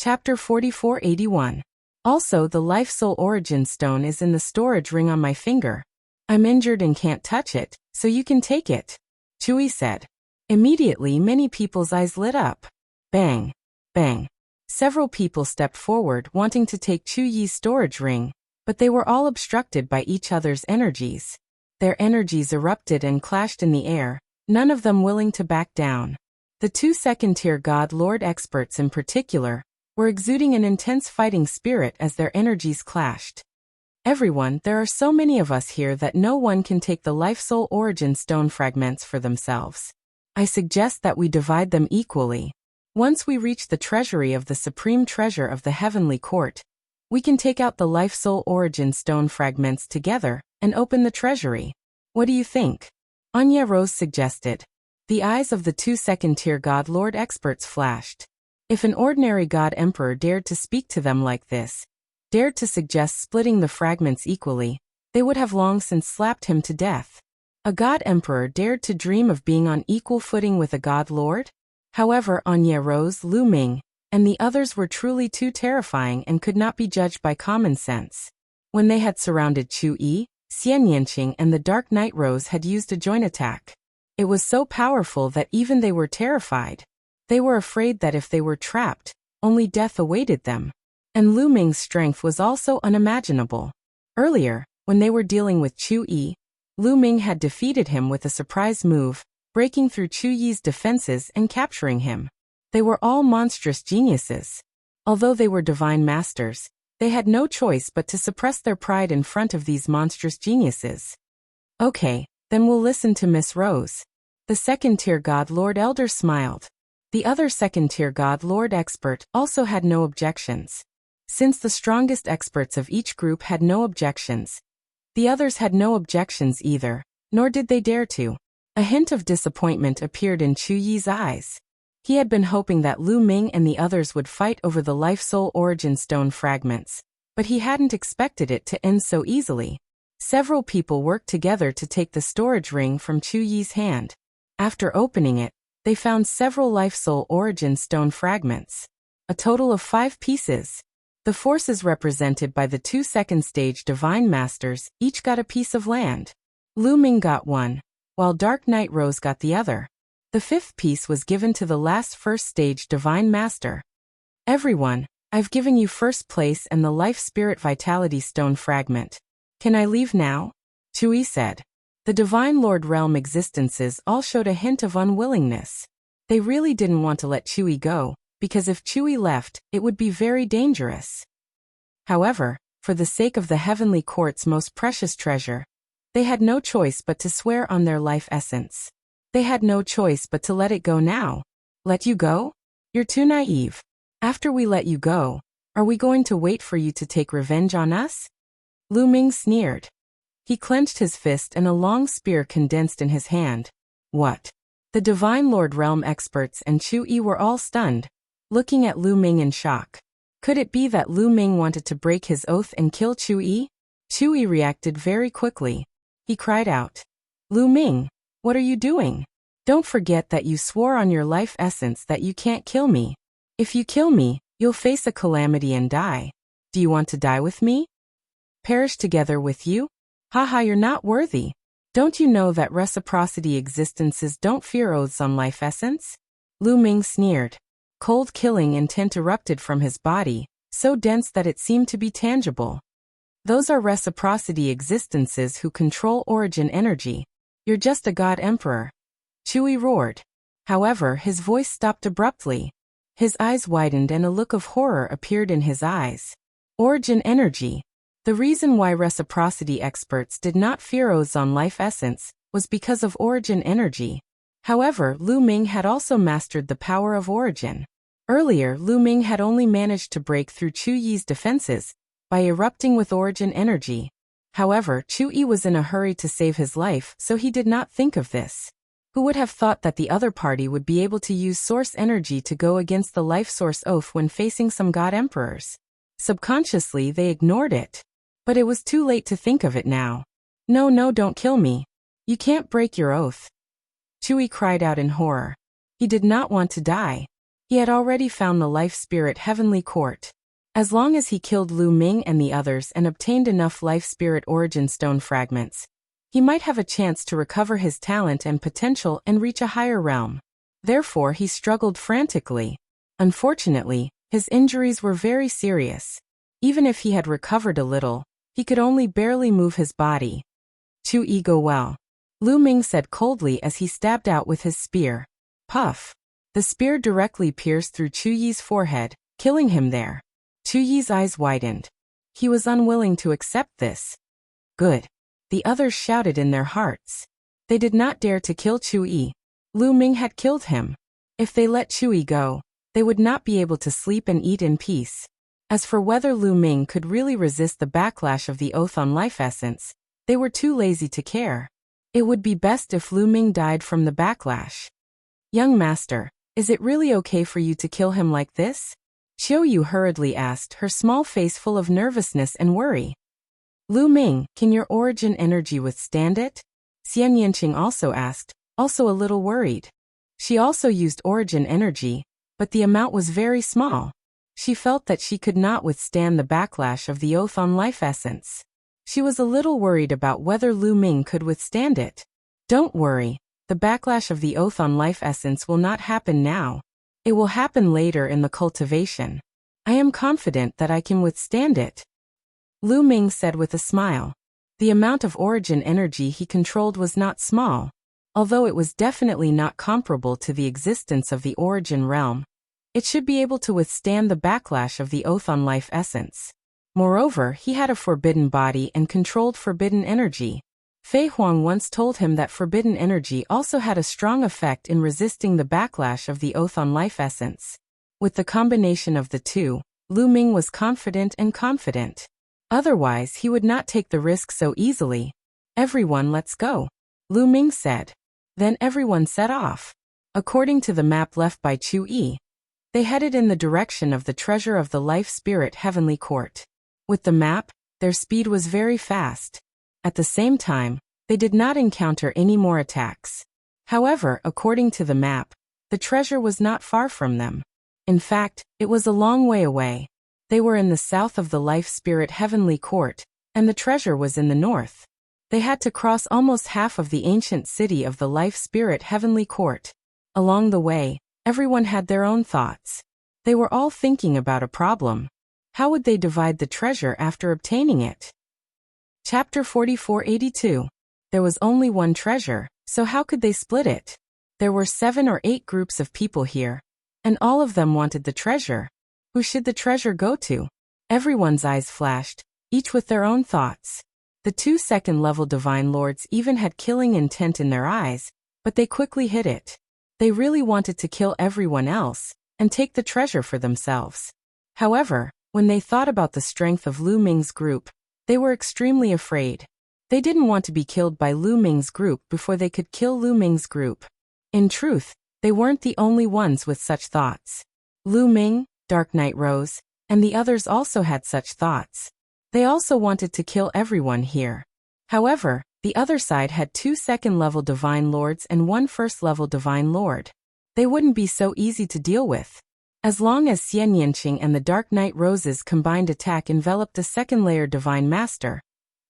Chapter 4481. Also, the Life Soul Origin Stone is in the storage ring on my finger. I'm injured and can't touch it, so you can take it, Chewie said. Immediately, many people's eyes lit up. Bang! Bang! Several people stepped forward wanting to take Chewie storage ring, but they were all obstructed by each other's energies. Their energies erupted and clashed in the air, none of them willing to back down. The two second-tier God Lord experts in particular were exuding an intense fighting spirit as their energies clashed. Everyone, there are so many of us here that no one can take the Life Soul Origin Stone fragments for themselves. I suggest that we divide them equally. Once we reach the treasury of the supreme treasure of the Heavenly Court, we can take out the Life Soul Origin Stone fragments together and open the treasury. What do you think? Anya Rose suggested. The eyes of the two second-tier God Lord experts flashed. If an ordinary God Emperor dared to speak to them like this, dared to suggest splitting the fragments equally, they would have long since slapped him to death. A God Emperor dared to dream of being on equal footing with a God Lord? However, Anya Rose, Lu Ming, and the others were truly too terrifying and could not be judged by common sense. When they had surrounded Chu Yi, Xian Yanqing and the Dark Knight Rose had used a joint attack. It was so powerful that even they were terrified. They were afraid that if they were trapped, only death awaited them. And Lu Ming's strength was also unimaginable. Earlier, when they were dealing with Chu Yi, Lu Ming had defeated him with a surprise move, breaking through Chu Yi's defenses and capturing him. They were all monstrous geniuses. Although they were divine masters, they had no choice but to suppress their pride in front of these monstrous geniuses. Okay, then we'll listen to Miss Rose. The second-tier God Lord Elder smiled. The other second-tier God Lord expert also had no objections. Since the strongest experts of each group had no objections, the others had no objections either, nor did they dare to. A hint of disappointment appeared in Chu Yi's eyes. He had been hoping that Lu Ming and the others would fight over the Life Soul Origin Stone fragments, but he hadn't expected it to end so easily. Several people worked together to take the storage ring from Chu Yi's hand. After opening it, they found several Life Soul Origin Stone fragments. A total of 5 pieces. The forces represented by the 2 second-stage Divine Masters each got a piece of land. Lu Ming got one, while Dark Knight Rose got the other. The 5th piece was given to the last first-stage Divine Master. Everyone, I've given you first place and the Life Spirit Vitality Stone fragment. Can I leave now? Chewie said. The Divine Lord Realm existences all showed a hint of unwillingness. They really didn't want to let Chewie go, because if Chewie left, it would be very dangerous. However, for the sake of the Heavenly Court's most precious treasure, they had no choice but to swear on their life essence. They had no choice but to let it go now. Let you go? You're too naive. After we let you go, are we going to wait for you to take revenge on us? Lu Ming sneered. He clenched his fist and a long spear condensed in his hand. What? The Divine Lord Realm experts and Chu Yi were all stunned, looking at Lu Ming in shock. Could it be that Lu Ming wanted to break his oath and kill Chu Yi? Chu Yi reacted very quickly. He cried out. Lu Ming, what are you doing? Don't forget that you swore on your life essence that you can't kill me. If you kill me, you'll face a calamity and die. Do you want to die with me? Perish together with you? Haha, you're not worthy. Don't you know that reciprocity existences don't fear oaths on life essence? Lu Ming sneered. Cold killing intent erupted from his body, so dense that it seemed to be tangible. Those are reciprocity existences who control origin energy. You're just a God Emperor. Chewie roared. However, his voice stopped abruptly. His eyes widened and a look of horror appeared in his eyes. Origin energy. The reason why reciprocity experts did not fear oaths on life essence was because of origin energy. However, Lu Ming had also mastered the power of origin. Earlier, Lu Ming had only managed to break through Chu Yi's defenses by erupting with origin energy. However, Chu Yi was in a hurry to save his life, so he did not think of this. Who would have thought that the other party would be able to use source energy to go against the life source oath when facing some God Emperors? Subconsciously, they ignored it. But it was too late to think of it now. No, don't kill me. You can't break your oath. Chewie cried out in horror. He did not want to die. He had already found the life spirit heavenly court. As long as he killed Lu Ming and the others and obtained enough life spirit origin stone fragments, he might have a chance to recover his talent and potential and reach a higher realm. Therefore, he struggled frantically. Unfortunately, his injuries were very serious. Even if he had recovered a little, he could only barely move his body. Chu-yi go well, Lu Ming said coldly as he stabbed out with his spear. Puff. The spear directly pierced through Chu-yi's forehead, killing him there. Chu-yi's eyes widened. He was unwilling to accept this. Good. The others shouted in their hearts. They did not dare to kill Chu-yi. Lu Ming had killed him. If they let Chu-yi go, they would not be able to sleep and eat in peace. As for whether Lu Ming could really resist the backlash of the oath on life essence, they were too lazy to care. It would be best if Lu Ming died from the backlash. Young master, is it really okay for you to kill him like this? Qiu Yu hurriedly asked, her small face full of nervousness and worry. Lu Ming, can your origin energy withstand it? Xian Yanqing also asked, also a little worried. She also used origin energy, but the amount was very small. She felt that she could not withstand the backlash of the oath on life essence. She was a little worried about whether Lu Ming could withstand it. Don't worry, the backlash of the oath on life essence will not happen now. It will happen later in the cultivation. I am confident that I can withstand it. Lu Ming said with a smile. The amount of origin energy he controlled was not small, although it was definitely not comparable to the existence of the origin realm. It should be able to withstand the backlash of the oath on life essence. Moreover, he had a forbidden body and controlled forbidden energy. Fei Huang once told him that forbidden energy also had a strong effect in resisting the backlash of the oath on life essence. With the combination of the two, Lu Ming was confident and confident. Otherwise, he would not take the risk so easily. Everyone, let's go, Lu Ming said. Then everyone set off. According to the map left by Chu-yi, they headed in the direction of the treasure of the life spirit heavenly court. With the map, their speed was very fast. At the same time, they did not encounter any more attacks. However, according to the map, the treasure was not far from them. In fact, it was a long way away. They were in the south of the life spirit heavenly court, and the treasure was in the north. They had to cross almost half of the ancient city of the life spirit heavenly court. Along the way, everyone had their own thoughts. They were all thinking about a problem. How would they divide the treasure after obtaining it? Chapter 4482. There was only one treasure, so how could they split it? There were 7 or 8 groups of people here, and all of them wanted the treasure. Who should the treasure go to? Everyone's eyes flashed, each with their own thoughts. The 2 second-level divine lords even had killing intent in their eyes, but they quickly hid it. They really wanted to kill everyone else and take the treasure for themselves. However, when they thought about the strength of Lu Ming's group, they were extremely afraid. They didn't want to be killed by Lu Ming's group before they could kill Lu Ming's group. In truth, they weren't the only ones with such thoughts. Lu Ming, Dark Knight Rose, and the others also had such thoughts. They also wanted to kill everyone here. However, the other side had 2 second-level divine lords and 1 first-level divine lord. They wouldn't be so easy to deal with. As long as Xian Yanqing and the Dark Knight Rose's combined attack enveloped the second-layer divine master,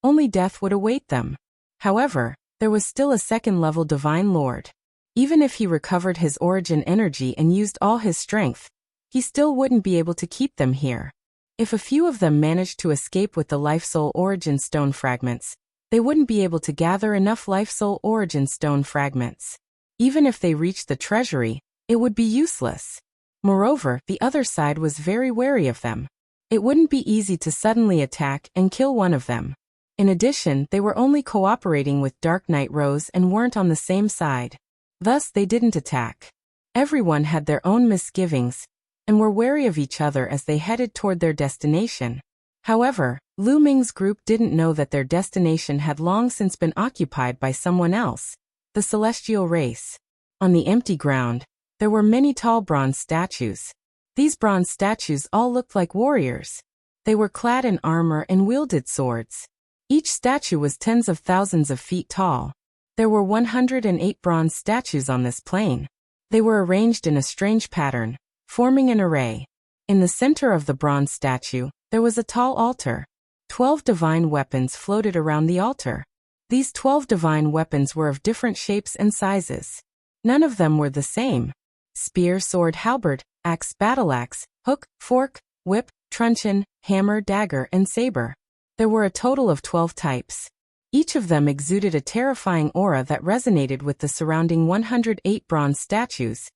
only death would await them. However, there was still a second-level divine lord. Even if he recovered his origin energy and used all his strength, he still wouldn't be able to keep them here. If a few of them managed to escape with the Life Soul Origin Stone fragments, they wouldn't be able to gather enough Life Soul Origin Stone fragments. Even if they reached the treasury, it would be useless. Moreover, the other side was very wary of them. It wouldn't be easy to suddenly attack and kill one of them. In addition, they were only cooperating with Dark Knight Rose and weren't on the same side. Thus, they didn't attack. Everyone had their own misgivings, and were wary of each other as they headed toward their destination. However, Lu Ming's group didn't know that their destination had long since been occupied by someone else, the celestial race. On the empty ground, there were many tall bronze statues. These bronze statues all looked like warriors. They were clad in armor and wielded swords. Each statue was tens of thousands of feet tall. There were 108 bronze statues on this plain. They were arranged in a strange pattern, forming an array. In the center of the bronze statue, there was a tall altar. 12 divine weapons floated around the altar. These 12 divine weapons were of different shapes and sizes. None of them were the same. Spear, sword, halberd, axe, battle-axe, hook, fork, whip, truncheon, hammer, dagger, and saber. There were a total of 12 types. Each of them exuded a terrifying aura that resonated with the surrounding 108 bronze statues,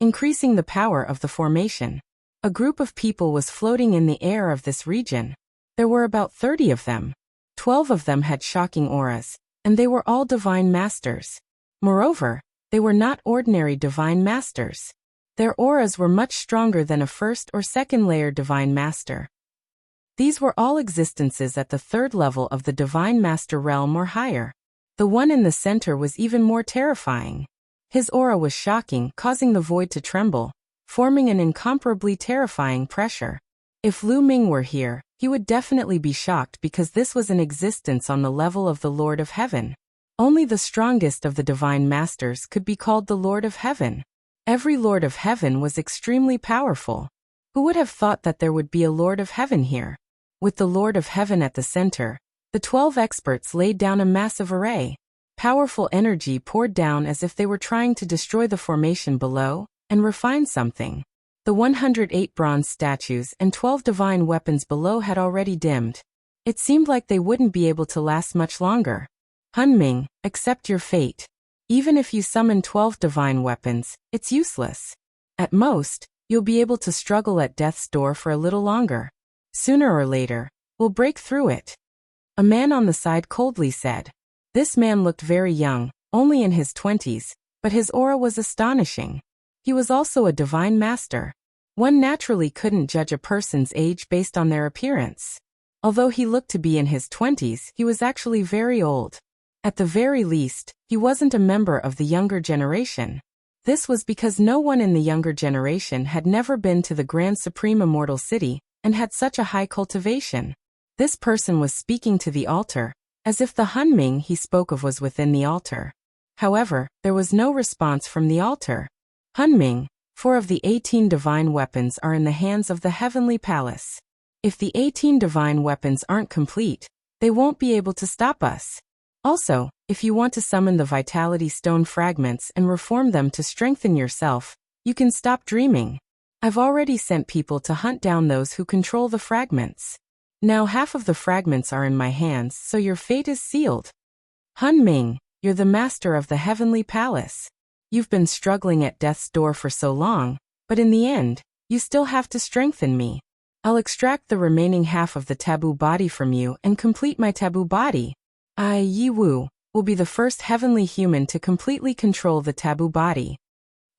increasing the power of the formation. A group of people was floating in the air of this region. There were about 30 of them. 12 of them had shocking auras, and they were all divine masters. Moreover, they were not ordinary divine masters. Their auras were much stronger than a first or second layer divine master. These were all existences at the third level of the divine master realm or higher. The one in the center was even more terrifying. His aura was shocking, causing the void to tremble, forming an incomparably terrifying pressure. If Lu Ming were here, he would definitely be shocked because this was an existence on the level of the Lord of Heaven. Only the strongest of the divine masters could be called the Lord of Heaven. Every Lord of Heaven was extremely powerful. Who would have thought that there would be a Lord of Heaven here? With the Lord of Heaven at the center, the 12 experts laid down a massive array. Powerful energy poured down as if they were trying to destroy the formation below and refine something. The 108 bronze statues and 12 divine weapons below had already dimmed. It seemed like they wouldn't be able to last much longer. Hunming, accept your fate. Even if you summon 12 divine weapons, it's useless. At most, you'll be able to struggle at death's door for a little longer. Sooner or later, we'll break through it. A man on the side coldly said. This man looked very young, only in his 20s, but his aura was astonishing. He was also a divine master. One naturally couldn't judge a person's age based on their appearance. Although he looked to be in his 20s, he was actually very old. At the very least, he wasn't a member of the younger generation. This was because no one in the younger generation had never been to the Grand Supreme Immortal City and had such a high cultivation. This person was speaking to the altar, as if the Hunming he spoke of was within the altar. However, there was no response from the altar. Hunming, 4 of the 18 divine weapons are in the hands of the Heavenly Palace. If the 18 divine weapons aren't complete, they won't be able to stop us. Also, if you want to summon the Vitality Stone fragments and reform them to strengthen yourself, you can stop dreaming. I've already sent people to hunt down those who control the fragments. Now half of the fragments are in my hands, so your fate is sealed. Hunming, you're the master of the Heavenly Palace. You've been struggling at death's door for so long, but in the end, you still have to strengthen me. I'll extract the remaining half of the taboo body from you and complete my taboo body. I, Yi Wu, will be the first heavenly human to completely control the taboo body.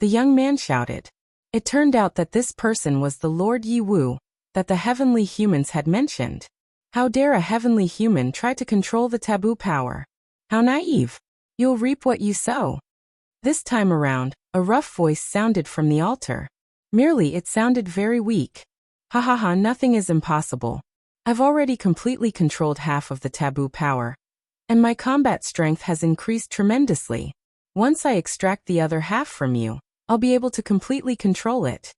The young man shouted. It turned out that this person was the Lord Yi Wu, that the heavenly humans had mentioned. How dare a heavenly human try to control the taboo power? How naive! You'll reap what you sow. This time around, a rough voice sounded from the altar. Merely it sounded very weak. Ha ha ha, nothing is impossible. I've already completely controlled half of the taboo power, and my combat strength has increased tremendously. Once I extract the other half from you, I'll be able to completely control it.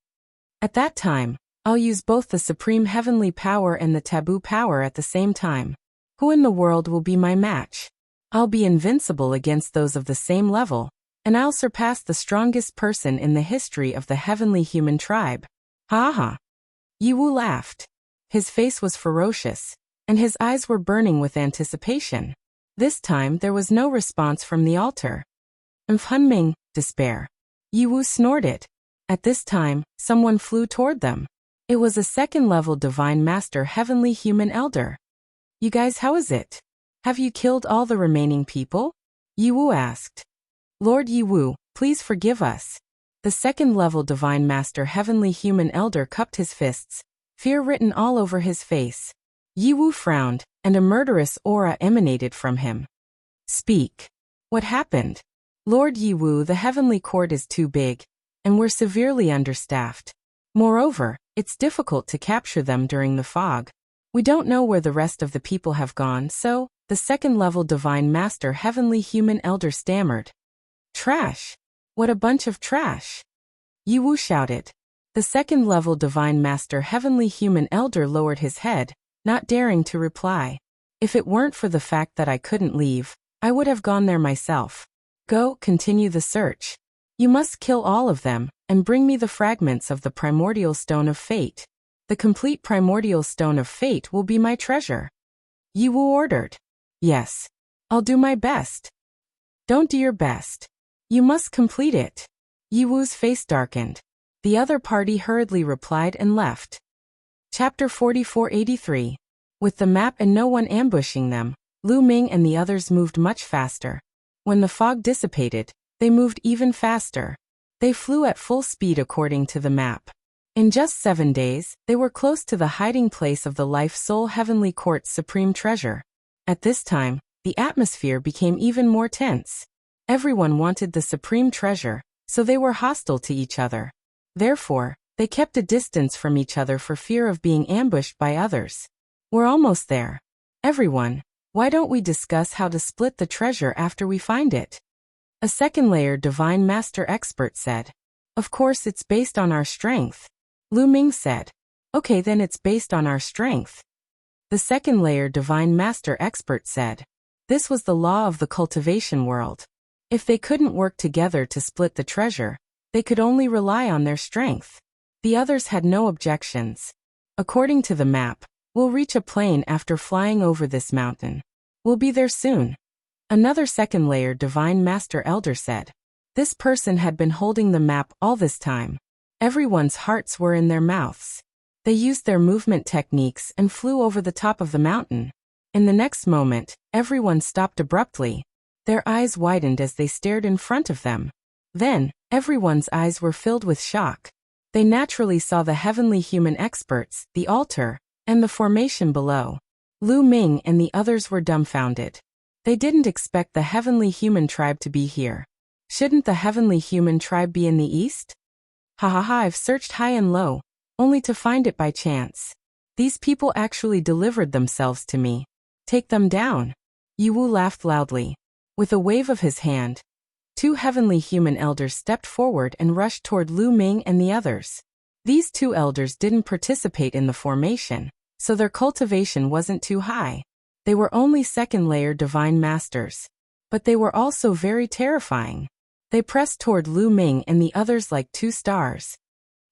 At that time, I'll use both the supreme heavenly power and the taboo power at the same time. Who in the world will be my match? I'll be invincible against those of the same level, and I'll surpass the strongest person in the history of the heavenly human tribe. Ha ha! Yi Wu laughed. His face was ferocious, and his eyes were burning with anticipation. This time there was no response from the altar. Hunming, despair. Yi Wu snorted. At this time, someone flew toward them. It was a second-level divine master heavenly human elder. You guys, how is it? Have you killed all the remaining people? Yi Wu asked. Lord Yi Wu, please forgive us. The second-level divine master heavenly human elder cupped his fists, fear written all over his face. Yi Wu frowned, and a murderous aura emanated from him. Speak. What happened? Lord Yi Wu, the heavenly court is too big, and we're severely understaffed. Moreover, it's difficult to capture them during the fog. We don't know where the rest of the people have gone, so, the second-level divine master heavenly human elder stammered. Trash. What a bunch of trash. Yi Wu shouted. The second-level Divine Master Heavenly Human Elder lowered his head, not daring to reply. If it weren't for the fact that I couldn't leave, I would have gone there myself. Go, continue the search. You must kill all of them, and bring me the fragments of the Primordial Stone of Fate. The complete Primordial Stone of Fate will be my treasure. Yiwu ordered. Yes. I'll do my best. Don't do your best. You must complete it. Yiwu's face darkened. The other party hurriedly replied and left. Chapter 4483. With the map and no one ambushing them, Lu Ming and the others moved much faster. When the fog dissipated, they moved even faster. They flew at full speed according to the map. In just 7 days, they were close to the hiding place of the Life Soul Heavenly Court's supreme treasure. At this time, the atmosphere became even more tense. Everyone wanted the supreme treasure, so they were hostile to each other. Therefore, they kept a distance from each other for fear of being ambushed by others. We're almost there. Everyone, why don't we discuss how to split the treasure after we find it? A second-layer Divine Master expert said. Of course it's based on our strength. Lu Ming said. Okay, then it's based on our strength. The second-layer Divine Master expert said. This was the law of the cultivation world. If they couldn't work together to split the treasure, they could only rely on their strength. The others had no objections. According to the map, we'll reach a plain after flying over this mountain. We'll be there soon. Another second-layer Divine Master Elder said. This person had been holding the map all this time. Everyone's hearts were in their mouths. They used their movement techniques and flew over the top of the mountain. In the next moment, everyone stopped abruptly. Their eyes widened as they stared in front of them. Then, everyone's eyes were filled with shock. They naturally saw the heavenly human experts, the altar, and the formation below. Lu Ming and the others were dumbfounded. They didn't expect the heavenly human tribe to be here. Shouldn't the heavenly human tribe be in the east? Ha ha ha, I've searched high and low, only to find it by chance. These people actually delivered themselves to me. Take them down. Yiwu laughed loudly. With a wave of his hand, 2 heavenly human elders stepped forward and rushed toward Lu Ming and the others. These 2 elders didn't participate in the formation, so their cultivation wasn't too high. They were only second-layer Divine Masters. But they were also very terrifying. They pressed toward Lu Ming and the others like 2 stars.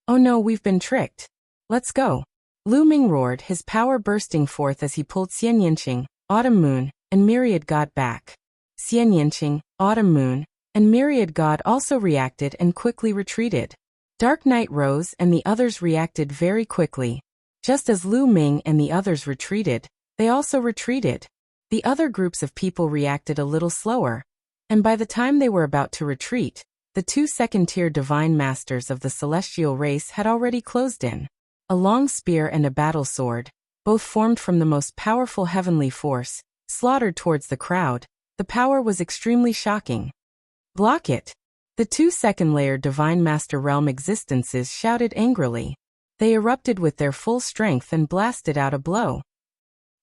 Oh no, we've been tricked. Let's go. Lu Ming roared, his power bursting forth as he pulled Xian Yinqing, Autumn Moon, and Myriad God back. Xian Yinqing, Autumn Moon, and Myriad God also reacted and quickly retreated. Dark Night rose and the others reacted very quickly. Just as Lu Ming and the others retreated, they also retreated. The other groups of people reacted a little slower, and by the time they were about to retreat, the 2 second-tier Divine Masters of the celestial race had already closed in. A long spear and a battle sword, both formed from the most powerful heavenly force, slaughtered towards the crowd. The power was extremely shocking. Block it! The 2 second-layer Divine Master Realm existences shouted angrily. They erupted with their full strength and blasted out a blow.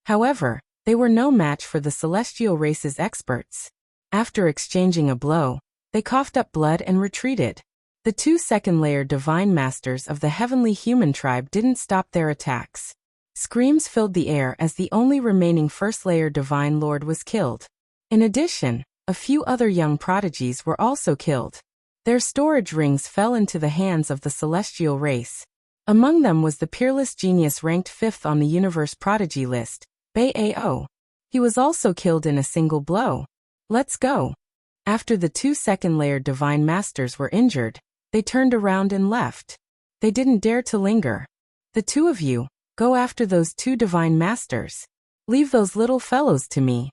However, they were no match for the celestial race's experts. After exchanging a blow, they coughed up blood and retreated. The 2 second-layer Divine Masters of the heavenly human tribe didn't stop their attacks. Screams filled the air as the only remaining first-layer Divine Lord was killed. In addition, a few other young prodigies were also killed. Their storage rings fell into the hands of the celestial race. Among them was the peerless genius ranked 5th on the universe prodigy list, Bei Ao. He was also killed in a single blow. Let's go. After the 2 second-layer Divine Masters were injured, they turned around and left. They didn't dare to linger. The 2 of you, go after those 2 Divine Masters. Leave those little fellows to me.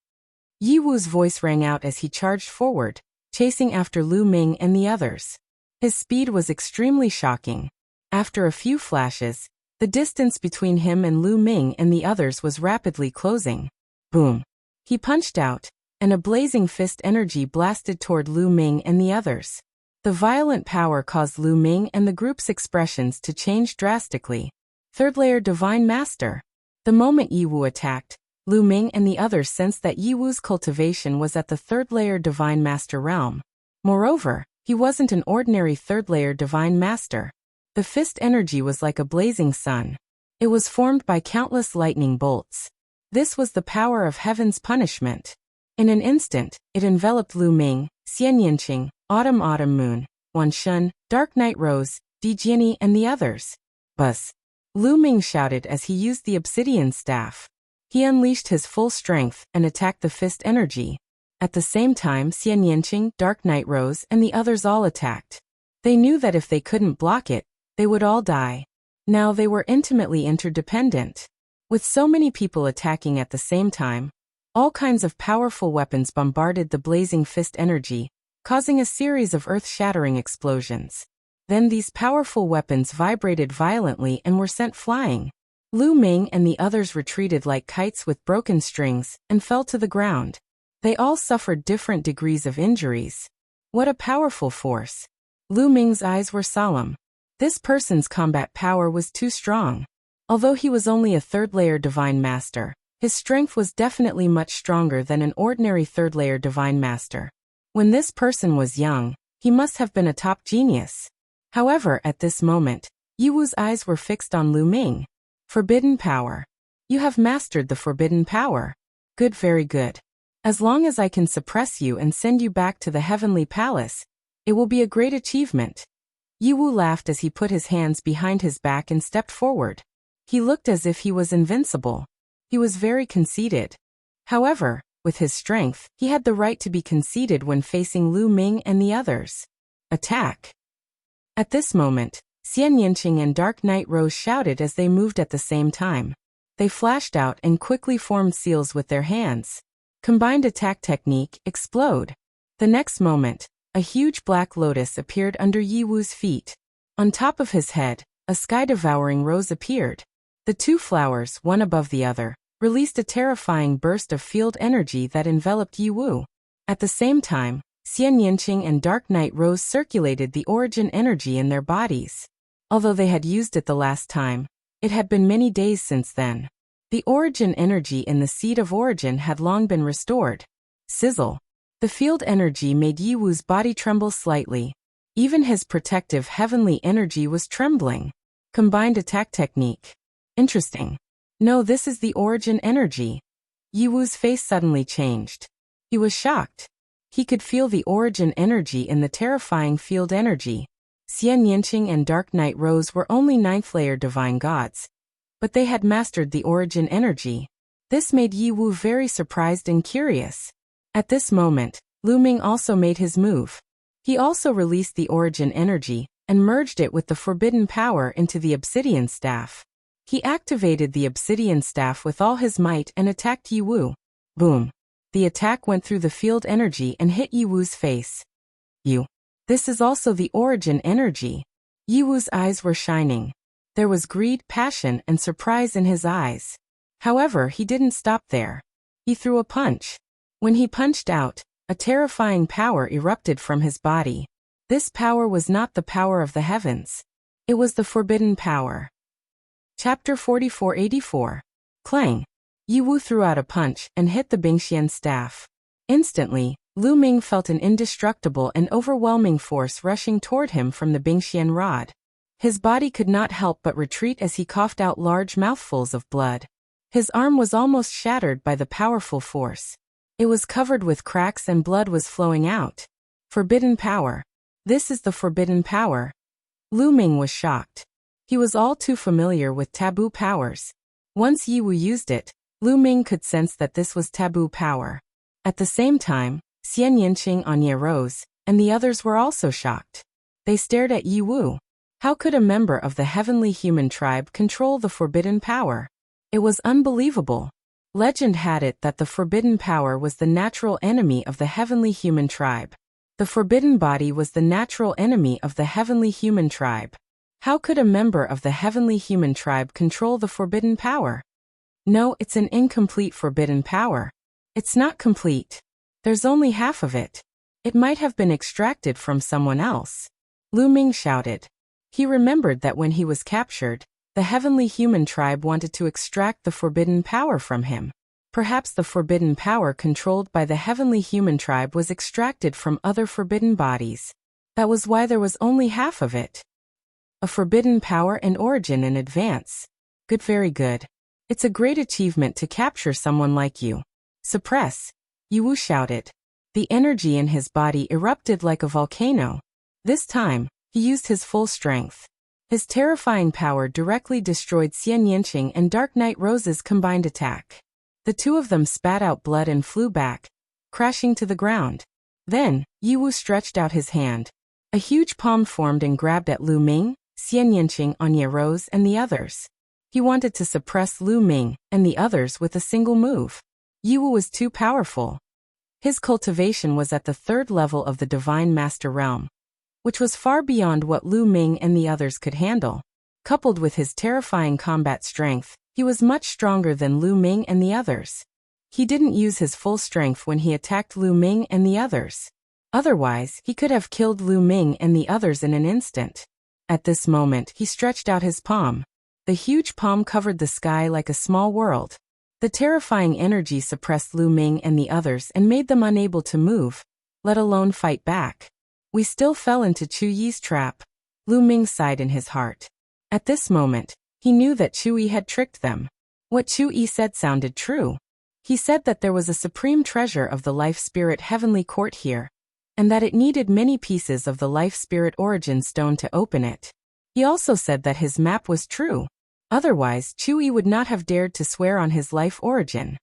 Yiwu's voice rang out as he charged forward, chasing after Lu Ming and the others. His speed was extremely shocking. After a few flashes, the distance between him and Lu Ming and the others was rapidly closing. Boom! He punched out, and a blazing fist energy blasted toward Lu Ming and the others. The violent power caused Lu Ming and the group's expressions to change drastically. 3rd-layer Divine Master. The moment Yiwu attacked, Lu Ming and the others sensed that Yiwu's cultivation was at the 3rd-layer Divine Master realm. Moreover, he wasn't an ordinary 3rd-layer Divine Master. The fist energy was like a blazing sun. It was formed by countless lightning bolts. This was the power of heaven's punishment. In an instant, it enveloped Lu Ming, Xian Yinqing, Autumn Moon, Wan Shun, Dark Night Rose, Di Jiani and the others. Buzz! Lu Ming shouted as he used the obsidian staff. He unleashed his full strength and attacked the fist energy. At the same time, Xian Yinqing, Dark Night Rose, and the others all attacked. They knew that if they couldn't block it, they would all die. Now they were intimately interdependent. With so many people attacking at the same time, all kinds of powerful weapons bombarded the blazing fist energy, causing a series of earth-shattering explosions. Then these powerful weapons vibrated violently and were sent flying. Lu Ming and the others retreated like kites with broken strings and fell to the ground. They all suffered different degrees of injuries. What a powerful force! Lu Ming's eyes were solemn. This person's combat power was too strong. Although he was only a third-layer divine master, his strength was definitely much stronger than an ordinary third-layer divine master. When this person was young, he must have been a top genius. However, at this moment, Yiwu's eyes were fixed on Lu Ming. Forbidden power. You have mastered the forbidden power. Good, very good. As long as I can suppress you and send you back to the heavenly palace, it will be a great achievement. Yiwu laughed as he put his hands behind his back and stepped forward. He looked as if he was invincible. He was very conceited. However, with his strength, he had the right to be conceited when facing Lu Ming and the others. Attack! At this moment, Xian Yinqing and Dark Night Rose shouted as they moved at the same time. They flashed out and quickly formed seals with their hands. Combined attack technique, explode. The next moment, a huge black lotus appeared under Yiwu's feet. On top of his head, a sky-devouring rose appeared. The two flowers, one above the other, released a terrifying burst of field energy that enveloped Yiwu. At the same time, Xian Yinqing and Dark Night Rose circulated the origin energy in their bodies. Although they had used it the last time, it had been many days since then. The origin energy in the seed of origin had long been restored. Sizzle. The field energy made Yiwu's body tremble slightly. Even his protective heavenly energy was trembling. Combined attack technique. Interesting. No, this is the origin energy. Yiwu's face suddenly changed. He was shocked. He could feel the origin energy in the terrifying field energy. Xian Yinqing and Dark Night Rose were only 9th-layer divine gods, but they had mastered the origin energy. This made Yiwu very surprised and curious. At this moment, Lu Ming also made his move. He also released the origin energy and merged it with the forbidden power into the obsidian staff. He activated the obsidian staff with all his might and attacked Yiwu. Boom! The attack went through the field energy and hit Yiwu's face. This is also the origin energy. Yiwu's eyes were shining. There was greed, passion, and surprise in his eyes. However, he didn't stop there. He threw a punch. When he punched out, a terrifying power erupted from his body. This power was not the power of the heavens. It was the forbidden power. Chapter 4484. Clang! Yiwu threw out a punch and hit the Bingxian staff. Instantly, Lu Ming felt an indestructible and overwhelming force rushing toward him from the Bingxian rod. His body could not help but retreat as he coughed out large mouthfuls of blood. His arm was almost shattered by the powerful force. It was covered with cracks and blood was flowing out. Forbidden power. This is the forbidden power. Lu Ming was shocked. He was all too familiar with taboo powers. Once Yiwu used it, Lu Ming could sense that this was taboo power. At the same time, Xian Yinqing, Anya Rose, and the others were also shocked. They stared at Yiwu. How could a member of the heavenly human tribe control the forbidden power? It was unbelievable. Legend had it that the forbidden power was the natural enemy of the heavenly human tribe. The forbidden body was the natural enemy of the heavenly human tribe. How could a member of the heavenly human tribe control the forbidden power? No, it's an incomplete forbidden power. It's not complete. There's only half of it. It might have been extracted from someone else. Lu Ming shouted. He remembered that when he was captured, the heavenly human tribe wanted to extract the forbidden power from him. Perhaps the forbidden power controlled by the heavenly human tribe was extracted from other forbidden bodies. That was why there was only half of it. A forbidden power and origin in advance. Good, very good. It's a great achievement to capture someone like you. Suppress. Yiwu shouted. The energy in his body erupted like a volcano. This time, he used his full strength. His terrifying power directly destroyed Xian Yinqing and Dark Knight Rose's combined attack. The two of them spat out blood and flew back, crashing to the ground. Then, Yiwu stretched out his hand. A huge palm formed and grabbed at Lu Ming, Xian Yinqing, Anya Rose, and the others. He wanted to suppress Lu Ming and the others with a single move. Yiwu was too powerful. His cultivation was at the 3rd level of the Divine Master Realm, which was far beyond what Lu Ming and the others could handle. Coupled with his terrifying combat strength, he was much stronger than Lu Ming and the others. He didn't use his full strength when he attacked Lu Ming and the others. Otherwise, he could have killed Lu Ming and the others in an instant. At this moment, he stretched out his palm. The huge palm covered the sky like a small world. The terrifying energy suppressed Lu Ming and the others and made them unable to move, let alone fight back. We still fell into Chu Yi's trap. Lu Ming sighed in his heart. At this moment, he knew that Chu Yi had tricked them. What Chu Yi said sounded true. He said that there was a supreme treasure of the Life Spirit Heavenly Court here, and that it needed many pieces of the Life Spirit Origin Stone to open it. He also said that his map was true. Otherwise, Chu Yi would not have dared to swear on his life origin.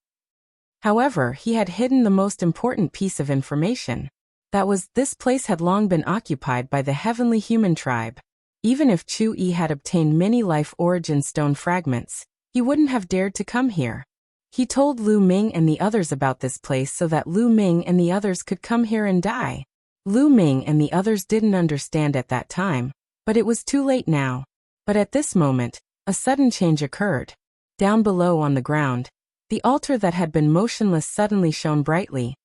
However, he had hidden the most important piece of information. That was, this place had long been occupied by the Heavenly Human Tribe. Even if Chu Yi had obtained many life origin stone fragments, he wouldn't have dared to come here. He told Lu Ming and the others about this place so that Lu Ming and the others could come here and die. Lu Ming and the others didn't understand at that time, but it was too late now. But at this moment, a sudden change occurred. Down below on the ground, the altar that had been motionless suddenly shone brightly,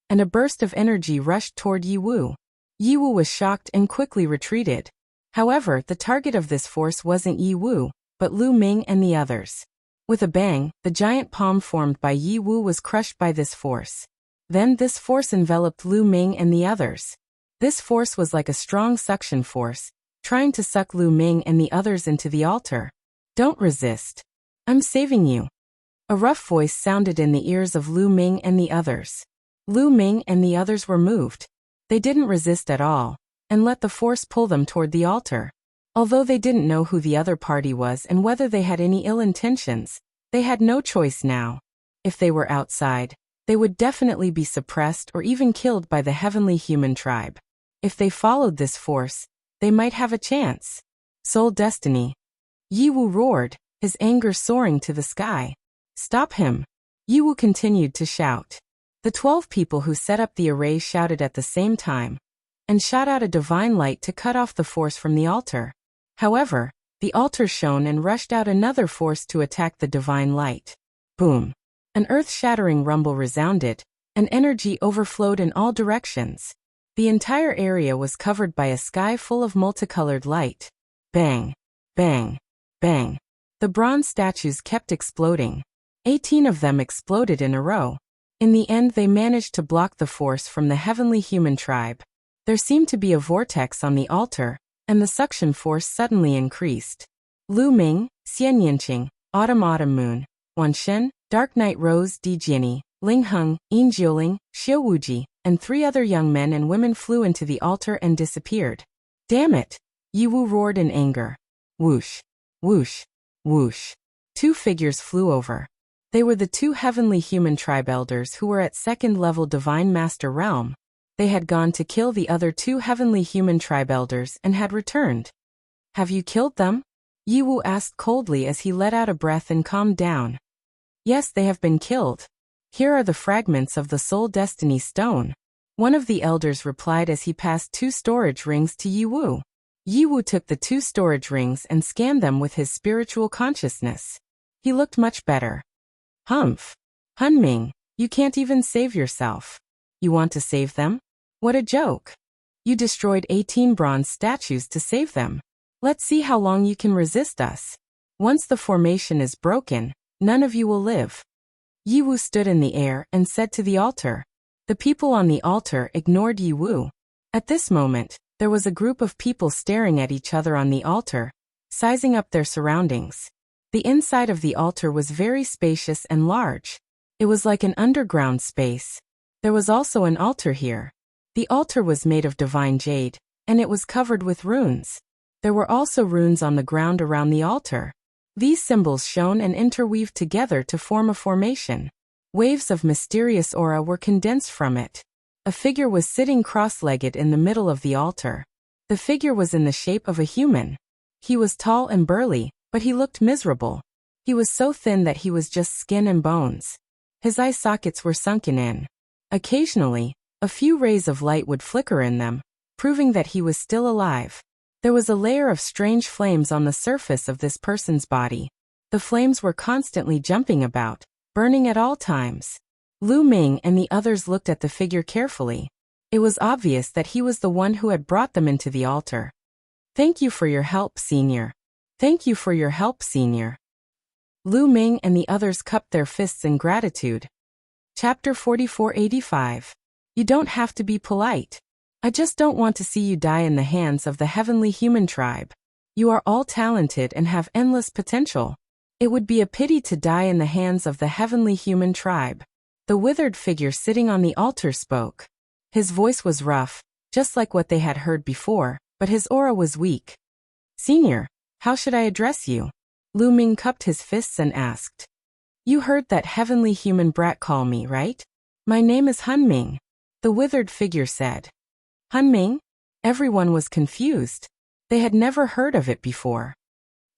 and a burst of energy rushed toward Yiwu. Yiwu was shocked and quickly retreated. However, the target of this force wasn't Yiwu, but Lu Ming and the others. With a bang, the giant palm formed by Yiwu was crushed by this force. Then this force enveloped Lu Ming and the others. This force was like a strong suction force, trying to suck Lu Ming and the others into the altar. Don't resist. I'm saving you. A rough voice sounded in the ears of Lu Ming and the others. Lu Ming and the others were moved. They didn't resist at all, and let the force pull them toward the altar. Although they didn't know who the other party was and whether they had any ill intentions, they had no choice now. If they were outside, they would definitely be suppressed or even killed by the Heavenly Human Tribe. If they followed this force, they might have a chance. Soul Destiny. Yiwu roared, his anger soaring to the sky. Stop him. Yiwu continued to shout. The 12 people who set up the array shouted at the same time, and shot out a divine light to cut off the force from the altar. However, the altar shone and rushed out another force to attack the divine light. Boom. An earth-shattering rumble resounded, and energy overflowed in all directions. The entire area was covered by a sky full of multicolored light. Bang. Bang. Bang. The bronze statues kept exploding. 18 of them exploded in a row. In the end, they managed to block the force from the Heavenly Human Tribe. There seemed to be a vortex on the altar, and the suction force suddenly increased. Lu Ming, Xian Yinqing, Autumn Moon, Wan Shen, Dark Knight Rose Di Jinni, Ling Heng, Yin Jioling, Xiao Wuji, and 3 other young men and women flew into the altar and disappeared. Damn it! Yiwu roared in anger. Whoosh. Whoosh. Whoosh. 2 figures flew over. They were the 2 Heavenly Human Tribe elders who were at 2nd level Divine Master Realm. They had gone to kill the other 2 Heavenly Human Tribe elders and had returned. Have you killed them? Yiwu asked coldly as he let out a breath and calmed down. Yes, they have been killed. Here are the fragments of the Soul Destiny Stone. One of the elders replied as he passed 2 storage rings to Yiwu. Yiwu took the 2 storage rings and scanned them with his spiritual consciousness. He looked much better. Humph. Hunming, you can't even save yourself. You want to save them? What a joke. You destroyed 18 bronze statues to save them. Let's see how long you can resist us. Once the formation is broken, none of you will live. Yiwu stood in the air and said to the altar. The people on the altar ignored Yiwu. At this moment, There was a group of people staring at each other on the altar, sizing up their surroundings. The inside of the altar was very spacious and large. It was like an underground space. There was also an altar here. The altar was made of divine jade, and it was covered with runes. There were also runes on the ground around the altar. These symbols shone and interweaved together to form a formation. Waves of mysterious aura were condensed from it. A figure was sitting cross-legged in the middle of the altar. The figure was in the shape of a human. He was tall and burly, but he looked miserable. He was so thin that he was just skin and bones. His eye sockets were sunken in. Occasionally, a few rays of light would flicker in them, proving that he was still alive. There was a layer of strange flames on the surface of this person's body. The flames were constantly jumping about, burning at all times. Lu Ming and the others looked at the figure carefully. It was obvious that he was the one who had brought them into the altar. "Thank you for your help, Senior. Thank you for your help, Senior." Lu Ming and the others cupped their fists in gratitude. Chapter 4485. You don't have to be polite. I just don't want to see you die in the hands of the heavenly human tribe. You are all talented and have endless potential. It would be a pity to die in the hands of the heavenly human tribe. The withered figure sitting on the altar spoke. His voice was rough, just like what they had heard before, but his aura was weak. "Senior, how should I address you?" Lu Ming cupped his fists and asked. "You heard that heavenly human brat call me, right? My name is Han Ming," the withered figure said. Han Ming? Everyone was confused. They had never heard of it before.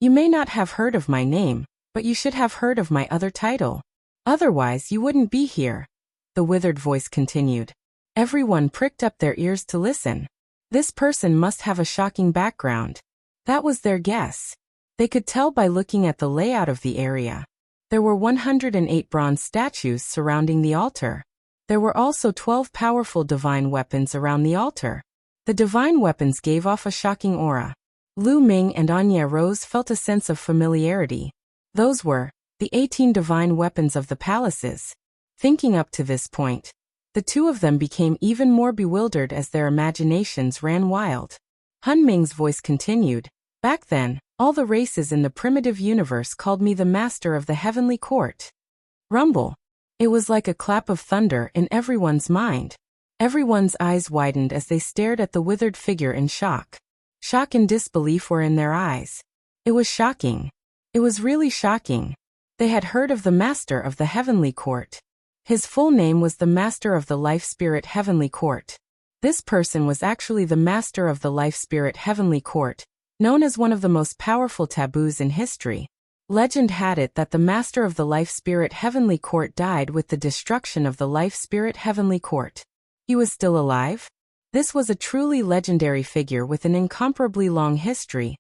"You may not have heard of my name, but you should have heard of my other title. Otherwise you wouldn't be here," the withered voice continued. Everyone pricked up their ears to listen. This person must have a shocking background. That was their guess. They could tell by looking at the layout of the area. There were 108 bronze statues surrounding the altar. There were also 12 powerful divine weapons around the altar. The divine weapons gave off a shocking aura. Lu Ming and Anya Rose felt a sense of familiarity. Those were the 18 divine weapons of the palaces. Thinking up to this point, the two of them became even more bewildered as their imaginations ran wild. Han Ming's voice continued. "Back then, all the races in the primitive universe called me the master of the heavenly court." Rumble. It was like a clap of thunder in everyone's mind. Everyone's eyes widened as they stared at the withered figure in shock. Shock and disbelief were in their eyes. It was shocking. It was really shocking. They had heard of the master of the heavenly court. His full name was the master of the life spirit heavenly court. This person was actually the master of the life spirit heavenly court, known as one of the most powerful taboos in history. Legend had it that the master of the life spirit heavenly court died with the destruction of the life spirit heavenly court. He was still alive? This was a truly legendary figure with an incomparably long history,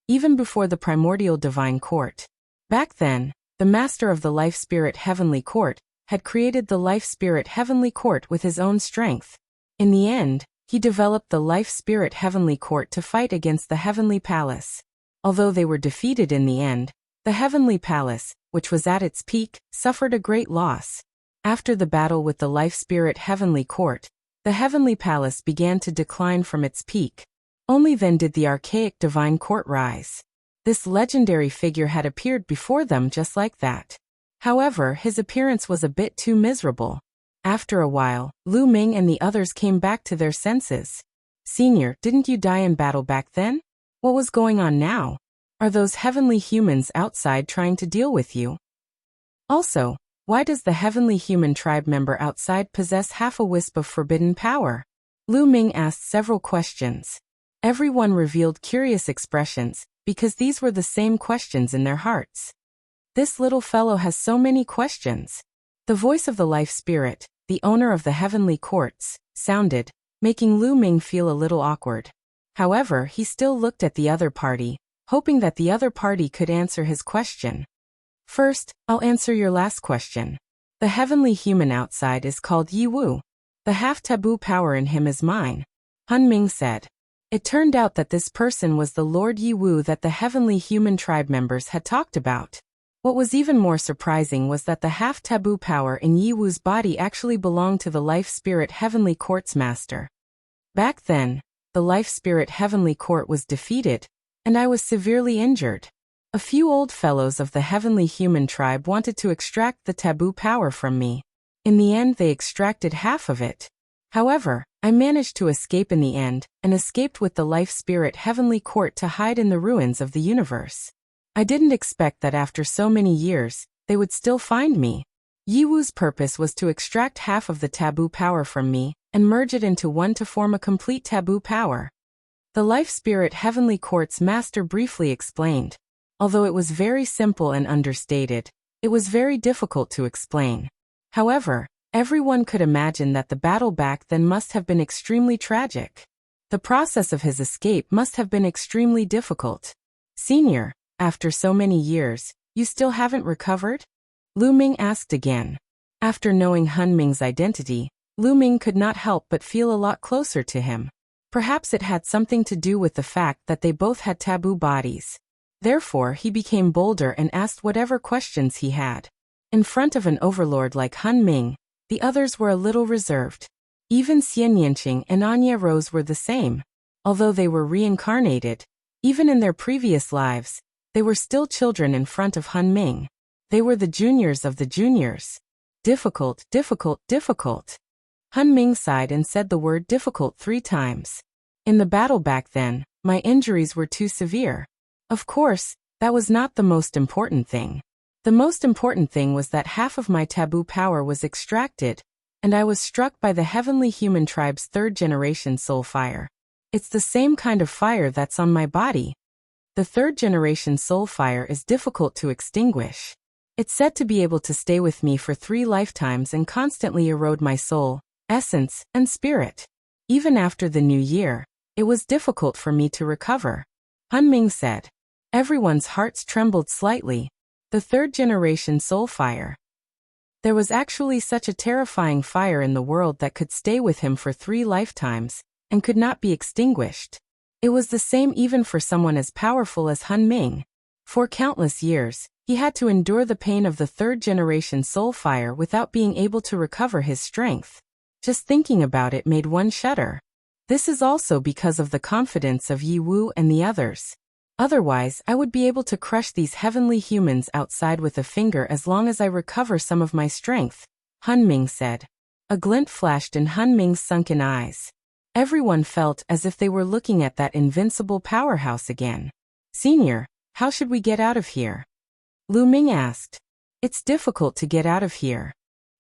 even before the primordial divine court. Back then, the master of the life spirit heavenly court had created the life spirit heavenly court with his own strength. In the end, he developed the life spirit heavenly court to fight against the heavenly palace. Although they were defeated in the end, the heavenly palace, which was at its peak, suffered a great loss. After the battle with the life spirit heavenly court, the heavenly palace began to decline from its peak. Only then did the archaic divine court rise. This legendary figure had appeared before them just like that. However, his appearance was a bit too miserable. After a while, Lu Ming and the others came back to their senses. "Senior, didn't you die in battle back then? What was going on now? Are those heavenly humans outside trying to deal with you? Also, why does the heavenly human tribe member outside possess half a wisp of forbidden power?" Lu Ming asked several questions. Everyone revealed curious expressions, because these were the same questions in their hearts. This little fellow has so many questions. The voice of the life spirit, the owner of the heavenly courts, sounded, making Lu Ming feel a little awkward. However, he still looked at the other party, hoping that the other party could answer his question. "First, I'll answer your last question. The heavenly human outside is called Yi Wu. The half-taboo power in him is mine," Han Ming said. It turned out that this person was the Lord Yi Wu that the heavenly human tribe members had talked about. What was even more surprising was that the half-taboo power in Yi Wu's body actually belonged to the life spirit heavenly court's master. Back then, the Life Spirit Heavenly Court was defeated, and I was severely injured. A few old fellows of the Heavenly Human tribe wanted to extract the taboo power from me. In the end, they extracted half of it. However, I managed to escape in the end, and escaped with the Life Spirit Heavenly Court to hide in the ruins of the universe. I didn't expect that after so many years, they would still find me. Yiwu's purpose was to extract half of the taboo power from me, and merge it into one to form a complete taboo power. The Life Spirit Heavenly Court's master briefly explained. Although it was very simple and understated, it was very difficult to explain. However, everyone could imagine that the battle back then must have been extremely tragic. The process of his escape must have been extremely difficult. Senior, after so many years, you still haven't recovered? Lu Ming asked again. After knowing Han Ming's identity, Lu Ming could not help but feel a lot closer to him. Perhaps it had something to do with the fact that they both had taboo bodies. Therefore, he became bolder and asked whatever questions he had. In front of an overlord like Han Ming, the others were a little reserved. Even Xian Yanqing and Anya Rose were the same. Although they were reincarnated, even in their previous lives, they were still children in front of Han Ming. They were the juniors of the juniors. Difficult, difficult, difficult. Han Ming sighed and said the word difficult 3 times. In the battle back then, my injuries were too severe. Of course, that was not the most important thing. The most important thing was that half of my taboo power was extracted, and I was struck by the Heavenly Human Tribe's 3rd generation soul fire. It's the same kind of fire that's on my body. The 3rd generation soul fire is difficult to extinguish. It's said to be able to stay with me for 3 lifetimes and constantly erode my soul, essence, and spirit. Even after the new year, it was difficult for me to recover. Han Ming said. Everyone's hearts trembled slightly. The 3rd generation soul fire. There was actually such a terrifying fire in the world that could stay with him for 3 lifetimes, and could not be extinguished. It was the same even for someone as powerful as Han Ming. For countless years, he had to endure the pain of the 3rd generation soul fire without being able to recover his strength. Just thinking about it made one shudder. This is also because of the confidence of Yi Wu and the others. Otherwise, I would be able to crush these heavenly humans outside with a finger as long as I recover some of my strength, Han Ming said. A glint flashed in Han Ming's sunken eyes. Everyone felt as if they were looking at that invincible powerhouse again. Senior, how should we get out of here? Lu Ming asked. It's difficult to get out of here.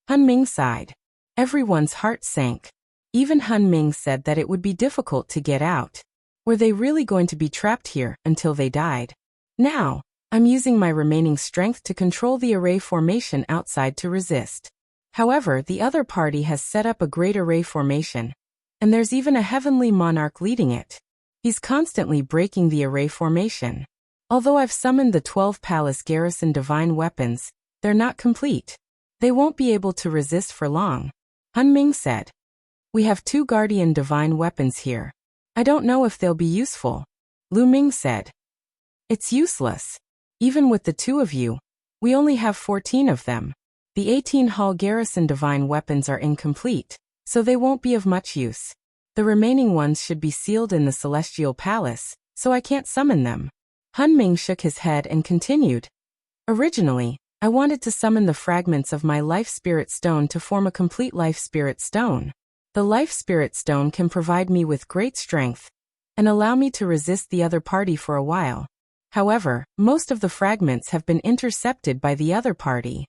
Han Ming sighed. Everyone's heart sank. Even Han Ming said that it would be difficult to get out. Were they really going to be trapped here until they died? Now, I'm using my remaining strength to control the array formation outside to resist. However, the other party has set up a great array formation, and there's even a heavenly monarch leading it. He's constantly breaking the array formation. Although I've summoned the 12 Palace Garrison divine weapons, they're not complete. They won't be able to resist for long. Han Ming said. We have 2 guardian divine weapons here. I don't know if they'll be useful. Lu Ming said. It's useless. Even with the 2 of you, we only have 14 of them. The 18 Hall Garrison divine weapons are incomplete, so they won't be of much use. The remaining ones should be sealed in the Celestial Palace, so I can't summon them. Han Ming shook his head and continued. Originally, I wanted to summon the fragments of my Life Spirit Stone to form a complete Life Spirit Stone. The Life Spirit Stone can provide me with great strength and allow me to resist the other party for a while. However, most of the fragments have been intercepted by the other party.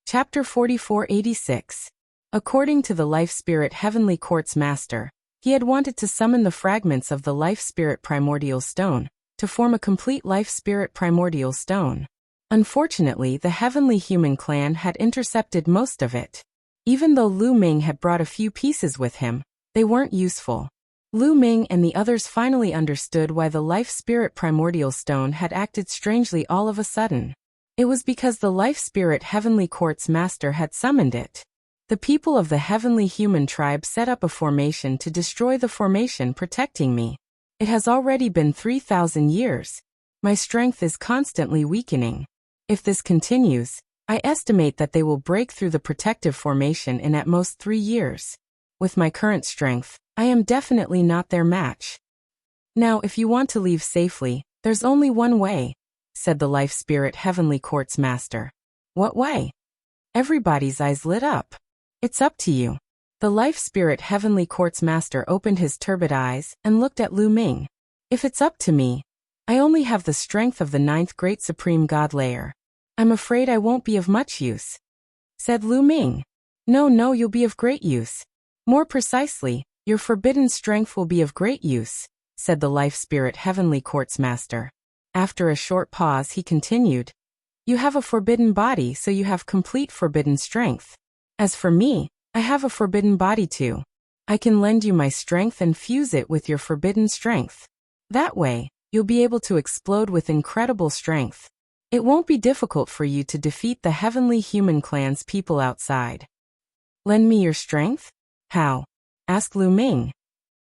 Chapter 4486. According to the Life Spirit Heavenly Court's master, he had wanted to summon the fragments of the Life Spirit Primordial Stone to form a complete Life Spirit Primordial Stone. Unfortunately, the Heavenly Human clan had intercepted most of it. Even though Lu Ming had brought a few pieces with him, they weren't useful. Lu Ming and the others finally understood why the Life Spirit Primordial Stone had acted strangely all of a sudden. It was because the Life Spirit Heavenly Court's master had summoned it. The people of the Heavenly Human tribe set up a formation to destroy the formation protecting me. It has already been 3,000 years. My strength is constantly weakening. If this continues, I estimate that they will break through the protective formation in at most 3 years. With my current strength, I am definitely not their match. Now if you want to leave safely, there's only one way, said the Life Spirit Heavenly Court's master. What way? Everybody's eyes lit up. It's up to you. The Life Spirit Heavenly Court's master opened his turbid eyes and looked at Lu Ming. If it's up to me, I only have the strength of the 9th Great Supreme God Layer. I'm afraid I won't be of much use, said Lu Ming. No, you'll be of great use. More precisely, your forbidden strength will be of great use, said the Life Spirit Heavenly Court's master. After a short pause he continued, you have a forbidden body, so you have complete forbidden strength. As for me, I have a forbidden body too. I can lend you my strength and fuse it with your forbidden strength. That way, you'll be able to explode with incredible strength. It won't be difficult for you to defeat the heavenly human clan's people outside. Lend me your strength? How? Asked Lu Ming.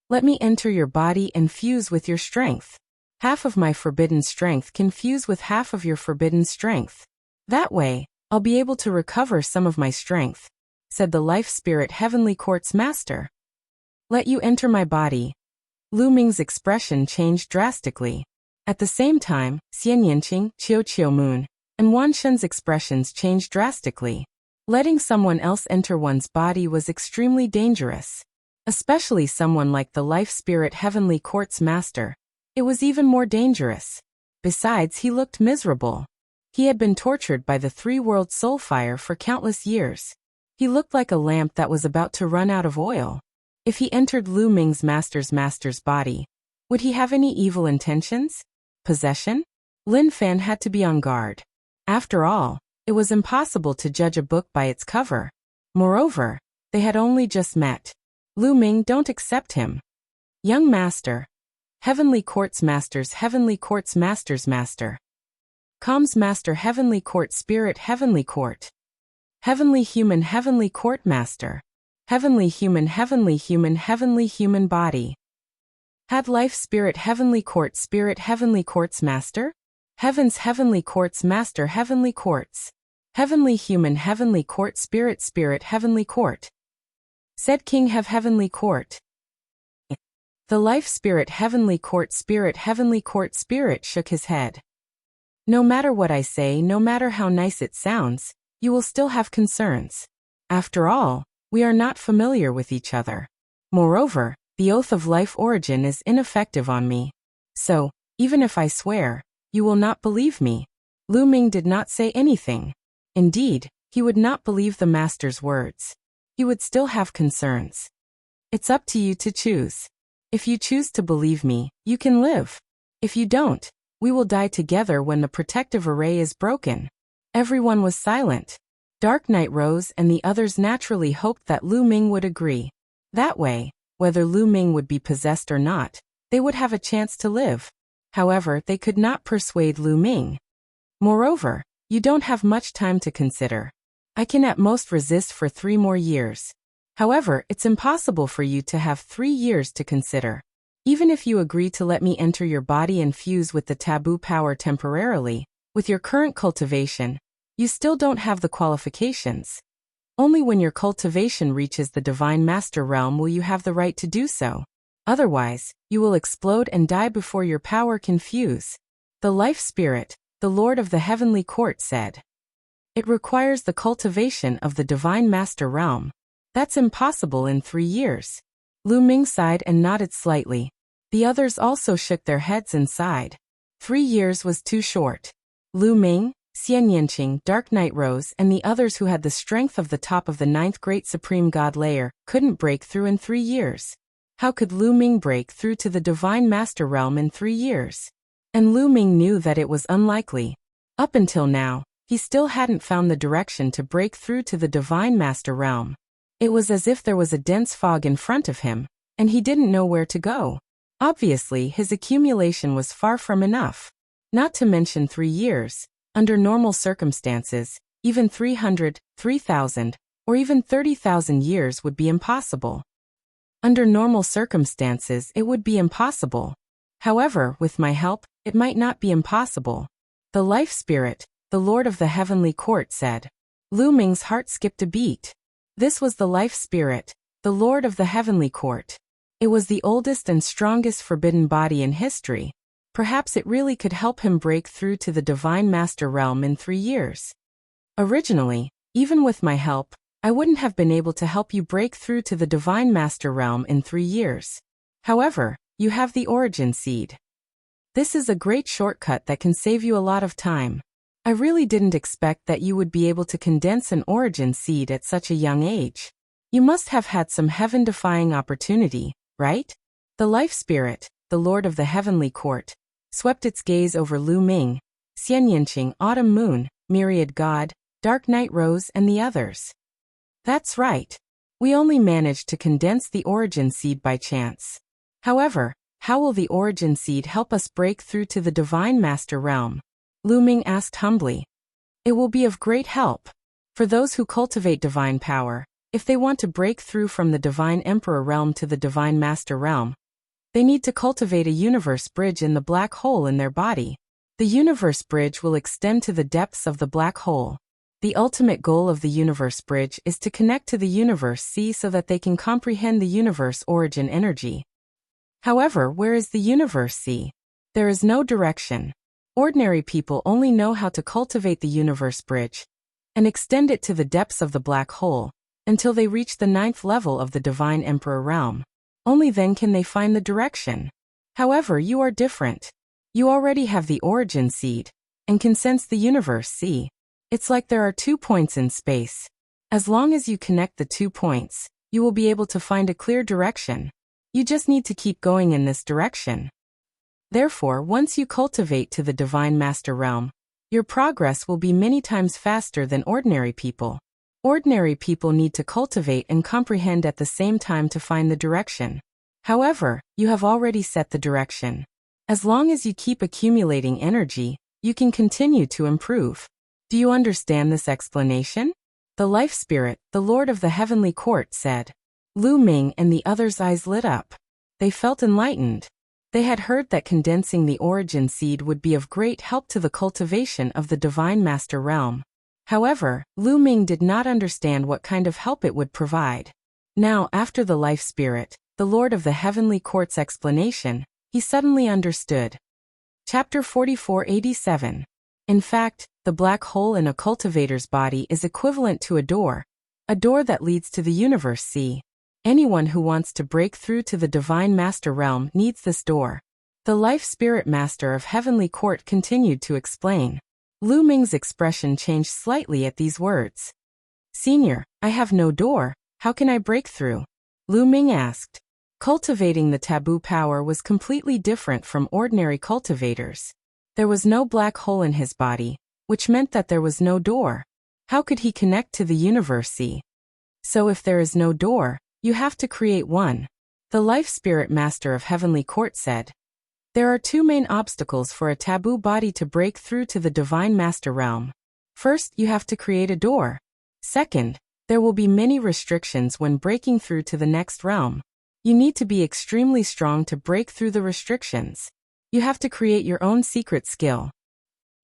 Let me enter your body and fuse with your strength. Half of my forbidden strength can fuse with half of your forbidden strength. That way, I'll be able to recover some of my strength, said the Life Spirit Heavenly Court's master. Let you enter my body. Lu Ming's expression changed drastically. At the same time, Xian Yanqing, Qiu Moon, and Wan Shen's expressions changed drastically. Letting someone else enter one's body was extremely dangerous. Especially someone like the Life Spirit Heavenly Court's master. It was even more dangerous. Besides, he looked miserable. He had been tortured by the 3-world soul fire for countless years. He looked like a lamp that was about to run out of oil. If he entered Lu Ming's master's body, would he have any evil intentions? Possession? Lin Fan had to be on guard. After all, it was impossible to judge a book by its cover. Moreover, they had only just met. Lu Ming, don't accept him. Young master. Heavenly Court's master's Heavenly Court's master's master. Comms master Heavenly Court Spirit Heavenly Court. Heavenly Human Heavenly Court master. Heavenly Human Heavenly Human Heavenly Human body. Had Life Spirit Heavenly Court Spirit Heavenly Court's master? Heaven's Heavenly Court's master Heavenly Courts. Heavenly Human Heavenly Court Spirit Spirit Heavenly Court. Said King have Heavenly Court. The Life Spirit Heavenly Court Spirit Heavenly Court Spirit shook his head. No matter what I say, no matter how nice it sounds, you will still have concerns. After all, we are not familiar with each other. Moreover, the oath of life origin is ineffective on me. So, even if I swear, you will not believe me. Lu Ming did not say anything. Indeed, he would not believe the master's words. He would still have concerns. It's up to you to choose. If you choose to believe me, you can live. If you don't, we will die together when the protective array is broken. Everyone was silent. Dark Night rose and the others naturally hoped that Lu Ming would agree. That way, whether Lu Ming would be possessed or not, they would have a chance to live. However, they could not persuade Lu Ming. Moreover, you don't have much time to consider. I can at most resist for 3 more years. However, it's impossible for you to have 3 years to consider. Even if you agree to let me enter your body and fuse with the taboo power temporarily, with your current cultivation, you still don't have the qualifications. Only when your cultivation reaches the Divine Master realm will you have the right to do so. Otherwise, you will explode and die before your power can fuse. The Life Spirit, the Lord of the Heavenly Court, said. It requires the cultivation of the Divine Master realm. That's impossible in 3 years. Lu Ming sighed and nodded slightly. The others also shook their heads and sighed. 3 years was too short. Lu Ming, Xian Yanqing, Dark Night Rose, and the others who had the strength of the top of the 9th Great Supreme God Layer couldn't break through in 3 years. How could Lu Ming break through to the Divine Master realm in 3 years? And Lu Ming knew that it was unlikely. Up until now, he still hadn't found the direction to break through to the Divine Master realm. It was as if there was a dense fog in front of him, and he didn't know where to go. Obviously, his accumulation was far from enough. Not to mention 3 years. Under normal circumstances, even 300, 3,000, or even 30,000 years would be impossible. Under normal circumstances, it would be impossible. However, with my help, it might not be impossible. The Life Spirit, the Lord of the Heavenly Court, said. Lu Ming's heart skipped a beat. This was the Life Spirit, the Lord of the Heavenly Court. It was the oldest and strongest forbidden body in history. Perhaps it really could help him break through to the Divine Master realm in 3 years. Originally, even with my help, I wouldn't have been able to help you break through to the Divine Master realm in 3 years. However, you have the origin seed. This is a great shortcut that can save you a lot of time. I really didn't expect that you would be able to condense an origin seed at such a young age. You must have had some heaven-defying opportunity, right? The Life Spirit, the Lord of the Heavenly Court, swept its gaze over Lu Ming, Xianyinqing, Autumn Moon, Myriad God, Dark Night Rose, and the others. That's right. We only managed to condense the origin seed by chance. However, how will the origin seed help us break through to the Divine Master realm? Lu Ming asked humbly. It will be of great help. For those who cultivate divine power, if they want to break through from the Divine Emperor realm to the Divine Master realm, they need to cultivate a universe bridge in the black hole in their body. The universe bridge will extend to the depths of the black hole. The ultimate goal of the universe bridge is to connect to the universe sea so that they can comprehend the universe origin energy. However, where is the universe sea? There is no direction. Ordinary people only know how to cultivate the universe bridge and extend it to the depths of the black hole until they reach the 9th level of the Divine Emperor realm. Only then can they find the direction. However, you are different. You already have the origin seed and can sense the universe sea. It's like there are 2 points in space. As long as you connect the 2 points, you will be able to find a clear direction. You just need to keep going in this direction. Therefore, once you cultivate to the Divine Master realm, your progress will be many times faster than ordinary people. Ordinary people need to cultivate and comprehend at the same time to find the direction. However, you have already set the direction. As long as you keep accumulating energy, you can continue to improve. Do you understand this explanation? The Life Spirit, the Lord of the Heavenly Court, said. Lu Ming and the others' eyes lit up. They felt enlightened. They had heard that condensing the origin seed would be of great help to the cultivation of the Divine Master realm. However, Lu Ming did not understand what kind of help it would provide. Now, after the Life Spirit, the Lord of the Heavenly Court's explanation, he suddenly understood. Chapter 4487. In fact, the black hole in a cultivator's body is equivalent to a door that leads to the universe sea. Anyone who wants to break through to the Divine Master realm needs this door. The Life Spirit Master of Heavenly Court continued to explain. Lu Ming's expression changed slightly at these words. Senior, I have no door, how can I break through? Lu Ming asked. Cultivating the taboo power was completely different from ordinary cultivators. There was no black hole in his body, which meant that there was no door. How could he connect to the universe sea? So if there is no door, you have to create one. The Life Spirit Master of Heavenly Court said. There are 2 main obstacles for a taboo body to break through to the Divine Master realm. First, you have to create a door. Second, there will be many restrictions when breaking through to the next realm. You need to be extremely strong to break through the restrictions. You have to create your own secret skill.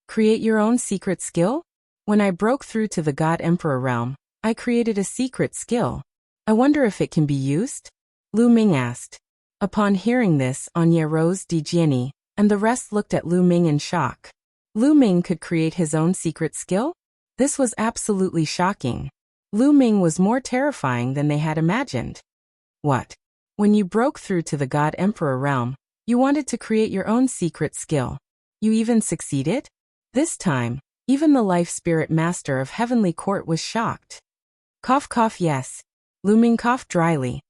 Create your own secret skill? When I broke through to the God Emperor realm, I created a secret skill. I wonder if it can be used? Lu Ming asked. Upon hearing this, Anya Rose Dijiani and the rest looked at Lu Ming in shock. Lu Ming could create his own secret skill? This was absolutely shocking. Lu Ming was more terrifying than they had imagined. What? When you broke through to the God Emperor realm, you wanted to create your own secret skill. You even succeeded? This time, even the Life Spirit Master of Heavenly Court was shocked. Cough cough yes. Lu Ming coughed dryly.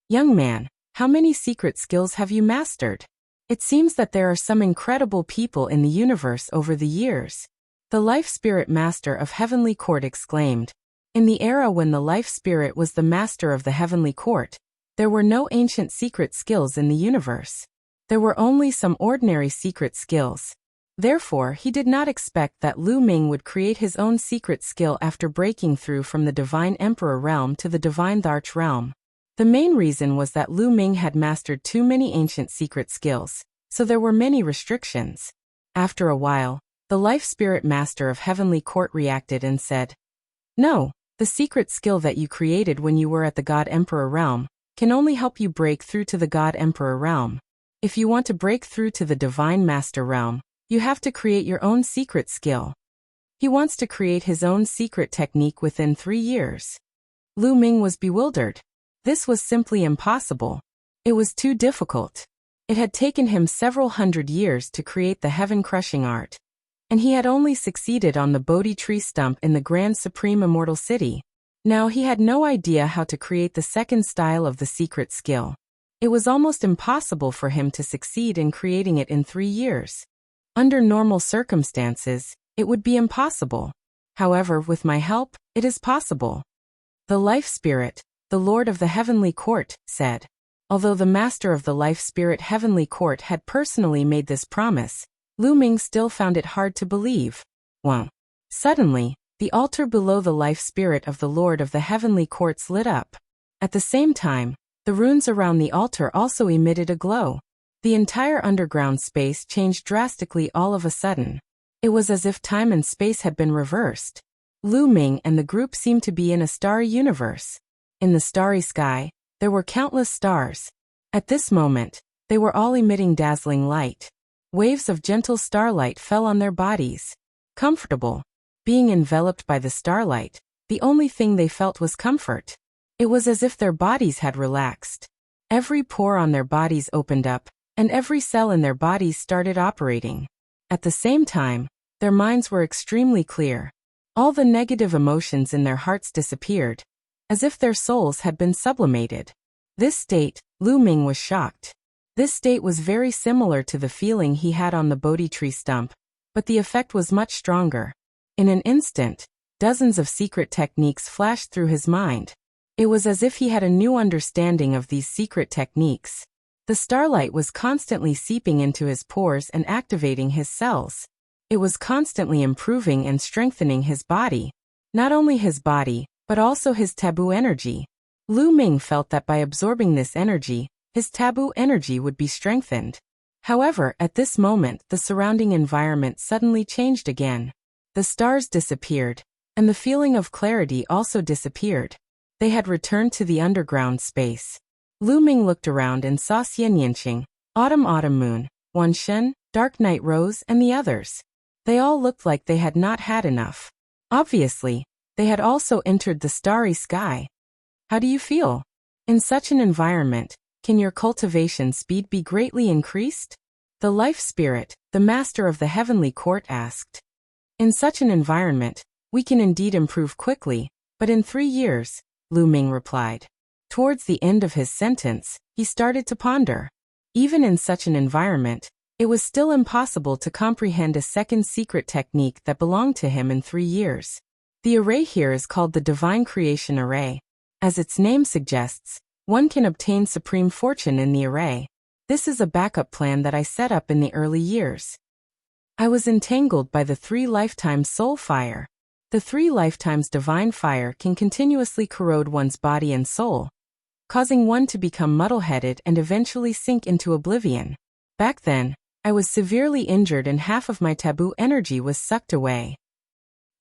Young man, how many secret skills have you mastered? It seems that there are some incredible people in the universe over the years. The Life Spirit Master of Heavenly Court exclaimed. In the era when the Life Spirit was the Master of the Heavenly Court, there were no ancient secret skills in the universe. There were only some ordinary secret skills. Therefore, he did not expect that Lu Ming would create his own secret skill after breaking through from the Divine Emperor realm to the Divine Tharch realm. The main reason was that Lu Ming had mastered too many ancient secret skills, so there were many restrictions. After a while, the Life Spirit Master of Heavenly Court reacted and said, No, the secret skill that you created when you were at the God Emperor realm can only help you break through to the God Emperor realm. If you want to break through to the Divine Master realm, you have to create your own secret skill. He wants to create his own secret technique within 3 years. Lu Ming was bewildered. This was simply impossible. It was too difficult. It had taken him several hundred years to create the heaven-crushing art. And he had only succeeded on the Bodhi tree stump in the Grand Supreme Immortal City. Now he had no idea how to create the second style of the secret skill. It was almost impossible for him to succeed in creating it in 3 years. Under normal circumstances, it would be impossible. However, with my help, it is possible. The Life Spirit, the Lord of the Heavenly Court, said. Although the Master of the Life Spirit Heavenly Court had personally made this promise, Lu Ming still found it hard to believe. Suddenly, the altar below the Life Spirit of the Lord of the Heavenly Courts lit up. At the same time, the runes around the altar also emitted a glow. The entire underground space changed drastically all of a sudden. It was as if time and space had been reversed. Lu Ming and the group seemed to be in a starry universe. In the starry sky, there were countless stars. At this moment, they were all emitting dazzling light. Waves of gentle starlight fell on their bodies. Comfortable. Being enveloped by the starlight, the only thing they felt was comfort. It was as if their bodies had relaxed. Every pore on their bodies opened up, and every cell in their bodies started operating. At the same time, their minds were extremely clear. All the negative emotions in their hearts disappeared, as if their souls had been sublimated. This state, Lu Ming was shocked. This state was very similar to the feeling he had on the Bodhi tree stump, but the effect was much stronger. In an instant, dozens of secret techniques flashed through his mind. It was as if he had a new understanding of these secret techniques. The starlight was constantly seeping into his pores and activating his cells. It was constantly improving and strengthening his body. Not only his body, but also his taboo energy. Lu Ming felt that by absorbing this energy, his taboo energy would be strengthened. However, at this moment, the surrounding environment suddenly changed again. The stars disappeared, and the feeling of clarity also disappeared. They had returned to the underground space. Lu Ming looked around and saw Xian Yinqing, Autumn Moon, Wan Shen, Dark Night Rose, and the others. They all looked like they had not had enough. Obviously, they had also entered the starry sky. How do you feel? In such an environment, can your cultivation speed be greatly increased? The Life Spirit, the Master of the Heavenly Court, asked. In such an environment, we can indeed improve quickly, but in 3 years, Lu Ming replied. Towards the end of his sentence, he started to ponder. Even in such an environment, it was still impossible to comprehend a second secret technique that belonged to him in 3 years. The array here is called the Divine Creation Array. As its name suggests, one can obtain supreme fortune in the array. This is a backup plan that I set up in the early years. I was entangled by the 3 lifetimes soul fire. The 3 lifetimes divine fire can continuously corrode one's body and soul, causing one to become muddle-headed and eventually sink into oblivion. Back then, I was severely injured and half of my taboo energy was sucked away.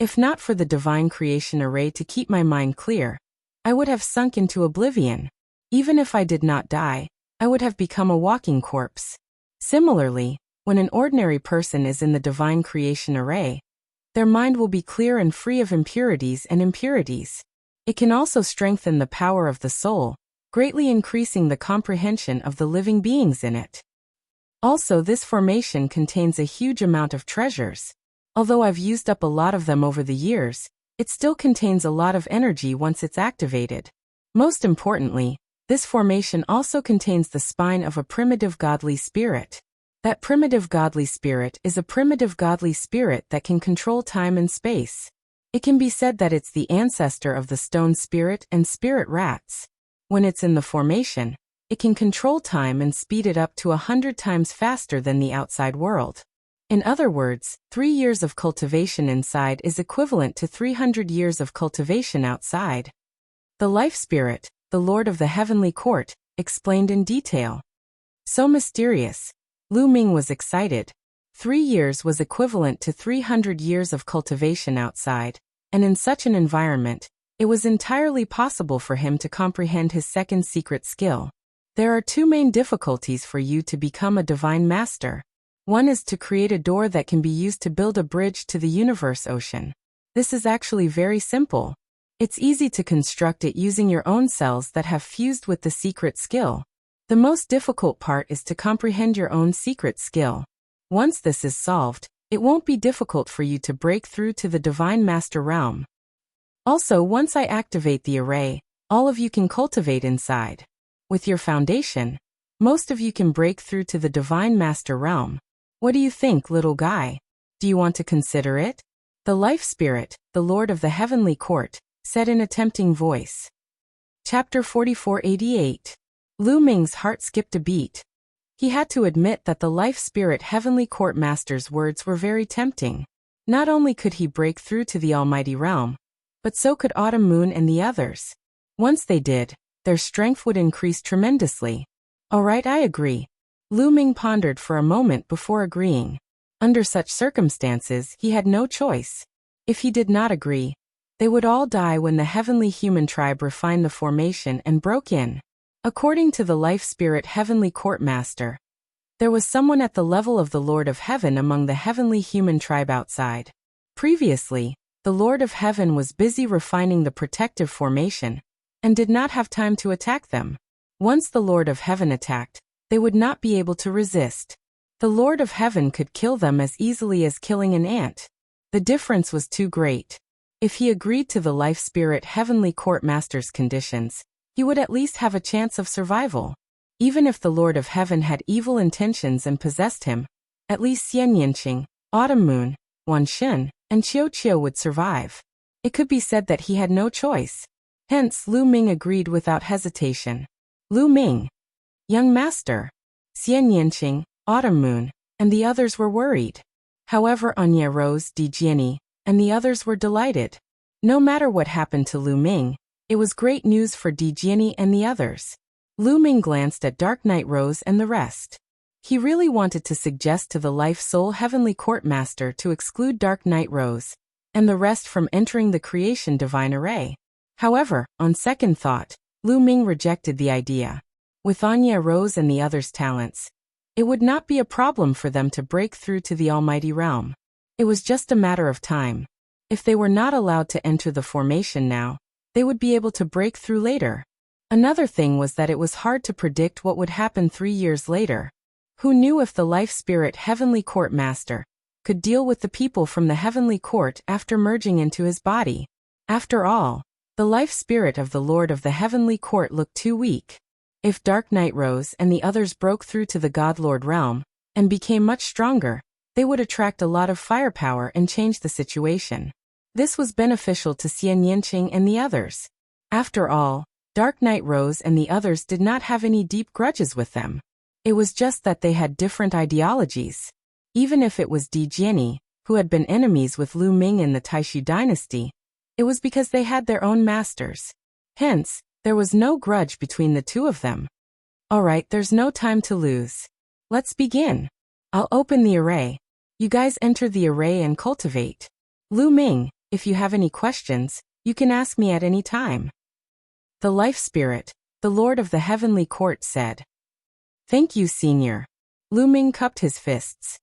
If not for the Divine Creation Array to keep my mind clear, I would have sunk into oblivion. Even if I did not die, I would have become a walking corpse. Similarly, when an ordinary person is in the Divine Creation Array, their mind will be clear and free of impurities and impurities. It can also strengthen the power of the soul, greatly increasing the comprehension of the living beings in it. Also, this formation contains a huge amount of treasures. Although I've used up a lot of them over the years, it still contains a lot of energy once it's activated. Most importantly, this formation also contains the spine of a primitive godly spirit. That primitive godly spirit is a primitive godly spirit that can control time and space. It can be said that it's the ancestor of the stone spirit and spirit rats. When it's in the formation, it can control time and speed it up to 100 times faster than the outside world. In other words, 3 years of cultivation inside is equivalent to 300 years of cultivation outside. The Life Spirit, the Lord of the Heavenly Court, explained in detail. So mysterious. Lu Ming was excited. 3 years was equivalent to 300 years of cultivation outside, and in such an environment, It was entirely possible for him to comprehend his second secret skill. There are two main difficulties for you to become a divine master. One is to create a door that can be used to build a bridge to the universe ocean. This is actually very simple. It's easy to construct it using your own cells that have fused with the secret skill. The most difficult part is to comprehend your own secret skill. Once this is solved, it won't be difficult for you to break through to the Divine Master realm. Also, once I activate the array, all of you can cultivate inside. With your foundation, most of you can break through to the Divine Master realm. What do you think, little guy? Do you want to consider it? The Life Spirit, the Lord of the Heavenly Court, said in a tempting voice. Chapter 4488. Lu Ming's heart skipped a beat. He had to admit that the Life Spirit Heavenly Court Master's words were very tempting. Not only could he break through to the Almighty Realm, but so could Autumn Moon and the others. Once they did, their strength would increase tremendously. All right, I agree. Lu Ming pondered for a moment before agreeing. Under such circumstances, he had no choice. If he did not agree, they would all die when the Heavenly Human Tribe refined the formation and broke in. According to the Life Spirit Heavenly Court Master, there was someone at the level of the Lord of Heaven among the Heavenly Human Tribe outside. Previously, the Lord of Heaven was busy refining the protective formation, and did not have time to attack them. Once the Lord of Heaven attacked, they would not be able to resist. The Lord of Heaven could kill them as easily as killing an ant. The difference was too great. If he agreed to the Life Spirit Heavenly Court Master's conditions, he would at least have a chance of survival. Even if the Lord of Heaven had evil intentions and possessed him, at least Xian Yinqing, Autumn Moon, Wan Shen, and Qiu Qiu would survive. It could be said that he had no choice. Hence, Lu Ming agreed without hesitation. Lu Ming, young master. Xian Yinqing, Autumn Moon, and the others were worried. However, Anya Rose, Di Jiani, and the others were delighted. No matter what happened to Lu Ming, it was great news for Di Jiani and the others. Lu Ming glanced at Dark Knight Rose and the rest. He really wanted to suggest to the Life Soul Heavenly Court Master to exclude Dark Knight Rose and the rest from entering the Creation Divine Array. However, on second thought, Lu Ming rejected the idea. With Anya Rose and the others' talents, it would not be a problem for them to break through to the Almighty Realm. It was just a matter of time. If they were not allowed to enter the formation now, they would be able to break through later. Another thing was that it was hard to predict what would happen 3 years later. Who knew if the Life Spirit Heavenly Court Master could deal with the people from the Heavenly Court after merging into his body? After all, the Life Spirit of the Lord of the Heavenly Court looked too weak. If Dark Knight Rose and the others broke through to the God Lord realm and became much stronger, they would attract a lot of firepower and change the situation. This was beneficial to Xian Yinqing and the others. After all, Dark Knight Rose and the others did not have any deep grudges with them. It was just that they had different ideologies. Even if it was Di Jiani, who had been enemies with Lu Ming in the Taishu dynasty, it was because they had their own masters. Hence, there was no grudge between the two of them. Alright, there's no time to lose. Let's begin. I'll open the array. You guys enter the array and cultivate. Lu Ming, if you have any questions, you can ask me at any time. The Life Spirit, the Lord of the Heavenly Court, said. Thank you, Senior. Lu Ming cupped his fists.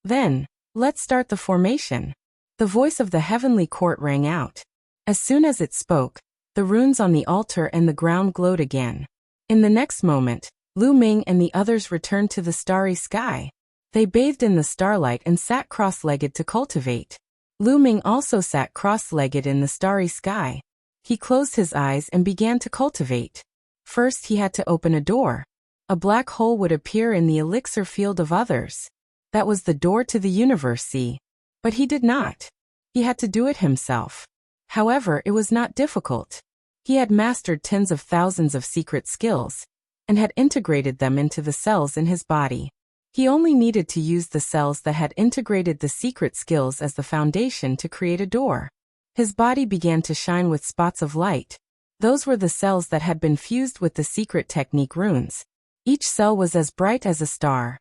Then, let's start the formation. The voice of the Heavenly Court rang out. As soon as it spoke, the runes on the altar and the ground glowed again. In the next moment, Lu Ming and the others returned to the starry sky. They bathed in the starlight and sat cross-legged to cultivate. Lu Ming also sat cross-legged in the starry sky. He closed his eyes and began to cultivate. First, he had to open a door. A black hole would appear in the elixir field of others. That was the door to the universe sea. But he did not. He had to do it himself. However, it was not difficult. He had mastered tens of thousands of secret skills, and had integrated them into the cells in his body. He only needed to use the cells that had integrated the secret skills as the foundation to create a door. His body began to shine with spots of light. Those were the cells that had been fused with the secret technique runes. Each cell was as bright as a star.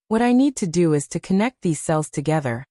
What I need to do is to connect these cells together,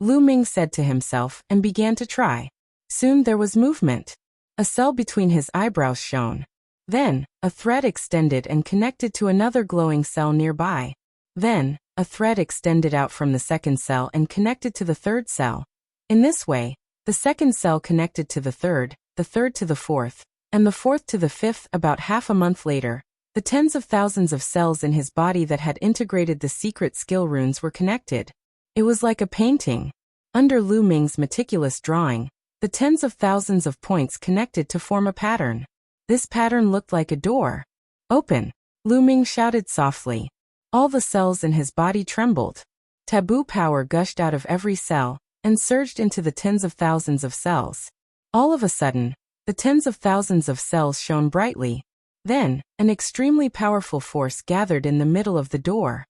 Lu Ming said to himself and began to try. Soon there was movement. A cell between his eyebrows shone. Then, a thread extended and connected to another glowing cell nearby. Then, a thread extended out from the second cell and connected to the third cell. In this way, the second cell connected to the third to the fourth, and the fourth to the fifth. About half a month later, the tens of thousands of cells in his body that had integrated the secret skill runes were connected. It was like a painting. Under Lu Ming's meticulous drawing, the tens of thousands of points connected to form a pattern. This pattern looked like a door. Open! Lu Ming shouted softly. All the cells in his body trembled. Taboo power gushed out of every cell and surged into the tens of thousands of cells. All of a sudden, the tens of thousands of cells shone brightly. Then, an extremely powerful force gathered in the middle of the door.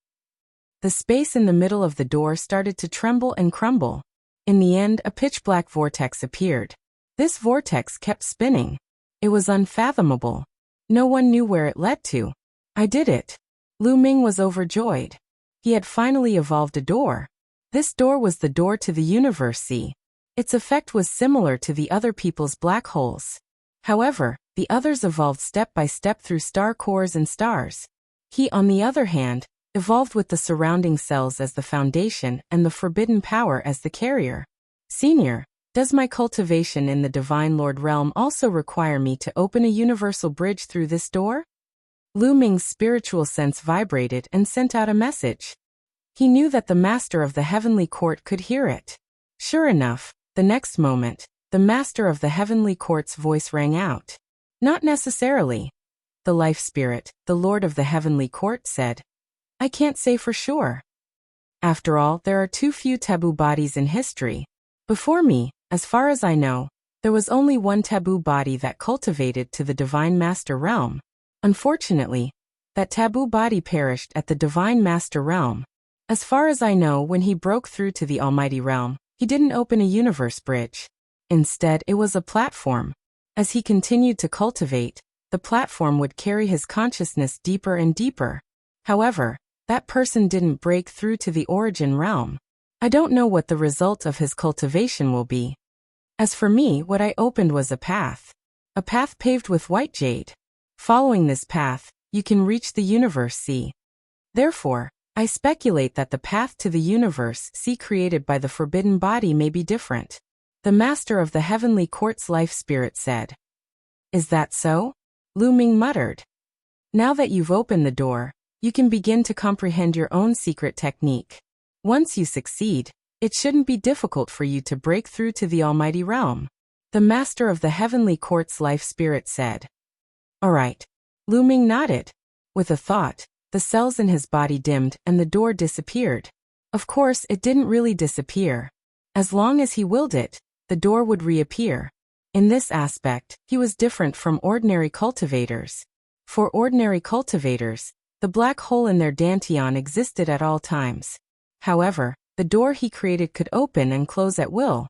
The space in the middle of the door started to tremble and crumble. In the end, a pitch-black vortex appeared. This vortex kept spinning. It was unfathomable. No one knew where it led to. I did it. Lu Ming was overjoyed. He had finally evolved a door. This door was the door to the universe. See? Its effect was similar to the other people's black holes. However, the others evolved step by step through star cores and stars. He, on the other hand, evolved with the surrounding cells as the foundation and the forbidden power as the carrier. Senior, does my cultivation in the Divine Lord realm also require me to open a universal bridge through this door? Lu Ming's spiritual sense vibrated and sent out a message. He knew that the master of the heavenly court could hear it. Sure enough, the next moment, the master of the heavenly court's voice rang out. Not necessarily. The life spirit, the lord of the heavenly court, said. I can't say for sure. After all, there are too few taboo bodies in history. Before me, as far as I know, there was only one taboo body that cultivated to the Divine Master realm. Unfortunately, that taboo body perished at the Divine Master realm. As far as I know, when he broke through to the Almighty realm, he didn't open a universe bridge. Instead, it was a platform. As he continued to cultivate, the platform would carry his consciousness deeper and deeper. However, that person didn't break through to the origin realm. I don't know what the result of his cultivation will be. As for me, what I opened was a path. A path paved with white jade. Following this path, you can reach the universe. See? Therefore, I speculate that the path to the universe created by the forbidden body may be different. The master of the heavenly court's life spirit said. Is that so? Lu Ming muttered. Now that you've opened the door, you can begin to comprehend your own secret technique. Once you succeed, it shouldn't be difficult for you to break through to the Almighty realm. The master of the heavenly court's life spirit said. All right. Lu Ming nodded. With a thought, the cells in his body dimmed and the door disappeared. Of course, it didn't really disappear. As long as he willed it, the door would reappear. In this aspect, he was different from ordinary cultivators. For ordinary cultivators, the black hole in their dantian existed at all times. However, the door he created could open and close at will.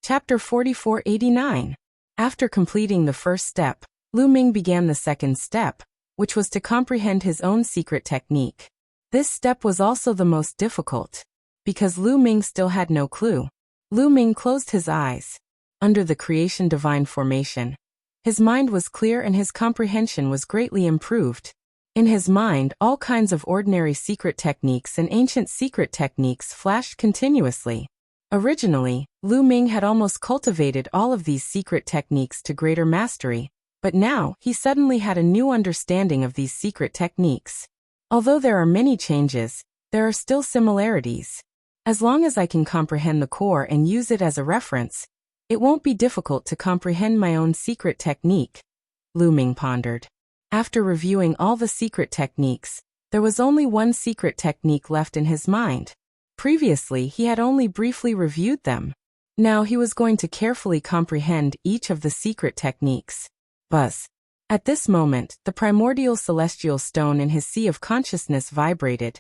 Chapter 4489. After completing the first step, Lu Ming began the second step, which was to comprehend his own secret technique. This step was also the most difficult, because Lu Ming still had no clue. Lu Ming closed his eyes. Under the creation divine formation, his mind was clear and his comprehension was greatly improved. In his mind, all kinds of ordinary secret techniques and ancient secret techniques flashed continuously. Originally, Lu Ming had almost cultivated all of these secret techniques to greater mastery, but now he suddenly had a new understanding of these secret techniques. Although there are many changes, there are still similarities. As long as I can comprehend the core and use it as a reference, it won't be difficult to comprehend my own secret technique, Lu Ming pondered. After reviewing all the secret techniques, there was only one secret technique left in his mind. Previously, he had only briefly reviewed them. Now he was going to carefully comprehend each of the secret techniques. Buzz. At this moment, the primordial celestial stone in his sea of consciousness vibrated,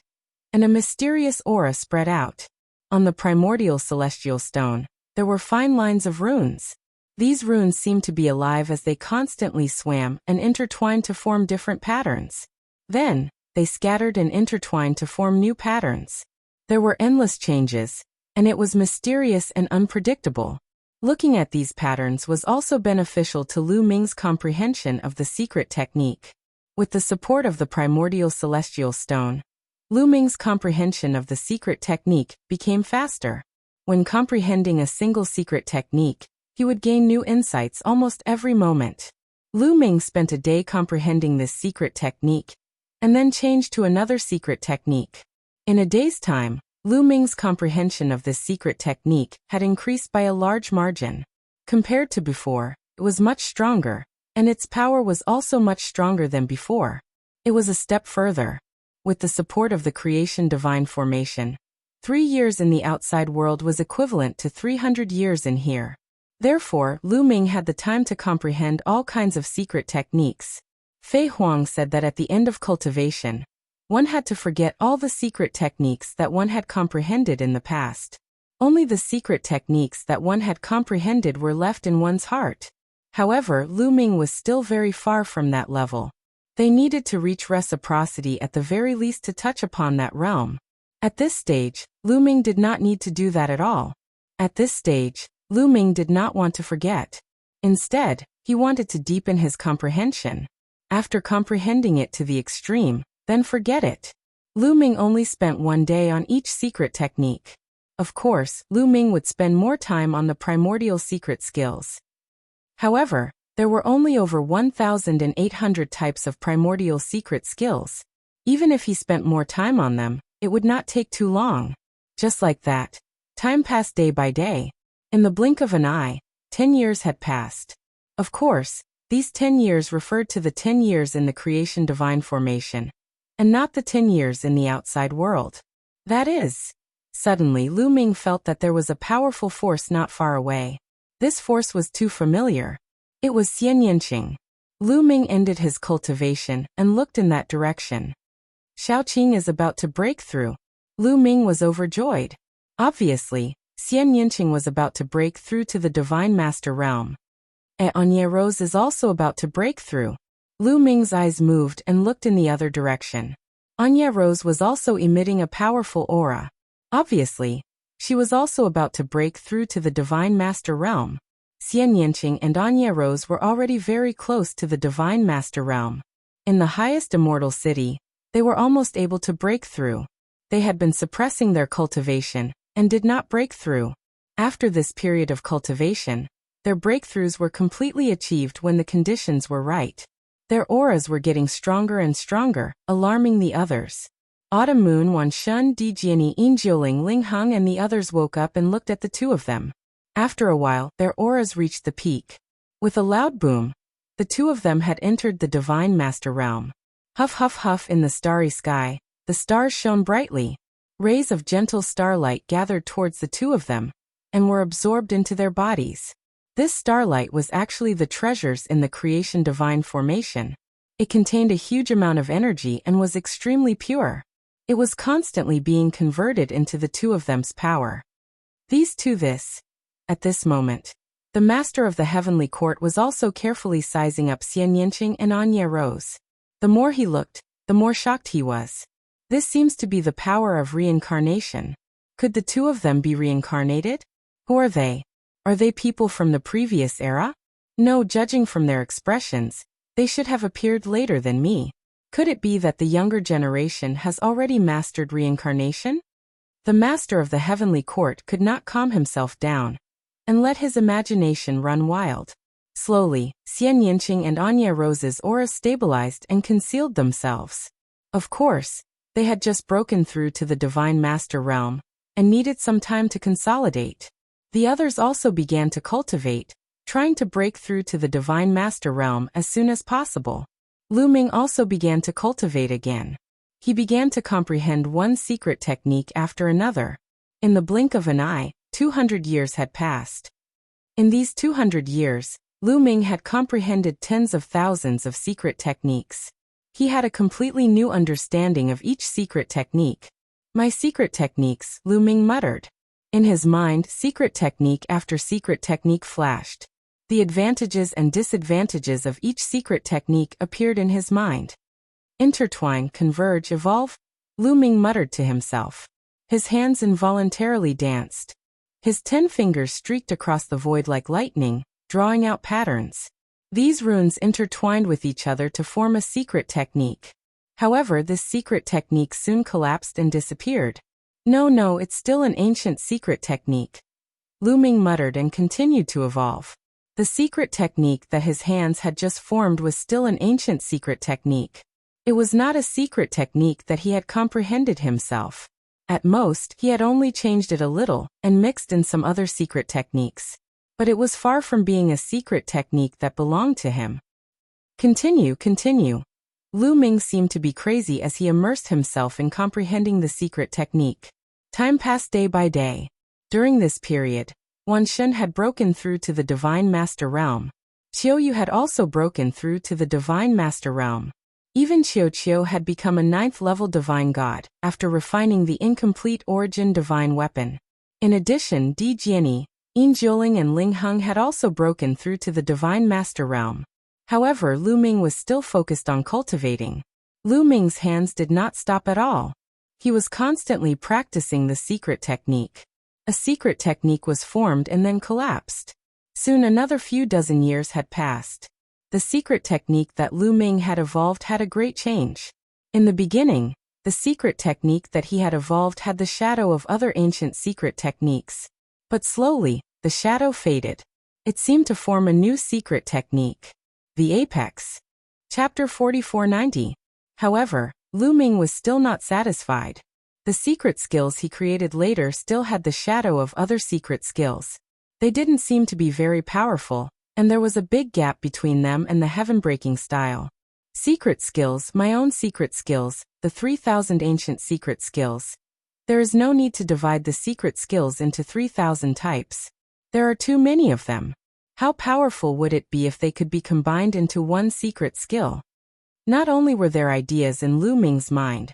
and a mysterious aura spread out. On the primordial celestial stone, there were fine lines of runes. These runes seemed to be alive as they constantly swam and intertwined to form different patterns. Then, they scattered and intertwined to form new patterns. There were endless changes, and it was mysterious and unpredictable. Looking at these patterns was also beneficial to Lu Ming's comprehension of the secret technique. With the support of the primordial celestial stone, Lu Ming's comprehension of the secret technique became faster. When comprehending a single secret technique, he would gain new insights almost every moment. Lu Ming spent a day comprehending this secret technique, and then changed to another secret technique. In a day's time, Lu Ming's comprehension of this secret technique had increased by a large margin. Compared to before, it was much stronger, and its power was also much stronger than before. It was a step further. With the support of the creation divine formation, 3 years in the outside world was equivalent to 300 years in here. Therefore, Lu Ming had the time to comprehend all kinds of secret techniques. Fei Huang said that at the end of cultivation, one had to forget all the secret techniques that one had comprehended in the past. Only the secret techniques that one had comprehended were left in one's heart. However, Lu Ming was still very far from that level. They needed to reach reciprocity at the very least to touch upon that realm. At this stage, Lu Ming did not need to do that at all. At this stage, Lu Ming did not want to forget. Instead, he wanted to deepen his comprehension. After comprehending it to the extreme, then forget it. Lu Ming only spent 1 day on each secret technique. Of course, Lu Ming would spend more time on the primordial secret skills. However, there were only over 1,800 types of primordial secret skills. Even if he spent more time on them, it would not take too long. Just like that, time passed day by day. In the blink of an eye, 10 years had passed. Of course, these 10 years referred to the 10 years in the creation divine formation, and not the 10 years in the outside world. That is, suddenly Lu Ming felt that there was a powerful force not far away. This force was too familiar. It was Xian Yinqing. Lu Ming ended his cultivation and looked in that direction. Shaoqing is about to break through. Lu Ming was overjoyed. Obviously, Xian Yinqing was about to break through to the Divine Master Realm. Anya Rose is also about to break through. Lu Ming's eyes moved and looked in the other direction. Anya Rose was also emitting a powerful aura. Obviously, she was also about to break through to the Divine Master Realm. Xian Yinqing and Anya Rose were already very close to the Divine Master Realm. In the highest immortal city, they were almost able to break through. They had been suppressing their cultivation, and did not break through. After this period of cultivation, their breakthroughs were completely achieved when the conditions were right. Their auras were getting stronger and stronger, alarming the others. Autumn Moon, Wan Shun, Di Jiani, Injioling, Ling Hung and the others woke up and looked at the two of them. After a while, their auras reached the peak. With a loud boom, the two of them had entered the Divine Master Realm. Huff huff huff in the starry sky, the stars shone brightly. Rays of gentle starlight gathered towards the two of them, and were absorbed into their bodies. This starlight was actually the treasures in the creation divine formation. It contained a huge amount of energy and was extremely pure. It was constantly being converted into the two of them's power. At this moment, the master of the heavenly court was also carefully sizing up Xian Yinqing and Anya Rose. The more he looked, the more shocked he was. This seems to be the power of reincarnation. Could the two of them be reincarnated? Who are they? Are they people from the previous era? No, judging from their expressions, they should have appeared later than me. Could it be that the younger generation has already mastered reincarnation? The master of the heavenly court could not calm himself down, and let his imagination run wild. Slowly, Xian Yinqing and Anya Rose's auras stabilized and concealed themselves. Of course, they had just broken through to the Divine Master Realm, and needed some time to consolidate. The others also began to cultivate, trying to break through to the Divine Master Realm as soon as possible. Lu Ming also began to cultivate again. He began to comprehend one secret technique after another. In the blink of an eye, 200 years had passed. In these 200 years, Lu Ming had comprehended tens of thousands of secret techniques. He had a completely new understanding of each secret technique. My secret techniques, Lu Ming muttered. In his mind, secret technique after secret technique flashed. The advantages and disadvantages of each secret technique appeared in his mind. Intertwine, converge, evolve, Lu Ming muttered to himself. His hands involuntarily danced. His 10 fingers streaked across the void like lightning, drawing out patterns. These runes intertwined with each other to form a secret technique. However, this secret technique soon collapsed and disappeared. No, it's still an ancient secret technique. Lu Ming muttered and continued to evolve. The secret technique that his hands had just formed was still an ancient secret technique. It was not a secret technique that he had comprehended himself. At most, he had only changed it a little and mixed in some other secret techniques. But it was far from being a secret technique that belonged to him. Continue. Lu Ming seemed to be crazy as he immersed himself in comprehending the secret technique. Time passed day by day. During this period, Wan Shen had broken through to the Divine Master Realm. Qiu Yu had also broken through to the Divine Master Realm. Even Qiu had become a 9th-level Divine God, after refining the incomplete Origin Divine Weapon. In addition, Di Jiani, Yin Jiuling and Ling Heng had also broken through to the Divine Master Realm. However, Lu Ming was still focused on cultivating. Lu Ming's hands did not stop at all. He was constantly practicing the secret technique. A secret technique was formed and then collapsed. Soon another few dozen years had passed. The secret technique that Lu Ming had evolved had a great change. In the beginning, the secret technique that he had evolved had the shadow of other ancient secret techniques. But slowly, the shadow faded. It seemed to form a new secret technique. The Apex. Chapter 4490. However, Lu Ming was still not satisfied. The secret skills he created later still had the shadow of other secret skills. They didn't seem to be very powerful, and there was a big gap between them and the heaven-breaking style. Secret skills, my own secret skills, the 3,000 ancient secret skills. There is no need to divide the secret skills into 3,000 types. There are too many of them. How powerful would it be if they could be combined into one secret skill? Not only were there ideas in Lu Ming's mind,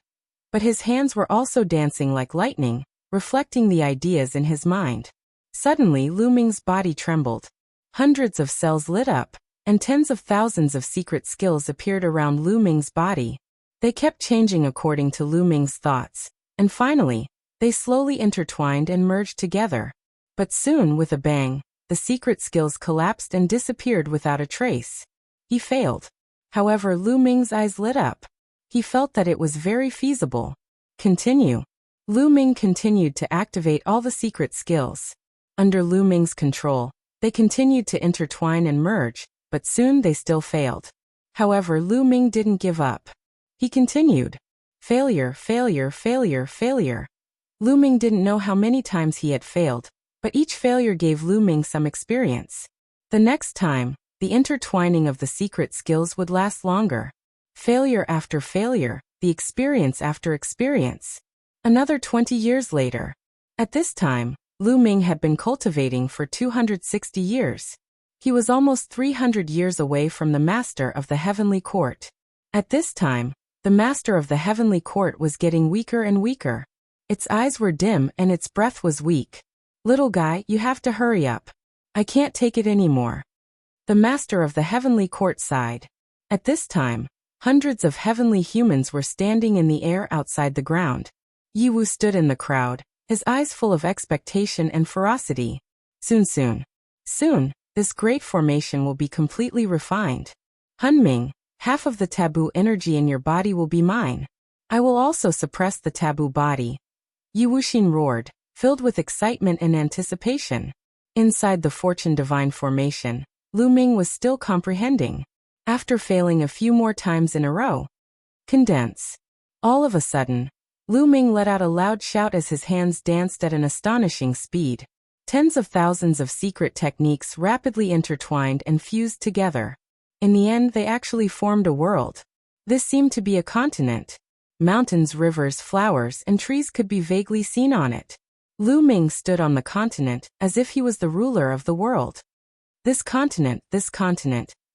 but his hands were also dancing like lightning, reflecting the ideas in his mind. Suddenly, Lu Ming's body trembled. Hundreds of cells lit up, and tens of thousands of secret skills appeared around Lu Ming's body. They kept changing according to Lu Ming's thoughts, and finally, they slowly intertwined and merged together. But soon, with a bang, the secret skills collapsed and disappeared without a trace. He failed. However, Lu Ming's eyes lit up. He felt that it was very feasible. Continue. Lu Ming continued to activate all the secret skills. Under Lu Ming's control, they continued to intertwine and merge, but soon they still failed. However, Lu Ming didn't give up. He continued. Failure. Lu Ming didn't know how many times he had failed, but each failure gave Lu Ming some experience. The next time, the intertwining of the secret skills would last longer. Failure after failure, the experience after experience. Another 20 years later. At this time, Lu Ming had been cultivating for 260 years. He was almost 300 years away from the Master of the Heavenly Court. At this time, the Master of the Heavenly Court was getting weaker and weaker. Its eyes were dim and its breath was weak. Little guy, you have to hurry up. I can't take it anymore. The Master of the Heavenly Court sighed. At this time, hundreds of heavenly humans were standing in the air outside the ground. Yi Wu stood in the crowd, his eyes full of expectation and ferocity. Soon, this great formation will be completely refined. Hunming, half of the taboo energy in your body will be mine. I will also suppress the taboo body. Yi Wuxin roared, filled with excitement and anticipation. Inside the Fortune Divine Formation, Lu Ming was still comprehending. After failing a few more times in a row. Condense. All of a sudden, Lu Ming let out a loud shout as his hands danced at an astonishing speed. Tens of thousands of secret techniques rapidly intertwined and fused together. In the end, they actually formed a world. This seemed to be a continent. Mountains, rivers, flowers, and trees could be vaguely seen on it. Lu Ming stood on the continent as if he was the ruler of the world. This continent,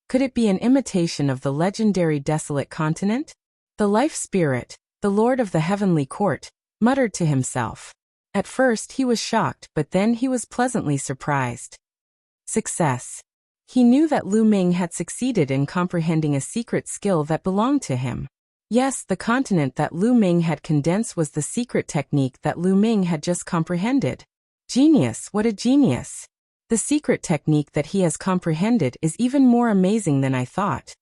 could it be an imitation of the legendary desolate continent? The life spirit, the Lord of the Heavenly Court, muttered to himself. At first he was shocked, but then he was pleasantly surprised. Success. He knew that Lu Ming had succeeded in comprehending a secret skill that belonged to him. Yes, the continent that Lu Ming had condensed was the secret technique that Lu Ming had just comprehended. Genius, what a genius! The secret technique that he has comprehended is even more amazing than I thought.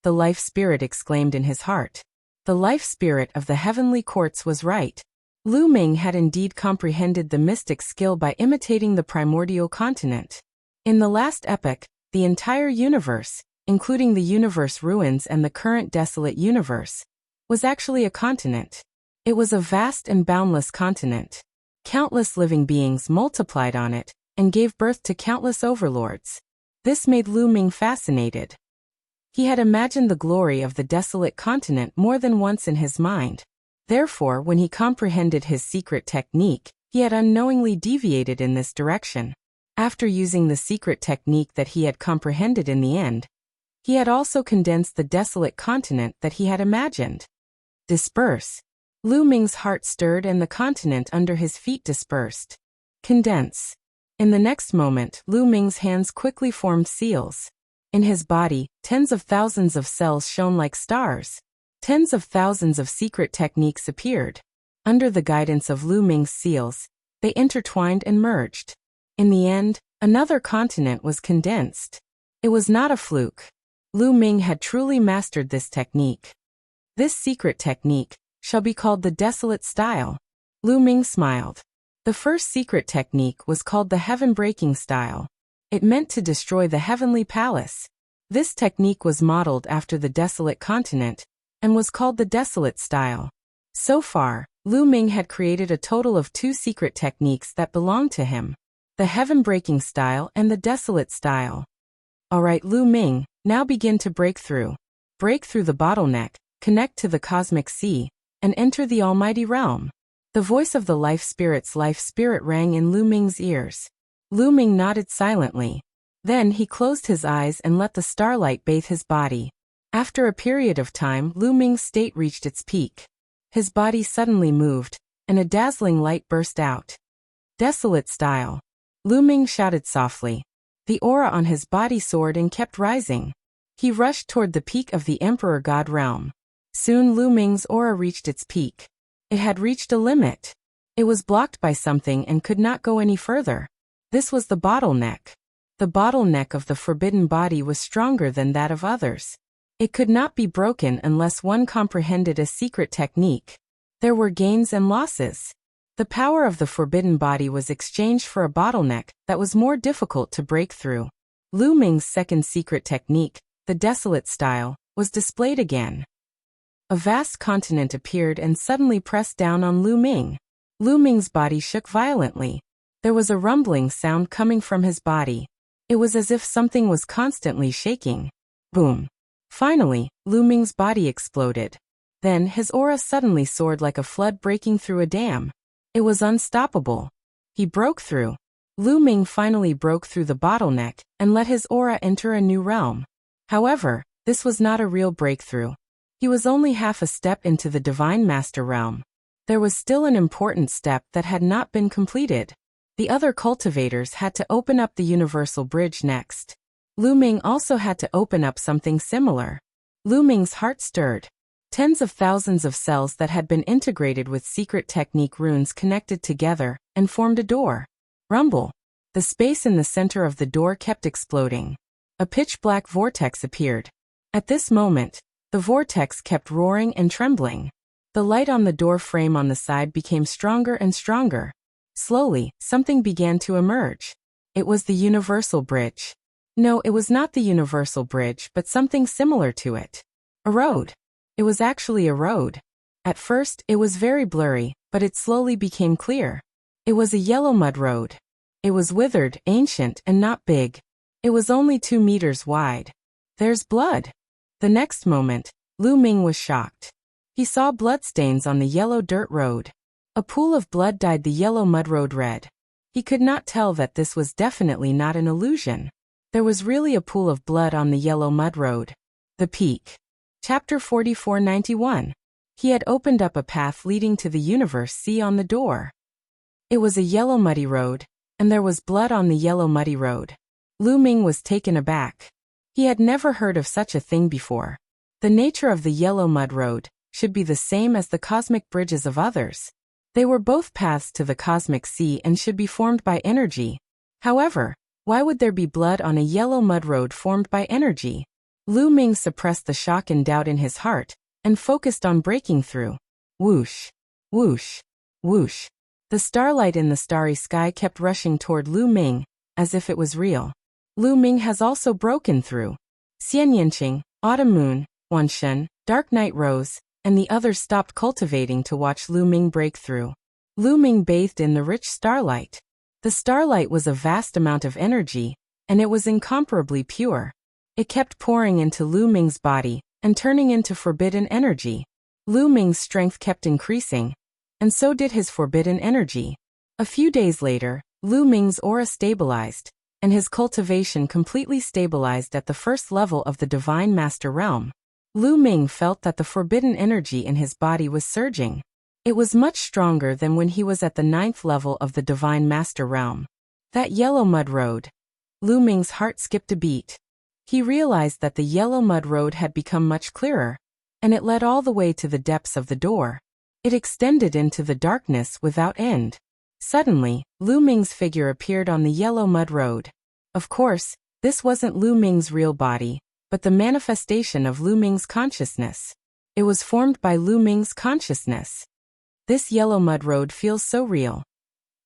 The life spirit exclaimed in his heart. The life spirit of the heavenly courts was right. Lu Ming had indeed comprehended the mystic skill by imitating the primordial continent. In the last epoch, the entire universe, including the universe ruins and the current desolate universe, was actually a continent. It was a vast and boundless continent. Countless living beings multiplied on it, and gave birth to countless overlords. This made Lu Ming fascinated. He had imagined the glory of the desolate continent more than once in his mind. Therefore, when he comprehended his secret technique, he had unknowingly deviated in this direction. After using the secret technique that he had comprehended in the end, he had also condensed the desolate continent that he had imagined. Disperse. Lu Ming's heart stirred and the continent under his feet dispersed. Condense. In the next moment, Lu Ming's hands quickly formed seals. In his body, tens of thousands of cells shone like stars. Tens of thousands of secret techniques appeared. Under the guidance of Lu Ming's seals, they intertwined and merged. In the end, another continent was condensed. It was not a fluke. Lu Ming had truly mastered this technique. This secret technique shall be called the desolate style. Lu Ming smiled. The first secret technique was called the heaven-breaking style. It meant to destroy the heavenly palace. This technique was modeled after the desolate continent, and was called the desolate style. So far, Lu Ming had created a total of 2 secret techniques that belonged to him. The heaven-breaking style and the desolate style. Alright Lu Ming, now begin to break through. Break through the bottleneck, connect to the cosmic sea, and enter the almighty realm. The voice of the life spirit rang in Lu Ming's ears. Lu Ming nodded silently. Then he closed his eyes and let the starlight bathe his body. After a period of time, Lu Ming's state reached its peak. His body suddenly moved, and a dazzling light burst out. Desolate style. Lu Ming shouted softly. The aura on his body soared and kept rising. He rushed toward the peak of the Emperor God realm. Soon Lu Ming's aura reached its peak. It had reached a limit. It was blocked by something and could not go any further. This was the bottleneck. The bottleneck of the forbidden body was stronger than that of others. It could not be broken unless one comprehended a secret technique. There were gains and losses. The power of the forbidden body was exchanged for a bottleneck that was more difficult to break through. Lu Ming's second secret technique, the desolate style, was displayed again. A vast continent appeared and suddenly pressed down on Lu Ming. Lu Ming's body shook violently. There was a rumbling sound coming from his body. It was as if something was constantly shaking. Boom. Finally, Lu Ming's body exploded. Then his aura suddenly soared like a flood breaking through a dam. It was unstoppable. He broke through. Lu Ming finally broke through the bottleneck and let his aura enter a new realm. However, this was not a real breakthrough. He was only half a step into the Divine Master realm. There was still an important step that had not been completed. The other cultivators had to open up the universal bridge next. Lu Ming also had to open up something similar. Lu Ming's heart stirred. Tens of thousands of cells that had been integrated with secret technique runes connected together and formed a door. Rumble. The space in the center of the door kept exploding. A pitch-black vortex appeared. At this moment, the vortex kept roaring and trembling. The light on the door frame on the side became stronger and stronger. Slowly, something began to emerge. It was the universal bridge. No, it was not the universal bridge, but something similar to it. A road. It was actually a road. At first, it was very blurry, but it slowly became clear. It was a yellow mud road. It was withered, ancient, and not big. It was only 2 meters wide. There's blood. The next moment, Lu Ming was shocked. He saw bloodstains on the yellow dirt road. A pool of blood dyed the yellow mud road red. He could not tell that this was definitely not an illusion. There was really a pool of blood on the yellow mud road. The peak. Chapter 4491. He had opened up a path leading to the universe sea on the door. It was a yellow muddy road, and there was blood on the yellow muddy road. Lu Ming was taken aback. He had never heard of such a thing before. The nature of the yellow mud road should be the same as the cosmic bridges of others. They were both paths to the cosmic sea and should be formed by energy. However, why would there be blood on a yellow mud road formed by energy? Lu Ming suppressed the shock and doubt in his heart, and focused on breaking through. Whoosh, whoosh, whoosh. The starlight in the starry sky kept rushing toward Lu Ming, as if it was real. Lu Ming has also broken through. Xianyanqing, Autumn Moon, Wanshen, Dark Night Rose, and the others stopped cultivating to watch Lu Ming break through. Lu Ming bathed in the rich starlight. The starlight was a vast amount of energy, and it was incomparably pure. It kept pouring into Lu Ming's body, and turning into forbidden energy. Lu Ming's strength kept increasing, and so did his forbidden energy. A few days later, Lu Ming's aura stabilized, and his cultivation completely stabilized at the first level of the Divine Master Realm. Lu Ming felt that the forbidden energy in his body was surging. It was much stronger than when he was at the 9th level of the Divine Master Realm. That yellow mud road. Lu Ming's heart skipped a beat. He realized that the yellow mud road had become much clearer, and it led all the way to the depths of the door. It extended into the darkness without end. Suddenly, Lu Ming's figure appeared on the yellow mud road. Of course, this wasn't Lu Ming's real body, but the manifestation of Lu Ming's consciousness. It was formed by Lu Ming's consciousness. This yellow mud road feels so real.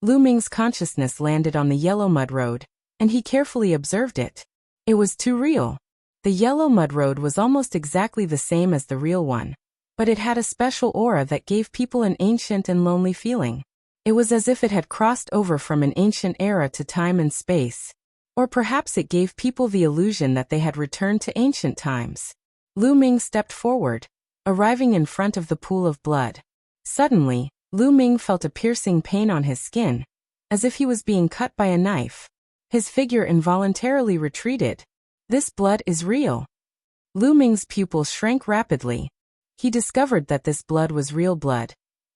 Lu Ming's consciousness landed on the yellow mud road, and he carefully observed it. It was too real. The yellow mud road was almost exactly the same as the real one, but it had a special aura that gave people an ancient and lonely feeling. It was as if it had crossed over from an ancient era to time and space. Or perhaps it gave people the illusion that they had returned to ancient times. Lu Ming stepped forward, arriving in front of the pool of blood. Suddenly, Lu Ming felt a piercing pain on his skin, as if he was being cut by a knife. His figure involuntarily retreated. This blood is real. Lu Ming's pupils shrank rapidly. He discovered that this blood was real blood,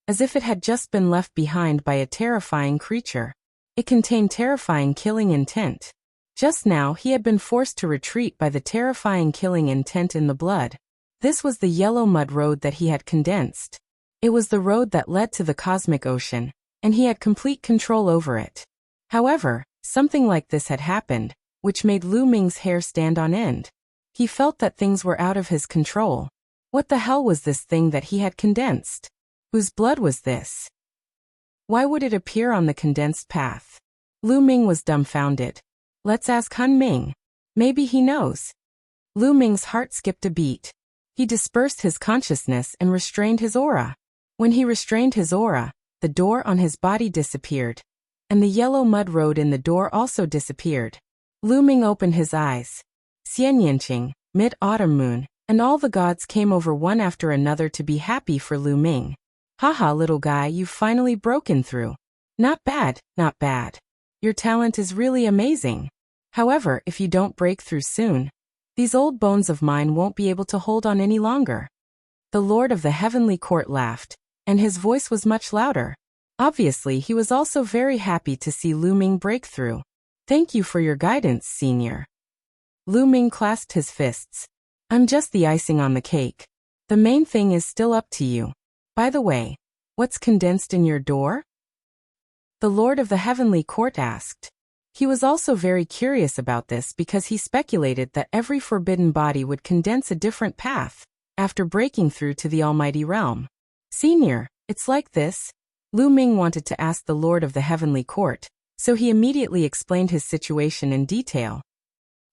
as if it had just been left behind by a terrifying creature. It contained terrifying killing intent. Just now he had been forced to retreat by the terrifying killing intent in the blood. This was the yellow mud road that he had condensed. It was the road that led to the cosmic ocean, and he had complete control over it. However, something like this had happened, which made Lu Ming's hair stand on end. He felt that things were out of his control. What the hell was this thing that he had condensed? Whose blood was this? Why would it appear on the condensed path? Lu Ming was dumbfounded. Let's ask Han Ming. Maybe he knows. Lu Ming's heart skipped a beat. He dispersed his consciousness and restrained his aura. When he restrained his aura, the door on his body disappeared, and the yellow mud road in the door also disappeared. Lu Ming opened his eyes. Xianyanqing, Mid-Autumn Moon, and all the gods came over one after another to be happy for Lu Ming. Haha, little guy, you've finally broken through. Not bad, not bad. Your talent is really amazing. However, if you don't break through soon, these old bones of mine won't be able to hold on any longer. The Lord of the Heavenly Court laughed, and his voice was much louder. Obviously, he was also very happy to see Lu Ming break through. Thank you for your guidance, Senior. Lu Ming clasped his fists. I'm just the icing on the cake. The main thing is still up to you. By the way, what's condensed in your door? The Lord of the Heavenly Court asked. He was also very curious about this because he speculated that every forbidden body would condense a different path after breaking through to the Almighty Realm. Senior, it's like this. Lu Ming wanted to ask the Lord of the Heavenly Court, so he immediately explained his situation in detail.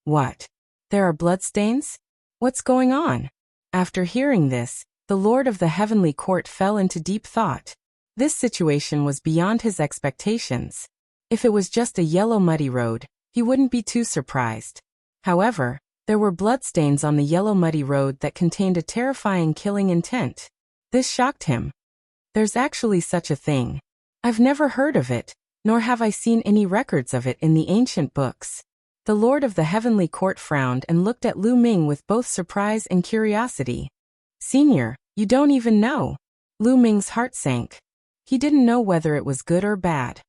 What? There are bloodstains? What's going on? After hearing this, the Lord of the Heavenly Court fell into deep thought. This situation was beyond his expectations. If it was just a yellow muddy road, he wouldn't be too surprised. However, there were bloodstains on the yellow muddy road that contained a terrifying killing intent. This shocked him. There's actually such a thing. I've never heard of it, nor have I seen any records of it in the ancient books. The Lord of the Heavenly Court frowned and looked at Lu Ming with both surprise and curiosity. Senior, you don't even know. Lu Ming's heart sank. He didn't know whether it was good or bad.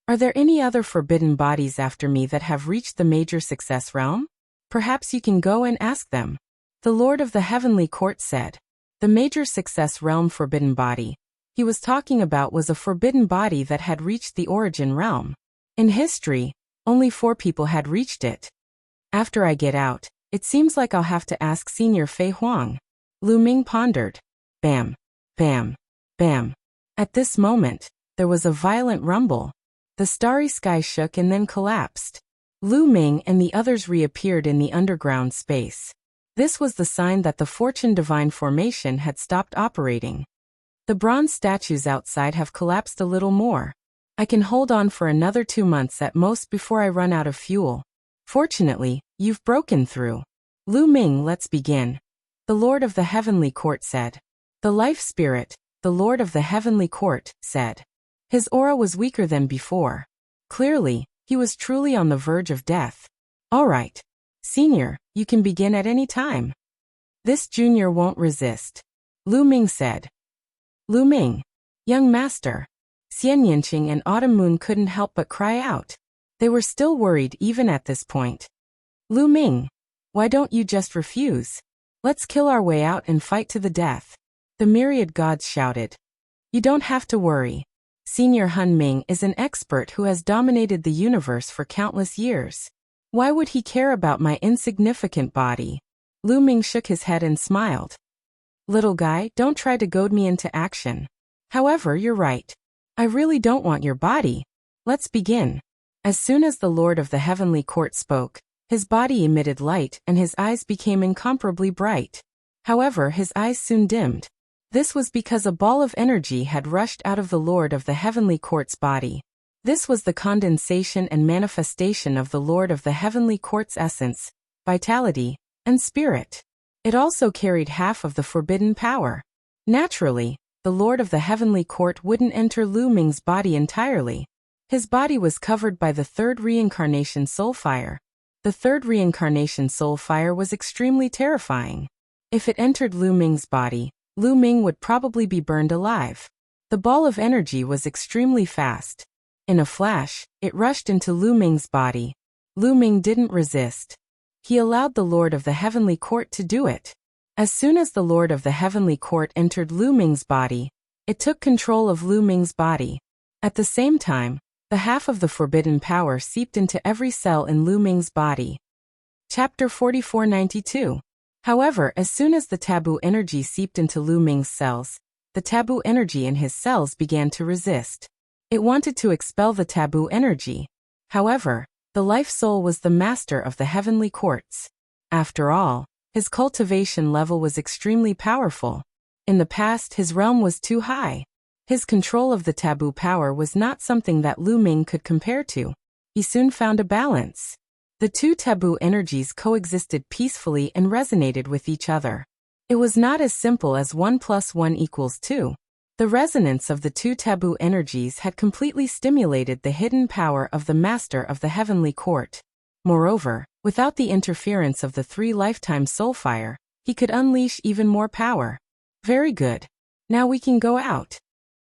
Are there any other forbidden bodies after me that have reached the major success realm? Perhaps you can go and ask them. The Lord of the Heavenly Court said. The major success realm forbidden body. he was talking about was a forbidden body that had reached the origin realm. In history, only 4 people had reached it. After I get out, it seems like I'll have to ask Senior Fei Huang. Lu Ming pondered. Bam, bam, bam. At this moment, there was a violent rumble. The starry sky shook and then collapsed. Lu Ming and the others reappeared in the underground space. This was the sign that the Fortune Divine Formation had stopped operating. The bronze statues outside have collapsed a little more. I can hold on for another 2 months at most before I run out of fuel. Fortunately, you've broken through. Lu Ming, let's begin. The Lord of the Heavenly Court said. The Life Spirit, the Lord of the Heavenly Court, said. His aura was weaker than before. Clearly, he was truly on the verge of death. All right. Senior, you can begin at any time. This junior won't resist. Lu Ming said. Lu Ming. Young master. Xian Yinqing and Autumn Moon couldn't help but cry out. They were still worried even at this point. Lu Ming. Why don't you just refuse? Let's kill our way out and fight to the death. The myriad gods shouted. You don't have to worry. Senior Han Ming is an expert who has dominated the universe for countless years. Why would he care about my insignificant body? Lu Ming shook his head and smiled. Little guy, don't try to goad me into action. However, you're right. I really don't want your body. Let's begin. As soon as the Lord of the Heavenly Court spoke, his body emitted light and his eyes became incomparably bright. However, his eyes soon dimmed. This was because a ball of energy had rushed out of the Lord of the Heavenly Court's body. This was the condensation and manifestation of the Lord of the Heavenly Court's essence, vitality, and spirit. It also carried half of the forbidden power. Naturally, the Lord of the Heavenly Court wouldn't enter Lu Ming's body entirely. His body was covered by the 3rd reincarnation soul fire. The 3rd reincarnation soul fire was extremely terrifying. If it entered Lu Ming's body, Lu Ming would probably be burned alive. The ball of energy was extremely fast. In a flash, it rushed into Lu Ming's body. Lu Ming didn't resist. He allowed the Lord of the Heavenly Court to do it. As soon as the Lord of the Heavenly Court entered Lu Ming's body, it took control of Lu Ming's body. At the same time, the half of the forbidden power seeped into every cell in Lu Ming's body. Chapter 4492. However, as soon as the taboo energy seeped into Lu Ming's cells, the taboo energy in his cells began to resist. It wanted to expel the taboo energy. However, the life soul was the master of the heavenly courts. After all, his cultivation level was extremely powerful. In the past, his realm was too high. His control of the taboo power was not something that Lu Ming could compare to. He soon found a balance. The 2 taboo energies coexisted peacefully and resonated with each other. It was not as simple as 1 + 1 = 2. The resonance of the 2 taboo energies had completely stimulated the hidden power of the Master of the Heavenly Court. Moreover, without the interference of the 3 lifetime soul fire, he could unleash even more power. Very good. Now we can go out.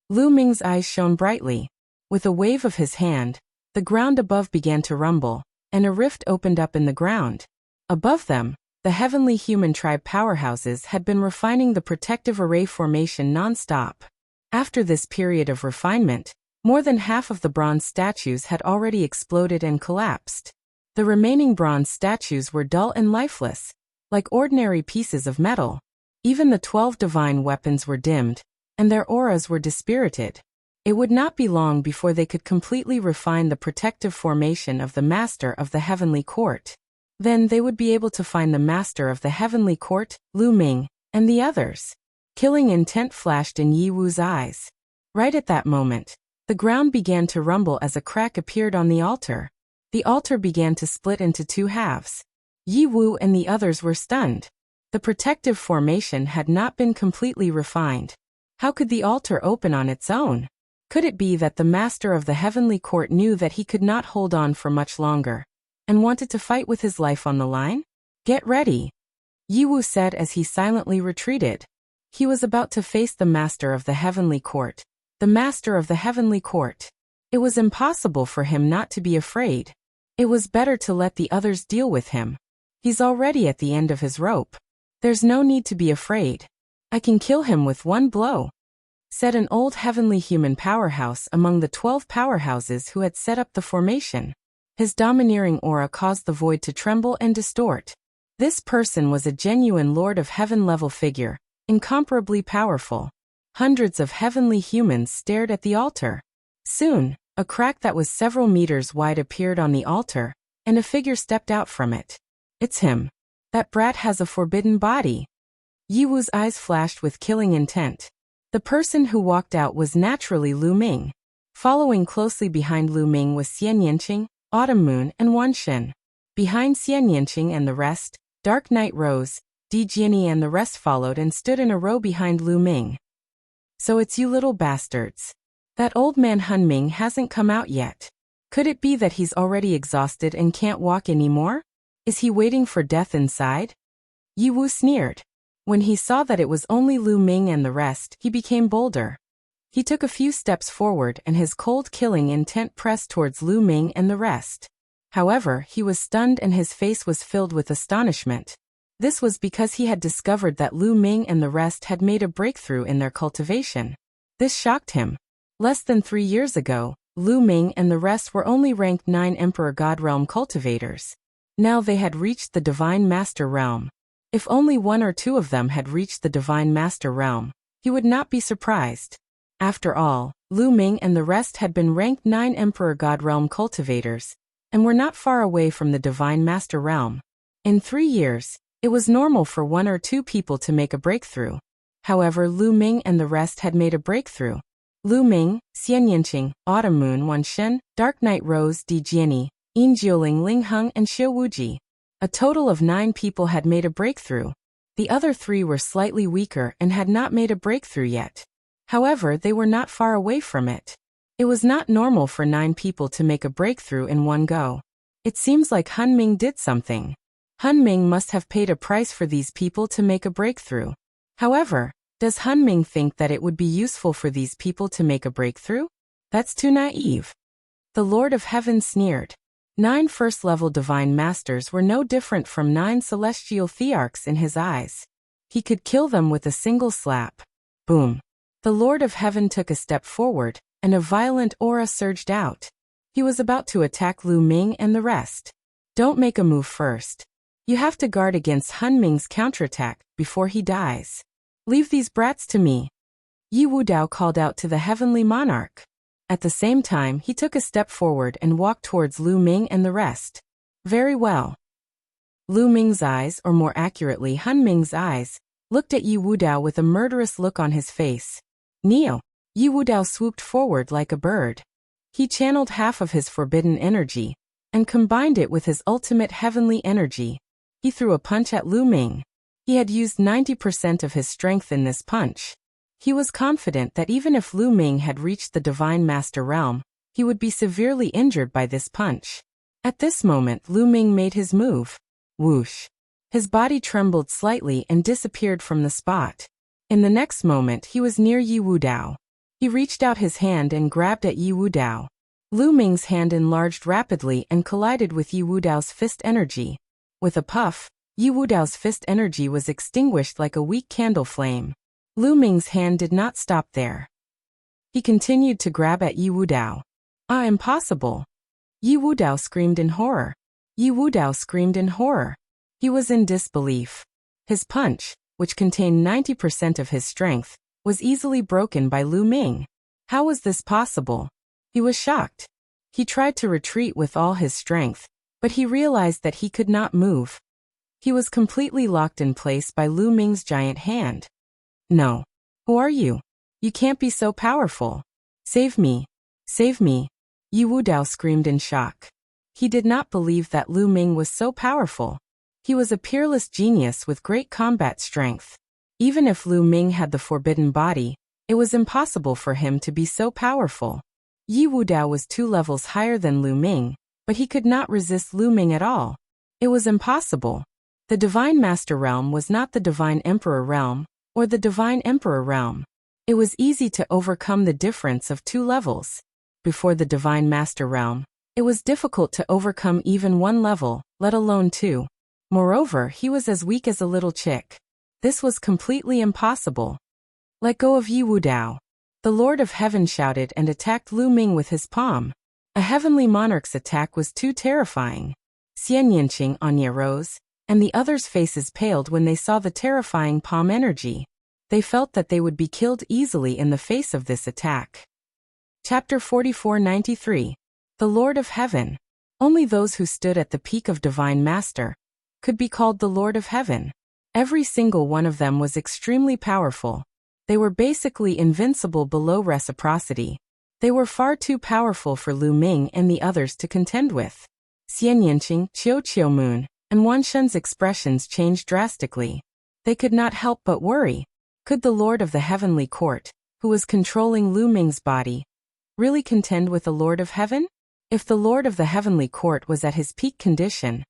Lu Ming's eyes shone brightly. With a wave of his hand, the ground above began to rumble, and a rift opened up in the ground. Above them, the heavenly human tribe powerhouses had been refining the protective array formation non-stop. After this period of refinement, more than half of the bronze statues had already exploded and collapsed. The remaining bronze statues were dull and lifeless, like ordinary pieces of metal. Even the 12 divine weapons were dimmed, and their auras were dispirited. It would not be long before they could completely refine the protective formation of the Master of the Heavenly Court. Then they would be able to find the Master of the Heavenly Court, Lu Ming, and the others. Killing intent flashed in Yi Wu's eyes. Right at that moment, the ground began to rumble as a crack appeared on the altar. The altar began to split into 2 halves. Yi Wu and the others were stunned. The protective formation had not been completely refined. How could the altar open on its own? Could it be that the Master of the Heavenly Court knew that he could not hold on for much longer, and wanted to fight with his life on the line? Get ready, Yi Wu said as he silently retreated. He was about to face the Master of the Heavenly Court. The Master of the Heavenly Court. It was impossible for him not to be afraid. It was better to let the others deal with him. He's already at the end of his rope. There's no need to be afraid. I can kill him with 1 blow. said an old heavenly human powerhouse among the 12 powerhouses who had set up the formation. His domineering aura caused the void to tremble and distort. This person was a genuine Lord of Heaven-level figure, incomparably powerful. Hundreds of heavenly humans stared at the altar. Soon, a crack that was several meters wide appeared on the altar, and a figure stepped out from it. It's him. That brat has a forbidden body. Yi Wu's eyes flashed with killing intent. The person who walked out was naturally Lu Ming. Following closely behind Lu Ming was Xian Yinqing, Autumn Moon, and Wan Shen. Behind Xian Yinqing and the rest, Dark Night Rose, Di Jiani and the rest followed and stood in a row behind Lu Ming. So it's you little bastards. That old man Han Ming hasn't come out yet. Could it be that he's already exhausted and can't walk anymore? Is he waiting for death inside? Yi Wu sneered. When he saw that it was only Lu Ming and the rest, he became bolder. He took a few steps forward and his cold killing intent pressed towards Lu Ming and the rest. However, he was stunned and his face was filled with astonishment. This was because he had discovered that Lu Ming and the rest had made a breakthrough in their cultivation. This shocked him. Less than 3 years ago, Lu Ming and the rest were only ranked 9 Emperor God Realm cultivators. Now they had reached the Divine Master Realm. If only 1 or 2 of them had reached the Divine Master Realm, he would not be surprised. After all, Lu Ming and the rest had been ranked 9 Emperor God Realm cultivators, and were not far away from the Divine Master Realm. In 3 years, it was normal for 1 or 2 people to make a breakthrough. However, Lu Ming and the rest had made a breakthrough. Lu Ming, Xian Yinqing, Autumn Moon, Wan Shen, Dark Night Rose, Di Jiani, Yin Jiuling, Ling Heng, and Xiu Wuji. A total of 9 people had made a breakthrough. The other 3 were slightly weaker and had not made a breakthrough yet. However, they were not far away from it. It was not normal for 9 people to make a breakthrough in one go. It seems like Han Ming did something. Han Ming must have paid a price for these people to make a breakthrough. However, does Han Ming think that it would be useful for these people to make a breakthrough? That's too naive. The Lord of Heaven sneered. 9 first-level divine masters were no different from 9 celestial thearchs in his eyes. He could kill them with a single slap. Boom. The Lord of Heaven took a step forward, and a violent aura surged out. He was about to attack Lu Ming and the rest. Don't make a move first. You have to guard against Han Ming's counterattack before he dies. Leave these brats to me. Yi Wu Dao called out to the heavenly monarch. At the same time, he took a step forward and walked towards Lu Ming and the rest. Very well. Lu Ming's eyes, or more accurately Han Ming's eyes, looked at Yi Wu Dao with a murderous look on his face. Neo. Yi Wu Dao swooped forward like a bird. He channeled half of his forbidden energy, and combined it with his ultimate heavenly energy. He threw a punch at Lu Ming. He had used 90% of his strength in this punch. He was confident that even if Lu Ming had reached the Divine Master Realm, he would be severely injured by this punch. At this moment, Lu Ming made his move. Whoosh. His body trembled slightly and disappeared from the spot. In the next moment, he was near Yi Wu Dao. He reached out his hand and grabbed at Yi Wu Dao. Lu Ming's hand enlarged rapidly and collided with Yi Wu Dao's fist energy. With a puff, Yi Wu Dao's fist energy was extinguished like a weak candle flame. Lu Ming's hand did not stop there. He continued to grab at Yi Wu Dao. Ah, impossible! Yi Wu Dao screamed in horror. Yi Wu Dao screamed in horror. He was in disbelief. His punch, which contained 90% of his strength, was easily broken by Lu Ming. How was this possible? He was shocked. He tried to retreat with all his strength, but he realized that he could not move. He was completely locked in place by Lu Ming's giant hand. No. Who are you? You can't be so powerful. Save me. Save me. Yi Wu Dao screamed in shock. He did not believe that Lu Ming was so powerful. He was a peerless genius with great combat strength. Even if Lu Ming had the forbidden body, it was impossible for him to be so powerful. Yi Wu Dao was 2 levels higher than Lu Ming, but he could not resist Lu Ming at all. It was impossible. The Divine Master Realm was not the Divine Emperor Realm, or the Divine Emperor Realm. It was easy to overcome the difference of 2 levels. Before the Divine Master Realm, it was difficult to overcome even 1 level, let alone 2. Moreover, he was as weak as a little chick. This was completely impossible. Let go of Yi Wu Dao. The Lord of Heaven shouted and attacked Lu Ming with his palm. A heavenly monarch's attack was too terrifying. Xian Yinqing Anya rose, and the others' faces paled when they saw the terrifying palm energy. They felt that they would be killed easily in the face of this attack. Chapter 4493. The Lord of Heaven. Only those who stood at the peak of Divine Master could be called the Lord of Heaven. Every single one of them was extremely powerful. They were basically invincible below reciprocity. They were far too powerful for Lu Ming and the others to contend with. Xian Yinqing, Qiu Qiumun, and Wan Shen's expressions changed drastically. They could not help but worry. Could the Lord of the Heavenly Court, who was controlling Lu Ming's body, really contend with the Lord of Heaven? If the Lord of the Heavenly Court was at his peak condition,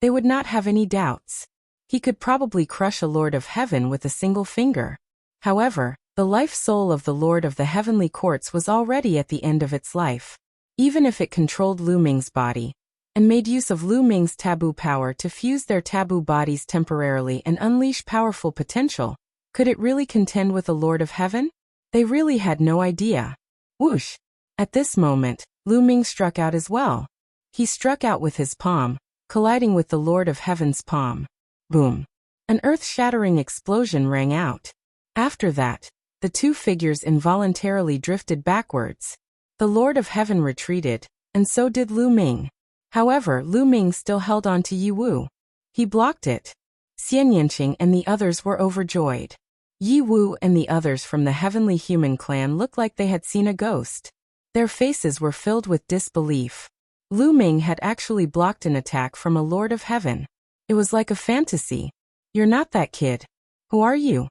they would not have any doubts. He could probably crush a Lord of Heaven with a single finger. However, the life soul of the Lord of the Heavenly Courts was already at the end of its life. Even if it controlled Lu Ming's body, and made use of Lu Ming's taboo power to fuse their taboo bodies temporarily and unleash powerful potential, could it really contend with the Lord of Heaven? They really had no idea. Whoosh! At this moment, Lu Ming struck out as well. He struck out with his palm, colliding with the Lord of Heaven's palm. Boom! An earth-shattering explosion rang out. After that, the two figures involuntarily drifted backwards. The Lord of Heaven retreated, and so did Lu Ming. However, Lu Ming still held on to Yi Wu. He blocked it. Xian Yinqing and the others were overjoyed. Yi Wu and the others from the Heavenly Human clan looked like they had seen a ghost. Their faces were filled with disbelief. Lu Ming had actually blocked an attack from a Lord of Heaven. It was like a fantasy. You're not that kid. Who are you?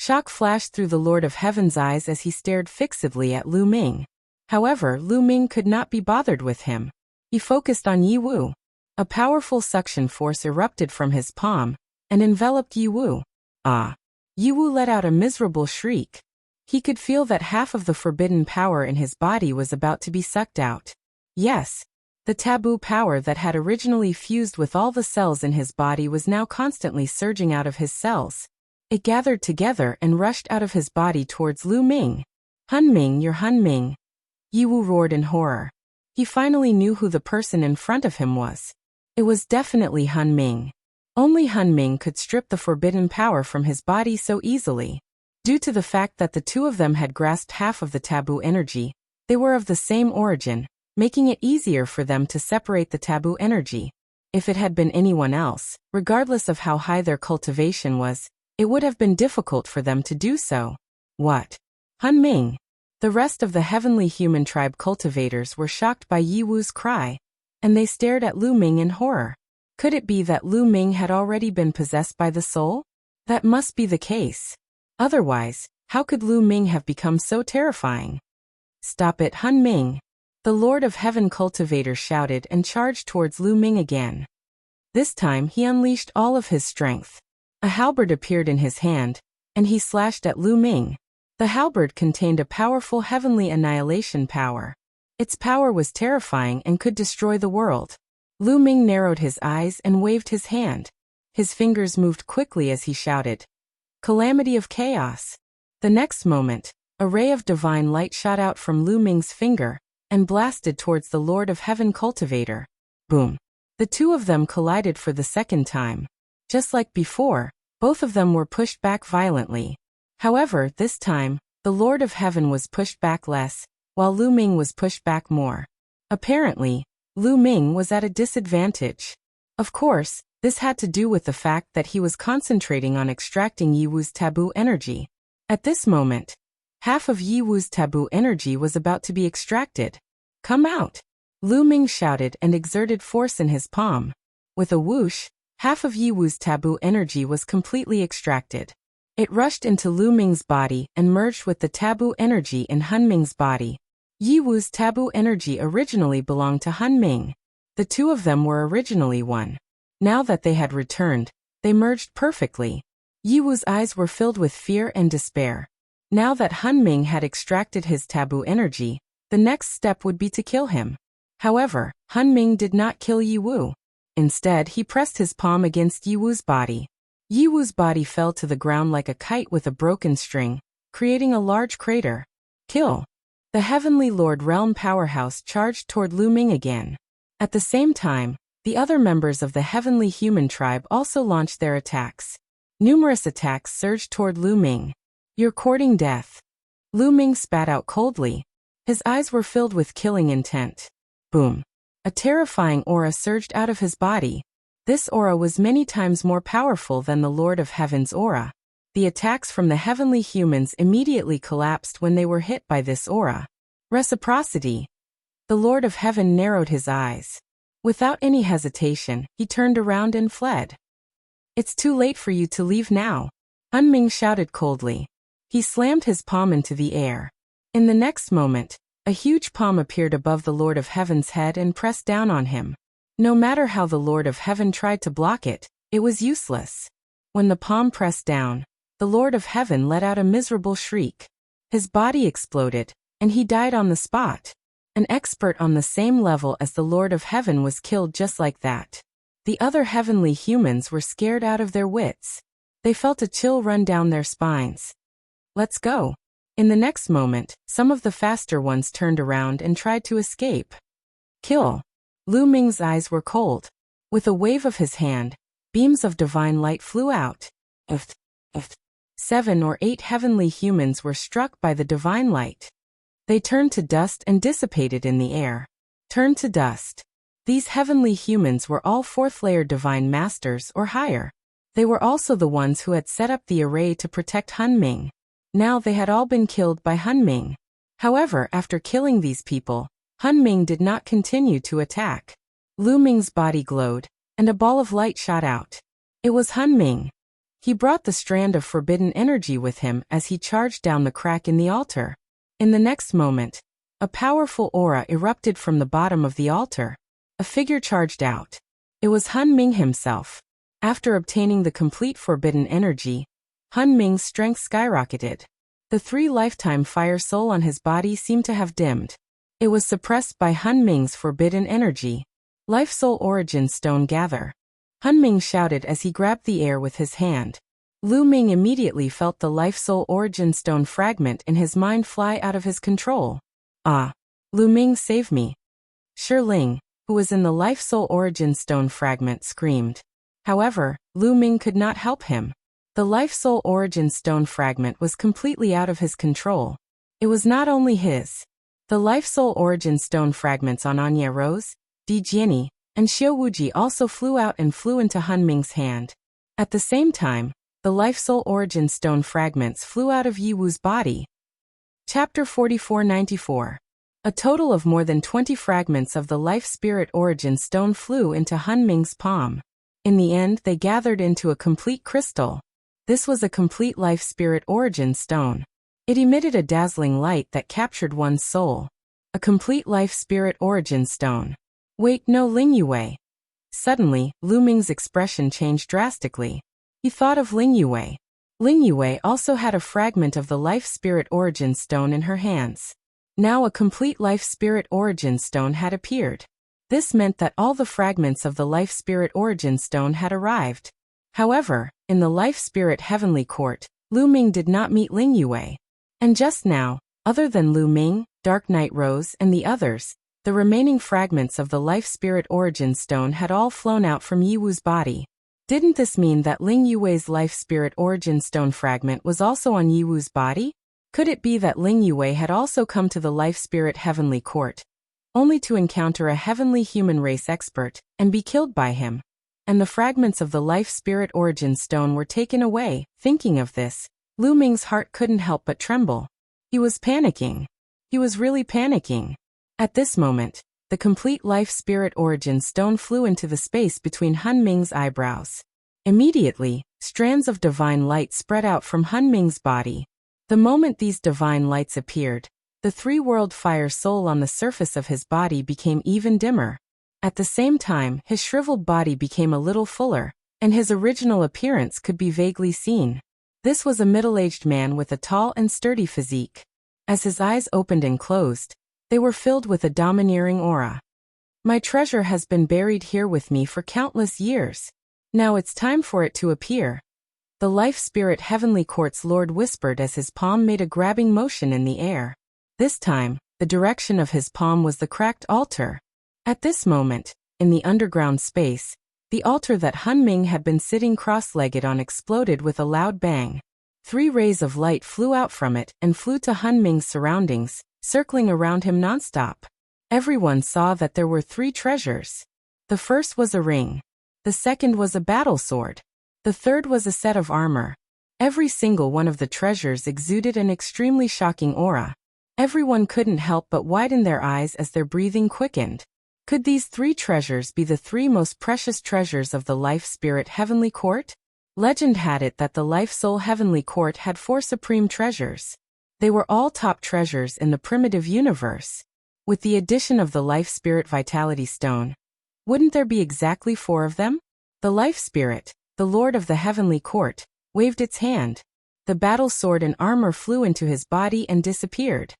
Shock flashed through the Lord of Heaven's eyes as he stared fixedly at Lu Ming. However, Lu Ming could not be bothered with him. He focused on Yi Wu. A powerful suction force erupted from his palm and enveloped Yi Wu. Ah! Yi Wu let out a miserable shriek. He could feel that half of the forbidden power in his body was about to be sucked out. Yes, the taboo power that had originally fused with all the cells in his body was now constantly surging out of his cells. It gathered together and rushed out of his body towards Lu Ming. Hun Ming, you're Hun Ming. Yi Wu roared in horror. He finally knew who the person in front of him was. It was definitely Hun Ming. Only Hun Ming could strip the forbidden power from his body so easily. Due to the fact that the two of them had grasped half of the taboo energy, they were of the same origin, making it easier for them to separate the taboo energy. If it had been anyone else, regardless of how high their cultivation was, it would have been difficult for them to do so. What? Hun Ming? The rest of the Heavenly Human Tribe cultivators were shocked by Yi Wu's cry, and they stared at Lu Ming in horror. Could it be that Lu Ming had already been possessed by the soul? That must be the case. Otherwise, how could Lu Ming have become so terrifying? Stop it, Hun Ming! The Lord of Heaven cultivator shouted and charged towards Lu Ming again. This time he unleashed all of his strength. A halberd appeared in his hand, and he slashed at Lu Ming. The halberd contained a powerful heavenly annihilation power. Its power was terrifying and could destroy the world. Lu Ming narrowed his eyes and waved his hand. His fingers moved quickly as he shouted, "Calamity of Chaos!" The next moment, a ray of divine light shot out from Lu Ming's finger and blasted towards the Lord of Heaven cultivator. Boom! The two of them collided for the second time. Just like before, both of them were pushed back violently. However, this time, the Lord of Heaven was pushed back less, while Lu Ming was pushed back more. Apparently, Lu Ming was at a disadvantage. Of course, this had to do with the fact that he was concentrating on extracting Yi Wu's taboo energy. At this moment, half of Yi Wu's taboo energy was about to be extracted. Come out! Lu Ming shouted and exerted force in his palm. With a whoosh, half of Yi Wu's taboo energy was completely extracted. It rushed into Lu Ming's body and merged with the taboo energy in Hun Ming's body. Yi Wu's taboo energy originally belonged to Hun Ming. The two of them were originally one. Now that they had returned, they merged perfectly. Yi Wu's eyes were filled with fear and despair. Now that Hun Ming had extracted his taboo energy, the next step would be to kill him. However, Hun Ming did not kill Yi Wu. Instead, he pressed his palm against Yi Wu's body. Yi Wu's body fell to the ground like a kite with a broken string, creating a large crater. Kill. The Heavenly Lord Realm powerhouse charged toward Lu Ming again. At the same time, the other members of the Heavenly Human tribe also launched their attacks. Numerous attacks surged toward Lu Ming. You're courting death. Lu Ming spat out coldly. His eyes were filled with killing intent. Boom. A terrifying aura surged out of his body. This aura was many times more powerful than the Lord of Heaven's aura. The attacks from the heavenly humans immediately collapsed when they were hit by this aura. Reciprocity. The Lord of Heaven narrowed his eyes. Without any hesitation, he turned around and fled. It's too late for you to leave now. Han Ming shouted coldly. He slammed his palm into the air. In the next moment, a huge palm appeared above the Lord of Heaven's head and pressed down on him. No matter how the Lord of Heaven tried to block it, it was useless. When the palm pressed down, the Lord of Heaven let out a miserable shriek. His body exploded, and he died on the spot. An expert on the same level as the Lord of Heaven was killed just like that. The other heavenly humans were scared out of their wits. They felt a chill run down their spines. Let's go. In the next moment, some of the faster ones turned around and tried to escape. Kill. Lu Ming's eyes were cold. With a wave of his hand, beams of divine light flew out. 7 or 8 heavenly humans were struck by the divine light. They turned to dust and dissipated in the air. Turned to dust. These heavenly humans were all 4th-layer divine masters or higher. They were also the ones who had set up the array to protect Han Ming. Now they had all been killed by Han Ming. However, after killing these people, Han Ming did not continue to attack. Lu Ming's body glowed, and a ball of light shot out. It was Han Ming. He brought the strand of forbidden energy with him as he charged down the crack in the altar. In the next moment, a powerful aura erupted from the bottom of the altar. A figure charged out. It was Han Ming himself. After obtaining the complete forbidden energy, Han Ming's strength skyrocketed. The 3 lifetime fire soul on his body seemed to have dimmed. It was suppressed by Han Ming's forbidden energy. Life Soul Origin Stone gather. Han Ming shouted as he grabbed the air with his hand. Lu Ming immediately felt the Life Soul Origin Stone fragment in his mind fly out of his control. Ah! Lu Ming, save me! Shi Ling, who was in the Life Soul Origin Stone fragment, screamed. However, Lu Ming could not help him. The Life Soul Origin Stone fragment was completely out of his control. It was not only his. The Life Soul Origin Stone fragments on Anya Rose, Di Jiani, and Xiao Wuji also flew out and flew into Han Ming's hand. At the same time, the Life Soul Origin Stone fragments flew out of Yi Wu's body. Chapter 4494. A total of more than 20 fragments of the Life Spirit Origin Stone flew into Han Ming's palm. In the end, they gathered into a complete crystal. This was a complete Life Spirit Origin Stone. It emitted a dazzling light that captured one's soul. A complete Life Spirit Origin Stone. Wait, no, Ling Yue. Suddenly, Lu Ming's expression changed drastically. He thought of Ling Yue. Ling Yue also had a fragment of the Life Spirit Origin Stone in her hands. Now a complete Life Spirit Origin Stone had appeared. This meant that all the fragments of the Life Spirit Origin Stone had arrived. However, in the Life Spirit Heavenly Court, Lu Ming did not meet Ling Yue. And just now, other than Lu Ming, Dark Knight Rose, and the others, the remaining fragments of the Life Spirit Origin Stone had all flown out from Yi Wu's body. Didn't this mean that Ling Yue's Life Spirit Origin Stone fragment was also on Yi Wu's body? Could it be that Ling Yue had also come to the Life Spirit Heavenly Court, only to encounter a heavenly human race expert, and be killed by him? And the fragments of the Life Spirit Origin Stone were taken away. Thinking of this, Lu Ming's heart couldn't help but tremble. He was panicking. He was really panicking. At this moment, the complete Life Spirit Origin Stone flew into the space between Han Ming's eyebrows. Immediately, strands of divine light spread out from Han Ming's body. The moment these divine lights appeared, the 3-world fire soul on the surface of his body became even dimmer. At the same time, his shriveled body became a little fuller, and his original appearance could be vaguely seen. This was a middle-aged man with a tall and sturdy physique. As his eyes opened and closed, they were filled with a domineering aura. My treasure has been buried here with me for countless years. Now it's time for it to appear. The Life Spirit Heavenly Court's Lord whispered as his palm made a grabbing motion in the air. This time, the direction of his palm was the cracked altar. At this moment, in the underground space, the altar that Hunming had been sitting cross-legged on exploded with a loud bang. 3 rays of light flew out from it and flew to Hunming's surroundings, circling around him nonstop. Everyone saw that there were 3 treasures. The first was a ring. The second was a battle sword. The third was a set of armor. Every single one of the treasures exuded an extremely shocking aura. Everyone couldn't help but widen their eyes as their breathing quickened. Could these 3 treasures be the 3 most precious treasures of the Life Spirit Heavenly Court? Legend had it that the Life Soul Heavenly Court had 4 supreme treasures. They were all top treasures in the primitive universe. With the addition of the Life Spirit Vitality Stone, wouldn't there be exactly 4 of them? The Life Spirit, the Lord of the Heavenly Court, waved its hand. The battle sword and armor flew into his body and disappeared.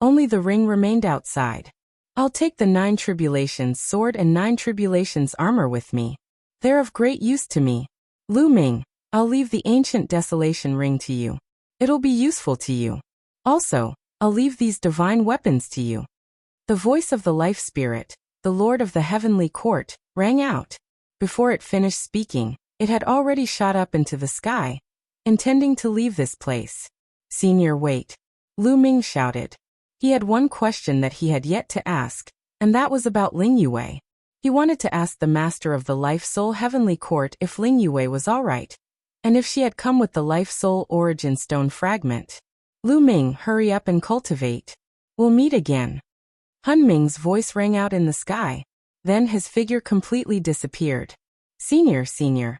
Only the ring remained outside. I'll take the 9 Tribulations sword and 9 Tribulations armor with me. They're of great use to me. Lu Ming, I'll leave the Ancient Desolation ring to you. It'll be useful to you. Also, I'll leave these divine weapons to you. The voice of the Life Spirit, the Lord of the Heavenly Court, rang out. Before it finished speaking, it had already shot up into the sky, intending to leave this place. Senior, wait. Lu Ming shouted. He had one question that he had yet to ask, and that was about Ling Yue. He wanted to ask the Master of the Life Soul Heavenly Court if Ling Yue was alright, and if she had come with the Life Soul Origin Stone fragment. Lu Ming, hurry up and cultivate. We'll meet again. Hunming's voice rang out in the sky. Then his figure completely disappeared. Senior.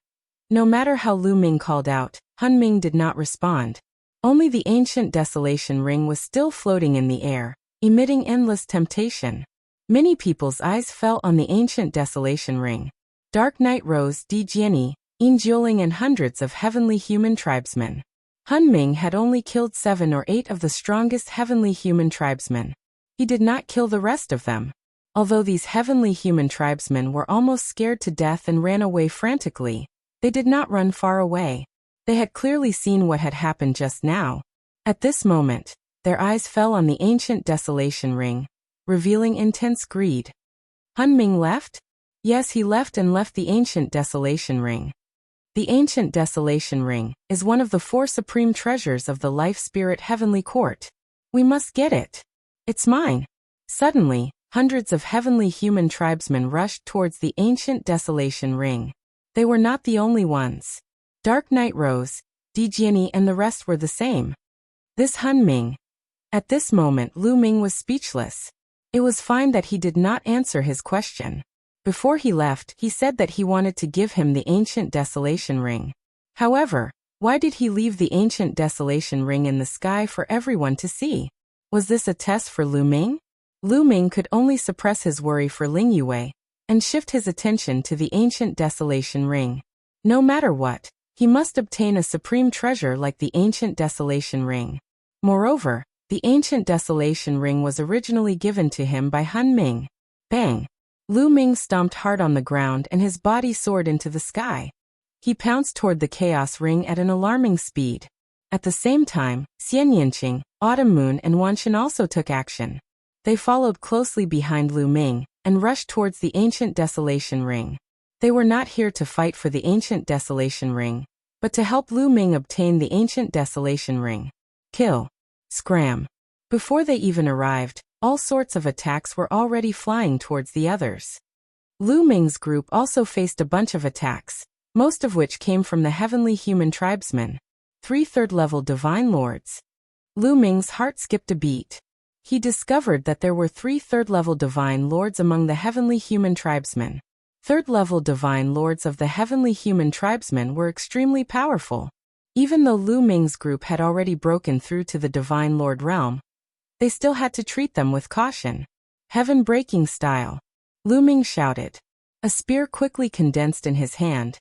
No matter how Lu Ming called out, Hunming did not respond. Only the Ancient Desolation ring was still floating in the air, emitting endless temptation. Many people's eyes fell on the Ancient Desolation ring. Dark Night Rose, Di Jianyi, Yin Jiuling and hundreds of heavenly human tribesmen. Hunming had only killed 7 or 8 of the strongest heavenly human tribesmen. He did not kill the rest of them. Although these heavenly human tribesmen were almost scared to death and ran away frantically, they did not run far away. They had clearly seen what had happened just now. At this moment, their eyes fell on the Ancient Desolation ring, revealing intense greed. Hunming left? Yes, he left and left the Ancient Desolation ring. The Ancient Desolation ring is one of the 4 supreme treasures of the Life Spirit Heavenly Court. We must get it. It's mine. Suddenly, hundreds of heavenly human tribesmen rushed towards the Ancient Desolation ring. They were not the only ones. Dark Night Rose, Di Jianyi and the rest were the same. This Hunming. At this moment Lu Ming was speechless. It was fine that he did not answer his question. Before he left, he said that he wanted to give him the Ancient Desolation ring. However, why did he leave the Ancient Desolation ring in the sky for everyone to see? Was this a test for Lu Ming? Lu Ming could only suppress his worry for Ling Yue and shift his attention to the Ancient Desolation ring. No matter what, he must obtain a supreme treasure like the Ancient Desolation ring. Moreover, the Ancient Desolation ring was originally given to him by Hunming. Bang! Lu Ming stomped hard on the ground and his body soared into the sky. He pounced toward the Chaos Ring at an alarming speed. At the same time, Xian Yinqing, Autumn Moon and Wanxin also took action. They followed closely behind Lu Ming and rushed towards the Ancient Desolation ring. They were not here to fight for the Ancient Desolation ring, but to help Lu Ming obtain the Ancient Desolation ring. Kill. Scram. Before they even arrived, all sorts of attacks were already flying towards the others. Lu Ming's group also faced a bunch of attacks, most of which came from the heavenly human tribesmen. 3 third-level divine lords. Lu Ming's heart skipped a beat. He discovered that there were 3 third-level divine lords among the heavenly human tribesmen. Third-level divine lords of the heavenly human tribesmen were extremely powerful. Even though Lu Ming's group had already broken through to the divine lord realm, they still had to treat them with caution. Heaven-breaking style. Lu Ming shouted. A spear quickly condensed in his hand,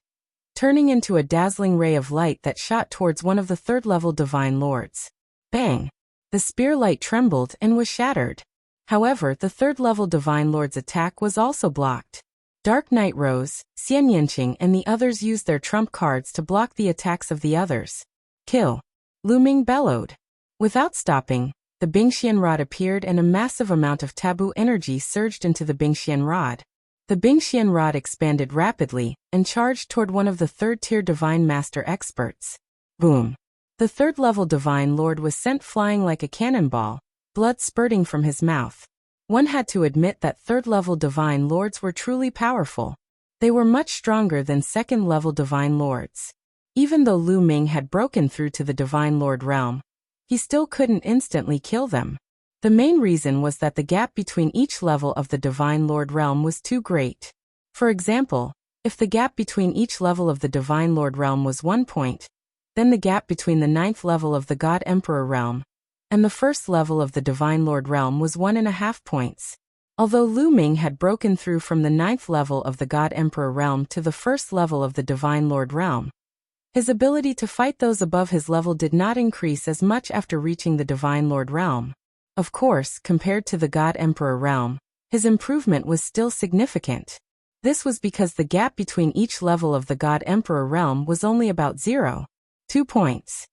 turning into a dazzling ray of light that shot towards one of the third-level divine lords. Bang! The spear light trembled and was shattered. However, the third-level divine lord's attack was also blocked. Dark Night Rose, Xian Yinqing and the others used their trump cards to block the attacks of the others. Kill. Lu Ming bellowed. Without stopping, the Bingxian rod appeared and a massive amount of taboo energy surged into the Bingxian rod. The Bingxian rod expanded rapidly and charged toward one of the third-tier Divine Master experts. Boom! The third-level Divine Lord was sent flying like a cannonball, blood spurting from his mouth. One had to admit that third-level Divine Lords were truly powerful. They were much stronger than second-level Divine Lords. Even though Lu Ming had broken through to the Divine Lord realm, he still couldn't instantly kill them. The main reason was that the gap between each level of the Divine Lord realm was too great. For example, if the gap between each level of the Divine Lord realm was 1 point, then the gap between the 9th level of the God Emperor realm and the 1st level of the Divine Lord realm was 1.5 points. Although Lu Ming had broken through from the 9th level of the God Emperor realm to the 1st level of the Divine Lord realm, his ability to fight those above his level did not increase as much after reaching the Divine Lord realm. Of course, compared to the God Emperor realm, his improvement was still significant. This was because the gap between each level of the God Emperor realm was only about 0.2 points.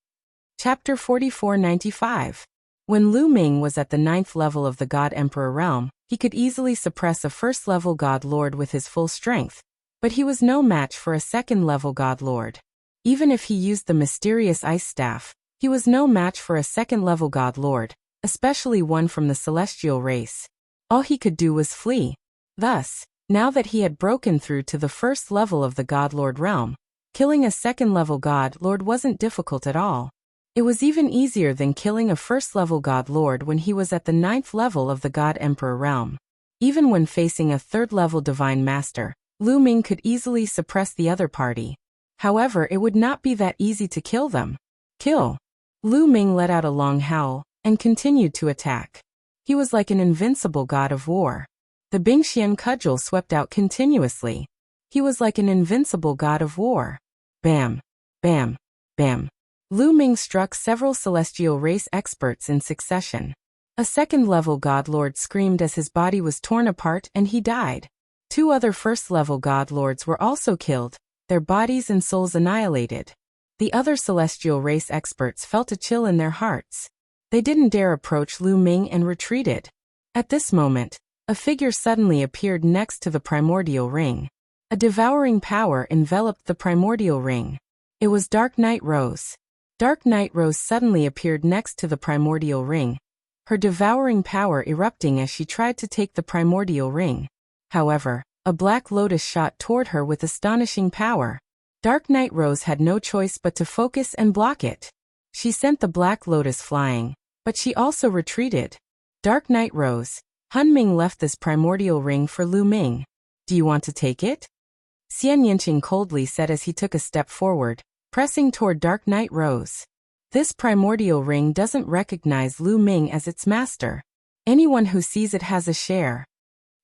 Chapter 4495. When Lu Ming was at the 9th level of the God Emperor realm, he could easily suppress a 1st-level God Lord with his full strength, but he was no match for a 2nd-level God Lord. Even if he used the mysterious ice staff, he was no match for a 2nd-level God Lord, especially one from the celestial race. All he could do was flee. Thus, now that he had broken through to the 1st level of the God Lord realm, killing a 2nd-level God Lord wasn't difficult at all. It was even easier than killing a 1st-level God Lord when he was at the 9th level of the God Emperor realm. Even when facing a 3rd-level Divine Master, Lu Ming could easily suppress the other party. However, it would not be that easy to kill them. Kill! Lu Ming let out a long howl and continued to attack. He was like an invincible god of war. The Bingxian cudgel swept out continuously. He was like an invincible god of war. Bam! Bam! Bam! Lu Ming struck several celestial race experts in succession. A 2nd-level God Lord screamed as his body was torn apart and he died. 2 other 1st-level God Lords were also killed, their bodies and souls annihilated. The other celestial race experts felt a chill in their hearts. They didn't dare approach Lu Ming and retreated. At this moment, a figure suddenly appeared next to the primordial ring. A devouring power enveloped the primordial ring. It was Dark Night Rose. Dark Night Rose suddenly appeared next to the primordial ring, her devouring power erupting as she tried to take the primordial ring. However, a black lotus shot toward her with astonishing power. Dark Night Rose had no choice but to focus and block it. She sent the black lotus flying, but she also retreated. Dark Night Rose, Hunming left this primordial ring for Lu Ming. Do you want to take it? Xian Yinqing coldly said as he took a step forward, pressing toward Dark Night Rose. This primordial ring doesn't recognize Lu Ming as its master. Anyone who sees it has a share.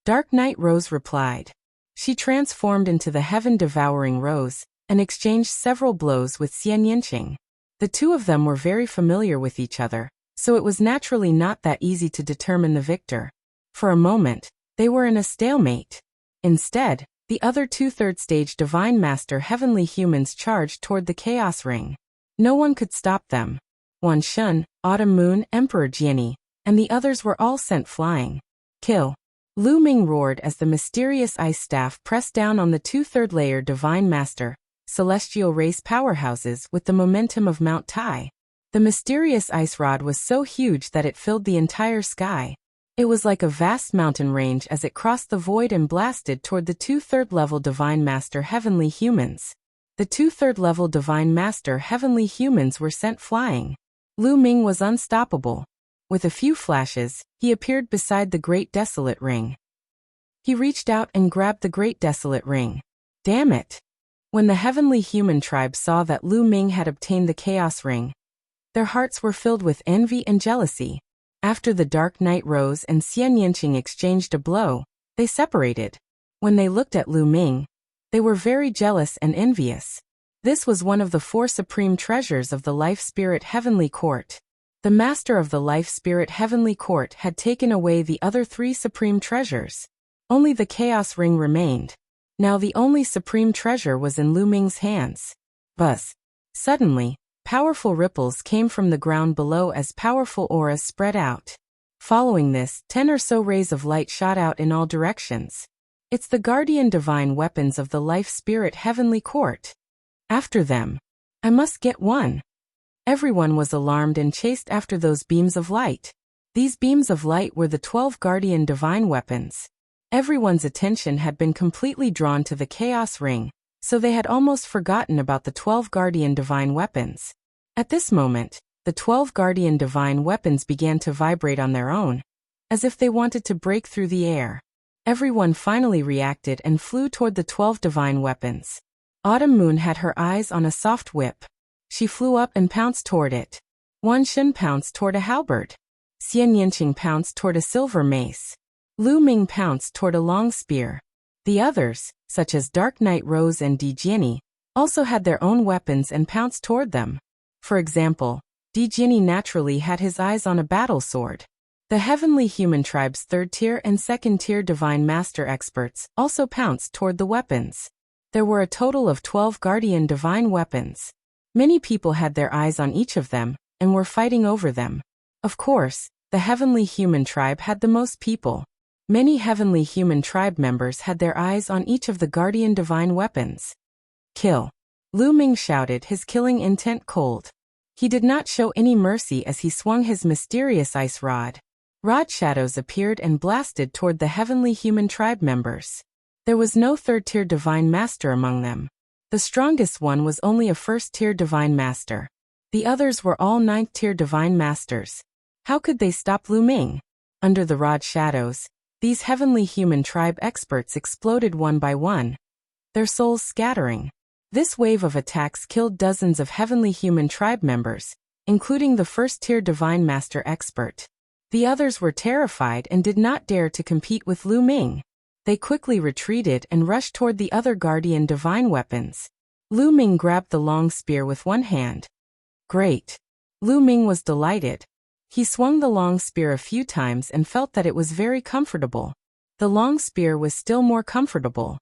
Dark Night Rose replied. She transformed into the heaven-devouring rose and exchanged several blows with Xian Yinqing. The two of them were very familiar with each other, so it was naturally not that easy to determine the victor. For a moment, they were in a stalemate. Instead, the other 2/3 stage Divine Master Heavenly Humans charged toward the Chaos Ring. No one could stop them. Wan Shun, Autumn Moon, Emperor Jiani, and the others were all sent flying. Kill! Lu Ming roared as the mysterious ice staff pressed down on the 2/3 layer Divine Master, celestial race powerhouses with the momentum of Mount Tai. The mysterious ice rod was so huge that it filled the entire sky. It was like a vast mountain range as it crossed the void and blasted toward the 2/3 level Divine Master Heavenly Humans. The 2/3 level Divine Master Heavenly Humans were sent flying. Lu Ming was unstoppable. With a few flashes, he appeared beside the Great Desolate Ring. He reached out and grabbed the Great Desolate Ring. Damn it! When the Heavenly Human tribe saw that Lu Ming had obtained the Chaos Ring, their hearts were filled with envy and jealousy. After the Dark Night Rose and Xian Yinqing exchanged a blow, they separated. When they looked at Lu Ming, they were very jealous and envious. This was one of the 4 supreme treasures of the Life Spirit Heavenly Court. The Master of the Life Spirit Heavenly Court had taken away the other 3 supreme treasures. Only the Chaos Ring remained. Now the only supreme treasure was in Lu Ming's hands. Buzz! Suddenly, Powerful ripples came from the ground below as powerful auras spread out. Following this, 10 or so rays of light shot out in all directions. It's the guardian divine weapons of the life spirit heavenly court. After them. I must get one. Everyone was alarmed and chased after those beams of light. These beams of light were the 12 guardian divine weapons. Everyone's attention had been completely drawn to the chaos ring, so they had almost forgotten about the 12 guardian divine weapons. At this moment, the 12 guardian divine weapons began to vibrate on their own, as if they wanted to break through the air. Everyone finally reacted and flew toward the 12 divine weapons. Autumn Moon had her eyes on a soft whip. She flew up and pounced toward it. Wan Shen pounced toward a halberd. Xian Yanqing pounced toward a silver mace. Lu Ming pounced toward a long spear. The others, such as Dark Knight Rose and Di Jiani, also had their own weapons and pounced toward them. For example, Di Jiani naturally had his eyes on a battle sword. The Heavenly Human Tribe's 3rd tier and 2nd tier Divine Master experts also pounced toward the weapons. There were a total of 12 Guardian Divine weapons. Many people had their eyes on each of them, and were fighting over them. Of course, the Heavenly Human Tribe had the most people. Many Heavenly Human Tribe members had their eyes on each of the Guardian Divine weapons. Kill. Lu Ming shouted, his killing intent cold. He did not show any mercy as he swung his mysterious ice rod. Rod shadows appeared and blasted toward the Heavenly Human Tribe members. There was no 3rd tier Divine Master among them. The strongest one was only a 1st tier Divine Master. The others were all 9th tier Divine Masters. How could they stop Lu Ming? Under the rod shadows, these Heavenly Human Tribe experts exploded one by one, their souls scattering. This wave of attacks killed dozens of Heavenly Human Tribe members, including the 1st tier Divine Master expert. The others were terrified and did not dare to compete with Lu Ming. They quickly retreated and rushed toward the other Guardian Divine weapons. Lu Ming grabbed the long spear with one hand. Great. Lu Ming was delighted. He swung the long spear a few times and felt that it was very comfortable. The long spear was still more comfortable.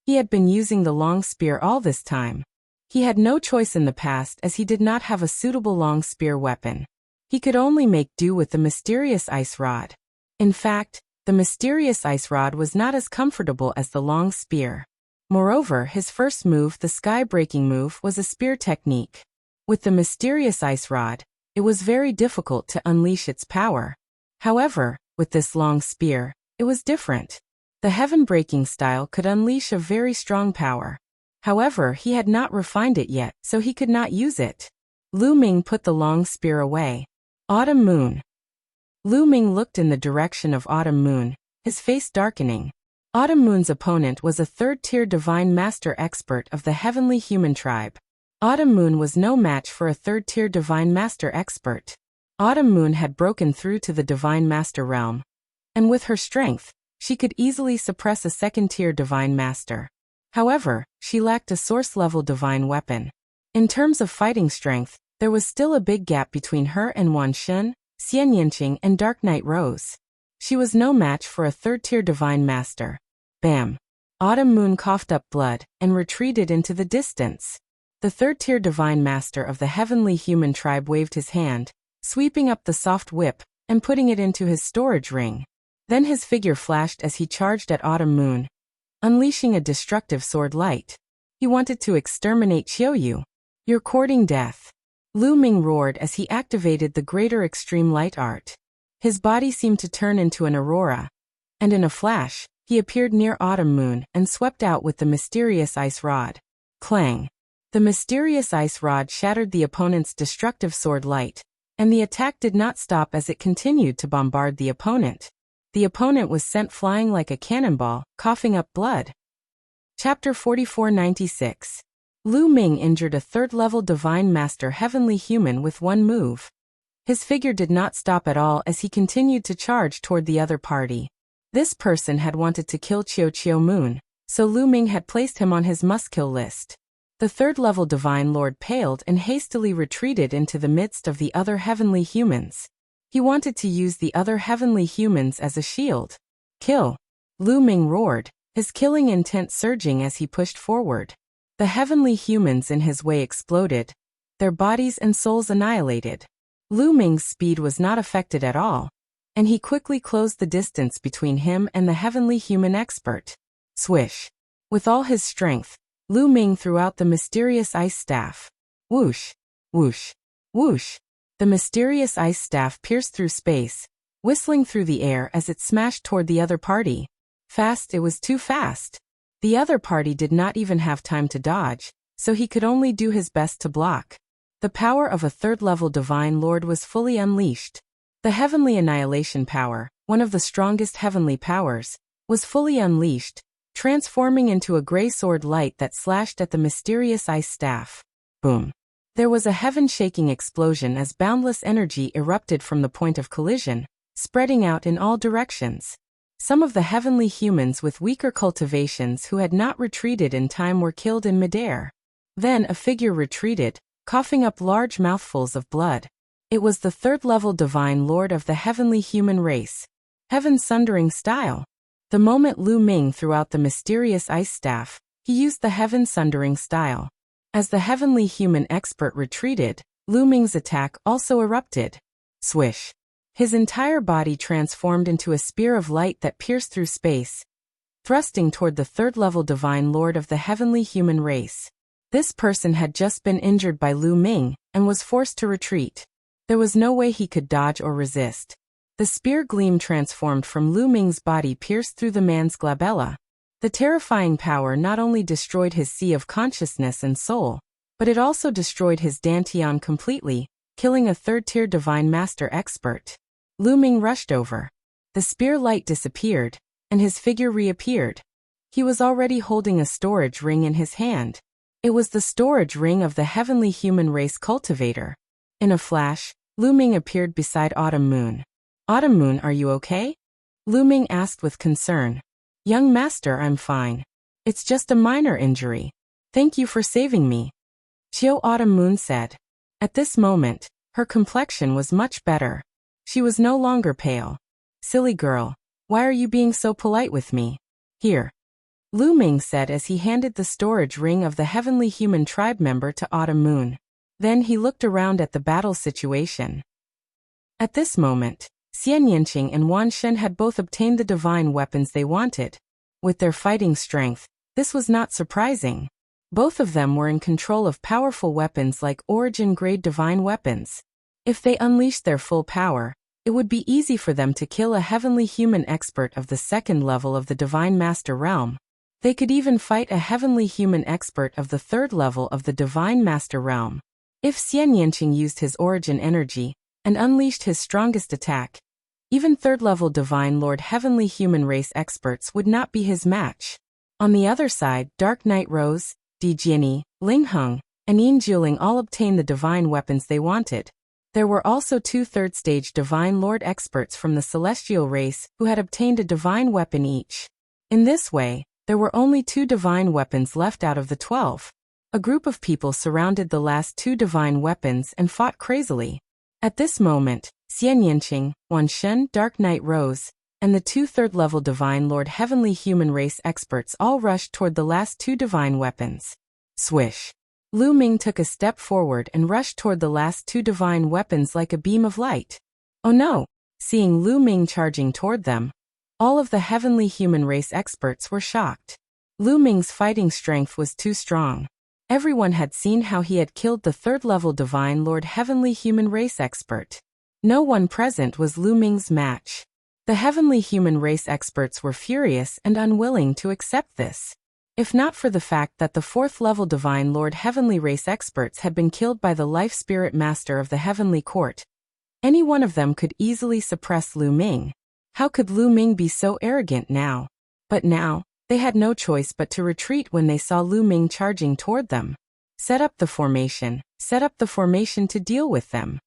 He had been using the long spear all this time. He had no choice in the past as he did not have a suitable long spear weapon. He could only make do with the mysterious ice rod. In fact, the mysterious ice rod was not as comfortable as the long spear. Moreover, his first move, the sky-breaking move, was a spear technique. With the mysterious ice rod, it was very difficult to unleash its power. However, with this long spear, it was different. The heaven-breaking style could unleash a very strong power. However, he had not refined it yet, so he could not use it. Lu Ming put the long spear away. Autumn Moon. Lu Ming looked in the direction of Autumn Moon, his face darkening. Autumn Moon's opponent was a 3rd tier Divine Master expert of the Heavenly Human Tribe. Autumn Moon was no match for a 3rd tier Divine Master expert. Autumn Moon had broken through to the Divine Master realm, and with her strength, she could easily suppress a 2nd tier Divine Master. However, she lacked a source-level divine weapon. In terms of fighting strength, there was still a big gap between her and Wan Shen, Xian Yanqing and Dark Knight Rose. She was no match for a 3rd tier Divine Master. Bam! Autumn Moon coughed up blood and retreated into the distance. The 3rd tier Divine Master of the Heavenly Human Tribe waved his hand, sweeping up the soft whip and putting it into his storage ring. Then his figure flashed as he charged at Autumn Moon, unleashing a destructive sword light. He wanted to exterminate Qiuyu. You're courting death. Lu Ming roared as he activated the greater extreme light art. His body seemed to turn into an aurora, and in a flash, he appeared near Autumn Moon and swept out with the mysterious ice rod. Clang! The mysterious ice rod shattered the opponent's destructive sword light, and the attack did not stop as it continued to bombard the opponent. The opponent was sent flying like a cannonball, coughing up blood. Chapter 4496. Lu Ming injured a 3rd-level Divine Master Heavenly Human with one move. His figure did not stop at all as he continued to charge toward the other party. This person had wanted to kill Qiu Moon, so Lu Ming had placed him on his must-kill list. The 3rd-level Divine Lord paled and hastily retreated into the midst of the other Heavenly Humans. He wanted to use the other Heavenly Humans as a shield. Kill! Lu Ming roared, his killing intent surging as he pushed forward. The Heavenly Humans in his way exploded, their bodies and souls annihilated. Lu Ming's speed was not affected at all, and he quickly closed the distance between him and the heavenly human expert. Swish. With all his strength, Lu Ming threw out the mysterious ice staff. Whoosh, whoosh, whoosh. The mysterious ice staff pierced through space, whistling through the air as it smashed toward the other party. Fast, it was too fast. The other party did not even have time to dodge, so he could only do his best to block. The power of a third-level Divine Lord was fully unleashed. The Heavenly Annihilation Power, one of the strongest heavenly powers, was fully unleashed, transforming into a gray sword light that slashed at the mysterious ice staff. Boom. There was a heaven-shaking explosion as boundless energy erupted from the point of collision, spreading out in all directions. Some of the heavenly humans with weaker cultivations who had not retreated in time were killed in midair. Then a figure retreated, coughing up large mouthfuls of blood. It was the third-level Divine Lord of the heavenly human race. Heaven Sundering style. The moment Lu Ming threw out the mysterious ice staff, he used the Heaven Sundering style. As the heavenly human expert retreated, Lu Ming's attack also erupted. Swish. His entire body transformed into a spear of light that pierced through space, thrusting toward the third-level Divine Lord of the heavenly human race. This person had just been injured by Lu Ming and was forced to retreat. There was no way he could dodge or resist. The spear gleam transformed from Lu Ming's body pierced through the man's glabella. The terrifying power not only destroyed his sea of consciousness and soul, but it also destroyed his dantian completely, killing a third-tier Divine Master expert. Lu Ming rushed over. The spear light disappeared, and his figure reappeared. He was already holding a storage ring in his hand. It was the storage ring of the heavenly human race cultivator. In a flash, Lu Ming appeared beside Autumn Moon. Autumn Moon, are you okay? Lu Ming asked with concern. Young master, I'm fine. It's just a minor injury. Thank you for saving me. Chiu Autumn Moon said. At this moment, her complexion was much better. She was no longer pale. Silly girl, why are you being so polite with me? Here. Lu Ming said as he handed the storage ring of the heavenly human tribe member to Autumn Moon. Then he looked around at the battle situation. At this moment, Xian Yanqing and Wan Shen had both obtained the divine weapons they wanted. With their fighting strength, this was not surprising. Both of them were in control of powerful weapons like origin-grade divine weapons. If they unleashed their full power, it would be easy for them to kill a heavenly human expert of the second level of the Divine Master realm. They could even fight a heavenly human expert of the third level of the Divine Master realm. If Xian Yanqing used his origin energy and unleashed his strongest attack, even third-level Divine Lord heavenly human race experts would not be his match. On the other side, Dark Knight Rose, Di Jiani, Ling Heng, and Yin Juling all obtained the divine weapons they wanted. There were also two third-stage Divine Lord experts from the celestial race who had obtained a divine weapon each. In this way, there were only 2 divine weapons left out of the 12. A group of people surrounded the last 2 divine weapons and fought crazily. At this moment, Xian Yanqing, Wan Shen, Dark Knight Rose, and the 2 third-level Divine Lord heavenly human race experts all rushed toward the last 2 divine weapons. Swish. Lu Ming took a step forward and rushed toward the last 2 divine weapons like a beam of light. Oh no! Seeing Lu Ming charging toward them, all of the heavenly human race experts were shocked. Lu Ming's fighting strength was too strong. Everyone had seen how he had killed the third-level Divine Lord heavenly human race expert. No one present was Lu Ming's match. The heavenly human race experts were furious and unwilling to accept this. If not for the fact that the 4th-level Divine Lord heavenly race experts had been killed by the Life Spirit Master of the Heavenly Court, any one of them could easily suppress Lu Ming. How could Lu Ming be so arrogant now? But now, they had no choice but to retreat when they saw Lu Ming charging toward them. Set up the formation to deal with them,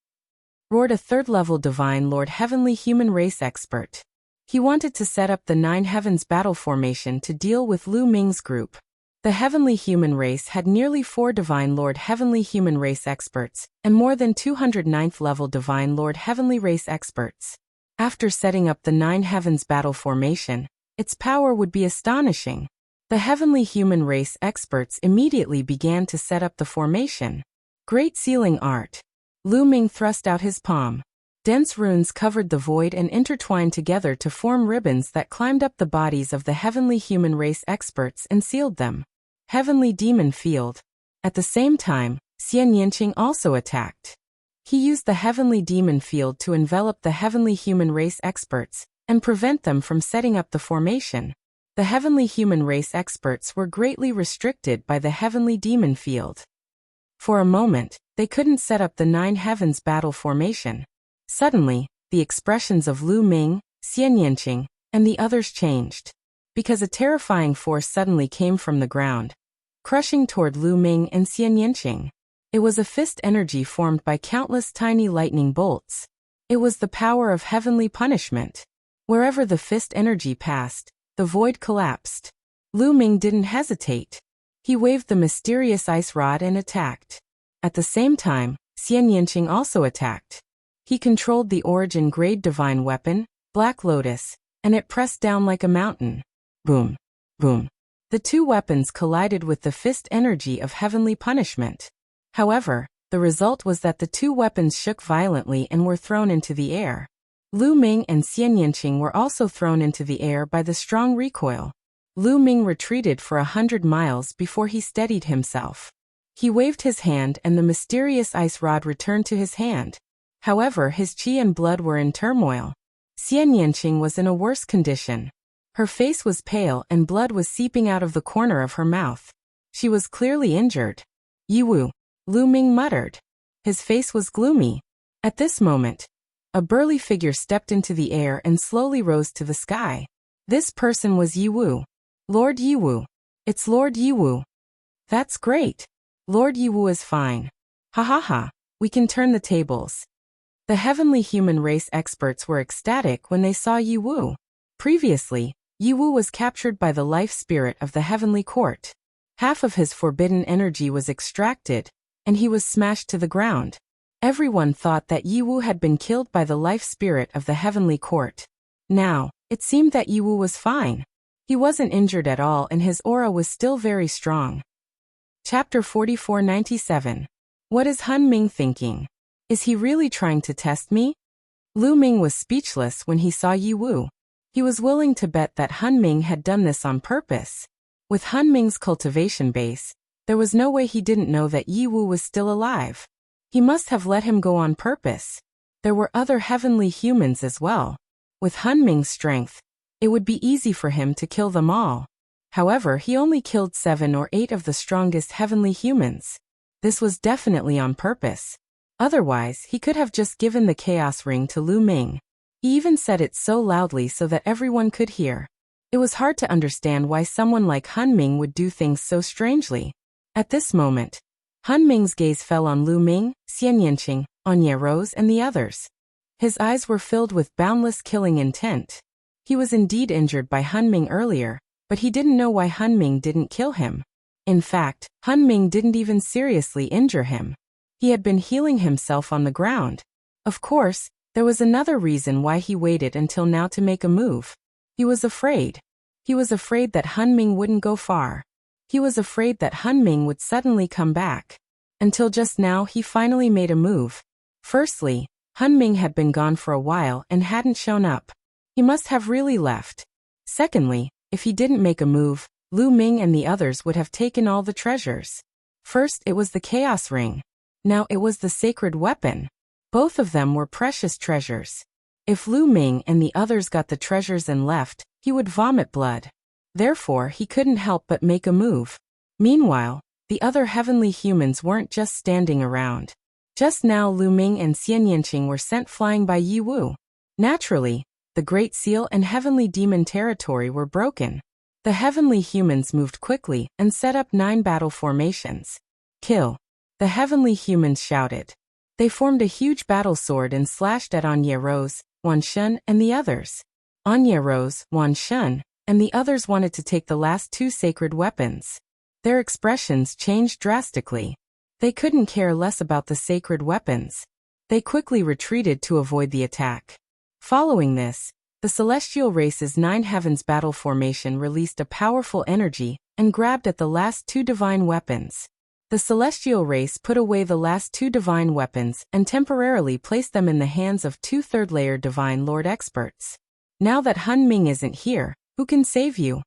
roared a 3rd-level Divine Lord heavenly human race expert. He wanted to set up the 9 Heavens battle formation to deal with Lu Ming's group. The heavenly human race had nearly 4 Divine Lord heavenly human race experts, and more than 209th-level Divine Lord heavenly race experts. After setting up the 9 Heavens battle formation, its power would be astonishing. The heavenly human race experts immediately began to set up the formation. Great sealing art. Lu Ming thrust out his palm. Dense runes covered the void and intertwined together to form ribbons that climbed up the bodies of the heavenly human race experts and sealed them. Heavenly Demon Field. At the same time, Xian Yinqing also attacked. He used the Heavenly Demon Field to envelop the heavenly human race experts and prevent them from setting up the formation. The heavenly human race experts were greatly restricted by the Heavenly Demon Field. For a moment, they couldn't set up the Nine Heavens battle formation. Suddenly, the expressions of Lu Ming, Xian Yinqing, and the others changed. Because a terrifying force suddenly came from the ground, crushing toward Lu Ming and Xian Yinqing. It was a fist energy formed by countless tiny lightning bolts. It was the power of heavenly punishment. Wherever the fist energy passed, the void collapsed. Lu Ming didn't hesitate. He waved the mysterious ice rod and attacked. At the same time, Xian Yinqing also attacked. He controlled the origin grade divine weapon, Black Lotus, and it pressed down like a mountain. Boom. Boom. The two weapons collided with the fist energy of heavenly punishment. However, the result was that the two weapons shook violently and were thrown into the air. Lu Ming and Xian Yinqing were also thrown into the air by the strong recoil. Lu Ming retreated for 100 miles before he steadied himself. He waved his hand and the mysterious ice rod returned to his hand. However, his qi and blood were in turmoil. Xian Yinqing was in a worse condition. Her face was pale and blood was seeping out of the corner of her mouth. She was clearly injured. Yiwu, Lu Ming muttered. His face was gloomy. At this moment, a burly figure stepped into the air and slowly rose to the sky. This person was Yiwu. Lord Yiwu. It's Lord Yiwu. That's great. Lord Yiwu is fine. Ha ha ha, we can turn the tables. The heavenly human race experts were ecstatic when they saw Yiwu. Previously, Yiwu was captured by the life spirit of the heavenly court. Half of his forbidden energy was extracted, and he was smashed to the ground. Everyone thought that Yiwu had been killed by the life spirit of the heavenly court. Now, it seemed that Yiwu was fine. He wasn't injured at all and his aura was still very strong. Chapter 4497. What is Han Ming thinking? Is he really trying to test me? Lu Ming was speechless when he saw Yiwu. He was willing to bet that Han Ming had done this on purpose. With Han Ming's cultivation base, there was no way he didn't know that Yiwu was still alive. He must have let him go on purpose. There were other heavenly humans as well. With Han Ming's strength, it would be easy for him to kill them all. However, he only killed 7 or 8 of the strongest heavenly humans. This was definitely on purpose. Otherwise, he could have just given the chaos ring to Lu Ming. He even said it so loudly so that everyone could hear. It was hard to understand why someone like Han Ming would do things so strangely. At this moment, Han Ming's gaze fell on Lu Ming, Xian Yinqing, Anya Rose and the others. His eyes were filled with boundless killing intent. He was indeed injured by Han Ming earlier, but he didn't know why Han Ming didn't kill him. In fact, Han Ming didn't even seriously injure him. He had been healing himself on the ground. Of course, there was another reason why he waited until now to make a move. He was afraid. He was afraid that Han Ming wouldn't go far. He was afraid that Han Ming would suddenly come back. Until just now he finally made a move. Firstly, Han Ming had been gone for a while and hadn't shown up. He must have really left. Secondly, if he didn't make a move, Lu Ming and the others would have taken all the treasures. First it was the Chaos Ring. Now it was the sacred weapon. Both of them were precious treasures. If Lu Ming and the others got the treasures and left, he would vomit blood. Therefore he couldn't help but make a move. Meanwhile, the other heavenly humans weren't just standing around. Just now Lu Ming and Xian Yinqing were sent flying by Yiwu. Naturally, the Great Seal and Heavenly Demon territory were broken. The heavenly humans moved quickly and set up 9 battle formations. Kill! The heavenly humans shouted. They formed a huge battle sword and slashed at Anya Rose, Wan Shun, and the others. Anya Rose, Wan Shun, and the others wanted to take the last 2 sacred weapons. Their expressions changed drastically. They couldn't care less about the sacred weapons. They quickly retreated to avoid the attack. Following this, the celestial race's 9 heavens battle formation released a powerful energy and grabbed at the last 2 divine weapons. The celestial race put away the last two divine weapons and temporarily placed them in the hands of two third-layer divine lord experts. Now that Han Ming isn't here, who can save you?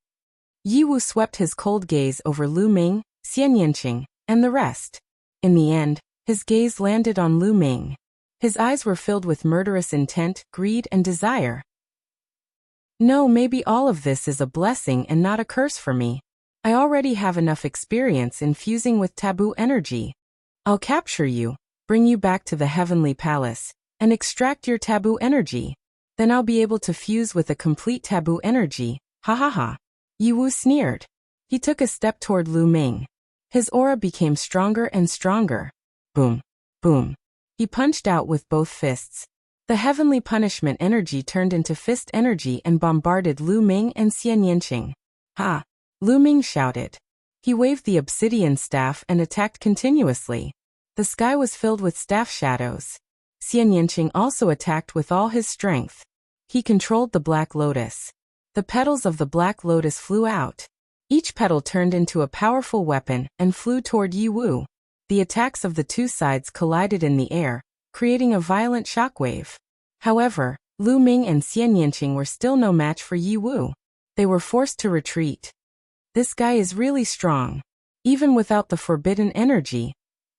Yi Wu swept his cold gaze over Lu Ming, Xian Yanqing, and the rest. In the end, his gaze landed on Lu Ming. His eyes were filled with murderous intent, greed, and desire. No, maybe all of this is a blessing and not a curse for me. I already have enough experience in fusing with taboo energy. I'll capture you, bring you back to the heavenly palace, and extract your taboo energy. Then I'll be able to fuse with a complete taboo energy, ha ha ha. Yi Wu sneered. He took a step toward Lu Ming. His aura became stronger and stronger. Boom, boom. He punched out with both fists. The heavenly punishment energy turned into fist energy and bombarded Lu Ming and Xian Yanqing. Ha! Lu Ming shouted. He waved the obsidian staff and attacked continuously. The sky was filled with staff shadows. Xian Yanqing also attacked with all his strength. He controlled the Black Lotus. The petals of the Black Lotus flew out. Each petal turned into a powerful weapon and flew toward Yi Wu. The attacks of the two sides collided in the air, creating a violent shockwave. However, Lu Ming and Xian Yanqing were still no match for Yi Wu. They were forced to retreat. This guy is really strong. Even without the forbidden energy.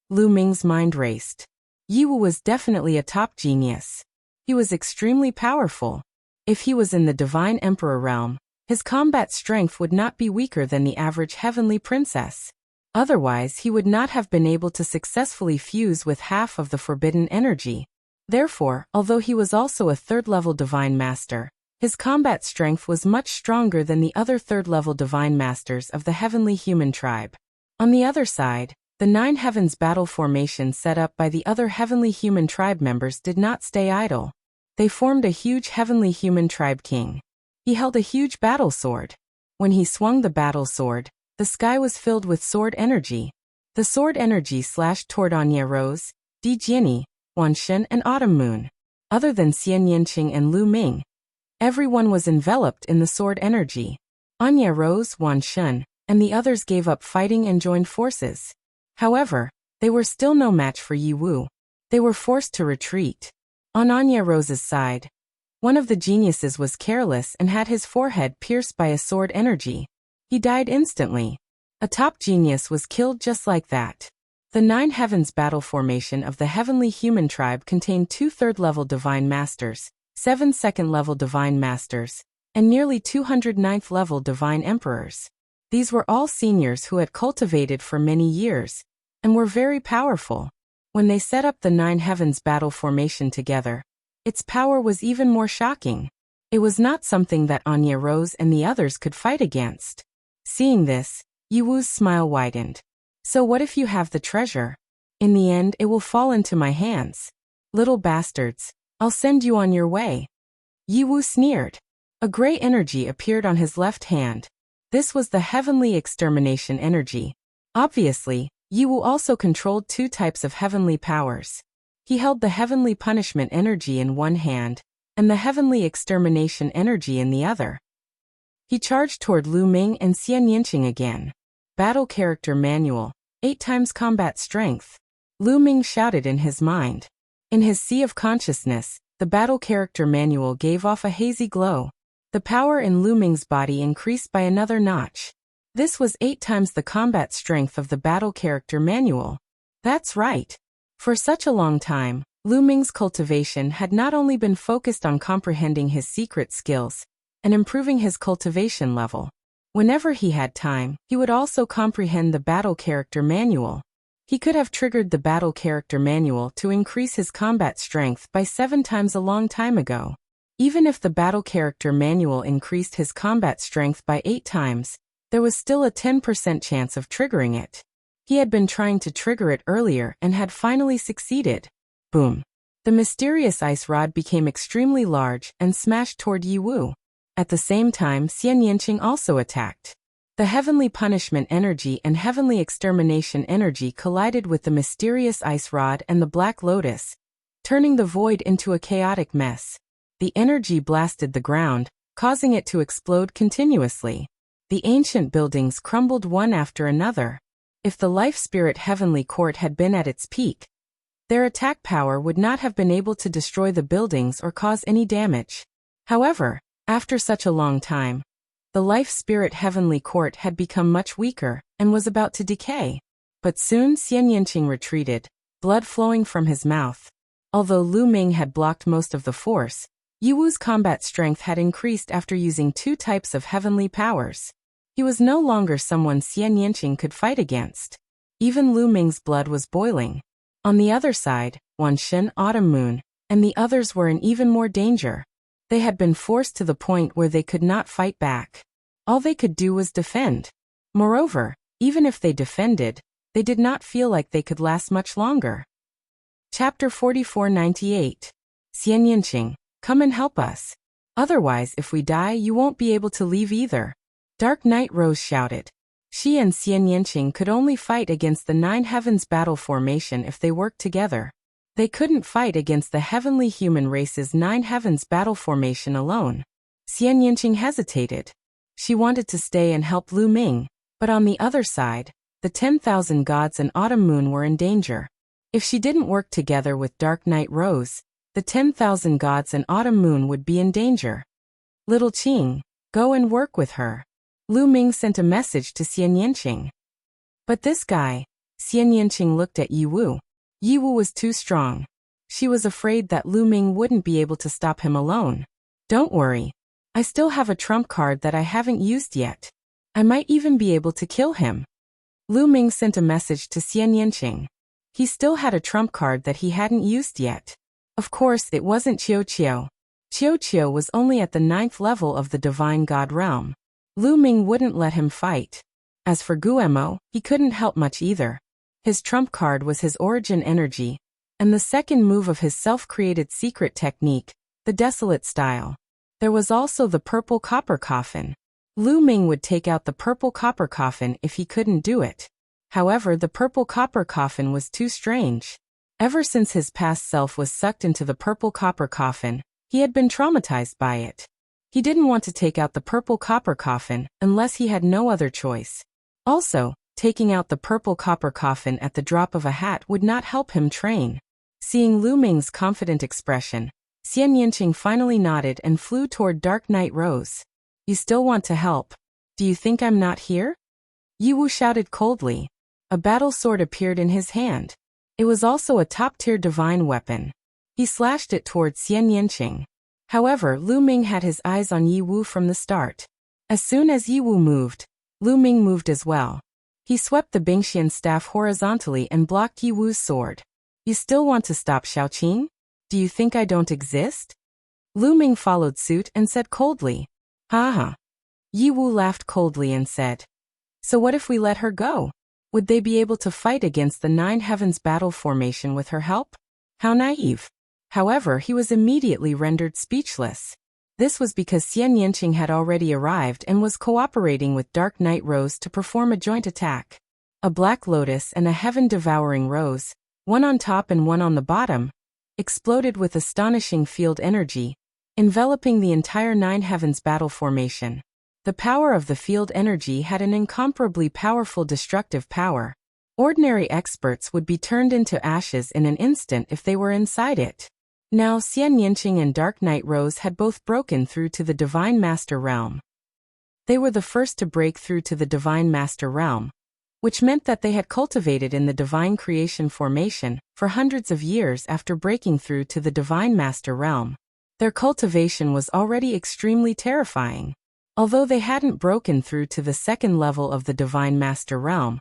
Lu Ming's mind raced. Yi Wu was definitely a top genius. He was extremely powerful. If he was in the Divine Emperor realm, his combat strength would not be weaker than the average heavenly princess. Otherwise, he would not have been able to successfully fuse with half of the forbidden energy. Therefore, although he was also a third-level divine master, his combat strength was much stronger than the other third-level divine masters of the heavenly human tribe. On the other side, the Nine Heavens battle formation set up by the other heavenly human tribe members did not stay idle. They formed a huge heavenly human tribe king. He held a huge battle sword. When he swung the battle sword, the sky was filled with sword energy. The sword energy slashed toward Anya Rose, Di Jiani, Wan Shen, and Autumn Moon. Other than Xian Yanqing and Lu Ming, everyone was enveloped in the sword energy. Anya Rose, Wan Shen, and the others gave up fighting and joined forces. However, they were still no match for Yi Wu. They were forced to retreat. On Anya Rose's side, one of the geniuses was careless and had his forehead pierced by a sword energy. He died instantly. A top genius was killed just like that. The Nine Heavens battle formation of the heavenly human tribe contained 2 third-level divine masters, 7 second-level divine masters, and nearly 200 ninth-level divine emperors. These were all seniors who had cultivated for many years, and were very powerful. When they set up the Nine Heavens battle formation together, its power was even more shocking. It was not something that Anya Rose and the others could fight against. Seeing this, Yi Wu's smile widened. So what if you have the treasure? In the end, it will fall into my hands. Little bastards, I'll send you on your way. Yi Wu sneered. A gray energy appeared on his left hand. This was the heavenly extermination energy. Obviously, Yi Wu also controlled 2 types of heavenly powers. He held the heavenly punishment energy in one hand, and the heavenly extermination energy in the other. He charged toward Lu Ming and Xian Yanqing again. Battle Character Manual, 8 times combat strength. Lu Ming shouted in his mind. In his sea of consciousness, the Battle Character Manual gave off a hazy glow. The power in Lu Ming's body increased by another notch. This was 8 times the combat strength of the Battle Character Manual. That's right. For such a long time, Lu Ming's cultivation had not only been focused on comprehending his secret skills and improving his cultivation level. Whenever he had time, he would also comprehend the Battle Character Manual. He could have triggered the Battle Character Manual to increase his combat strength by 7 times a long time ago. Even if the Battle Character Manual increased his combat strength by 8 times, there was still a 10% chance of triggering it. He had been trying to trigger it earlier and had finally succeeded. Boom. The mysterious ice rod became extremely large and smashed toward Yi Wu. At the same time, Xian Yanqing also attacked. The heavenly punishment energy and heavenly extermination energy collided with the mysterious ice rod and the Black Lotus, turning the void into a chaotic mess. The energy blasted the ground, causing it to explode continuously. The ancient buildings crumbled one after another. If the Life Spirit Heavenly Court had been at its peak, their attack power would not have been able to destroy the buildings or cause any damage. However, after such a long time, the Life Spirit Heavenly Court had become much weaker and was about to decay. But soon Xian Yanqing retreated, blood flowing from his mouth. Although Lu Ming had blocked most of the force, Yiwu's combat strength had increased after using 2 types of heavenly powers. He was no longer someone Xian Yanqing could fight against. Even Lu Ming's blood was boiling. On the other side, Wan Shen, Autumn Moon, and the others were in even more danger. They had been forced to the point where they could not fight back. All they could do was defend. Moreover, even if they defended, they did not feel like they could last much longer. Chapter 4498. Xian Yanqing, come and help us. Otherwise, if we die, you won't be able to leave either. Dark Knight Rose shouted. She and Xian Yanqing could only fight against the 9 Heavens battle formation if they worked together. They couldn't fight against the heavenly human race's 9 Heavens battle formation alone. Xian Yanqing hesitated. She wanted to stay and help Lu Ming, but on the other side, the 10,000 gods and Autumn Moon were in danger. If she didn't work together with Dark Knight Rose, the 10,000 gods and Autumn Moon would be in danger. Little Qing, go and work with her. Lu Ming sent a message to Xian Yanqing. But this guy, Xian Yanqing looked at Yiwu. Yiwu was too strong. She was afraid that Lu Ming wouldn't be able to stop him alone. Don't worry. I still have a trump card that I haven't used yet. I might even be able to kill him. Lu Ming sent a message to Xian Yanqing. He still had a trump card that he hadn't used yet. Of course, it wasn't Qiu Qiu. Qiu Qiu was only at the 9th level of the Divine God realm. Lu Ming wouldn't let him fight. As for Guemo, he couldn't help much either. His trump card was his origin energy, and the second move of his self-created secret technique, the Desolate style. There was also the Purple Copper Coffin. Lu Ming would take out the Purple Copper Coffin if he couldn't do it. However, the Purple Copper Coffin was too strange. Ever since his past self was sucked into the Purple Copper Coffin, he had been traumatized by it. He didn't want to take out the Purple Copper Coffin unless he had no other choice. Also, taking out the Purple Copper Coffin at the drop of a hat would not help him train. Seeing Lu Ming's confident expression, Xian Yanqing finally nodded and flew toward Dark Knight Rose. You still want to help? Do you think I'm not here? Yiwu shouted coldly. A battle sword appeared in his hand. It was also a top-tier divine weapon. He slashed it toward Xian Yanqing. However, Lu Ming had his eyes on Yiwu from the start. As soon as Yiwu moved, Lu Ming moved as well. He swept the Bingxian staff horizontally and blocked Yiwu's sword. You still want to stop Xiaoqing? Do you think I don't exist? Lu Ming followed suit and said coldly. Ha. Yiwu laughed coldly and said. So what if we let her go? Would they be able to fight against the 9 Heavens battle formation with her help? How naive. However, he was immediately rendered speechless. This was because Xian Yanqing had already arrived and was cooperating with Dark Knight Rose to perform a joint attack. A Black Lotus and a Heaven-Devouring Rose, one on top and one on the bottom, exploded with astonishing field energy, enveloping the entire 9 Heavens battle formation. The power of the field energy had an incomparably powerful destructive power. Ordinary experts would be turned into ashes in an instant if they were inside it. Now Xian Yanqing and Dark Knight Rose had both broken through to the Divine Master Realm. They were the first to break through to the Divine Master Realm, which meant that they had cultivated in the Divine Creation formation for hundreds of years after breaking through to the Divine Master Realm. Their cultivation was already extremely terrifying. Although they hadn't broken through to the second level of the Divine Master Realm,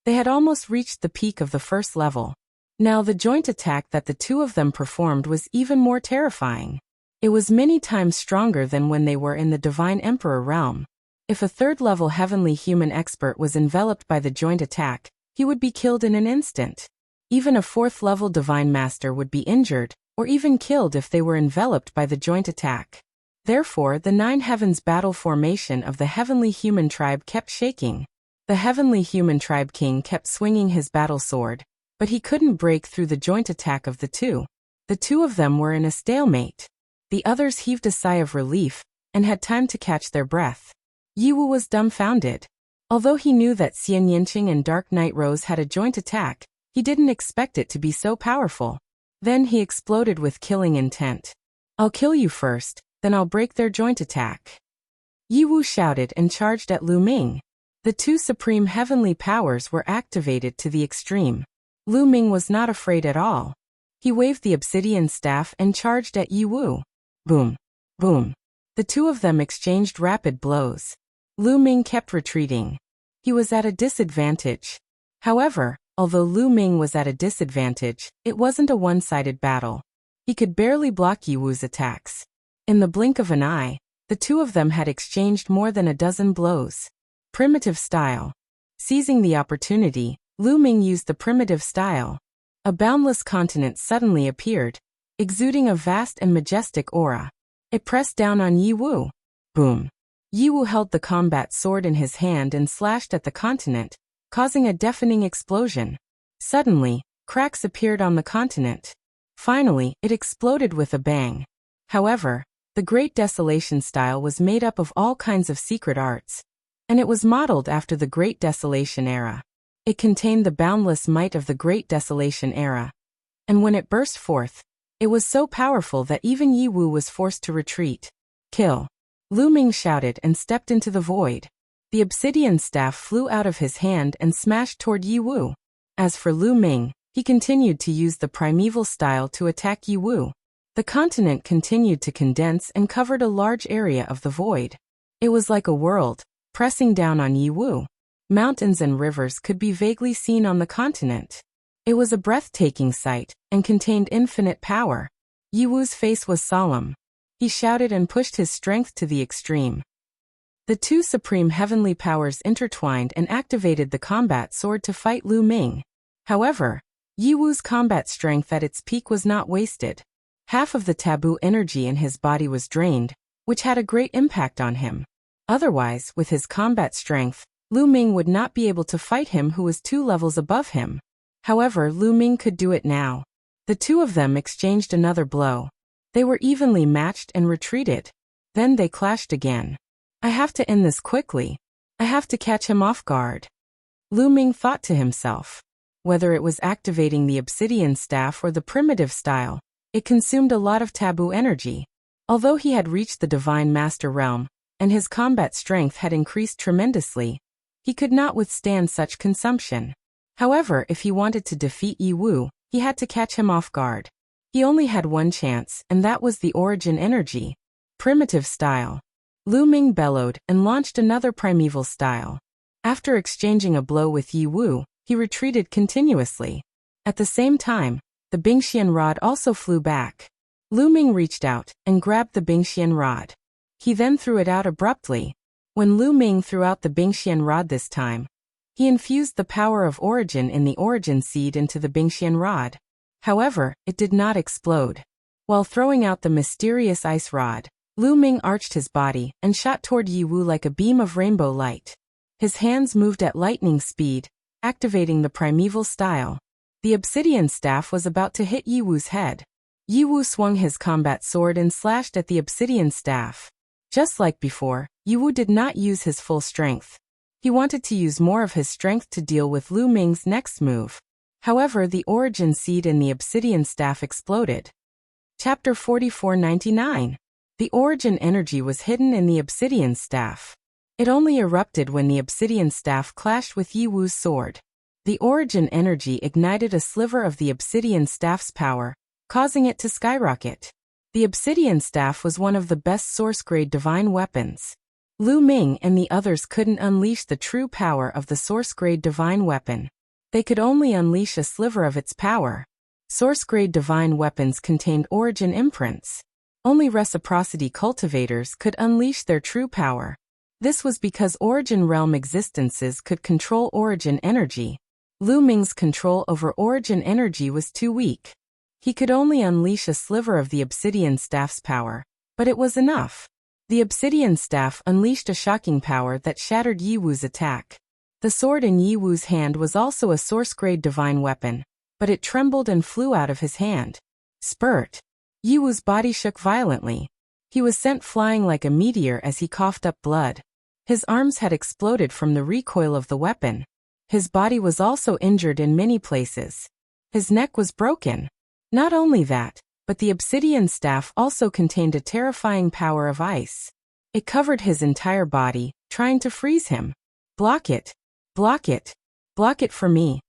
they had almost reached the peak of the first level. Now the joint attack that the two of them performed was even more terrifying. It was many times stronger than when they were in the Divine Emperor realm. If a third-level heavenly human expert was enveloped by the joint attack, he would be killed in an instant. Even a fourth-level Divine Master would be injured, or even killed if they were enveloped by the joint attack. Therefore, the 9 Heavens battle formation of the heavenly human tribe kept shaking. The heavenly human tribe king kept swinging his battle sword, but he couldn't break through the joint attack of the two. The two of them were in a stalemate. The others heaved a sigh of relief, and had time to catch their breath. Yiwu was dumbfounded. Although he knew that Xian Yinqing and Dark Knight Rose had a joint attack, he didn't expect it to be so powerful. Then he exploded with killing intent. I'll kill you first, then I'll break their joint attack. Yi Wu shouted and charged at Lu Ming. The two supreme heavenly powers were activated to the extreme. Lu Ming was not afraid at all. He waved the obsidian staff and charged at Yi Wu. Boom. Boom. The two of them exchanged rapid blows. Lu Ming kept retreating. He was at a disadvantage. However, although Lu Ming was at a disadvantage, it wasn't a one-sided battle. He could barely block Yi Wu's attacks. In the blink of an eye, the two of them had exchanged more than a dozen blows. Primitive style. Seizing the opportunity, Lu Ming used the primitive style. A boundless continent suddenly appeared, exuding a vast and majestic aura. It pressed down on Yi Wu. Boom. Yi Wu held the combat sword in his hand and slashed at the continent, causing a deafening explosion. Suddenly, cracks appeared on the continent. Finally, it exploded with a bang. However, the Great Desolation style was made up of all kinds of secret arts, and it was modeled after the Great Desolation era. It contained the boundless might of the Great Desolation era. And when it burst forth, it was so powerful that even Yi Wu was forced to retreat. Kill. Lu Ming shouted and stepped into the void. The obsidian staff flew out of his hand and smashed toward Yi Wu. As for Lu Ming, he continued to use the primeval style to attack Yi Wu. The continent continued to condense and covered a large area of the void. It was like a world, pressing down on Yi Wu. Mountains and rivers could be vaguely seen on the continent. It was a breathtaking sight, and contained infinite power. Yi Wu's face was solemn. He shouted and pushed his strength to the extreme. The two supreme heavenly powers intertwined and activated the combat sword to fight Lu Ming. However, Yi Wu's combat strength at its peak was not wasted. Half of the taboo energy in his body was drained, which had a great impact on him. Otherwise, with his combat strength, Lu Ming would not be able to fight him who was 2 levels above him. However, Lu Ming could do it now. The two of them exchanged another blow. They were evenly matched and retreated. Then they clashed again. I have to end this quickly. I have to catch him off guard. Lu Ming thought to himself. Whether it was activating the obsidian staff or the primitive style, it consumed a lot of taboo energy. Although he had reached the Divine Master realm, and his combat strength had increased tremendously, he could not withstand such consumption. However, if he wanted to defeat Yi Wu, he had to catch him off guard. He only had one chance, and that was the origin energy. Primitive style. Lu Ming bellowed and launched another primeval style. After exchanging a blow with Yi Wu, he retreated continuously. At the same time, the Bingxian rod also flew back. Lu Ming reached out and grabbed the Bingxian rod. He then threw it out abruptly. When Lu Ming threw out the Bingxian rod this time, he infused the power of origin in the origin seed into the Bingxian rod. However, it did not explode. While throwing out the mysterious ice rod, Lu Ming arched his body and shot toward Yi Wu like a beam of rainbow light. His hands moved at lightning speed, activating the primeval style. The obsidian staff was about to hit Yi Wu's head. Yi Wu swung his combat sword and slashed at the obsidian staff. Just like before, Yi Wu did not use his full strength. He wanted to use more of his strength to deal with Lu Ming's next move. However, the origin seed in the obsidian staff exploded. Chapter 4499. The origin energy was hidden in the obsidian staff. It only erupted when the obsidian staff clashed with Yi Wu's sword. The origin energy ignited a sliver of the obsidian staff's power, causing it to skyrocket. The obsidian staff was one of the best source-grade divine weapons. Lu Ming and the others couldn't unleash the true power of the source-grade divine weapon. They could only unleash a sliver of its power. Source-grade divine weapons contained origin imprints. Only reciprocity cultivators could unleash their true power. This was because origin realm existences could control origin energy. Lu Ming's control over origin energy was too weak. He could only unleash a sliver of the obsidian staff's power, but it was enough. The obsidian staff unleashed a shocking power that shattered Yi Wu's attack. The sword in Yi Wu's hand was also a source-grade divine weapon, but it trembled and flew out of his hand. Spurt. Yi Wu's body shook violently. He was sent flying like a meteor as he coughed up blood. His arms had exploded from the recoil of the weapon. His body was also injured in many places. His neck was broken. Not only that, but the obsidian staff also contained a terrifying power of ice. It covered his entire body, trying to freeze him. Block it! Block it! Block it for me!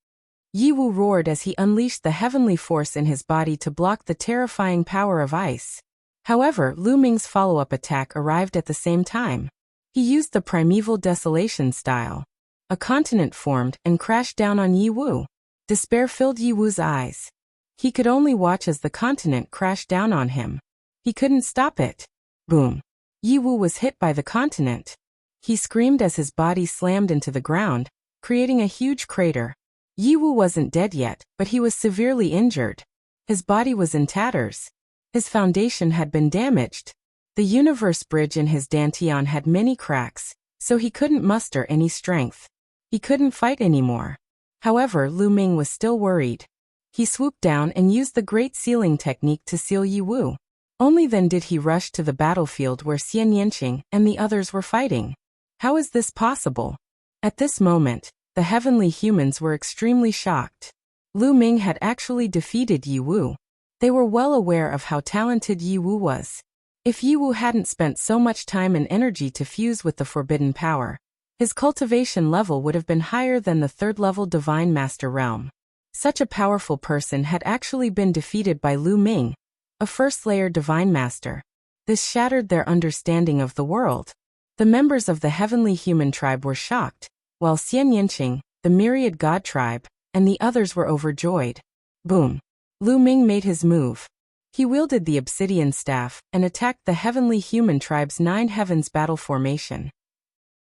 Yi Wu roared as he unleashed the heavenly force in his body to block the terrifying power of ice. However, Lu Ming's follow-up attack arrived at the same time. He used the primeval desolation style. A continent formed and crashed down on Yi Wu. Despair filled Yi Wu's eyes. He could only watch as the continent crashed down on him. He couldn't stop it. Boom! Yi Wu was hit by the continent. He screamed as his body slammed into the ground, creating a huge crater. Yi Wu wasn't dead yet, but he was severely injured. His body was in tatters. His foundation had been damaged. The universe bridge in his dantian had many cracks, so he couldn't muster any strength. He couldn't fight anymore. However, Lu Ming was still worried. He swooped down and used the Great Sealing technique to seal Yi Wu. Only then did he rush to the battlefield where Xian Yanqing and the others were fighting. How is this possible? At this moment, the heavenly humans were extremely shocked. Lu Ming had actually defeated Yi Wu. They were well aware of how talented Yi Wu was. If Yi Wu hadn't spent so much time and energy to fuse with the forbidden power, his cultivation level would have been higher than the third-level Divine Master realm. Such a powerful person had actually been defeated by Lu Ming, a first-layer Divine Master. This shattered their understanding of the world. The members of the heavenly human tribe were shocked, while Xian Yanqing, the myriad god tribe, and the others were overjoyed. Boom! Lu Ming made his move. He wielded the obsidian staff and attacked the heavenly human tribe's 9 heavens battle formation.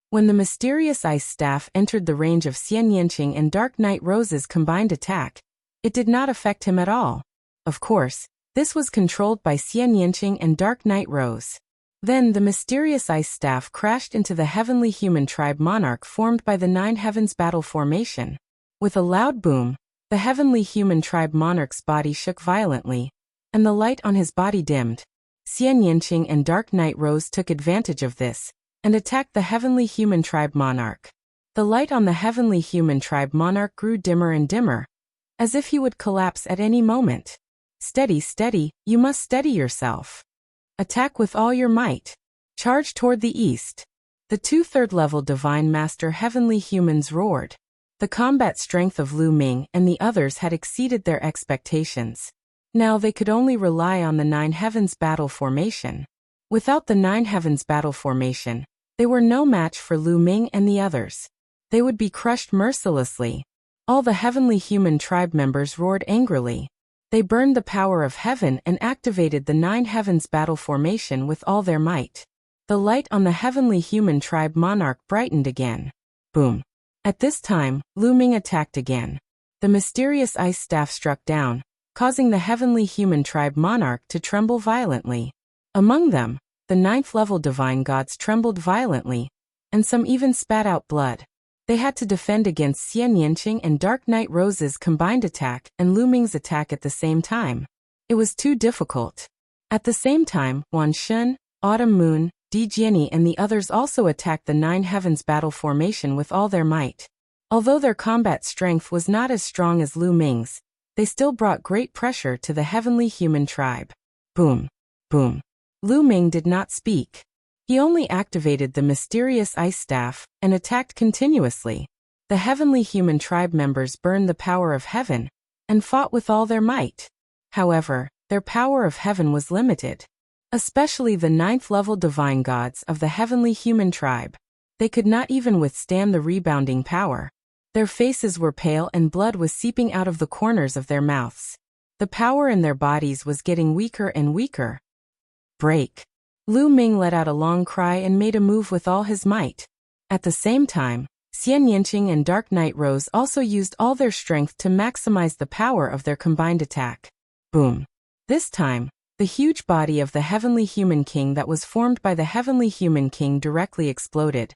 When the mysterious ice staff entered the range of Xian Yanqing and Dark Knight Rose's combined attack, it did not affect him at all. Of course, this was controlled by Xian Yanqing and Dark Knight Rose. Then the mysterious ice staff crashed into the heavenly human tribe monarch formed by the 9 heavens battle formation. With a loud boom, the heavenly human tribe monarch's body shook violently, and the light on his body dimmed. Xian Yanqing and Dark Knight Rose took advantage of this and attacked the heavenly human tribe monarch. The light on the heavenly human tribe monarch grew dimmer and dimmer, as if he would collapse at any moment. Steady, steady, you must steady yourself. Attack with all your might. Charge toward the east. The 2 third-level Divine Master heavenly humans roared. The combat strength of Lu Ming and the others had exceeded their expectations. Now they could only rely on the 9 heavens battle formation. Without the 9 heavens battle formation, they were no match for Lu Ming and the others. They would be crushed mercilessly. All the heavenly human tribe members roared angrily. They burned the power of heaven and activated the 9 heavens battle formation with all their might. The light on the heavenly human tribe monarch brightened again. Boom! At this time, Lu Ming attacked again. The mysterious ice staff struck down, causing the heavenly human tribe monarch to tremble violently. Among them, the 9th-level divine gods trembled violently, and some even spat out blood. They had to defend against Xian Yanqing and Dark Knight Rose's combined attack and Lu Ming's attack at the same time. It was too difficult. At the same time, Wan Shun, Autumn Moon, Di Jianyi and the others also attacked the 9 heavens battle formation with all their might. Although their combat strength was not as strong as Lu Ming's, they still brought great pressure to the heavenly human tribe. Boom! Boom! Lu Ming did not speak. He only activated the mysterious ice staff and attacked continuously. The heavenly human tribe members burned the power of heaven and fought with all their might. However, their power of heaven was limited. Especially the 9th-level divine gods of the heavenly human tribe. They could not even withstand the rebounding power. Their faces were pale and blood was seeping out of the corners of their mouths. The power in their bodies was getting weaker and weaker. Break! Lu Ming let out a long cry and made a move with all his might. At the same time, Xian Yanqing and Dark Knight Rose also used all their strength to maximize the power of their combined attack. Boom! This time, the huge body of the heavenly human king that was formed by the heavenly human king directly exploded.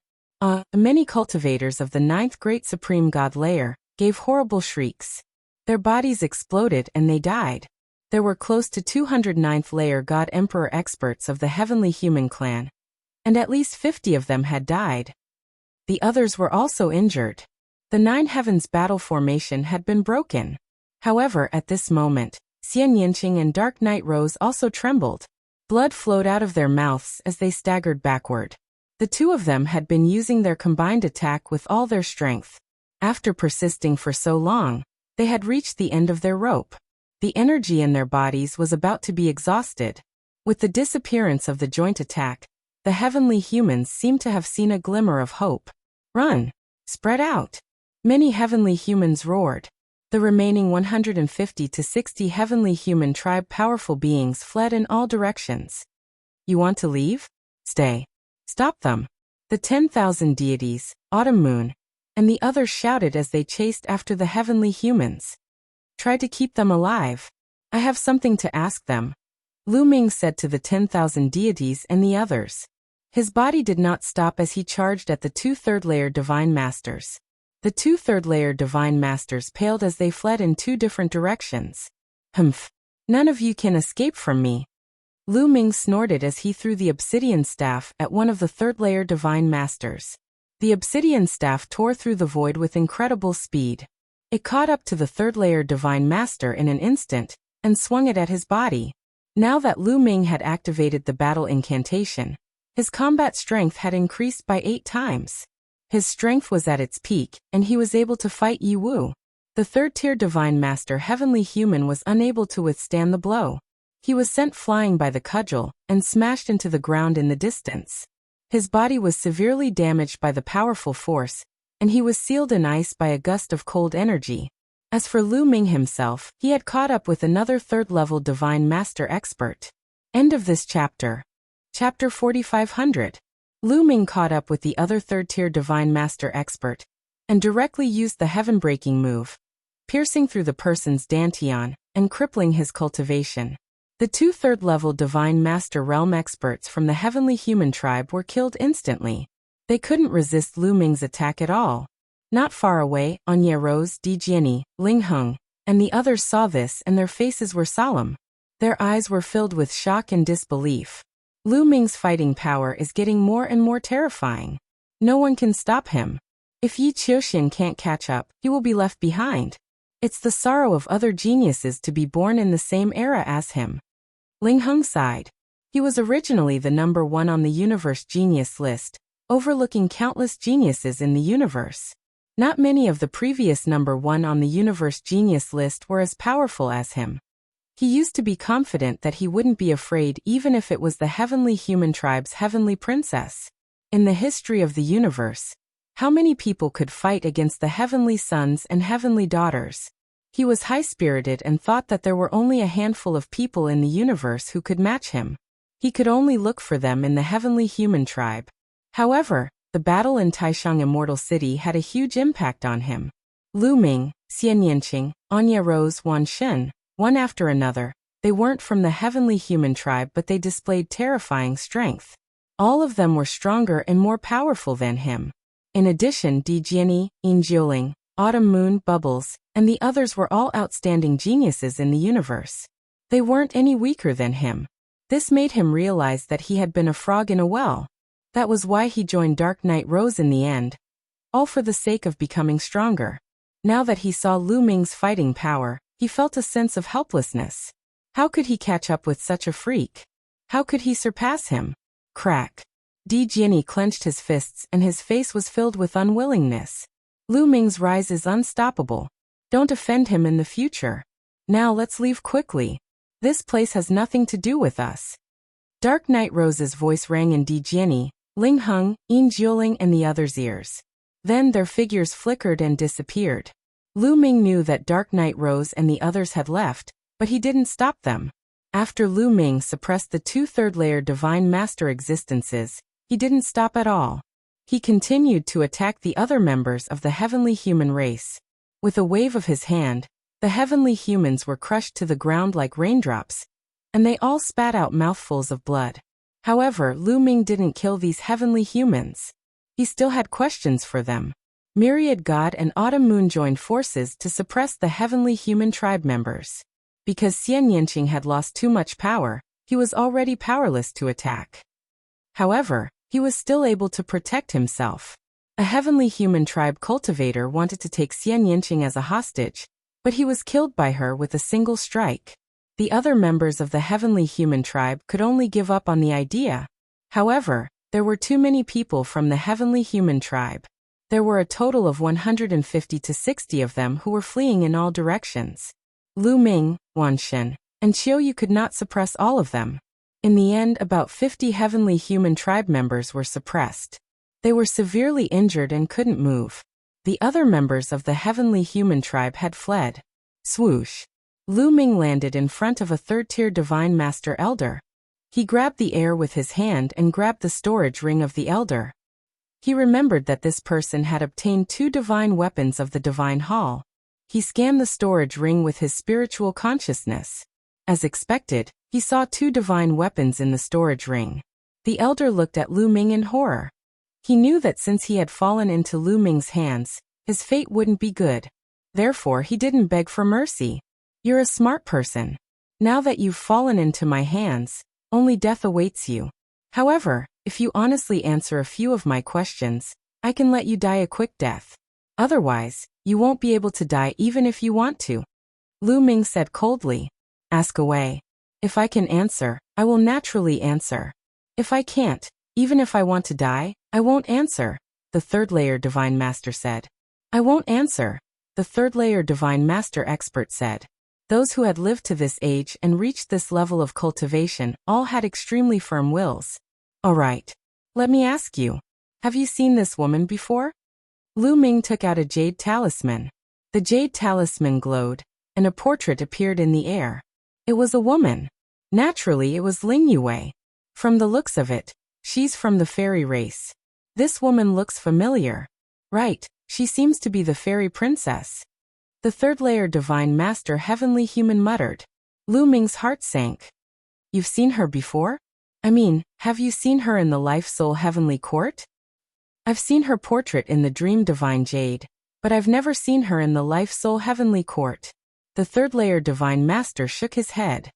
Many cultivators of the 9th great supreme god layer gave horrible shrieks. Their bodies exploded and they died. There were close to 200 9th layer god emperor experts of the heavenly human clan. and at least 50 of them had died. The others were also injured. The Nine Heavens battle formation had been broken. However, at this moment, Xian Yinqing and Dark Knight Rose also trembled. Blood flowed out of their mouths as they staggered backward. The two of them had been using their combined attack with all their strength. After persisting for so long, they had reached the end of their rope. The energy in their bodies was about to be exhausted. With the disappearance of the joint attack, the heavenly humans seemed to have seen a glimmer of hope. Run! Spread out! Many heavenly humans roared. The remaining 150 to 60 heavenly human tribe powerful beings fled in all directions. You want to leave? Stay. Stop them. The 10,000 deities, Autumn Moon, and the others shouted as they chased after the heavenly humans. Try to keep them alive. I have something to ask them. Lu Ming said to the 10,000 deities and the others. His body did not stop as he charged at the 2/3 layer Divine Masters. The 2/3 layer Divine Masters paled as they fled in two different directions. Humph! None of you can escape from me. Lu Ming snorted as he threw the obsidian staff at one of the 3rd layer Divine Masters. The obsidian staff tore through the void with incredible speed. It caught up to the 3rd layer Divine Master in an instant, and swung it at his body. Now that Lu Ming had activated the battle incantation, his combat strength had increased by 8 times. His strength was at its peak, and he was able to fight Yi Wu. The 3rd-tier Divine Master Heavenly Human was unable to withstand the blow. He was sent flying by the cudgel, and smashed into the ground in the distance. His body was severely damaged by the powerful force, and he was sealed in ice by a gust of cold energy. As for Lu Ming himself, he had caught up with another 3rd-level Divine Master expert. End of this chapter. Chapter 4500. Lu Ming caught up with the other 3rd-tier Divine Master expert, and directly used the heaven-breaking move, piercing through the person's dantian, and crippling his cultivation. The 2 3rd-level Divine Master realm experts from the heavenly human tribe were killed instantly. They couldn't resist Lu Ming's attack at all. Not far away, Anya Rose, Di Jiani, Ling Heng, and the others saw this and their faces were solemn. Their eyes were filled with shock and disbelief. Lu Ming's fighting power is getting more and more terrifying. No one can stop him. If Yi Qiuxian can't catch up, he will be left behind. It's the sorrow of other geniuses to be born in the same era as him. Ling Heng sighed. He was originally the number 1 on the universe genius list, overlooking countless geniuses in the universe. Not many of the previous number 1 on the universe genius list were as powerful as him. He used to be confident that he wouldn't be afraid even if it was the heavenly human tribe's heavenly princess. In the history of the universe, how many people could fight against the heavenly sons and heavenly daughters? He was high-spirited and thought that there were only a handful of people in the universe who could match him. He could only look for them in the heavenly human tribe. However, the battle in Taishang Immortal City had a huge impact on him. Lu Ming, Xian Yinqing, Anya Rose, Wan Shen, one after another, they weren't from the heavenly human tribe but they displayed terrifying strength. All of them were stronger and more powerful than him. In addition, Di Jiani, Yin Jiuling, Autumn Moon, Bubbles, and the others were all outstanding geniuses in the universe. They weren't any weaker than him. This made him realize that he had been a frog in a well. That was why he joined Dark Knight Rose in the end. All for the sake of becoming stronger. Now that he saw Lu Ming's fighting power, he felt a sense of helplessness. How could he catch up with such a freak? How could he surpass him? Crack. Di Jiani clenched his fists and his face was filled with unwillingness. Lu Ming's rise is unstoppable. Don't offend him in the future. Now let's leave quickly. This place has nothing to do with us. Dark Knight Rose's voice rang in Di Jiani, Ling Heng, Yin Jiuling and the others' ears. Then their figures flickered and disappeared. Lu Ming knew that Dark Knight Rose and the others had left, but he didn't stop them. After Lu Ming suppressed the 2 3rd-layer Divine Master existences, he didn't stop at all. He continued to attack the other members of the heavenly human race. With a wave of his hand, the heavenly humans were crushed to the ground like raindrops, and they all spat out mouthfuls of blood. However, Lu Ming didn't kill these heavenly humans. He still had questions for them. Myriad God and Autumn Moon joined forces to suppress the heavenly human tribe members. Because Xian Yinqing had lost too much power, he was already powerless to attack. However, he was still able to protect himself. A heavenly human tribe cultivator wanted to take Xian Yinqing as a hostage, but he was killed by her with a single strike. The other members of the heavenly human tribe could only give up on the idea. However, there were too many people from the heavenly human tribe. There were a total of 150 to 60 of them who were fleeing in all directions. Lu Ming, Wan Shen, and Qiuyu could not suppress all of them. In the end, about 50 heavenly human tribe members were suppressed. They were severely injured and couldn't move. The other members of the heavenly human tribe had fled. Swoosh! Lu Ming landed in front of a third-tier Divine Master Elder. He grabbed the air with his hand and grabbed the storage ring of the Elder. He remembered that this person had obtained 2 divine weapons of the Divine Hall. He scanned the storage ring with his spiritual consciousness. As expected, he saw 2 divine weapons in the storage ring. The Elder looked at Lu Ming in horror. He knew that since he had fallen into Lu Ming's hands, his fate wouldn't be good. Therefore, he didn't beg for mercy. You're a smart person. Now that you've fallen into my hands, only death awaits you. However, if you honestly answer a few of my questions, I can let you die a quick death. Otherwise, you won't be able to die even if you want to. Lu Ming said coldly. Ask away. If I can answer, I will naturally answer. If I can't, even if I want to die, I won't answer, the third-layer Divine Master said. I won't answer, the third-layer Divine Master expert said. Those who had lived to this age and reached this level of cultivation all had extremely firm wills. All right. Let me ask you. Have you seen this woman before? Lu Ming took out a jade talisman. The jade talisman glowed, and a portrait appeared in the air. It was a woman. Naturally, it was Ling Yue. From the looks of it, she's from the fairy race. This woman looks familiar. Right, she seems to be the fairy princess. The third-layer Divine Master Heavenly Human muttered. Lu Ming's heart sank. You've seen her before? I mean, have you seen her in the Life Soul Heavenly Court? I've seen her portrait in the Dream Divine Jade, but I've never seen her in the Life Soul Heavenly Court. The third-layer Divine Master shook his head.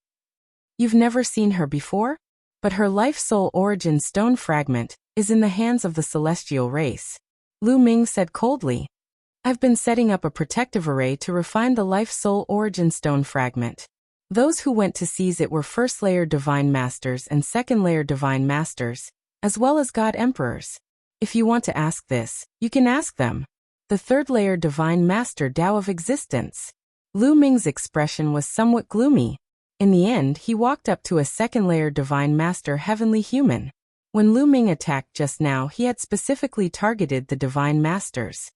You've never seen her before? But her Life Soul Origin Stone fragment is in the hands of the celestial race. Lu Ming said coldly. I've been setting up a protective array to refine the Life Soul Origin Stone fragment. Those who went to seize it were first-layer Divine Masters and second-layer Divine Masters, as well as God Emperors. If you want to ask this, you can ask them. The third-layer Divine Master Tao of Existence. Lu Ming's expression was somewhat gloomy. In the end, he walked up to a second-layer Divine Master Heavenly Human. When Lu Ming attacked just now, he had specifically targeted the Divine Masters.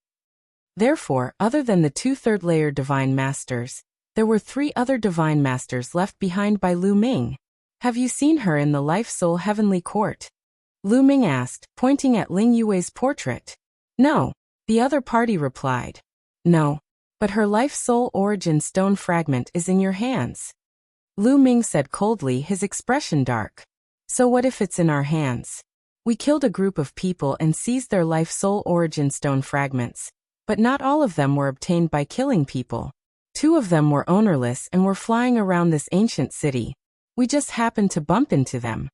Therefore, other than the 2 third-layer Divine Masters, there were 3 other Divine Masters left behind by Lu Ming. Have you seen her in the Life Soul Heavenly Court? Lu Ming asked, pointing at Ling Yue's portrait. No, the other party replied. No, but her Life Soul Origin Stone fragment is in your hands. Lu Ming said coldly, his expression dark. So what if it's in our hands? We killed a group of people and seized their Life Soul Origin Stone fragments. But not all of them were obtained by killing people. 2 of them were ownerless and were flying around this ancient city. We just happened to bump into them.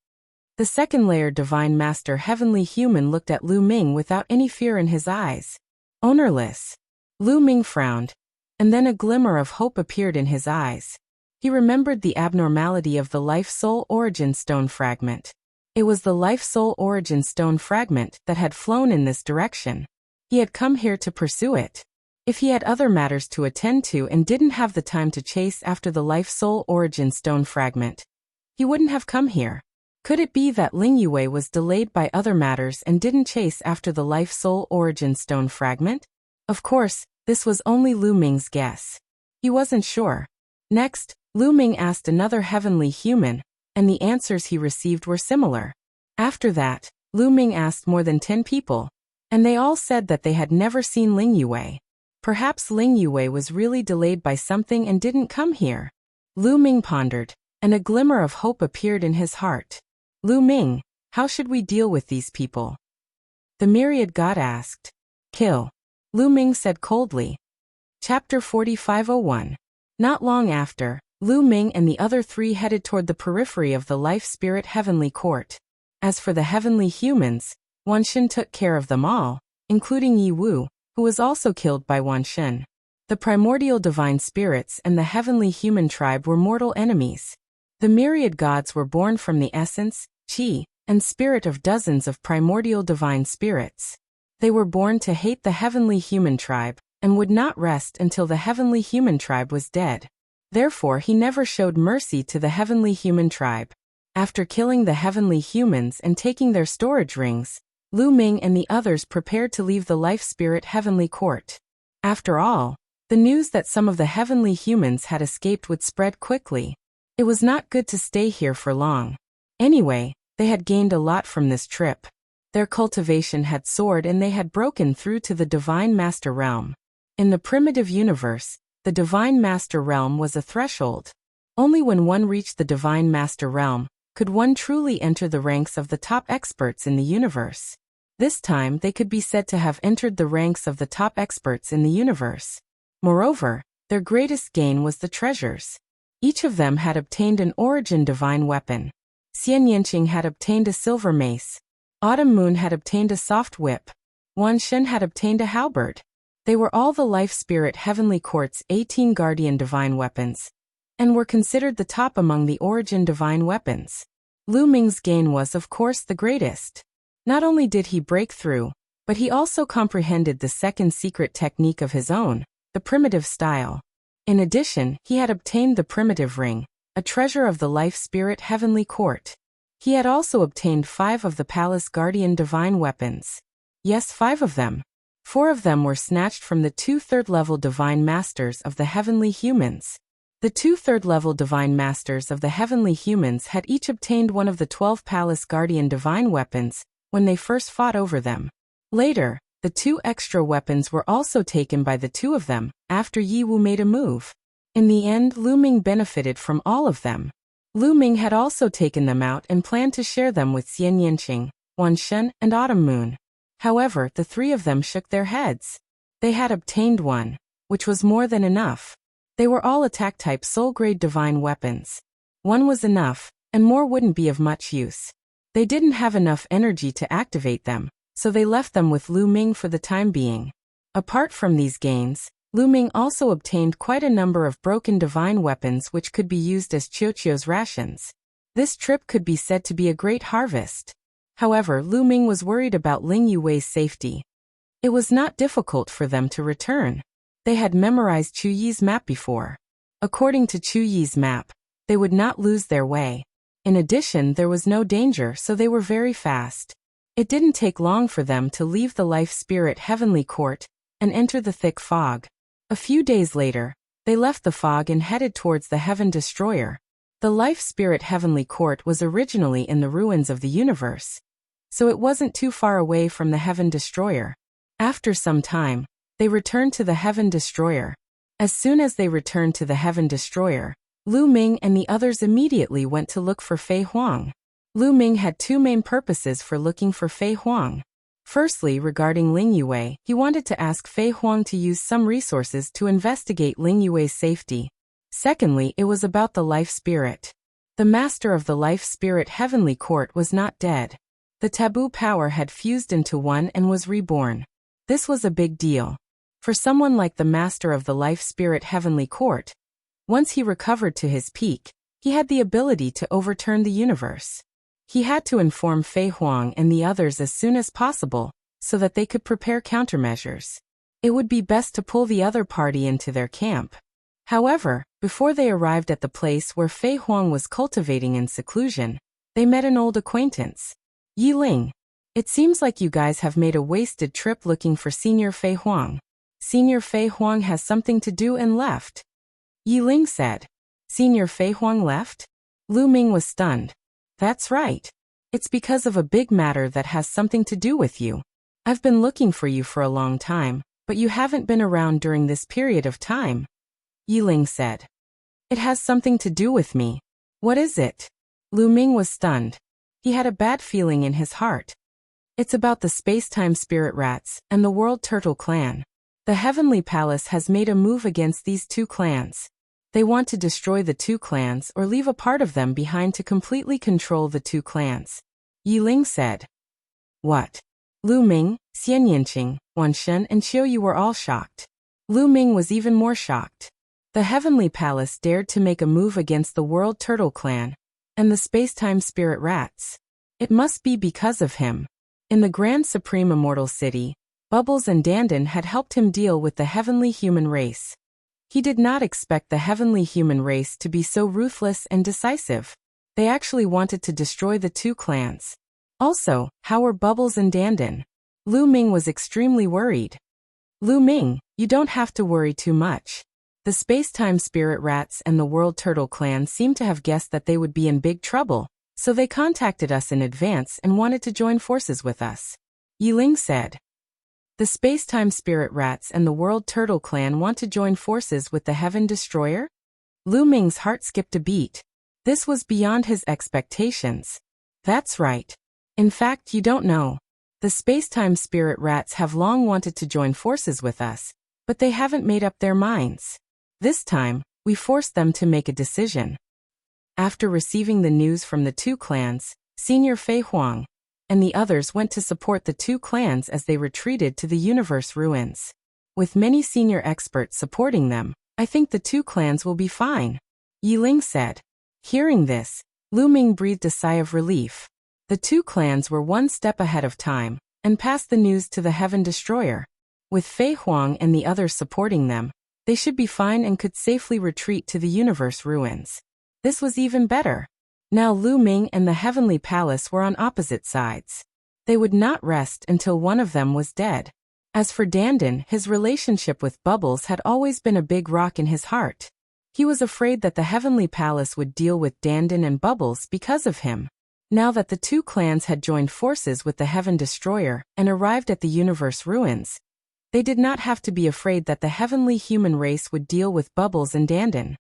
The second-layer Divine Master Heavenly Human looked at Lu Ming without any fear in his eyes. Ownerless. Lu Ming frowned, and then a glimmer of hope appeared in his eyes. He remembered the abnormality of the Life Soul Origin Stone fragment. It was the Life Soul Origin Stone fragment that had flown in this direction. He had come here to pursue it. If he had other matters to attend to and didn't have the time to chase after the Life Soul Origin Stone fragment, he wouldn't have come here. Could it be that Ling Yue was delayed by other matters and didn't chase after the Life Soul Origin Stone fragment? Of course, this was only Lu Ming's guess. He wasn't sure. Next, Lu Ming asked another heavenly human, and the answers he received were similar. After that, Lu Ming asked more than 10 people. And they all said that they had never seen Ling Yue. Perhaps Ling Yue was really delayed by something and didn't come here. Lu Ming pondered, and a glimmer of hope appeared in his heart. Lu Ming, how should we deal with these people? The myriad god asked. Kill. Lu Ming said coldly. Chapter 4501. Not long after, Lu Ming and the other 3 headed toward the periphery of the Life Spirit Heavenly Court. As for the heavenly humans, Wan Shen took care of them all, including Yi Wu, who was also killed by Wan Shen. The primordial divine spirits and the heavenly human tribe were mortal enemies. The myriad gods were born from the essence, qi, and spirit of dozens of primordial divine spirits. They were born to hate the heavenly human tribe, and would not rest until the heavenly human tribe was dead. Therefore he never showed mercy to the heavenly human tribe. After killing the heavenly humans and taking their storage rings, Lu Ming and the others prepared to leave the life spirit heavenly court. After all, the news that some of the heavenly humans had escaped would spread quickly. It was not good to stay here for long. Anyway, they had gained a lot from this trip. Their cultivation had soared and they had broken through to the Divine Master Realm. In the primitive universe, the Divine Master Realm was a threshold. Only when one reached the Divine Master Realm could one truly enter the ranks of the top experts in the universe. This time they could be said to have entered the ranks of the top experts in the universe. Moreover, their greatest gain was the treasures. Each of them had obtained an origin divine weapon. Xian Yanqing had obtained a silver mace. Autumn Moon had obtained a soft whip. Wan Shen had obtained a halberd. They were all the Life Spirit Heavenly Court's 18 guardian divine weapons, and were considered the top among the origin divine weapons. Lu Ming's gain was of course the greatest. Not only did he break through, but he also comprehended the second secret technique of his own, the primitive style. In addition, he had obtained the primitive ring, a treasure of the Life Spirit Heavenly Court. He had also obtained 5 of the Palace Guardian divine weapons. Yes, 5 of them. 4 of them were snatched from the 2 third-level divine masters of the heavenly humans. The 2 third-level divine masters of the heavenly humans had each obtained one of the 12 Palace Guardian divine weapons when they first fought over them. Later, the 2 extra weapons were also taken by the 2 of them, after Yi Wu made a move. In the end, Lu Ming benefited from all of them. Lu Ming had also taken them out and planned to share them with Xian Yanqing, Wan Shen, and Autumn Moon. However, the 3 of them shook their heads. They had obtained one, which was more than enough. They were all attack-type soul-grade divine weapons. One was enough, and more wouldn't be of much use. They didn't have enough energy to activate them, so they left them with Lu Ming for the time being. Apart from these gains, Lu Ming also obtained quite a number of broken divine weapons which could be used as Qiuqiu's rations. This trip could be said to be a great harvest. However, Lu Ming was worried about Ling Yue's safety. It was not difficult for them to return. They had memorized Chu Yi's map before. According to Chu Yi's map, they would not lose their way. In addition, there was no danger, so they were very fast. It didn't take long for them to leave the Life Spirit Heavenly Court and enter the thick fog. A few days later, they left the fog and headed towards the Heaven Destroyer. The Life Spirit Heavenly Court was originally in the ruins of the universe, so it wasn't too far away from the Heaven Destroyer. After some time, they returned to the Heaven Destroyer. As soon as they returned to the Heaven Destroyer, Lu Ming and the others immediately went to look for Fei Huang. Lu Ming had 2 main purposes for looking for Fei Huang. Firstly, regarding Ling Yue, he wanted to ask Fei Huang to use some resources to investigate Ling Yue's safety. Secondly, it was about the Life Spirit. The master of the Life Spirit Heavenly Court was not dead. The taboo power had fused into one and was reborn. This was a big deal. For someone like the master of the Life Spirit Heavenly Court, once he recovered to his peak, he had the ability to overturn the universe. He had to inform Fei Huang and the others as soon as possible, so that they could prepare countermeasures. It would be best to pull the other party into their camp. However, before they arrived at the place where Fei Huang was cultivating in seclusion, they met an old acquaintance. Yi Ling. It seems like you guys have made a wasted trip looking for Senior Fei Huang. Senior Fei Huang has something to do and left. Yi Ling said. Senior Fei Huang left? Lu Ming was stunned. That's right. It's because of a big matter that has something to do with you. I've been looking for you for a long time, but you haven't been around during this period of time. Yi Ling said. It has something to do with me. What is it? Lu Ming was stunned. He had a bad feeling in his heart. It's about the space-time spirit rats and the World Turtle Clan. The Heavenly Palace has made a move against these 2 clans. They want to destroy the 2 clans or leave a part of them behind to completely control the 2 clans. Yiling said. What? Lu Ming, Xian Yinqing, Wan Shen and Qiu Yu were all shocked. Lu Ming was even more shocked. The Heavenly Palace dared to make a move against the World Turtle Clan and the Spacetime Spirit Rats. It must be because of him. In the Grand Supreme Immortal City, Bubbles and Dandan had helped him deal with the heavenly human race. He did not expect the heavenly human race to be so ruthless and decisive. They actually wanted to destroy the two clans. Also, how were Bubbles and Dandan? Lu Ming was extremely worried. Lu Ming, you don't have to worry too much. The Spacetime Spirit Rats and the World Turtle Clan seemed to have guessed that they would be in big trouble, so they contacted us in advance and wanted to join forces with us. Yiling said. The Spacetime Spirit Rats and the World Turtle Clan want to join forces with the Heaven Destroyer? Lu Ming's heart skipped a beat. This was beyond his expectations. That's right. In fact, you don't know. The Spacetime Spirit Rats have long wanted to join forces with us, but they haven't made up their minds. This time, we forced them to make a decision. After receiving the news from the two clans, Senior Fei Huang and the others went to support the two clans as they retreated to the universe ruins. With many senior experts supporting them, I think the two clans will be fine, Yiling said. Hearing this, Lu Ming breathed a sigh of relief. The two clans were one step ahead of time and passed the news to the Heaven Destroyer. With Fei Huang and the others supporting them, they should be fine and could safely retreat to the universe ruins. This was even better. Now Lu Ming and the Heavenly Palace were on opposite sides. They would not rest until one of them was dead. As for Dandan, his relationship with Bubbles had always been a big rock in his heart. He was afraid that the Heavenly Palace would deal with Dandan and Bubbles because of him. Now that the two clans had joined forces with the Heaven Destroyer and arrived at the universe ruins, they did not have to be afraid that the heavenly human race would deal with Bubbles and Dandan.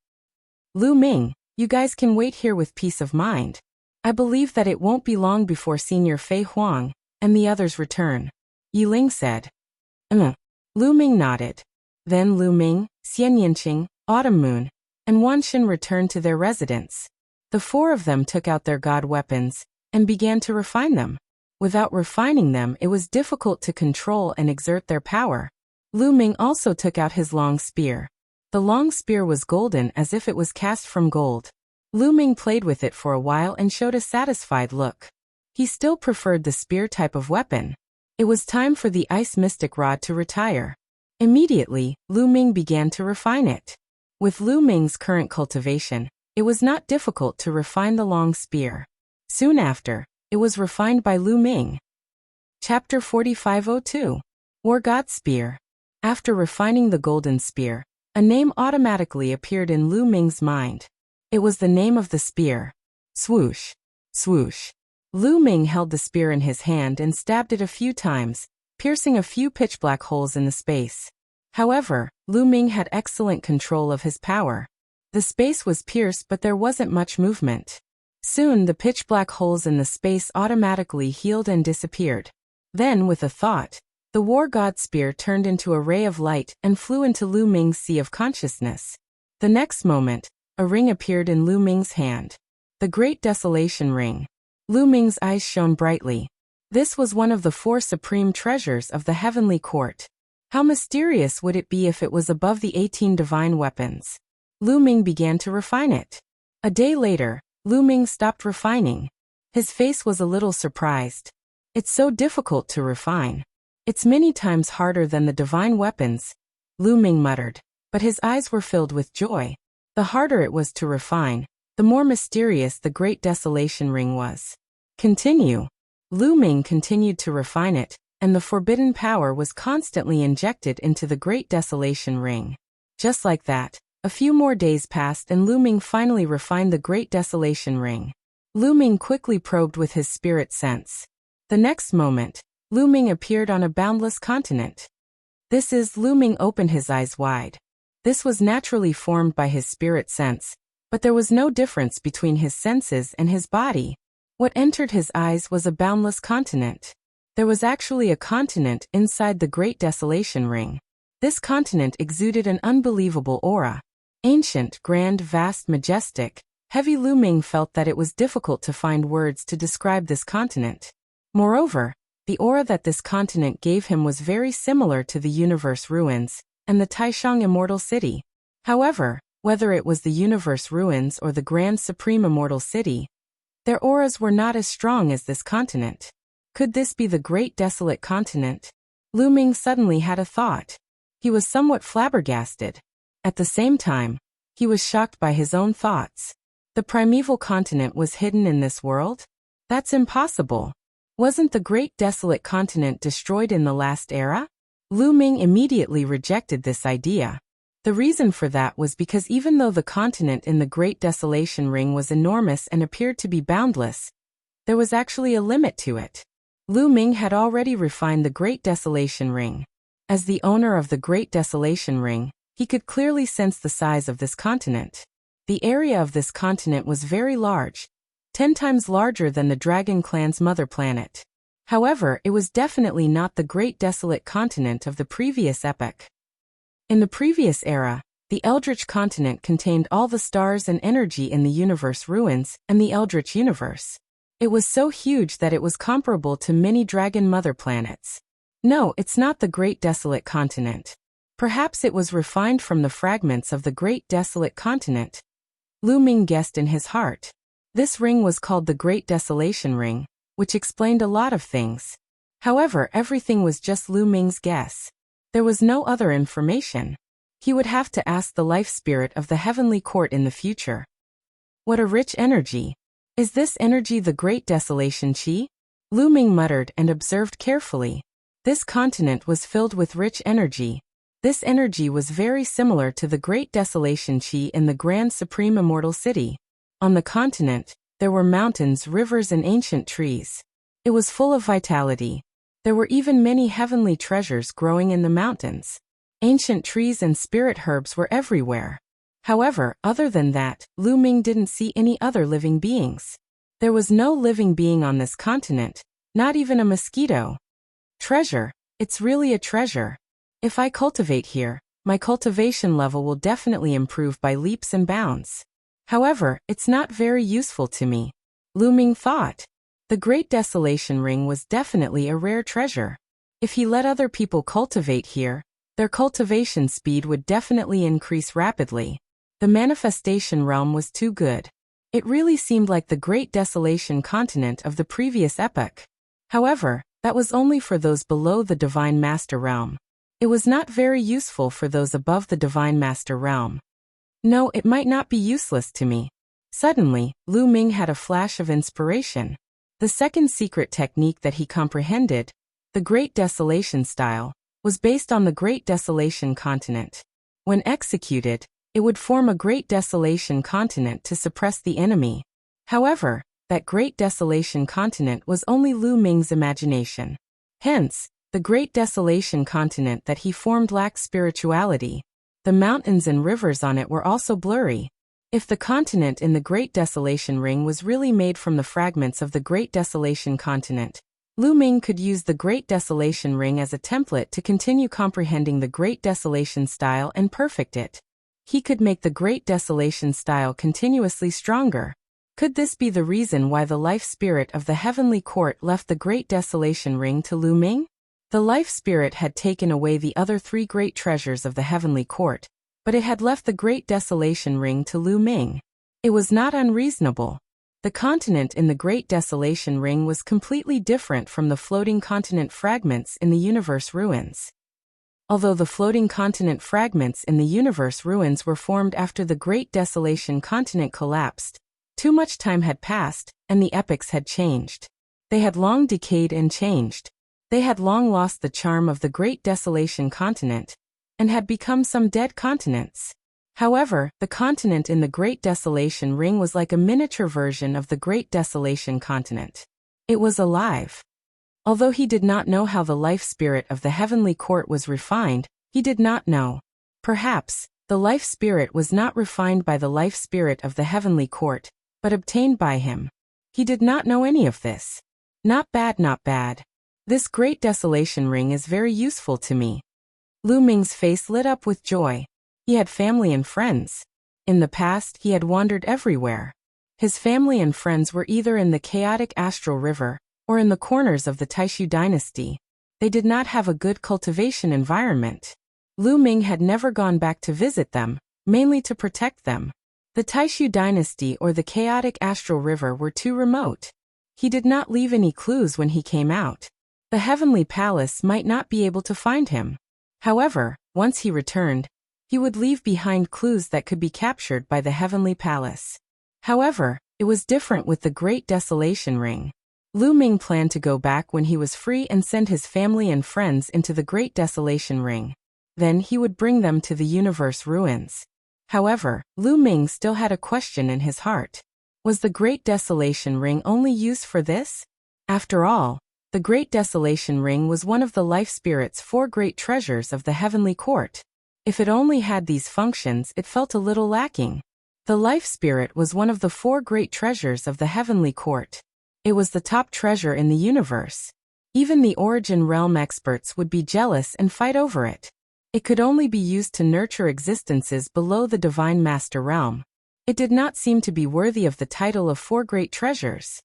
Lu Ming, you guys can wait here with peace of mind. I believe that it won't be long before Senior Fei Huang and the others return, Yiling said. Lu Ming nodded. Then Lu Ming, Xian Yinqing, Autumn Moon, and Wan Shen returned to their residence. The four of them took out their god weapons and began to refine them. Without refining them, it was difficult to control and exert their power. Lu Ming also took out his long spear. The long spear was golden as if it was cast from gold. Lu Ming played with it for a while and showed a satisfied look. He still preferred the spear type of weapon. It was time for the Ice Mystic Rod to retire. Immediately, Lu Ming began to refine it. With Lu Ming's current cultivation, it was not difficult to refine the long spear. Soon after, it was refined by Lu Ming. Chapter 4502. War God Spear. After refining the golden spear, a name automatically appeared in Lu Ming's mind. It was the name of the spear. Swoosh. Swoosh. Lu Ming held the spear in his hand and stabbed it a few times, piercing a few pitch-black holes in the space. However, Lu Ming had excellent control of his power. The space was pierced but there wasn't much movement. Soon the pitch-black holes in the space automatically healed and disappeared. Then, with a thought, the War God Spear turned into a ray of light and flew into Lu Ming's sea of consciousness. The next moment, a ring appeared in Lu Ming's hand. The Great Desolation Ring. Lu Ming's eyes shone brightly. This was one of the 4 supreme treasures of the Heavenly Court. How mysterious would it be if it was above the 18 divine weapons? Lu Ming began to refine it. A day later, Lu Ming stopped refining. His face was a little surprised. It's so difficult to refine. It's many times harder than the divine weapons, Lu Ming muttered, but his eyes were filled with joy. The harder it was to refine, the more mysterious the Great Desolation Ring was. Continue. Lu Ming continued to refine it, and the forbidden power was constantly injected into the Great Desolation Ring. Just like that, a few more days passed and Lu Ming finally refined the Great Desolation Ring. Lu Ming quickly probed with his spirit sense. The next moment, Lu Ming appeared on a boundless continent. Lu Ming opened his eyes wide. This was naturally formed by his spirit sense, but there was no difference between his senses and his body. What entered his eyes was a boundless continent. There was actually a continent inside the Great Desolation Ring. This continent exuded an unbelievable aura. Ancient, grand, vast, majestic, Heavy Lu Ming felt that it was difficult to find words to describe this continent. Moreover, the aura that this continent gave him was very similar to the universe ruins and the Taishang Immortal City. However, whether it was the universe ruins or the Grand Supreme Immortal City, their auras were not as strong as this continent. Could this be the Great Desolate Continent? Lu Ming suddenly had a thought. He was somewhat flabbergasted. At the same time, he was shocked by his own thoughts. The primeval continent was hidden in this world? That's impossible. Wasn't the Great Desolate Continent destroyed in the last era? Lu Ming immediately rejected this idea. The reason for that was because even though the continent in the Great Desolation Ring was enormous and appeared to be boundless, there was actually a limit to it. Lu Ming had already refined the Great Desolation Ring. As the owner of the Great Desolation Ring, he could clearly sense the size of this continent. The area of this continent was very large, 10 times larger than the Dragon Clan's mother planet. However, it was definitely not the Great Desolate Continent of the previous epoch. In the previous era, the Eldritch Continent contained all the stars and energy in the universe ruins and the Eldritch universe. It was so huge that it was comparable to many Dragon Mother planets. No, it's not the Great Desolate Continent. Perhaps it was refined from the fragments of the Great Desolate Continent. Lu Ming guessed in his heart. This ring was called the Great Desolation Ring, which explained a lot of things. However, everything was just Lu Ming's guess. There was no other information. He would have to ask the life spirit of the heavenly court in the future. What a rich energy. Is this energy the Great Desolation Qi? Lu Ming muttered and observed carefully. This continent was filled with rich energy. This energy was very similar to the Great Desolation Qi in the Grand Supreme Immortal City. On the continent, there were mountains, rivers, and ancient trees. It was full of vitality. There were even many heavenly treasures growing in the mountains. Ancient trees and spirit herbs were everywhere. However, other than that, Lu Ming didn't see any other living beings. There was no living being on this continent, not even a mosquito. Treasure. It's really a treasure. If I cultivate here, my cultivation level will definitely improve by leaps and bounds. However, it's not very useful to me. Lu Ming thought. The Great Desolation Ring was definitely a rare treasure. If he let other people cultivate here, their cultivation speed would definitely increase rapidly. The manifestation realm was too good. It really seemed like the Great Desolation Continent of the previous epoch. However, that was only for those below the Divine Master realm. It was not very useful for those above the Divine Master realm. No, it might not be useless to me. Suddenly, Lu Ming had a flash of inspiration. The second secret technique that he comprehended, the Great Desolation style, was based on the Great Desolation Continent. When executed, it would form a Great Desolation Continent to suppress the enemy. However, that Great Desolation Continent was only Lu Ming's imagination. Hence, the Great Desolation Continent that he formed lacked spirituality. The mountains and rivers on it were also blurry. If the continent in the Great Desolation Ring was really made from the fragments of the Great Desolation Continent, Lu Ming could use the Great Desolation Ring as a template to continue comprehending the Great Desolation style and perfect it. He could make the Great Desolation style continuously stronger. Could this be the reason why the life spirit of the heavenly court left the Great Desolation Ring to Lu Ming? The life spirit had taken away the other 3 great treasures of the heavenly court, but it had left the Great Desolation Ring to Lu Ming. It was not unreasonable. The continent in the Great Desolation Ring was completely different from the floating continent fragments in the universe ruins. Although the floating continent fragments in the universe ruins were formed after the Great Desolation Continent collapsed, too much time had passed, and the epochs had changed. They had long decayed and changed. They had long lost the charm of the Great Desolation Continent, and had become some dead continents. However, the continent in the Great Desolation Ring was like a miniature version of the Great Desolation Continent. It was alive. Although he did not know how the life spirit of the heavenly court was refined, he did not know. Perhaps, the life spirit was not refined by the life spirit of the heavenly court, but obtained by him. He did not know any of this. Not bad, not bad. This Great Desolation Ring is very useful to me. Lu Ming's face lit up with joy. He had family and friends. In the past, he had wandered everywhere. His family and friends were either in the chaotic astral river or in the corners of the Taishu dynasty. They did not have a good cultivation environment. Lu Ming had never gone back to visit them, mainly to protect them. The Taishu dynasty or the chaotic astral river were too remote. He did not leave any clues when he came out. The heavenly palace might not be able to find him. However, once he returned, he would leave behind clues that could be captured by the heavenly palace. However, it was different with the Great Desolation Ring. Lu Ming planned to go back when he was free and send his family and friends into the Great Desolation Ring. Then he would bring them to the universe ruins. However, Lu Ming still had a question in his heart. Was the Great Desolation Ring only used for this? After all, the Great Desolation Ring was one of the life spirit's 4 great treasures of the heavenly court. If it only had these functions, it felt a little lacking. The life spirit was one of the 4 great treasures of the heavenly court. It was the top treasure in the universe. Even the origin realm experts would be jealous and fight over it. It could only be used to nurture existences below the divine master realm. It did not seem to be worthy of the title of 4 great treasures.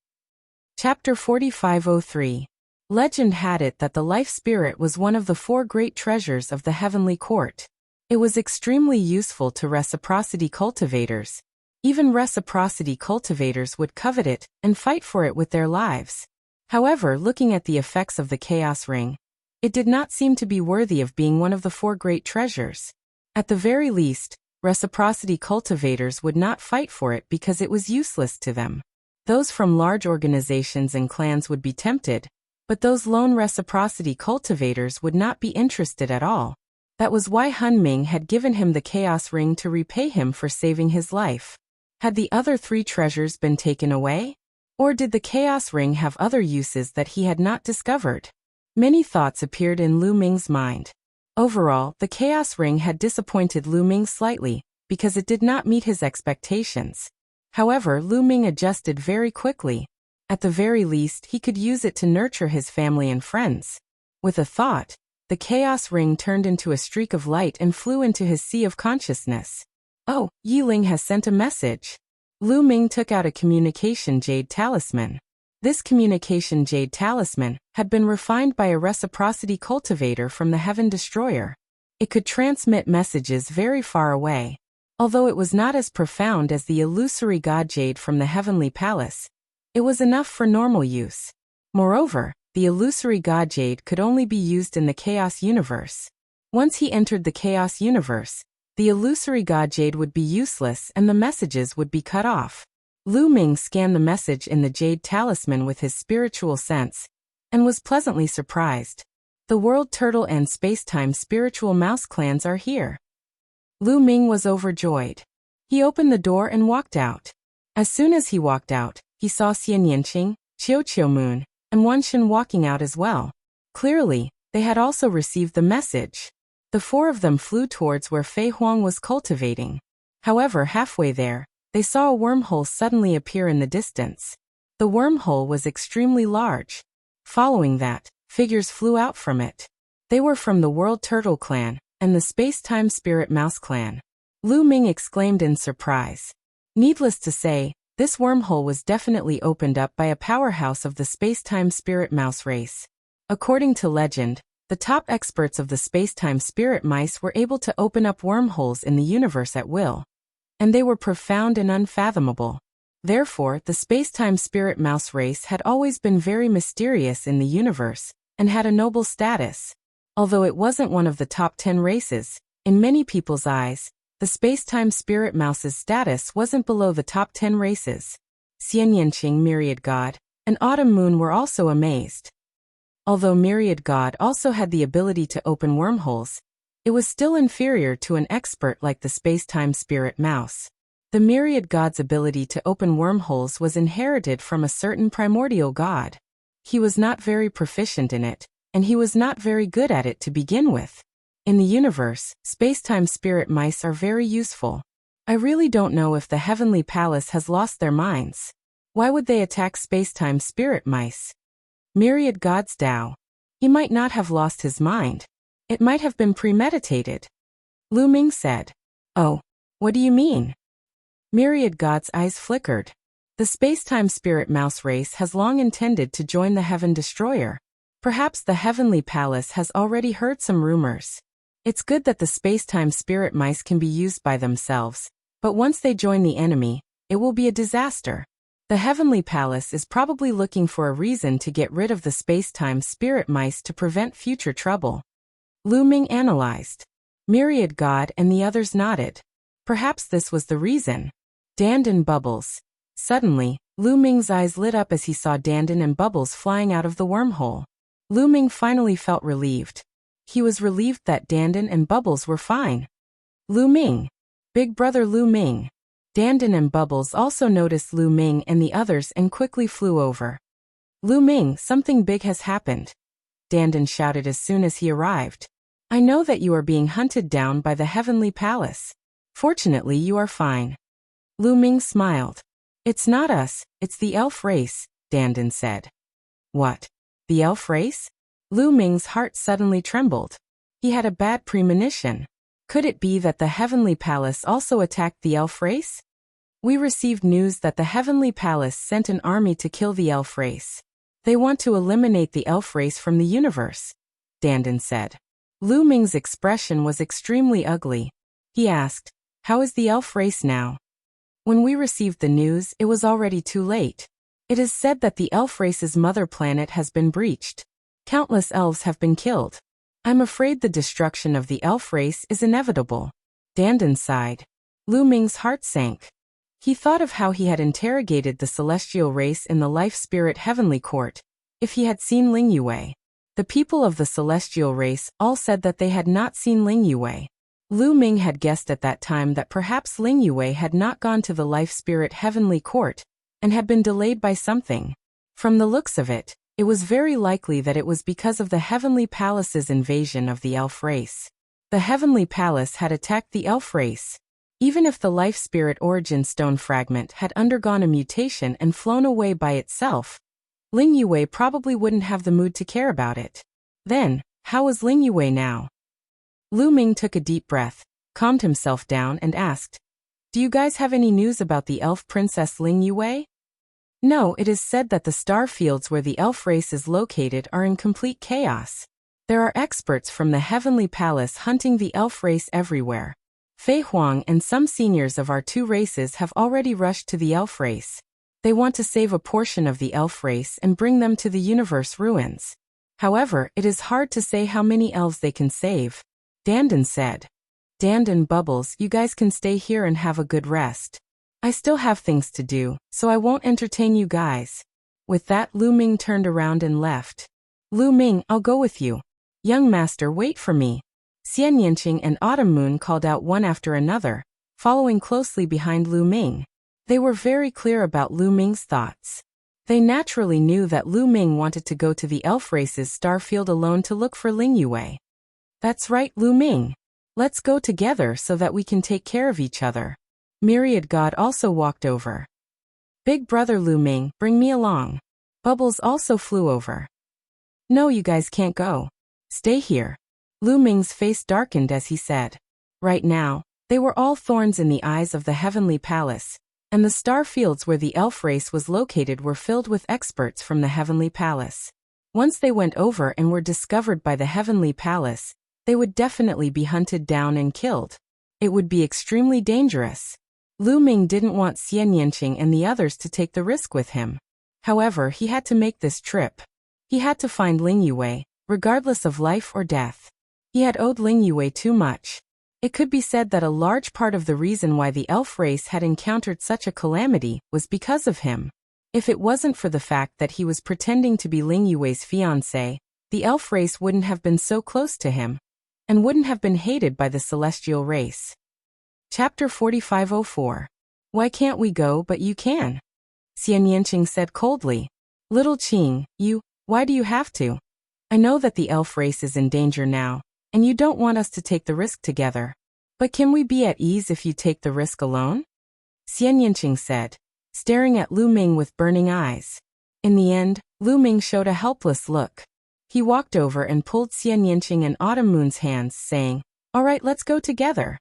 Chapter 4503. Legend had it that the life spirit was one of the 4 great treasures of the heavenly court. It was extremely useful to reciprocity cultivators. Even reciprocity cultivators would covet it and fight for it with their lives. However, looking at the effects of the Chaos Ring, it did not seem to be worthy of being one of the 4 great treasures. At the very least, reciprocity cultivators would not fight for it because it was useless to them. Those from large organizations and clans would be tempted, but those lone reciprocity cultivators would not be interested at all. That was why Han Ming had given him the Chaos Ring to repay him for saving his life. Had the other 3 treasures been taken away? Or did the Chaos Ring have other uses that he had not discovered? Many thoughts appeared in Lu Ming's mind. Overall, the Chaos Ring had disappointed Lu Ming slightly, because it did not meet his expectations. However, Lu Ming adjusted very quickly. At the very least, he could use it to nurture his family and friends. With a thought, the Chaos Ring turned into a streak of light and flew into his sea of consciousness. Oh, Yiling has sent a message. Lu Ming took out a communication jade talisman. This communication jade talisman had been refined by a reciprocity cultivator from the Heaven Destroyer. It could transmit messages very far away. Although it was not as profound as the illusory god jade from the Heavenly Palace, it was enough for normal use. Moreover, the illusory god jade could only be used in the Chaos Universe. Once he entered the Chaos Universe, the illusory god jade would be useless and the messages would be cut off. Lu Ming scanned the message in the jade talisman with his spiritual sense, and was pleasantly surprised. The World Turtle and Spacetime Spiritual Mouse clans are here. Lu Ming was overjoyed. He opened the door and walked out. As soon as he walked out, he saw Xian Yanqing, Qiu Moon, and Wanshan walking out as well. Clearly, they had also received the message. The 4 of them flew towards where Fei Huang was cultivating. However, halfway there, they saw a wormhole suddenly appear in the distance. The wormhole was extremely large. Following that, figures flew out from it. They were from the World Turtle Clan and the Space-Time Spirit Mouse Clan. Lu Ming exclaimed in surprise. Needless to say, this wormhole was definitely opened up by a powerhouse of the Space-Time Spirit Mouse race. According to legend, the top experts of the Space-Time Spirit Mice were able to open up wormholes in the universe at will. And they were profound and unfathomable. Therefore, the Space-Time Spirit Mouse race had always been very mysterious in the universe, and had a noble status. Although it wasn't one of the top 10 races, in many people's eyes, the Space-Time Spirit Mouse's status wasn't below the top 10 races. Xian Yanqing Myriad God and Autumn Moon were also amazed. Although Myriad God also had the ability to open wormholes, it was still inferior to an expert like the Space-Time Spirit Mouse. The Myriad God's ability to open wormholes was inherited from a certain primordial god. He was not very proficient in it, and he was not very good at it to begin with. In the universe, Space-Time Spirit Mice are very useful. I really don't know if the Heavenly Palace has lost their minds. Why would they attack Space-Time Spirit Mice? Myriad God's Tao. He might not have lost his mind. It might have been premeditated. Lu Ming said. Oh, what do you mean? Myriad God's eyes flickered. The space-time spirit mouse race has long intended to join the Heaven Destroyer. Perhaps the Heavenly Palace has already heard some rumors. It's good that the space-time spirit mice can be used by themselves, but once they join the enemy, it will be a disaster. The Heavenly Palace is probably looking for a reason to get rid of the space-time spirit mice to prevent future trouble. Lu Ming analyzed. Myriad God and the others nodded. Perhaps this was the reason. Dandan and Bubbles. Suddenly, Lu Ming's eyes lit up as he saw Dandan and Bubbles flying out of the wormhole. Lu Ming finally felt relieved. He was relieved that Dandan and Bubbles were fine. Lu Ming. Big brother Lu Ming. Dandan and Bubbles also noticed Lu Ming and the others and quickly flew over. Lu Ming, something big has happened. Dandan shouted as soon as he arrived. I know that you are being hunted down by the Heavenly Palace. Fortunately, you are fine. Lu Ming smiled. It's not us, it's the elf race, Dandan said. What? The elf race? Lu Ming's heart suddenly trembled. He had a bad premonition. Could it be that the Heavenly Palace also attacked the elf race? We received news that the Heavenly Palace sent an army to kill the elf race. They want to eliminate the elf race from the universe, Dandan said. Lu Ming's expression was extremely ugly. He asked, how is the elf race now? When we received the news, it was already too late. It is said that the elf race's mother planet has been breached. Countless elves have been killed. I'm afraid the destruction of the elf race is inevitable. Dandan sighed. Lu Ming's heart sank. He thought of how he had interrogated the celestial race in the Life Spirit Heavenly Court. If he had seen Ling Yue. The people of the celestial race all said that they had not seen Ling Yue. Lu Ming had guessed at that time that perhaps Ling Yue had not gone to the Life Spirit Heavenly Court, and had been delayed by something. From the looks of it, it was very likely that it was because of the Heavenly Palace's invasion of the elf race. The Heavenly Palace had attacked the elf race. Even if the Life Spirit Origin Stone fragment had undergone a mutation and flown away by itself, Ling Yue probably wouldn't have the mood to care about it. Then, how was Ling Yue now? Lu Ming took a deep breath, calmed himself down and asked, do you guys have any news about the elf princess Ling Yue? No, it is said that the star fields where the elf race is located are in complete chaos. There are experts from the Heavenly Palace hunting the elf race everywhere. Fei Huang and some seniors of our two races have already rushed to the elf race. They want to save a portion of the elf race and bring them to the universe ruins. However, it is hard to say how many elves they can save. Dandan said. Dandan, Bubbles, you guys can stay here and have a good rest. I still have things to do, so I won't entertain you guys. With that, Lu Ming turned around and left. Lu Ming, I'll go with you. Young master, wait for me. Xian Yanqing and Autumn Moon called out one after another, following closely behind Lu Ming. They were very clear about Lu Ming's thoughts. They naturally knew that Lu Ming wanted to go to the elf race's star field alone to look for Ling Yue. That's right, Lu Ming. Let's go together so that we can take care of each other. Myriad God also walked over. Big brother Lu Ming, bring me along. Bubbles also flew over. No, you guys can't go. Stay here. Lu Ming's face darkened as he said. Right now, they were all thorns in the eyes of the Heavenly Palace, and the star fields where the elf race was located were filled with experts from the Heavenly Palace. Once they went over and were discovered by the Heavenly Palace, they would definitely be hunted down and killed. It would be extremely dangerous. Lu Ming didn't want Xian Yanqing and the others to take the risk with him. However, he had to make this trip. He had to find Ling Yue, regardless of life or death. He had owed Ling Yue too much. It could be said that a large part of the reason why the elf race had encountered such a calamity was because of him. If it wasn't for the fact that he was pretending to be Ling Yue's fiancé, the elf race wouldn't have been so close to him, and wouldn't have been hated by the celestial race. Chapter 4504. Why can't we go but you can? Xian Yanqing said coldly. Little Qing, why do you have to? I know that the elf race is in danger now, and you don't want us to take the risk together. But can we be at ease if you take the risk alone? Xian Yanqing said, staring at Lu Ming with burning eyes. In the end, Lu Ming showed a helpless look. He walked over and pulled Xian Yanqing and Autumn Moon's hands, saying, all right, let's go together.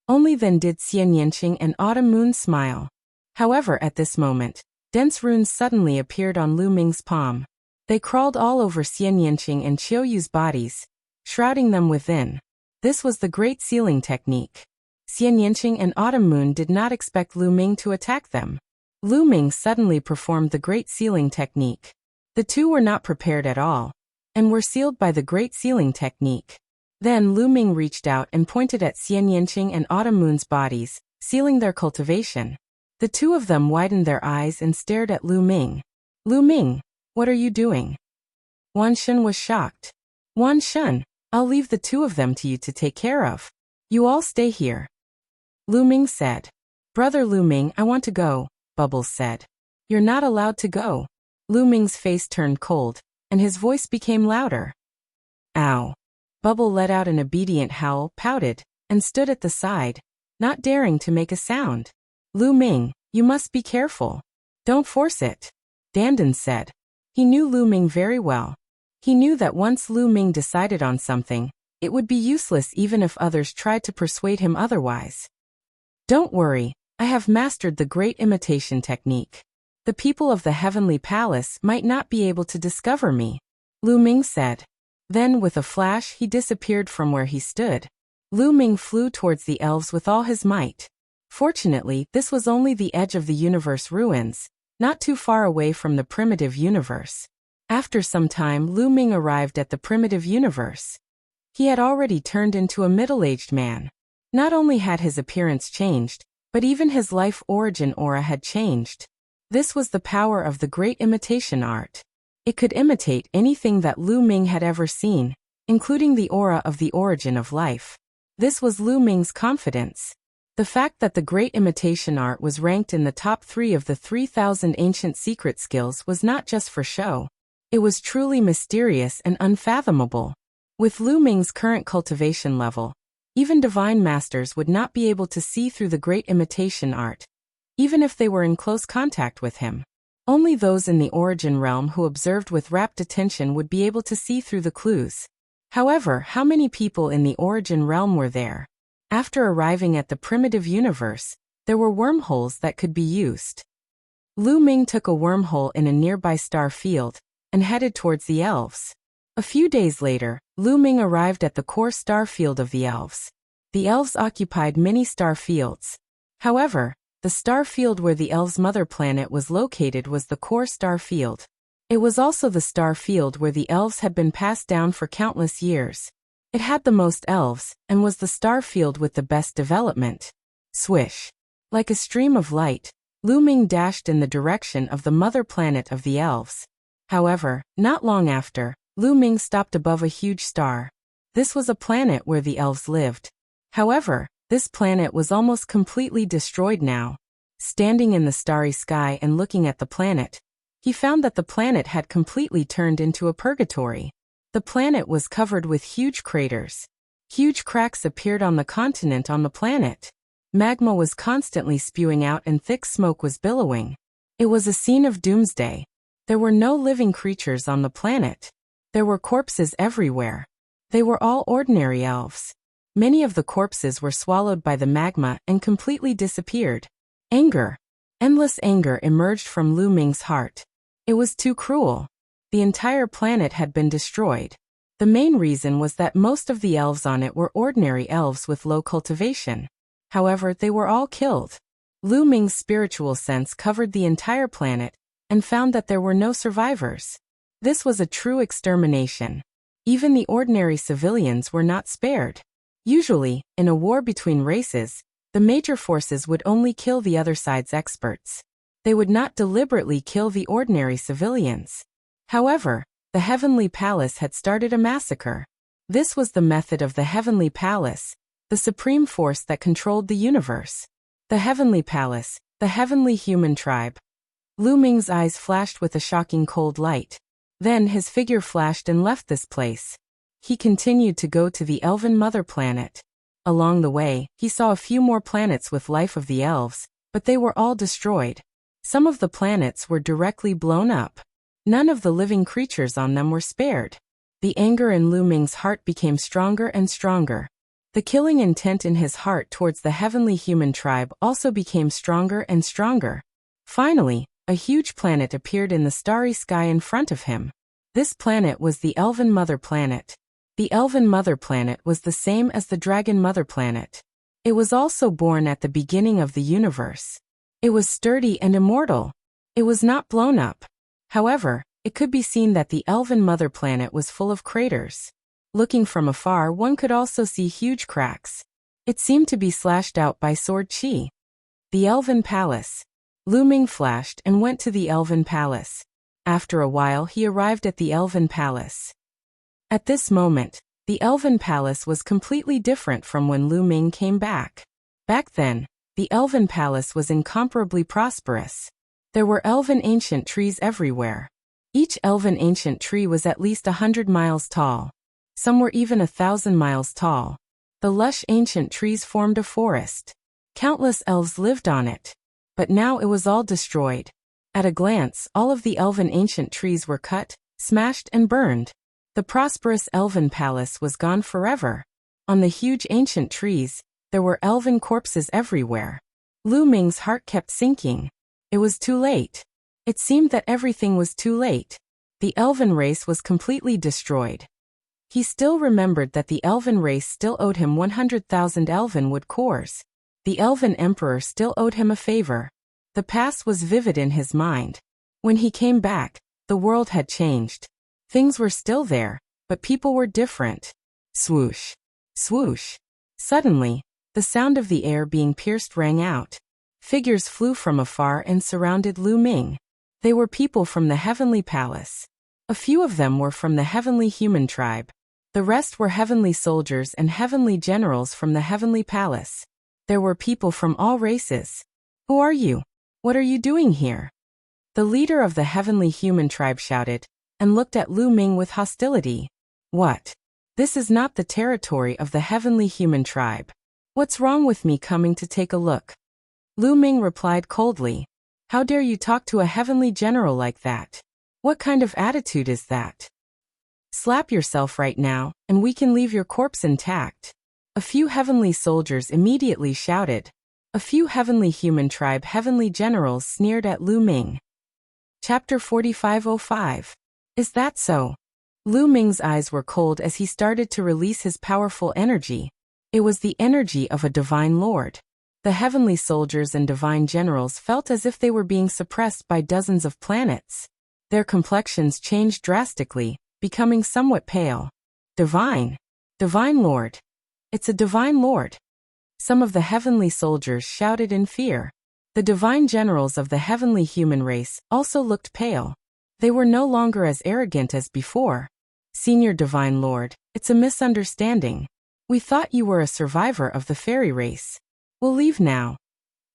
Only then did Xian Yanqing and Autumn Moon smile. However, at this moment, Dense runes suddenly appeared on Lu Ming's palm. They crawled all over Xian Yanqing and Qiuyu's bodies, shrouding them within. This was the Great Sealing technique. Xian Yanqing and Autumn Moon did not expect Lu Ming to attack them. Lu Ming suddenly performed the Great Sealing technique. The two were not prepared at all, and were sealed by the Great Sealing technique. Then Lu Ming reached out and pointed at Xian Yanqing and Autumn Moon's bodies, sealing their cultivation. The two of them widened their eyes and stared at Lu Ming. Lu Ming, what are you doing? Wan Shun was shocked. Wan Shun, I'll leave the two of them to you to take care of. You all stay here. Lu Ming said. Brother Lu Ming, I want to go, Bubbles said. You're not allowed to go. Lu Ming's face turned cold, and his voice became louder. Ow. Bubble let out an obedient howl, pouted, and stood at the side, not daring to make a sound. Lu Ming, you must be careful. Don't force it, Dandan said. He knew Lu Ming very well. He knew that once Lu Ming decided on something, it would be useless even if others tried to persuade him otherwise. Don't worry, I have mastered the Great Imitation technique. The people of the Heavenly Palace might not be able to discover me, Lu Ming said. Then with a flash he disappeared from where he stood. Lu Ming flew towards the elves with all his might. Fortunately, this was only the edge of the universe ruins, not too far away from the primitive universe. After some time Lu Ming arrived at the primitive universe. He had already turned into a middle-aged man. Not only had his appearance changed, but even his life origin aura had changed. This was the power of the Great Imitation art. It could imitate anything that Lu Ming had ever seen, including the aura of the origin of life. This was Lu Ming's confidence. The fact that the Great Imitation art was ranked in the top 3 of the 3,000 ancient secret skills was not just for show. It was truly mysterious and unfathomable. With Lu Ming's current cultivation level, even divine masters would not be able to see through the Great Imitation art, even if they were in close contact with him. Only those in the origin realm who observed with rapt attention would be able to see through the clues. However, how many people in the origin realm were there? After arriving at the primitive universe, there were wormholes that could be used. Lu Ming took a wormhole in a nearby star field and headed towards the elves. A few days later, Lu Ming arrived at the core star field of the elves. The elves occupied many star fields. However, the star field where the elves' mother planet was located was the core star field. It was also the star field where the elves had been passed down for countless years. It had the most elves, and was the star field with the best development. Swish. Like a stream of light, Lu Ming dashed in the direction of the mother planet of the elves. However, not long after, Lu Ming stopped above a huge star. This was a planet where the elves lived. However, this planet was almost completely destroyed now. Standing in the starry sky and looking at the planet, he found that the planet had completely turned into a purgatory. The planet was covered with huge craters. Huge cracks appeared on the continent on the planet. Magma was constantly spewing out and thick smoke was billowing. It was a scene of doomsday. There were no living creatures on the planet. There were corpses everywhere. They were all ordinary elves. Many of the corpses were swallowed by the magma and completely disappeared. Anger. Endless anger emerged from Lu Ming's heart. It was too cruel. The entire planet had been destroyed. The main reason was that most of the elves on it were ordinary elves with low cultivation. However, they were all killed. Lu Ming's spiritual sense covered the entire planet and found that there were no survivors. This was a true extermination. Even the ordinary civilians were not spared. Usually, in a war between races, the major forces would only kill the other side's experts. They would not deliberately kill the ordinary civilians. However, the Heavenly Palace had started a massacre. This was the method of the Heavenly Palace, the supreme force that controlled the universe. The Heavenly Palace, the Heavenly Human Tribe. Lu Ming's eyes flashed with a shocking cold light. Then his figure flashed and left this place. He continued to go to the Elven Mother Planet. Along the way, he saw a few more planets with life of the elves, but they were all destroyed. Some of the planets were directly blown up. None of the living creatures on them were spared. The anger in Lu Ming's heart became stronger and stronger. The killing intent in his heart towards the Heavenly Human Tribe also became stronger and stronger. Finally, a huge planet appeared in the starry sky in front of him. This planet was the Elven Mother Planet. The Elven Mother Planet was the same as the Dragon Mother Planet. It was also born at the beginning of the universe. It was sturdy and immortal. It was not blown up. However, it could be seen that the Elven Mother Planet was full of craters. Looking from afar, one could also see huge cracks. It seemed to be slashed out by sword chi. The Elven Palace. Lu Ming flashed and went to the Elven Palace. After a while he arrived at the Elven Palace. At this moment, the Elven Palace was completely different from when Lu Ming came back. Back then, the Elven Palace was incomparably prosperous. There were elven ancient trees everywhere. Each elven ancient tree was at least 100 miles tall. Some were even 1,000 miles tall. The lush ancient trees formed a forest. Countless elves lived on it. But now it was all destroyed. At a glance, all of the elven ancient trees were cut, smashed and burned. The prosperous elven palace was gone forever. On the huge ancient trees, there were elven corpses everywhere. Lu Ming's heart kept sinking. It was too late. It seemed that everything was too late. The elven race was completely destroyed. He still remembered that the elven race still owed him 100,000 elven wood cores. The elven emperor still owed him a favor. The past was vivid in his mind. When he came back, the world had changed. Things were still there, but people were different. Swoosh. Swoosh. Suddenly, the sound of the air being pierced rang out. Figures flew from afar and surrounded Lu Ming. They were people from the Heavenly Palace. A few of them were from the Heavenly Human Tribe. The rest were heavenly soldiers and heavenly generals from the Heavenly Palace. There were people from all races. Who are you? What are you doing here? The leader of the Heavenly Human Tribe shouted, and looked at Lu Ming with hostility. What? This is not the territory of the Heavenly Human Tribe. What's wrong with me coming to take a look? Lu Ming replied coldly. How dare you talk to a heavenly general like that? What kind of attitude is that? Slap yourself right now, and we can leave your corpse intact. A few heavenly soldiers immediately shouted. A few Heavenly Human Tribe heavenly generals sneered at Lu Ming. Chapter 4505. Is that so? Lu Ming's eyes were cold as he started to release his powerful energy. It was the energy of a divine lord. The heavenly soldiers and divine generals felt as if they were being suppressed by dozens of planets. Their complexions changed drastically, becoming somewhat pale. Divine. Divine Lord. It's a divine lord. Some of the heavenly soldiers shouted in fear. The divine generals of the heavenly human race also looked pale. They were no longer as arrogant as before. Senior Divine Lord, it's a misunderstanding. We thought you were a survivor of the fairy race. We'll leave now.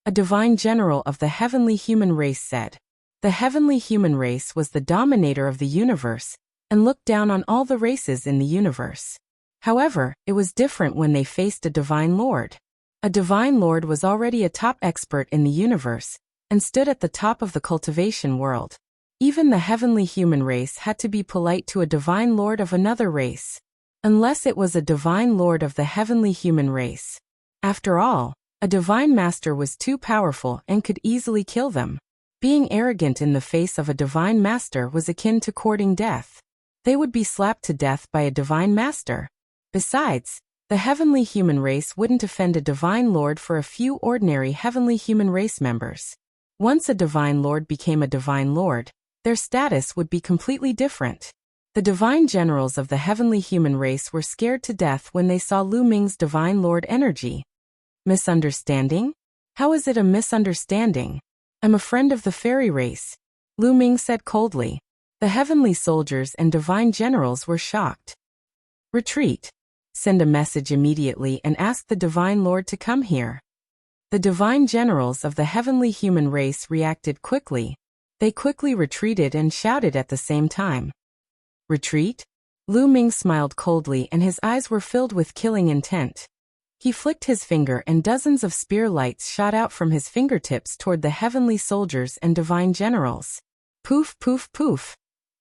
A divine general of the heavenly human race said. The heavenly human race was the dominator of the universe, and looked down on all the races in the universe. However, it was different when they faced a divine lord. A divine lord was already a top expert in the universe, and stood at the top of the cultivation world. Even the heavenly human race had to be polite to a divine lord of another race, unless it was a divine lord of the heavenly human race. After all, a divine master was too powerful and could easily kill them. Being arrogant in the face of a divine master was akin to courting death. They would be slapped to death by a divine master. Besides, the heavenly human race wouldn't offend a divine lord for a few ordinary heavenly human race members. Once a divine lord became a divine lord, their status would be completely different. The divine generals of the heavenly human race were scared to death when they saw Lu Ming's divine lord energy. Misunderstanding? How is it a misunderstanding? I'm a friend of the fairy race, Lu Ming said coldly. The heavenly soldiers and divine generals were shocked. Retreat. Send a message immediately and ask the divine lord to come here. The divine generals of the heavenly human race reacted quickly. They quickly retreated and shouted at the same time. Retreat? Lu Ming smiled coldly and his eyes were filled with killing intent. He flicked his finger and dozens of spear lights shot out from his fingertips toward the heavenly soldiers and divine generals. Poof, poof, poof.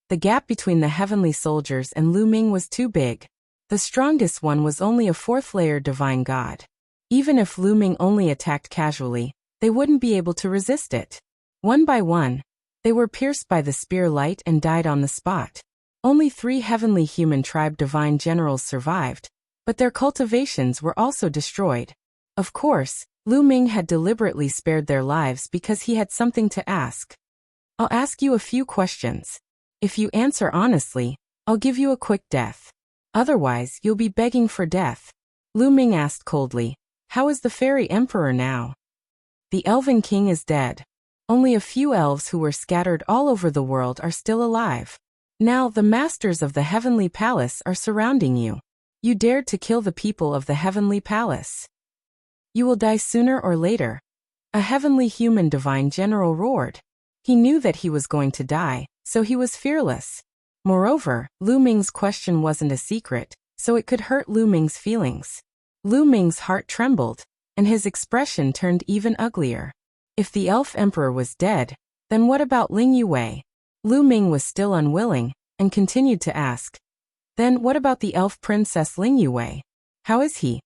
The gap between the heavenly soldiers and Lu Ming was too big. The strongest one was only a fourth-layer divine god. Even if Lu Ming only attacked casually, they wouldn't be able to resist it. One by one, They were pierced by the spear light and died on the spot. Only 3 heavenly human tribe divine generals survived, but their cultivations were also destroyed. Of course, Lu Ming had deliberately spared their lives because he had something to ask. I'll ask you a few questions. If you answer honestly, I'll give you a quick death. Otherwise, you'll be begging for death. Lu Ming asked coldly, how is the fairy emperor now? The elven king is dead. Only a few elves who were scattered all over the world are still alive. Now the masters of the heavenly palace are surrounding you. You dared to kill the people of the heavenly palace. You will die sooner or later. A heavenly human divine general roared. He knew that he was going to die, so he was fearless. Moreover, Lu Ming's question wasn't a secret, so it could hurt Lu Ming's feelings. Lu Ming's heart trembled, and his expression turned even uglier. If the elf emperor was dead, then what about Ling Yue? Lu Ming was still unwilling, and continued to ask. Then what about the elf princess Ling Yue? How is he?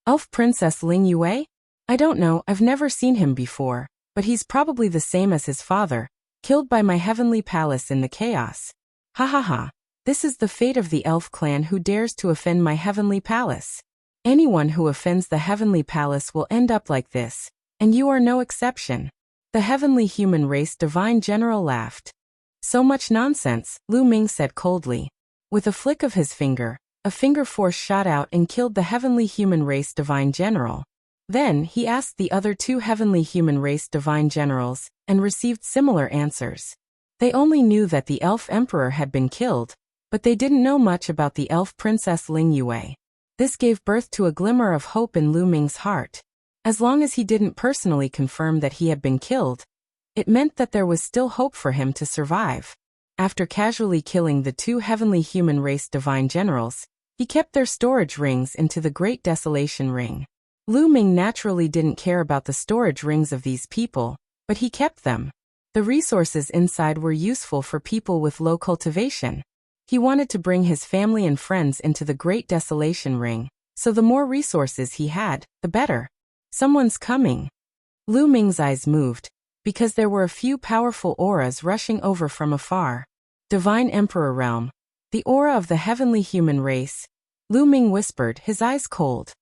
Elf princess Ling Yue? I don't know, I've never seen him before, but he's probably the same as his father, killed by my heavenly palace in the chaos. Ha ha ha, this is the fate of the elf clan who dares to offend my heavenly palace. Anyone who offends the heavenly palace will end up like this, and you are no exception. The heavenly human race divine general laughed. So much nonsense, Lu Ming said coldly. With a flick of his finger, a finger force shot out and killed the heavenly human race divine general. Then he asked the other 2 heavenly human race divine generals, and received similar answers. They only knew that the elf emperor had been killed, but they didn't know much about the elf princess Ling Yue. This gave birth to a glimmer of hope in Lu Ming's heart. As long as he didn't personally confirm that he had been killed, it meant that there was still hope for him to survive. After casually killing the 2 heavenly human race divine generals, he kept their storage rings into the Great Desolation Ring. Lu Ming naturally didn't care about the storage rings of these people, but he kept them. The resources inside were useful for people with low cultivation. He wanted to bring his family and friends into the Great Desolation Ring, so the more resources he had, the better. Someone's coming. Lu Ming's eyes moved, because there were a few powerful auras rushing over from afar. Divine Emperor Realm. The aura of the heavenly human race. Lu Ming whispered, his eyes cold.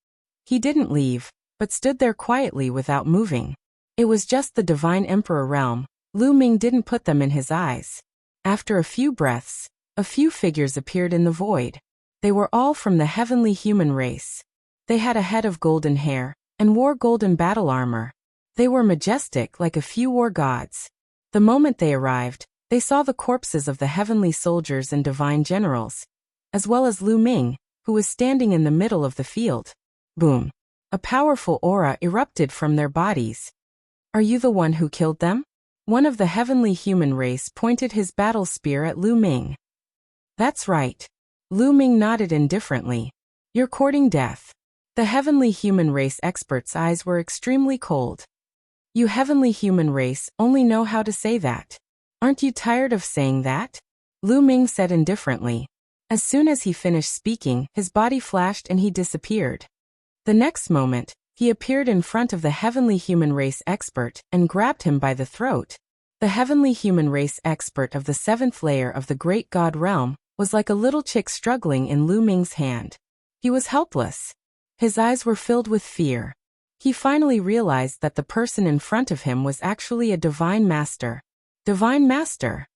He didn't leave, but stood there quietly without moving. It was just the Divine Emperor Realm. Lu Ming didn't put them in his eyes. After a few breaths, a few figures appeared in the void. They were all from the heavenly human race. They had a head of golden hair, and wore golden battle armor. They were majestic like a few war gods. The moment they arrived, they saw the corpses of the heavenly soldiers and divine generals, as well as Lu Ming, who was standing in the middle of the field. Boom! A powerful aura erupted from their bodies. Are you the one who killed them? One of the heavenly human race pointed his battle spear at Lu Ming. That's right. Lu Ming nodded indifferently. You're courting death. The heavenly human race expert's eyes were extremely cold. You heavenly human race only know how to say that. Aren't you tired of saying that? Lu Ming said indifferently. As soon as he finished speaking, his body flashed and he disappeared. The next moment, he appeared in front of the heavenly human race expert and grabbed him by the throat. The heavenly human race expert of the 7th layer of the great god realm was like a little chick struggling in Lu Ming's hand. He was helpless. His eyes were filled with fear. He finally realized that the person in front of him was actually a divine master. Divine master!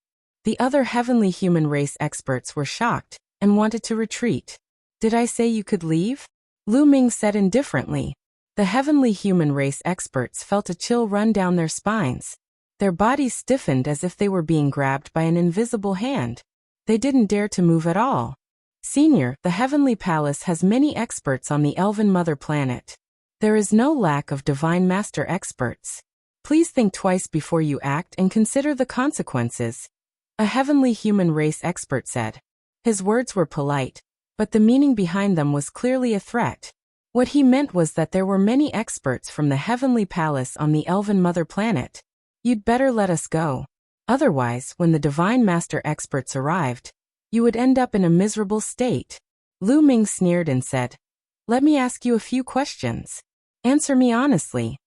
The other heavenly human race experts were shocked and wanted to retreat. Did I say you could leave? Lu Ming said indifferently. The heavenly human race experts felt a chill run down their spines. Their bodies stiffened as if they were being grabbed by an invisible hand. They didn't dare to move at all. Senior, the heavenly palace has many experts on the elven mother planet. There is no lack of divine master experts. Please think twice before you act and consider the consequences. A heavenly human race expert said. His words were polite, but the meaning behind them was clearly a threat. What he meant was that there were many experts from the heavenly palace on the elven mother planet. You'd better let us go. Otherwise, when the divine master experts arrived, you would end up in a miserable state. Lu Ming sneered and said, let me ask you a few questions. Answer me honestly.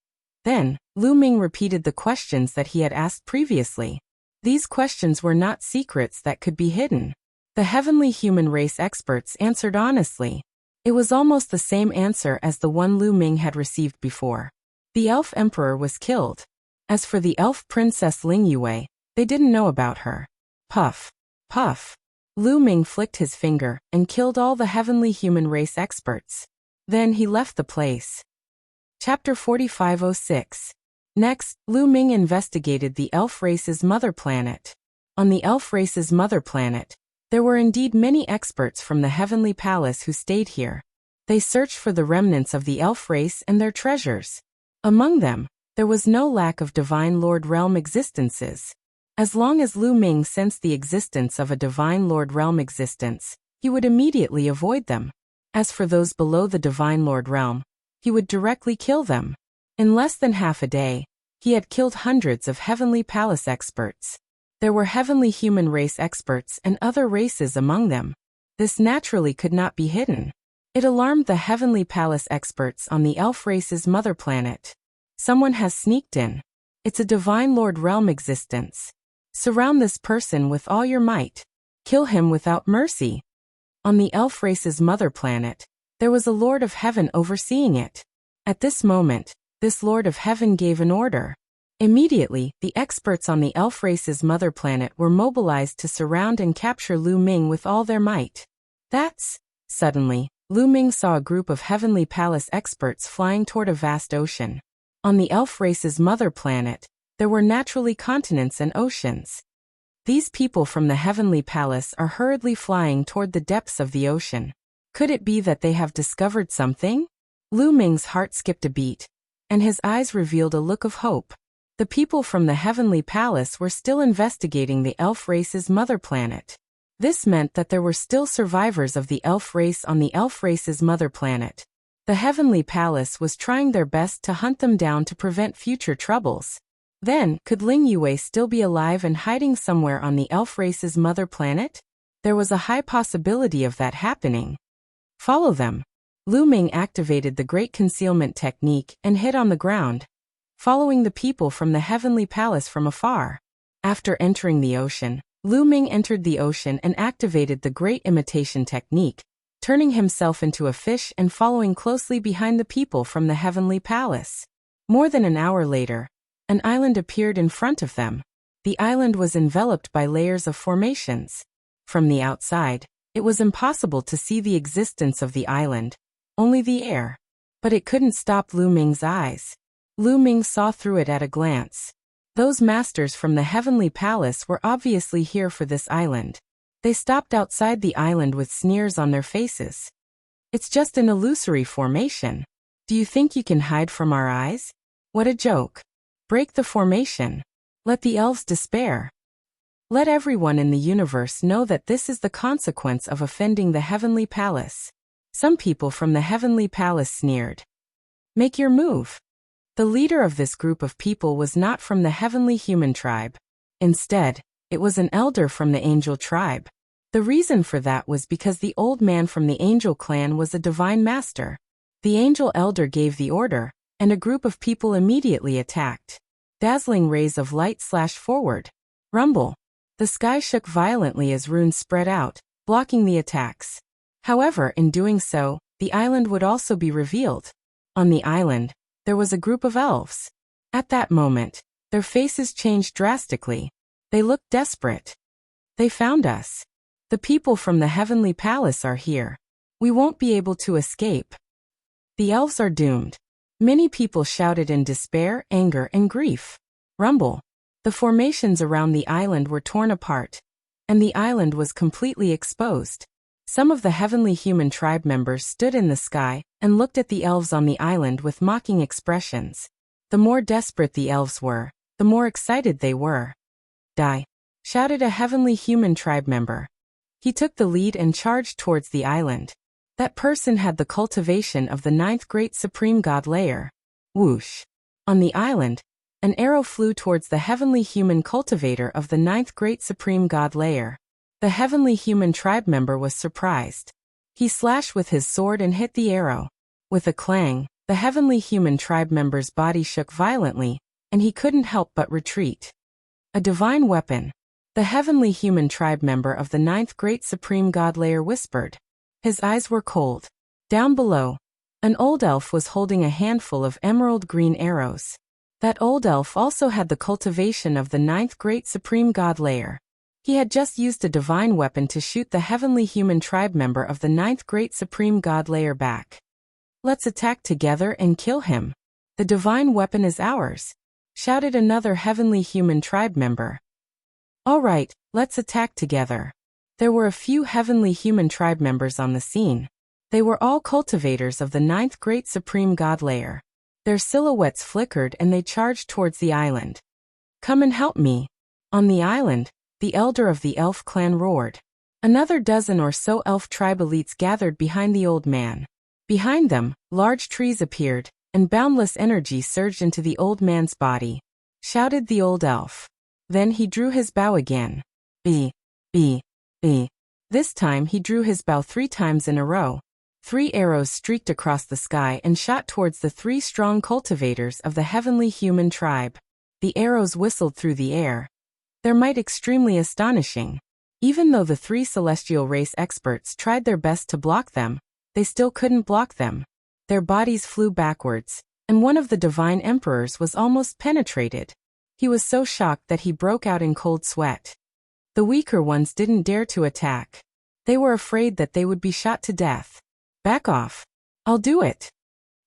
Then, Lu Ming repeated the questions that he had asked previously. These questions were not secrets that could be hidden. The heavenly human race experts answered honestly. It was almost the same answer as the one Lu Ming had received before. The elf emperor was killed. As for the elf princess Ling Yue, they didn't know about her. Puff. Puff. Lu Ming flicked his finger and killed all the heavenly human race experts. Then he left the place. Chapter 4506. Next, Lu Ming investigated the elf race's mother planet. On the elf race's mother planet, there were indeed many experts from the heavenly palace who stayed here. They searched for the remnants of the elf race and their treasures. Among them, there was no lack of divine lord realm existences. As long as Lu Ming sensed the existence of a divine lord realm existence, he would immediately avoid them. As for those below the divine lord realm, he would directly kill them. In less than half a day, he had killed hundreds of heavenly palace experts. There were heavenly human race experts and other races among them. This naturally could not be hidden. It alarmed the heavenly palace experts on the elf race's mother planet. Someone has sneaked in. It's a divine lord realm existence. Surround this person with all your might. Kill him without mercy. On the elf race's mother planet, there was a lord of heaven overseeing it. At this moment, this lord of heaven gave an order. Immediately, the experts on the elf race's mother planet were mobilized to surround and capture Lu Ming with all their might. Suddenly, Lu Ming saw a group of heavenly palace experts flying toward a vast ocean. On the elf race's mother planet, there were naturally continents and oceans. These people from the heavenly palace are hurriedly flying toward the depths of the ocean. Could it be that they have discovered something? Lu Ming's heart skipped a beat, and his eyes revealed a look of hope. The people from the heavenly palace were still investigating the elf race's mother planet. This meant that there were still survivors of the elf race on the elf race's mother planet. The heavenly palace was trying their best to hunt them down to prevent future troubles. Then, could Ling Yue still be alive and hiding somewhere on the elf race's mother planet? There was a high possibility of that happening. Follow them. Lu Ming activated the Great Concealment Technique and hid on the ground, following the people from the heavenly palace from afar. After entering the ocean, Lu Ming entered the ocean and activated the Great Imitation Technique, turning himself into a fish and following closely behind the people from the heavenly palace. More than an hour later, an island appeared in front of them. The island was enveloped by layers of formations. From the outside, it was impossible to see the existence of the island, only the air. But it couldn't stop Lu Ming's eyes. Lu Ming saw through it at a glance. Those masters from the heavenly palace were obviously here for this island. They stopped outside the island with sneers on their faces. It's just an illusory formation. Do you think you can hide from our eyes? What a joke. Break the formation. Let the elves despair. Let everyone in the universe know that this is the consequence of offending the heavenly palace. Some people from the heavenly palace sneered. Make your move. The leader of this group of people was not from the heavenly human tribe. Instead, it was an elder from the angel tribe. The reason for that was because the old man from the angel clan was a divine master. The angel elder gave the order, and a group of people immediately attacked. Dazzling rays of light slashed forward. Rumble. The sky shook violently as runes spread out, blocking the attacks. However, in doing so, the island would also be revealed. On the island, there was a group of elves. At that moment, their faces changed drastically. They looked desperate. They found us. The people from the heavenly palace are here. We won't be able to escape. The elves are doomed. Many people shouted in despair, anger, and grief. Rumble. The formations around the island were torn apart, and the island was completely exposed. Some of the heavenly human tribe members stood in the sky and looked at the elves on the island with mocking expressions. The more desperate the elves were, the more excited they were. Die! Shouted a heavenly human tribe member. He took the lead and charged towards the island. That person had the cultivation of the 9th Great Supreme God layer. Whoosh! On the island, an arrow flew towards the heavenly human cultivator of the 9th Great Supreme God layer. The heavenly human tribe member was surprised. He slashed with his sword and hit the arrow. With a clang, the heavenly human tribe member's body shook violently, and he couldn't help but retreat. A divine weapon. The heavenly human tribe member of the ninth great supreme god layer whispered. His eyes were cold. Down below, an old elf was holding a handful of emerald green arrows. That old elf also had the cultivation of the ninth great supreme god layer. He had just used a divine weapon to shoot the heavenly human tribe member of the ninth great supreme god layer back. Let's attack together and kill him. The divine weapon is ours, shouted another heavenly human tribe member. All right, let's attack together. There were a few heavenly human tribe members on the scene. They were all cultivators of the ninth great supreme god layer. Their silhouettes flickered and they charged towards the island. Come and help me. On the island, the elder of the elf clan roared. Another dozen or so elf tribe elites gathered behind the old man. Behind them, large trees appeared, and boundless energy surged into the old man's body. Shouted the old elf. Then he drew his bow again. B. This time he drew his bow 3 times in a row. 3 arrows streaked across the sky and shot towards the 3 strong cultivators of the heavenly human tribe. The arrows whistled through the air. Their might extremely astonishing. Even though the 3 celestial race experts tried their best to block them, they still couldn't block them. Their bodies flew backwards, and one of the divine emperors was almost penetrated. He was so shocked that he broke out in cold sweat. The weaker ones didn't dare to attack. They were afraid that they would be shot to death. Back off. I'll do it,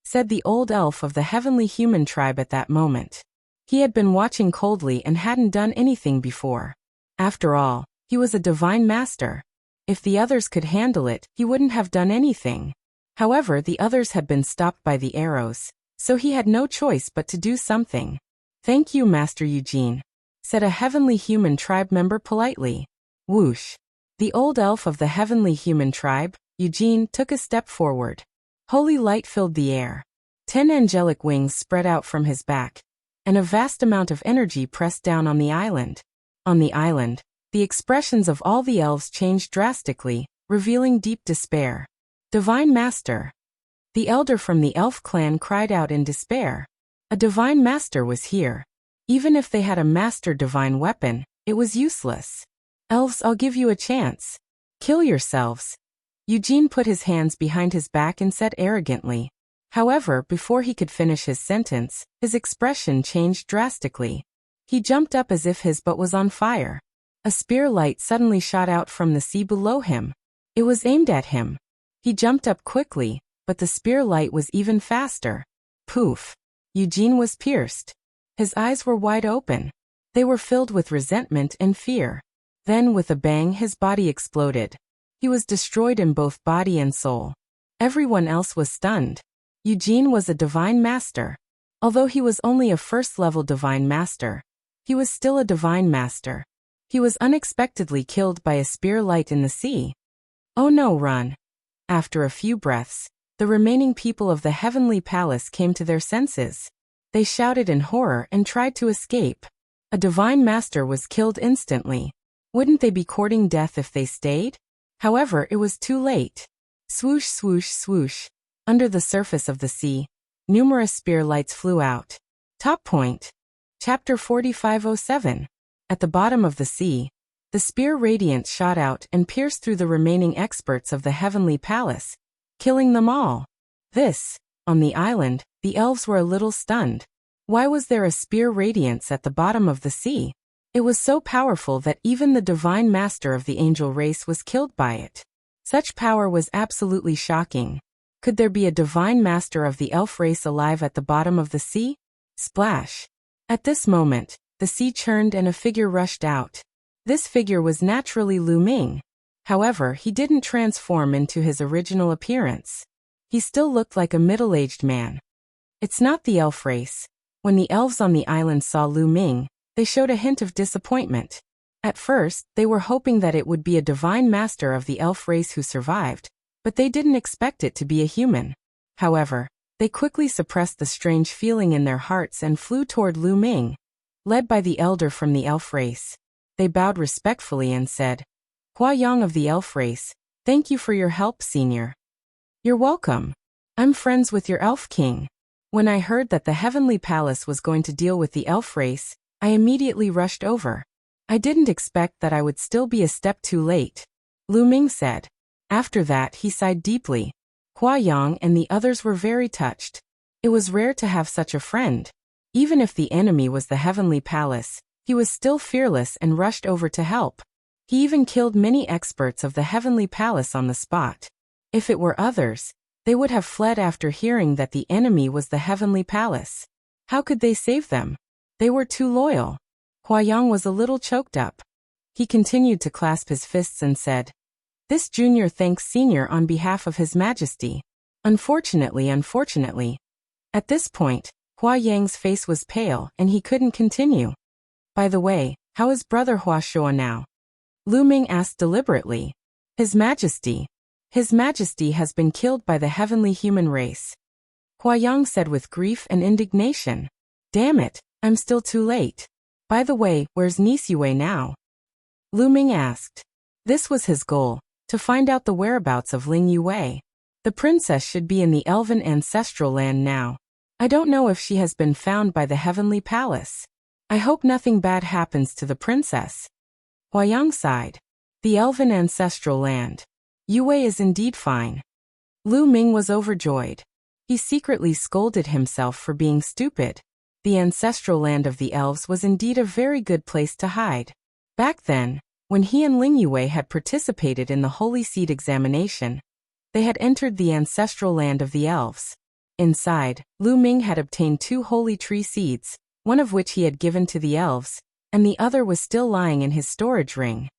said the old elf of the heavenly human tribe at that moment. He had been watching coldly and hadn't done anything before. After all, he was a divine master. If the others could handle it, he wouldn't have done anything. However, the others had been stopped by the arrows, so he had no choice but to do something. Thank you, Master Eugene, said a heavenly human tribe member politely. Whoosh. The old elf of the heavenly human tribe, Eugene, took a step forward. Holy light filled the air. 10 angelic wings spread out from his back, and a vast amount of energy pressed down on the island. On the island, the expressions of all the elves changed drastically, revealing deep despair. Divine Master. The elder from the elf clan cried out in despair. A divine master was here. Even if they had a master divine weapon, it was useless. Elves, I'll give you a chance. Kill yourselves. Eugene put his hands behind his back and said arrogantly. However, before he could finish his sentence, his expression changed drastically. He jumped up as if his butt was on fire. A spear light suddenly shot out from the sea below him. It was aimed at him. He jumped up quickly, but the spear light was even faster. Poof. Eugene was pierced. His eyes were wide open. They were filled with resentment and fear. Then, with a bang, his body exploded. He was destroyed in both body and soul. Everyone else was stunned. Eugene was a divine master. Although he was only a first-level divine master, he was still a divine master. He was unexpectedly killed by a spear light in the sea. Oh no, run. After a few breaths, the remaining people of the heavenly palace came to their senses. They shouted in horror and tried to escape. A divine master was killed instantly. Wouldn't they be courting death if they stayed? However, it was too late. Swoosh, swoosh, swoosh. Under the surface of the sea, numerous spear lights flew out. Top point. Chapter 4507. At the bottom of the sea, the spear radiance shot out and pierced through the remaining experts of the heavenly palace, killing them all. On the island, the elves were a little stunned. Why was there a spear radiance at the bottom of the sea? It was so powerful that even the divine master of the angel race was killed by it. Such power was absolutely shocking. Could there be a divine master of the elf race alive at the bottom of the sea? Splash. At this moment, the sea churned and a figure rushed out. This figure was naturally Lu Ming. However, he didn't transform into his original appearance. He still looked like a middle-aged man. It's not the elf race. When the elves on the island saw Lu Ming, they showed a hint of disappointment. At first, they were hoping that it would be a divine master of the elf race who survived, but they didn't expect it to be a human. However, they quickly suppressed the strange feeling in their hearts and flew toward Lu Ming. Led by the elder from the elf race, they bowed respectfully and said, Hua Yang of the elf race, thank you for your help, senior. You're welcome. I'm friends with your elf king. When I heard that the heavenly palace was going to deal with the elf race, I immediately rushed over. I didn't expect that I would still be a step too late, Lu Ming said. After that he sighed deeply. Hua Yang and the others were very touched. It was rare to have such a friend. Even if the enemy was the Heavenly Palace, he was still fearless and rushed over to help. He even killed many experts of the Heavenly Palace on the spot. If it were others, they would have fled after hearing that the enemy was the Heavenly Palace. How could they save them? They were too loyal. Hua Yang was a little choked up. He continued to clasp his fists and said, "This junior thanks senior on behalf of His Majesty. Unfortunately. At this point, Hua Yang's face was pale and he couldn't continue. By the way, how is brother Hua Shua now? Lu Ming asked deliberately. His Majesty has been killed by the heavenly human race. Hua Yang said with grief and indignation. Damn it, I'm still too late. By the way, where's Niece Yue now? Lu Ming asked. This was his goal, to find out the whereabouts of Ling Yue. The princess should be in the elven ancestral land now. I don't know if she has been found by the Heavenly Palace. I hope nothing bad happens to the princess. Hua Yang sighed. The elven ancestral land. Yue is indeed fine. Lu Ming was overjoyed. He secretly scolded himself for being stupid. The ancestral land of the elves was indeed a very good place to hide. Back then, when he and Ling Yue had participated in the Holy Seed examination, they had entered the ancestral land of the elves. Inside, Lu Ming had obtained 2 holy tree seeds, one of which he had given to the elves, and the other was still lying in his storage ring.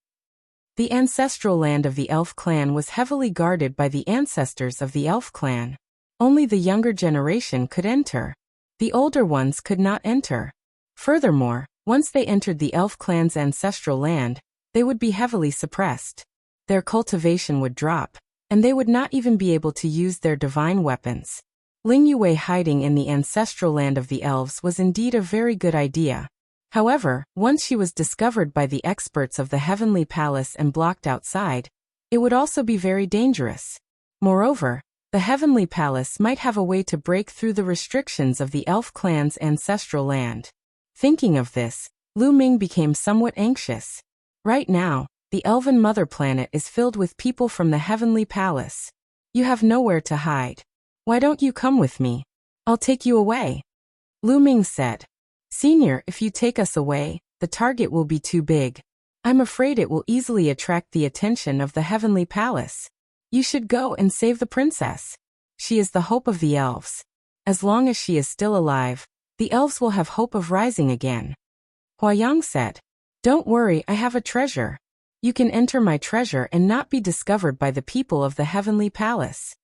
The ancestral land of the elf clan was heavily guarded by the ancestors of the elf clan. Only the younger generation could enter. The older ones could not enter. Furthermore, once they entered the elf clan's ancestral land, they would be heavily suppressed. Their cultivation would drop, and they would not even be able to use their divine weapons. Ling Yue hiding in the ancestral land of the elves was indeed a very good idea. However, once she was discovered by the experts of the Heavenly Palace and blocked outside, it would also be very dangerous. Moreover, the Heavenly Palace might have a way to break through the restrictions of the elf clan's ancestral land. Thinking of this, Lu Ming became somewhat anxious. Right now, the Elven Mother Planet is filled with people from the Heavenly Palace. You have nowhere to hide. Why don't you come with me? I'll take you away. Lu Ming said. Senior, if you take us away, the target will be too big. I'm afraid it will easily attract the attention of the Heavenly Palace. You should go and save the princess. She is the hope of the elves. As long as she is still alive, the elves will have hope of rising again. Hua Yang said. Don't worry, I have a treasure. You can enter my treasure and not be discovered by the people of the Heavenly Palace.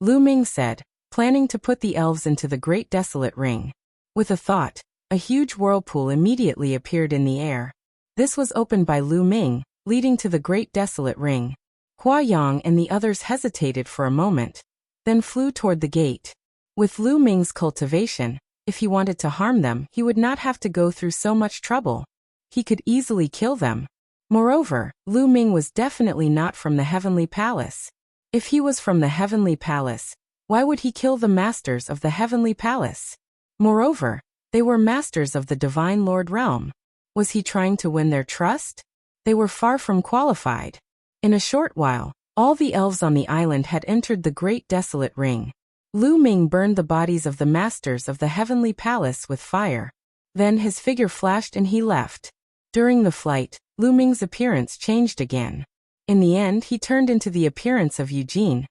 Lu Ming said, planning to put the elves into the Great Desolate Ring. With a thought, a huge whirlpool immediately appeared in the air. This was opened by Lu Ming, leading to the Great Desolate Ring. Hua Yang and the others hesitated for a moment, then flew toward the gate. With Lu Ming's cultivation, if he wanted to harm them, he would not have to go through so much trouble. He could easily kill them. Moreover, Lu Ming was definitely not from the Heavenly Palace. If he was from the Heavenly Palace, why would he kill the masters of the Heavenly Palace? Moreover, they were masters of the Divine Lord Realm. Was he trying to win their trust? They were far from qualified. In a short while, all the elves on the island had entered the Great Desolate Ring. Lu Ming burned the bodies of the masters of the Heavenly Palace with fire. Then his figure flashed and he left. During the flight, Lu Ming's appearance changed again. In the end, he turned into the appearance of Eugene,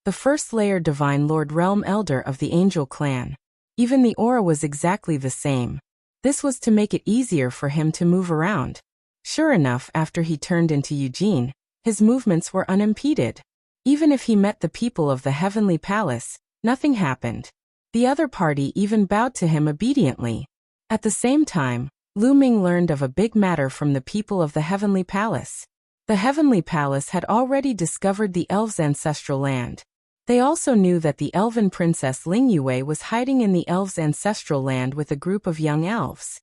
the first-layer Divine Lord Realm Elder of the Angel Clan. Even the aura was exactly the same. This was to make it easier for him to move around. Sure enough, after he turned into Eugene, his movements were unimpeded. Even if he met the people of the Heavenly Palace, nothing happened. The other party even bowed to him obediently. At the same time, Lu Ming learned of a big matter from the people of the Heavenly Palace. The Heavenly Palace had already discovered the elves' ancestral land. They also knew that the elven princess Ling Yue was hiding in the elves' ancestral land with a group of young elves.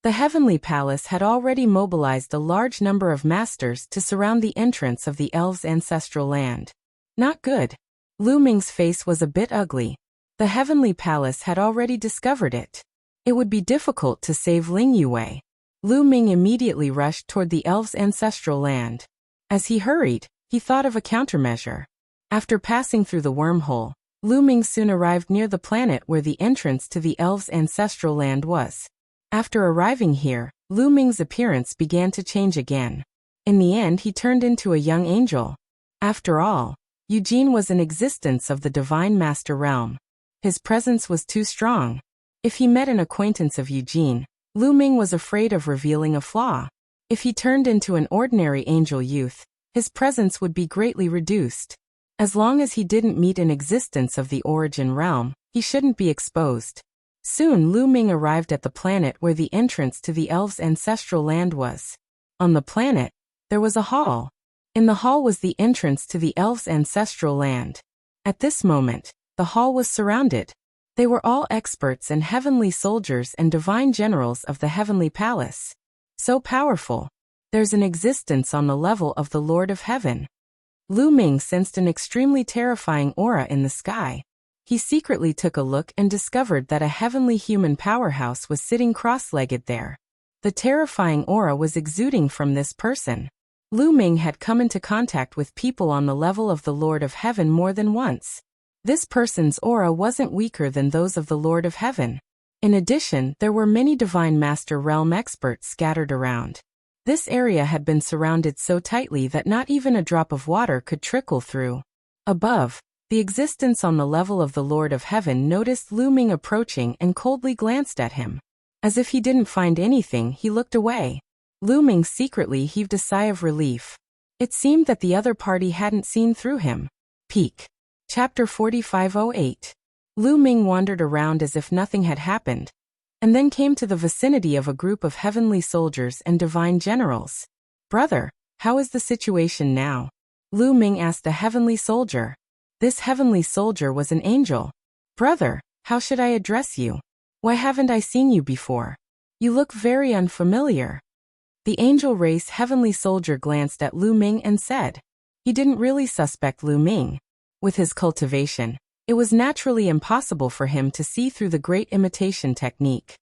The Heavenly Palace had already mobilized a large number of masters to surround the entrance of the elves' ancestral land. Not good. Lu Ming's face was a bit ugly. The Heavenly Palace had already discovered it. It would be difficult to save Ling Yue. Lu Ming immediately rushed toward the elves' ancestral land. As he hurried, he thought of a countermeasure. After passing through the wormhole, Lu Ming soon arrived near the planet where the entrance to the elves' ancestral land was. After arriving here, Lu Ming's appearance began to change again. In the end, he turned into a young angel. After all, Eugene was an existence of the Divine Master Realm. His presence was too strong. If he met an acquaintance of Eugene, Lu Ming was afraid of revealing a flaw. If he turned into an ordinary angel youth, his presence would be greatly reduced. As long as he didn't meet an existence of the origin realm, he shouldn't be exposed. Soon Lu Ming arrived at the planet where the entrance to the elves' ancestral land was. On the planet, there was a hall. In the hall was the entrance to the elves' ancestral land. At this moment, the hall was surrounded. They were all experts and heavenly soldiers and divine generals of the heavenly palace. So powerful. There's an existence on the level of the Lord of Heaven. Lu Ming sensed an extremely terrifying aura in the sky. He secretly took a look and discovered that a heavenly human powerhouse was sitting cross-legged there. The terrifying aura was exuding from this person. Lu Ming had come into contact with people on the level of the Lord of Heaven more than once. This person's aura wasn't weaker than those of the Lord of Heaven. In addition, there were many Divine Master Realm experts scattered around. This area had been surrounded so tightly that not even a drop of water could trickle through. Above, the existence on the level of the Lord of Heaven noticed Lu Ming approaching and coldly glanced at him. As if he didn't find anything, he looked away. Lu Ming secretly heaved a sigh of relief. It seemed that the other party hadn't seen through him. Peak. Chapter 4508. Lu Ming wandered around as if nothing had happened, and then came to the vicinity of a group of heavenly soldiers and divine generals. "Brother, how is the situation now?" Lu Ming asked a heavenly soldier. This heavenly soldier was an angel. "Brother, how should I address you? Why haven't I seen you before? You look very unfamiliar." The angel race heavenly soldier glanced at Lu Ming and said. He didn't really suspect Lu Ming. With his cultivation, it was naturally impossible for him to see through the great imitation technique.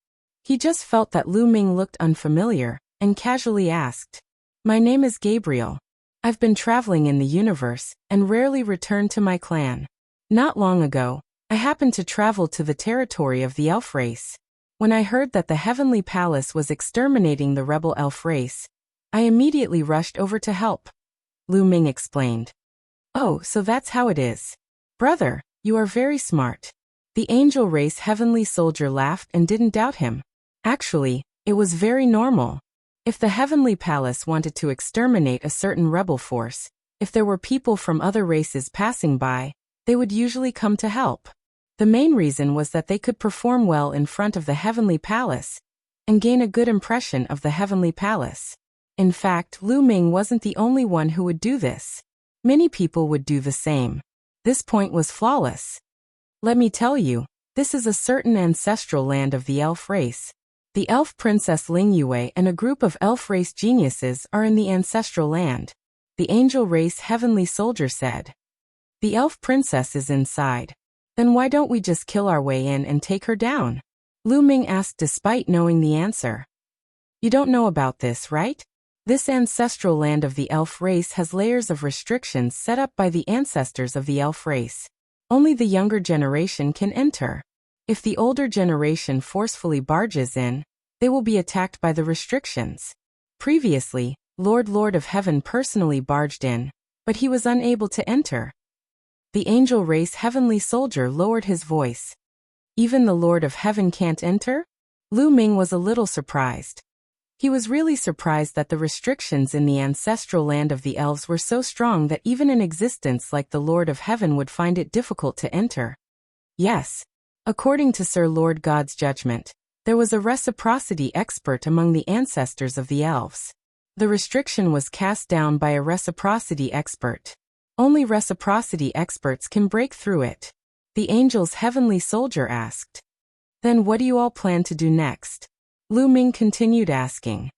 He just felt that Lu Ming looked unfamiliar, and casually asked, "My name is Gabriel. I've been traveling in the universe, and rarely return to my clan. Not long ago, I happened to travel to the territory of the elf race. When I heard that the heavenly palace was exterminating the rebel elf race, I immediately rushed over to help," Lu Ming explained. "Oh, so that's how it is. Brother, you are very smart." The angel race heavenly soldier laughed and didn't doubt him. Actually, it was very normal. If the heavenly palace wanted to exterminate a certain rebel force, if there were people from other races passing by, they would usually come to help. The main reason was that they could perform well in front of the heavenly palace and gain a good impression of the heavenly palace. In fact, Lu Ming wasn't the only one who would do this. Many people would do the same. This point was flawless. "Let me tell you, this is a certain ancestral land of the elf race. The elf princess Ling Yue and a group of elf race geniuses are in the ancestral land," the angel race heavenly soldier said. "The elf princess is inside. Then why don't we just kill our way in and take her down?" Lu Ming asked despite knowing the answer. "You don't know about this, right? This ancestral land of the elf race has layers of restrictions set up by the ancestors of the elf race. Only the younger generation can enter. If the older generation forcefully barges in, they will be attacked by the restrictions. Previously, Lord of Heaven personally barged in, but he was unable to enter." The angel race heavenly soldier lowered his voice. "Even the Lord of Heaven can't enter?" Lu Ming was a little surprised. He was really surprised that the restrictions in the ancestral land of the elves were so strong that even an existence like the Lord of Heaven would find it difficult to enter. Yes. According to Sir Lord God's judgment, there was a reciprocity expert among the ancestors of the elves. The restriction was cast down by a reciprocity expert. Only reciprocity experts can break through it. The angel's heavenly soldier asked. "Then what do you all plan to do next?" Lu Ming continued asking.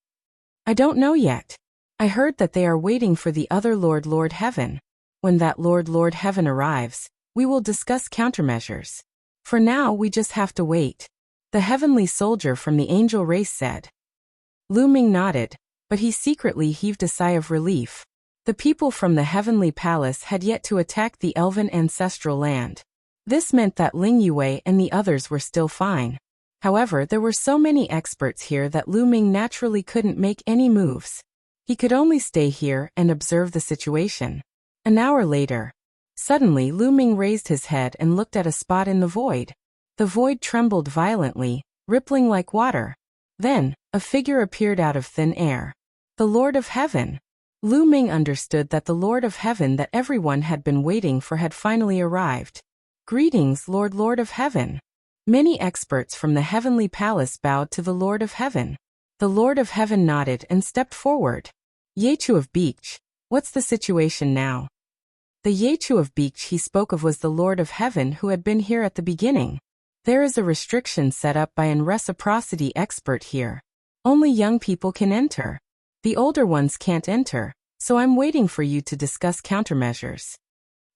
"I don't know yet. I heard that they are waiting for the other Lord Heaven. When that Lord Heaven arrives, we will discuss countermeasures. For now we just have to wait." The heavenly soldier from the angel race said. Lu Ming nodded, but he secretly heaved a sigh of relief. The people from the heavenly palace had yet to attack the elven ancestral land. This meant that Ling Yue and the others were still fine. However, there were so many experts here that Lu Ming naturally couldn't make any moves. He could only stay here and observe the situation. An hour later. Suddenly Lu Ming raised his head and looked at a spot in the void. The void trembled violently, rippling like water. Then, a figure appeared out of thin air. The Lord of Heaven. Lu Ming understood that the Lord of Heaven that everyone had been waiting for had finally arrived. Greetings, Lord of Heaven. Many experts from the heavenly palace bowed to the Lord of Heaven. The Lord of Heaven nodded and stepped forward. Yechu of Beach, what's the situation now? The Yechu of Beach he spoke of was the Lord of Heaven who had been here at the beginning. There is a restriction set up by an reciprocity expert here. Only young people can enter. The older ones can't enter, so I'm waiting for you to discuss countermeasures.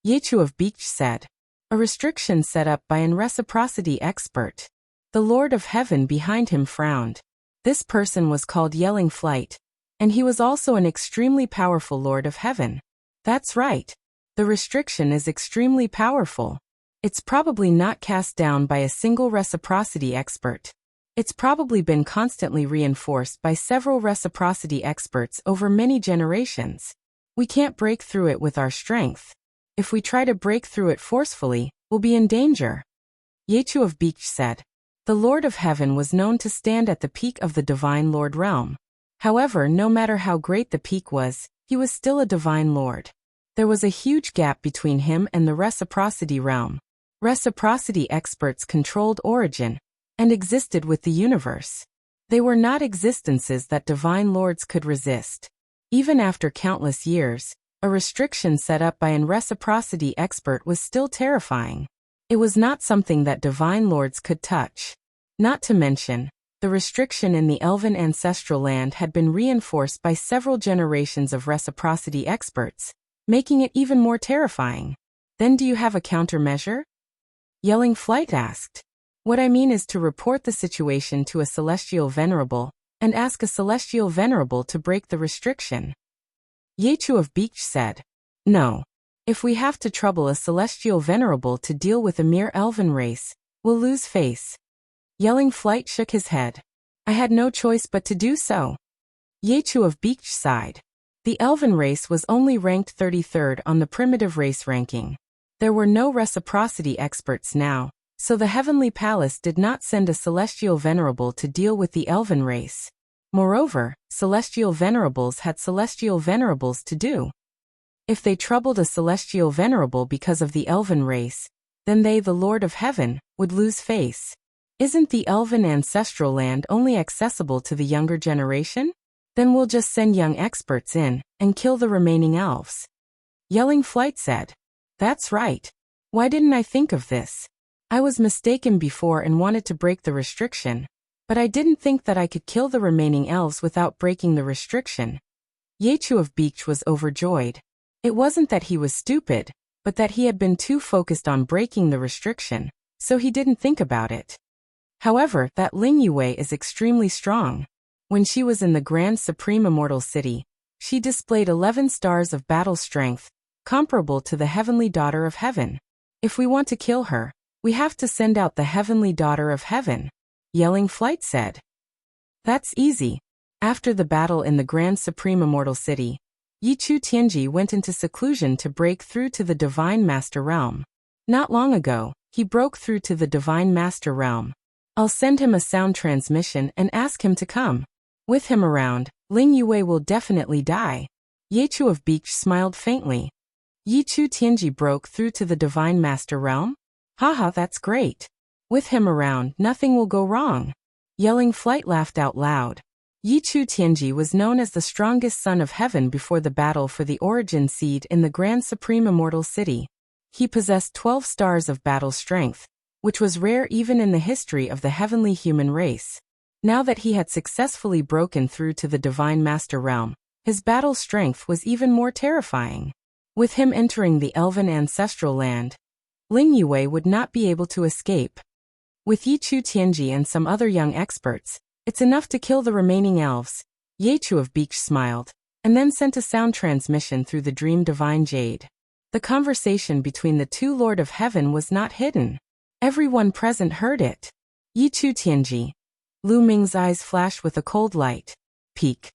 Yechu of Beach said. A restriction set up by an reciprocity expert. The Lord of Heaven behind him frowned. This person was called Yelling Flight, and he was also an extremely powerful Lord of Heaven. That's right. The restriction is extremely powerful. It's probably not cast down by a single reciprocity expert. It's probably been constantly reinforced by several reciprocity experts over many generations. We can't break through it with our strength. If we try to break through it forcefully, we'll be in danger. Yechu of Beach said. The Lord of Heaven was known to stand at the peak of the Divine Lord realm. However, no matter how great the peak was, he was still a Divine Lord. There was a huge gap between him and the reciprocity realm. Reciprocity experts controlled origin and existed with the universe. They were not existences that divine lords could resist. Even after countless years, a restriction set up by an reciprocity expert was still terrifying. It was not something that divine lords could touch. Not to mention, the restriction in the elven ancestral land had been reinforced by several generations of reciprocity experts, making it even more terrifying. Then do you have a countermeasure? Yelling Flight asked. What I mean is to report the situation to a celestial venerable, and ask a celestial venerable to break the restriction. Yechu of Beach said. No. If we have to trouble a celestial venerable to deal with a mere elven race, we'll lose face. Yelling Flight shook his head. I had no choice but to do so. Yechu of Beach sighed. The elven race was only ranked 33rd on the primitive race ranking. There were no reciprocity experts now, so the Heavenly Palace did not send a celestial venerable to deal with the elven race. Moreover, celestial venerables had celestial venerables to do. If they troubled a celestial venerable because of the elven race, then they, the Lord of Heaven, would lose face. Isn't the elven ancestral land only accessible to the younger generation? Then we'll just send young experts in and kill the remaining elves. Yelling Flight said. That's right. Why didn't I think of this? I was mistaken before and wanted to break the restriction, but I didn't think that I could kill the remaining elves without breaking the restriction. Yechu of Beach was overjoyed. It wasn't that he was stupid, but that he had been too focused on breaking the restriction, so he didn't think about it. However, that Ling Yue is extremely strong. When she was in the Grand Supreme Immortal City, she displayed 11 stars of battle strength, comparable to the Heavenly Daughter of Heaven. If we want to kill her, we have to send out the Heavenly Daughter of Heaven, Yelling Flight said. That's easy. After the battle in the Grand Supreme Immortal City, Yichu Tianji went into seclusion to break through to the Divine Master Realm. Not long ago, he broke through to the Divine Master Realm. I'll send him a sound transmission and ask him to come. With him around, Ling Yue will definitely die. Yechu of Beach smiled faintly. Yichu Tianji broke through to the Divine Master Realm? Haha, that's great. With him around, nothing will go wrong. Yelling Flight laughed out loud. Yichu Tianji was known as the strongest son of heaven before the battle for the origin seed in the Grand Supreme Immortal City. He possessed 12 stars of battle strength, which was rare even in the history of the heavenly human race. Now that he had successfully broken through to the Divine Master Realm, his battle strength was even more terrifying. With him entering the elven ancestral land, Ling Yue would not be able to escape. With Yichu Tianji and some other young experts, it's enough to kill the remaining elves. Yechu of Beach smiled, and then sent a sound transmission through the dream divine jade. The conversation between the two Lord of Heaven was not hidden. Everyone present heard it. Yichu Tianji. Lu Ming's eyes flashed with a cold light. Peak.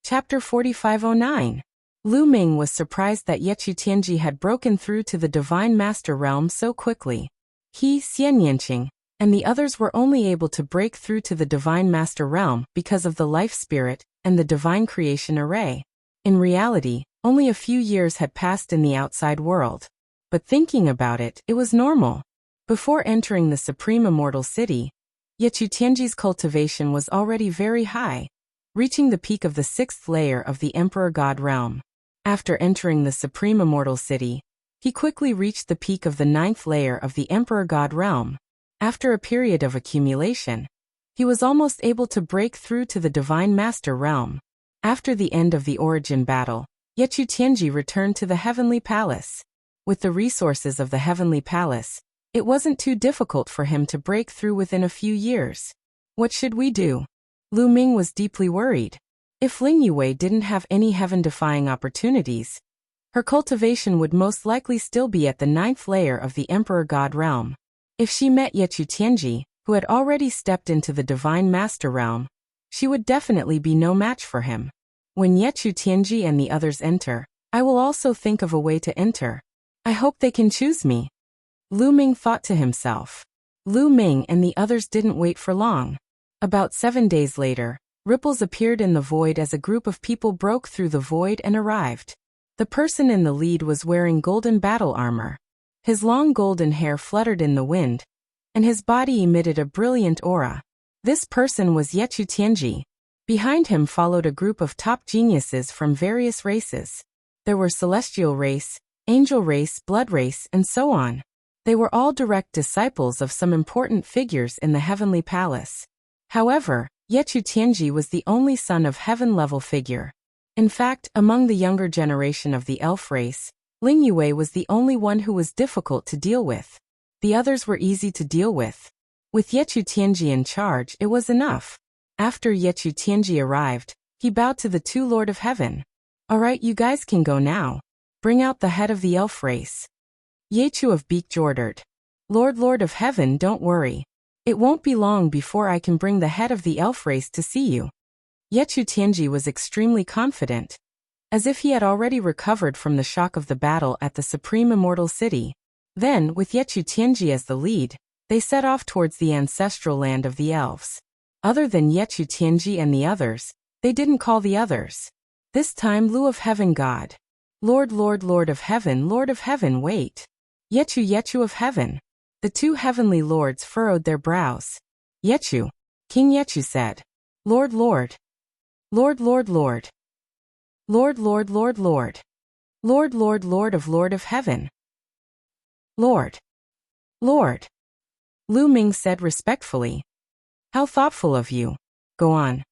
Chapter 4509. Lu Ming was surprised that Yechu Tianji had broken through to the Divine Master Realm so quickly. He, Xian Yanqing, and the others were only able to break through to the Divine Master Realm because of the Life Spirit and the Divine Creation Array. In reality, only a few years had passed in the outside world. But thinking about it, it was normal. Before entering the Supreme Immortal City, Yechu Tianji's cultivation was already very high, reaching the peak of the 6th layer of the Emperor God Realm. After entering the Supreme Immortal City, he quickly reached the peak of the 9th layer of the Emperor God Realm. After a period of accumulation, he was almost able to break through to the Divine Master Realm. After the end of the Origin Battle, Yechu Tianji returned to the Heavenly Palace. With the resources of the Heavenly Palace, it wasn't too difficult for him to break through within a few years. What should we do? Lu Ming was deeply worried. If Ling Yue didn't have any heaven-defying opportunities, her cultivation would most likely still be at the 9th layer of the Emperor God Realm. If she met Yechu Tianji, who had already stepped into the Divine Master Realm, she would definitely be no match for him. When Yechu Tianji and the others enter, I will also think of a way to enter. I hope they can choose me. Lu Ming thought to himself. Lu Ming and the others didn't wait for long. About 7 days later, ripples appeared in the void as a group of people broke through the void and arrived. The person in the lead was wearing golden battle armor. His long golden hair fluttered in the wind, and his body emitted a brilliant aura. This person was Yechu Tianji. Behind him followed a group of top geniuses from various races. There were celestial race, angel race, blood race, and so on. They were all direct disciples of some important figures in the Heavenly Palace. However, Yechu Tianji was the only son of heaven-level figure. In fact, among the younger generation of the elf race, Ling Yue was the only one who was difficult to deal with. The others were easy to deal with. With Yechu Tianji in charge, it was enough. After Yechu Tianji arrived, he bowed to the two Lord of Heaven. Alright, you guys can go now. Bring out the head of the elf race. Yechu of Beak ordered. Lord of Heaven, don't worry. It won't be long before I can bring the head of the elf race to see you. Yechu Tianji was extremely confident, as if he had already recovered from the shock of the battle at the Supreme Immortal City. Then, with Yechu Tianji as the lead, they set off towards the ancestral land of the elves. Other than Yechu Tianji and the others, they didn't call the others. This time Lu of Heaven God. Lord of Heaven, wait. Yechu of Heaven. The two heavenly lords furrowed their brows. Yechu. King Yechu said. Lord. Lord of Lord of Heaven. Lord. Lu Ming said respectfully. How thoughtful of you. Go on.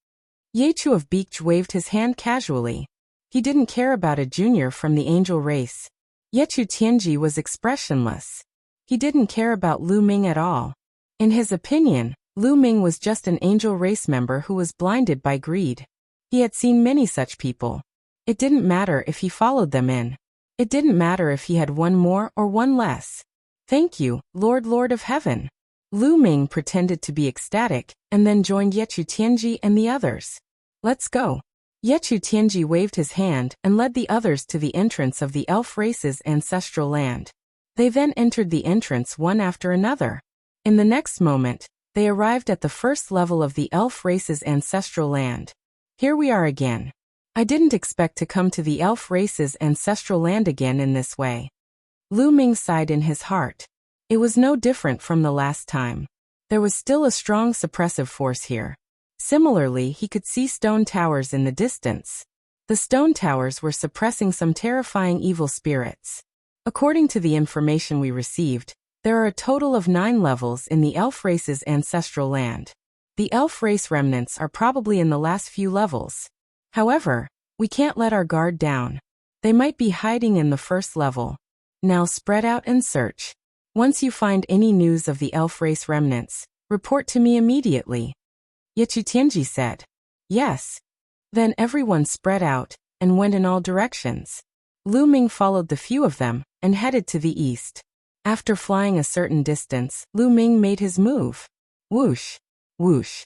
Yechu of Beach waved his hand casually. He didn't care about a junior from the angel race. Yechu Tianji was expressionless. He didn't care about Lu Ming at all. In his opinion, Lu Ming was just an angel race member who was blinded by greed. He had seen many such people. It didn't matter if he followed them in. It didn't matter if he had one more or one less. Thank you, Lord of Heaven. Lu Ming pretended to be ecstatic, and then joined Yechu Tianji and the others. Let's go. Yechu Tianji waved his hand and led the others to the entrance of the elf race's ancestral land. They then entered the entrance one after another. In the next moment, they arrived at the first level of the elf race's ancestral land. Here we are again. I didn't expect to come to the elf race's ancestral land again in this way. Lu Ming sighed in his heart. It was no different from the last time. There was still a strong suppressive force here. Similarly, he could see stone towers in the distance. The stone towers were suppressing some terrifying evil spirits. According to the information we received, there are a total of 9 levels in the elf race's ancestral land. The elf race remnants are probably in the last few levels. However, we can't let our guard down. They might be hiding in the first level. Now spread out and search. Once you find any news of the elf race remnants, Report to me immediately. Yichutianji said. Yes. Then everyone spread out and went in all directions. Lu Ming followed the few of them and headed to the east. After flying a certain distance, Lu Ming made his move. Whoosh! Whoosh!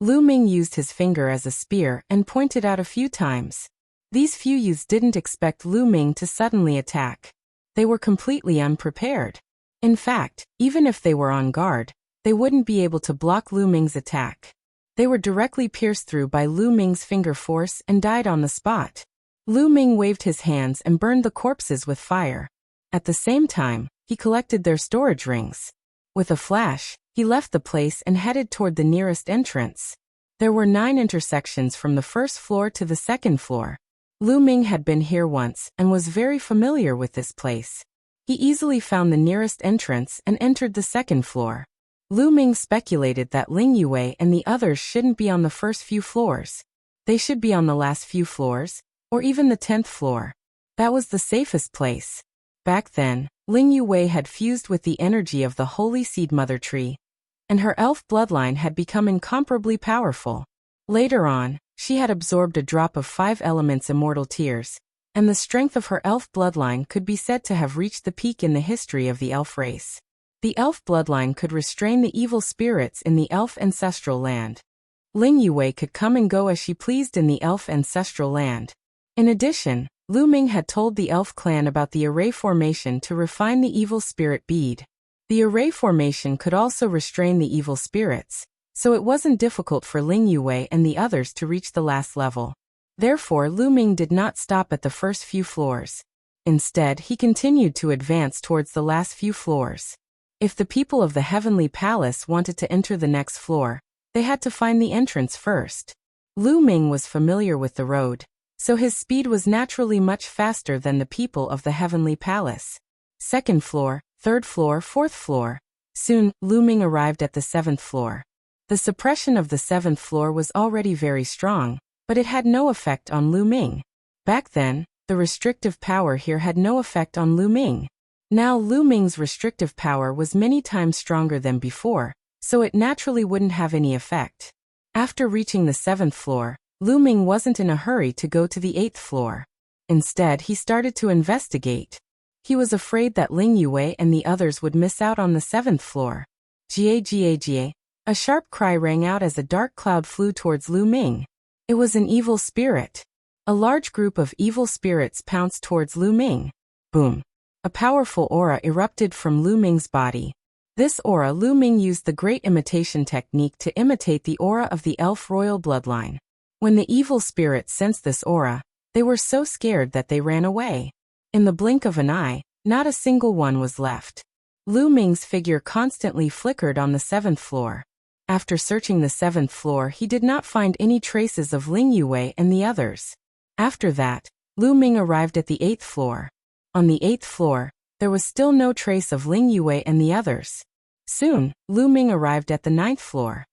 Lu Ming used his finger as a spear and pointed out a few times. These few youths didn't expect Lu Ming to suddenly attack. They were completely unprepared. In fact, even if they were on guard, they wouldn't be able to block Lu Ming's attack. They were directly pierced through by Lu Ming's finger force and died on the spot. Lu Ming waved his hands and burned the corpses with fire. At the same time, he collected their storage rings. With a flash, he left the place and headed toward the nearest entrance. There were 9 intersections from the first floor to the second floor. Lu Ming had been here once and was very familiar with this place. He easily found the nearest entrance and entered the second floor. Lu Ming speculated that Ling Yue and the others shouldn't be on the first few floors. They should be on the last few floors, or even the 10th floor. That was the safest place. Back then, Ling Yue had fused with the energy of the Holy Seed Mother Tree, and her elf bloodline had become incomparably powerful. Later on, she had absorbed a drop of 5 elements immortal tears, and the strength of her elf bloodline could be said to have reached the peak in the history of the elf race. The elf bloodline could restrain the evil spirits in the elf ancestral land. Ling Yue could come and go as she pleased in the elf ancestral land. In addition, Lu Ming had told the elf clan about the array formation to refine the evil spirit bead. The array formation could also restrain the evil spirits, so it wasn't difficult for Ling Yue and the others to reach the last level. Therefore, Lu Ming did not stop at the first few floors. Instead, he continued to advance towards the last few floors. If the people of the Heavenly Palace wanted to enter the next floor, they had to find the entrance first. Lu Ming was familiar with the road, so his speed was naturally much faster than the people of the Heavenly Palace. Second floor, third floor, fourth floor. Soon, Lu Ming arrived at the 7th floor. The suppression of the 7th floor was already very strong, but it had no effect on Lu Ming. Back then, the restrictive power here had no effect on Lu Ming. Now Lu Ming's restrictive power was many times stronger than before, so it naturally wouldn't have any effect. After reaching the 7th floor, Lu Ming wasn't in a hurry to go to the 8th floor. Instead, he started to investigate. He was afraid that Ling Yue and the others would miss out on the 7th floor. Jie jie jie. A sharp cry rang out as a dark cloud flew towards Lu Ming. It was an evil spirit. A large group of evil spirits pounced towards Lu Ming. Boom. A powerful aura erupted from Lu Ming's body. This aura Lu Ming used the great imitation technique to imitate the aura of the elf royal bloodline. When the evil spirits sensed this aura, they were so scared that they ran away. In the blink of an eye, not a single one was left. Lu Ming's figure constantly flickered on the 7th floor. After searching the 7th floor, he did not find any traces of Ling Yue and the others. After that, Lu Ming arrived at the 8th floor. On the 8th floor, there was still no trace of Ling Yue and the others. Soon, Lu Ming arrived at the 9th floor.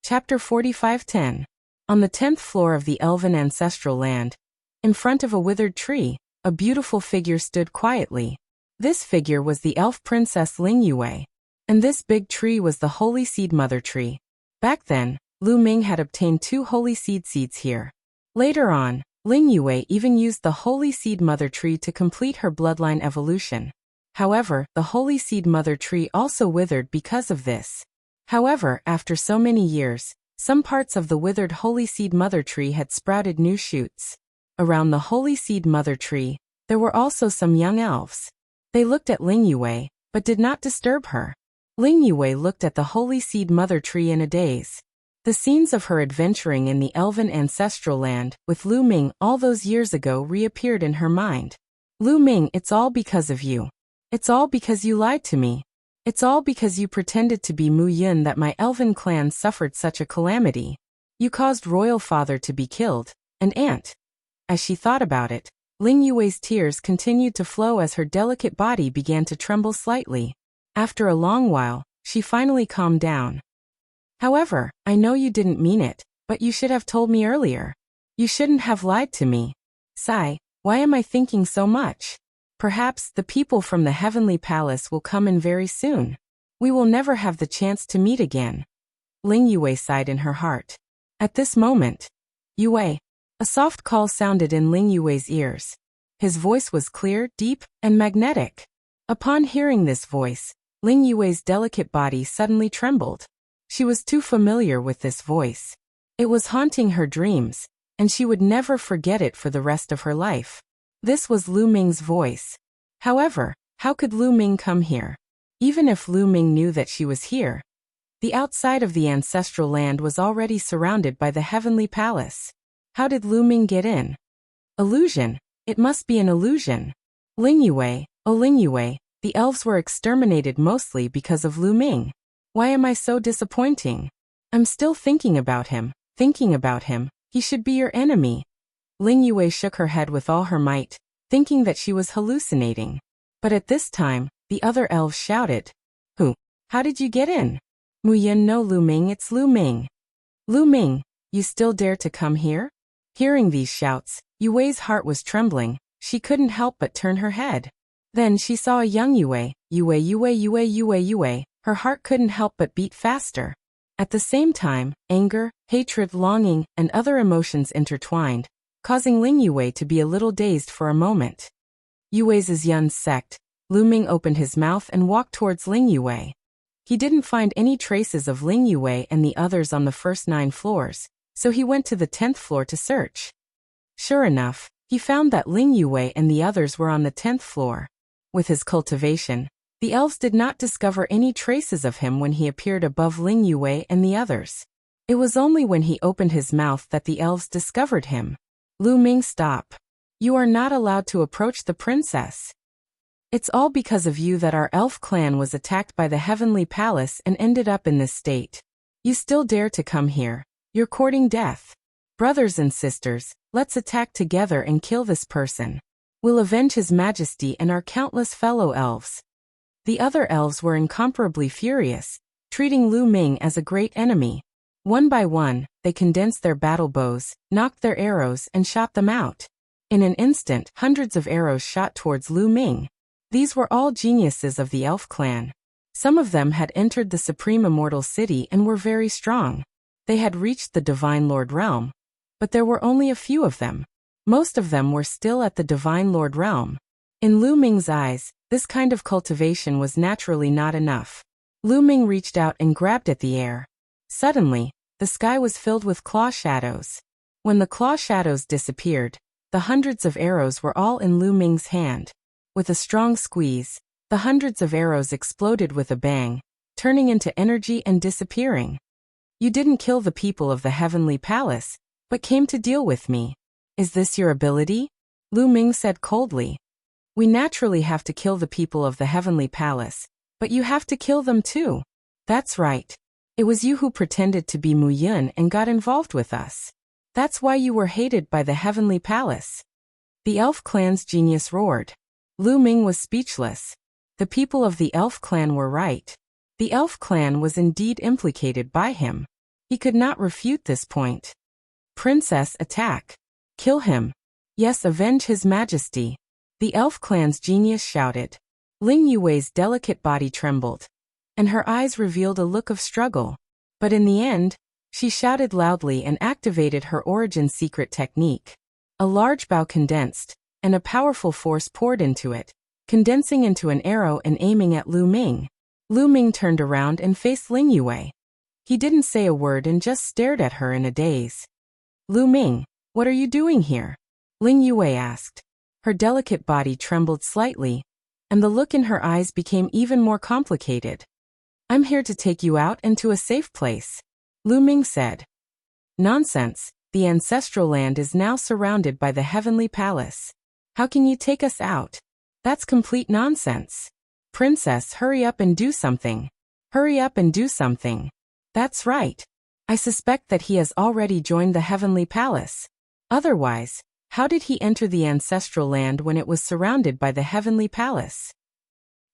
Chapter 45:10. On the 10th floor of the Elven ancestral land, in front of a withered tree, a beautiful figure stood quietly. This figure was the elf princess Ling Yue. And this big tree was the Holy Seed Mother Tree. Back then, Lu Ming had obtained 2 Holy Seed seeds here. Later on, Ling Yue even used the Holy Seed Mother Tree to complete her bloodline evolution. However, the Holy Seed Mother Tree also withered because of this. However, after so many years, some parts of the withered Holy Seed Mother Tree had sprouted new shoots. Around the Holy Seed Mother Tree, there were also some young elves. They looked at Ling Yue, but did not disturb her. Ling Yue looked at the Holy Seed Mother Tree in a daze. The scenes of her adventuring in the Elven ancestral land with Lu Ming all those years ago reappeared in her mind. Lu Ming, it's all because of you. It's all because you lied to me. It's all because you pretended to be Mu Yun that my elven clan suffered such a calamity. You caused royal father to be killed, and aunt. As she thought about it, Ling Yue's tears continued to flow as her delicate body began to tremble slightly. After a long while, she finally calmed down. However, I know you didn't mean it, but you should have told me earlier. You shouldn't have lied to me. Sigh, why am I thinking so much? Perhaps the people from the Heavenly Palace will come in very soon. We will never have the chance to meet again. Ling Yue sighed in her heart. At this moment, Yue. A soft call sounded in Ling Yue's ears. His voice was clear, deep, and magnetic. Upon hearing this voice, Ling Yue's delicate body suddenly trembled. She was too familiar with this voice. It was haunting her dreams, and she would never forget it for the rest of her life. This was Lu Ming's voice. However, how could Lu Ming come here? Even if Lu Ming knew that she was here, the outside of the ancestral land was already surrounded by the heavenly palace. How did Lu Ming get in? Illusion. It must be an illusion. Ling Yue, oh Ling Yue, the elves were exterminated mostly because of Lu Ming. Why am I so disappointing? I'm still thinking about him. He should be your enemy. Ling Yue shook her head with all her might, thinking that she was hallucinating. But at this time, the other elves shouted. Who? How did you get in? Mu Yin, no Lu Ming, it's Lu Ming. Lu Ming, you still dare to come here? Hearing these shouts, Yue's heart was trembling. She couldn't help but turn her head. Then she saw a young Yue. Her heart couldn't help but beat faster. At the same time, anger, hatred, longing, and other emotions intertwined, causing Ling Yue to be a little dazed for a moment. Yue's Yun's sect. Lu Ming opened his mouth and walked towards Ling Yue. He didn't find any traces of Ling Yue and the others on the first 9 floors, so he went to the 10th floor to search. Sure enough, he found that Ling Yue and the others were on the 10th floor. With his cultivation, the elves did not discover any traces of him when he appeared above Ling Yue and the others. It was only when he opened his mouth that the elves discovered him. Lu Ming, stop. You are not allowed to approach the princess. It's all because of you that our elf clan was attacked by the heavenly palace and ended up in this state. You still dare to come here. You're courting death. Brothers and sisters, let's attack together and kill this person. We'll avenge his majesty and our countless fellow elves. The other elves were incomparably furious, treating Lu Ming as a great enemy. One by one, they condensed their battle bows, knocked their arrows, and shot them out. In an instant, hundreds of arrows shot towards Lu Ming. These were all geniuses of the elf clan. Some of them had entered the supreme immortal city and were very strong. They had reached the Divine Lord realm. But there were only a few of them. Most of them were still at the Divine Lord realm. In Lu Ming's eyes, this kind of cultivation was naturally not enough. Lu Ming reached out and grabbed at the air. Suddenly, the sky was filled with claw shadows. When the claw shadows disappeared, the hundreds of arrows were all in Lu Ming's hand. With a strong squeeze, the hundreds of arrows exploded with a bang, turning into energy and disappearing. You didn't kill the people of the heavenly palace, but came to deal with me. Is this your ability? Lu Ming said coldly. We naturally have to kill the people of the heavenly palace, but you have to kill them too. That's right. It was you who pretended to be Mu Yun and got involved with us. That's why you were hated by the heavenly palace. The elf clan's genius roared. Lu Ming was speechless. The people of the elf clan were right. The elf clan was indeed implicated by him. He could not refute this point. Princess, attack. Kill him. Yes, avenge his majesty. The elf clan's genius shouted. Ling Yue's delicate body trembled, and her eyes revealed a look of struggle. But in the end, she shouted loudly and activated her origin secret technique. A large bow condensed, and a powerful force poured into it, condensing into an arrow and aiming at Lu Ming. Lu Ming turned around and faced Ling Yue. He didn't say a word and just stared at her in a daze. Lu Ming, what are you doing here? Ling Yue asked. Her delicate body trembled slightly, and the look in her eyes became even more complicated. I'm here to take you out and to a safe place, Lu Ming said. Nonsense, the ancestral land is now surrounded by the heavenly palace. How can you take us out? That's complete nonsense. Princess, hurry up and do something. Hurry up and do something. That's right. I suspect that he has already joined the heavenly palace. Otherwise, how did he enter the ancestral land when it was surrounded by the heavenly palace?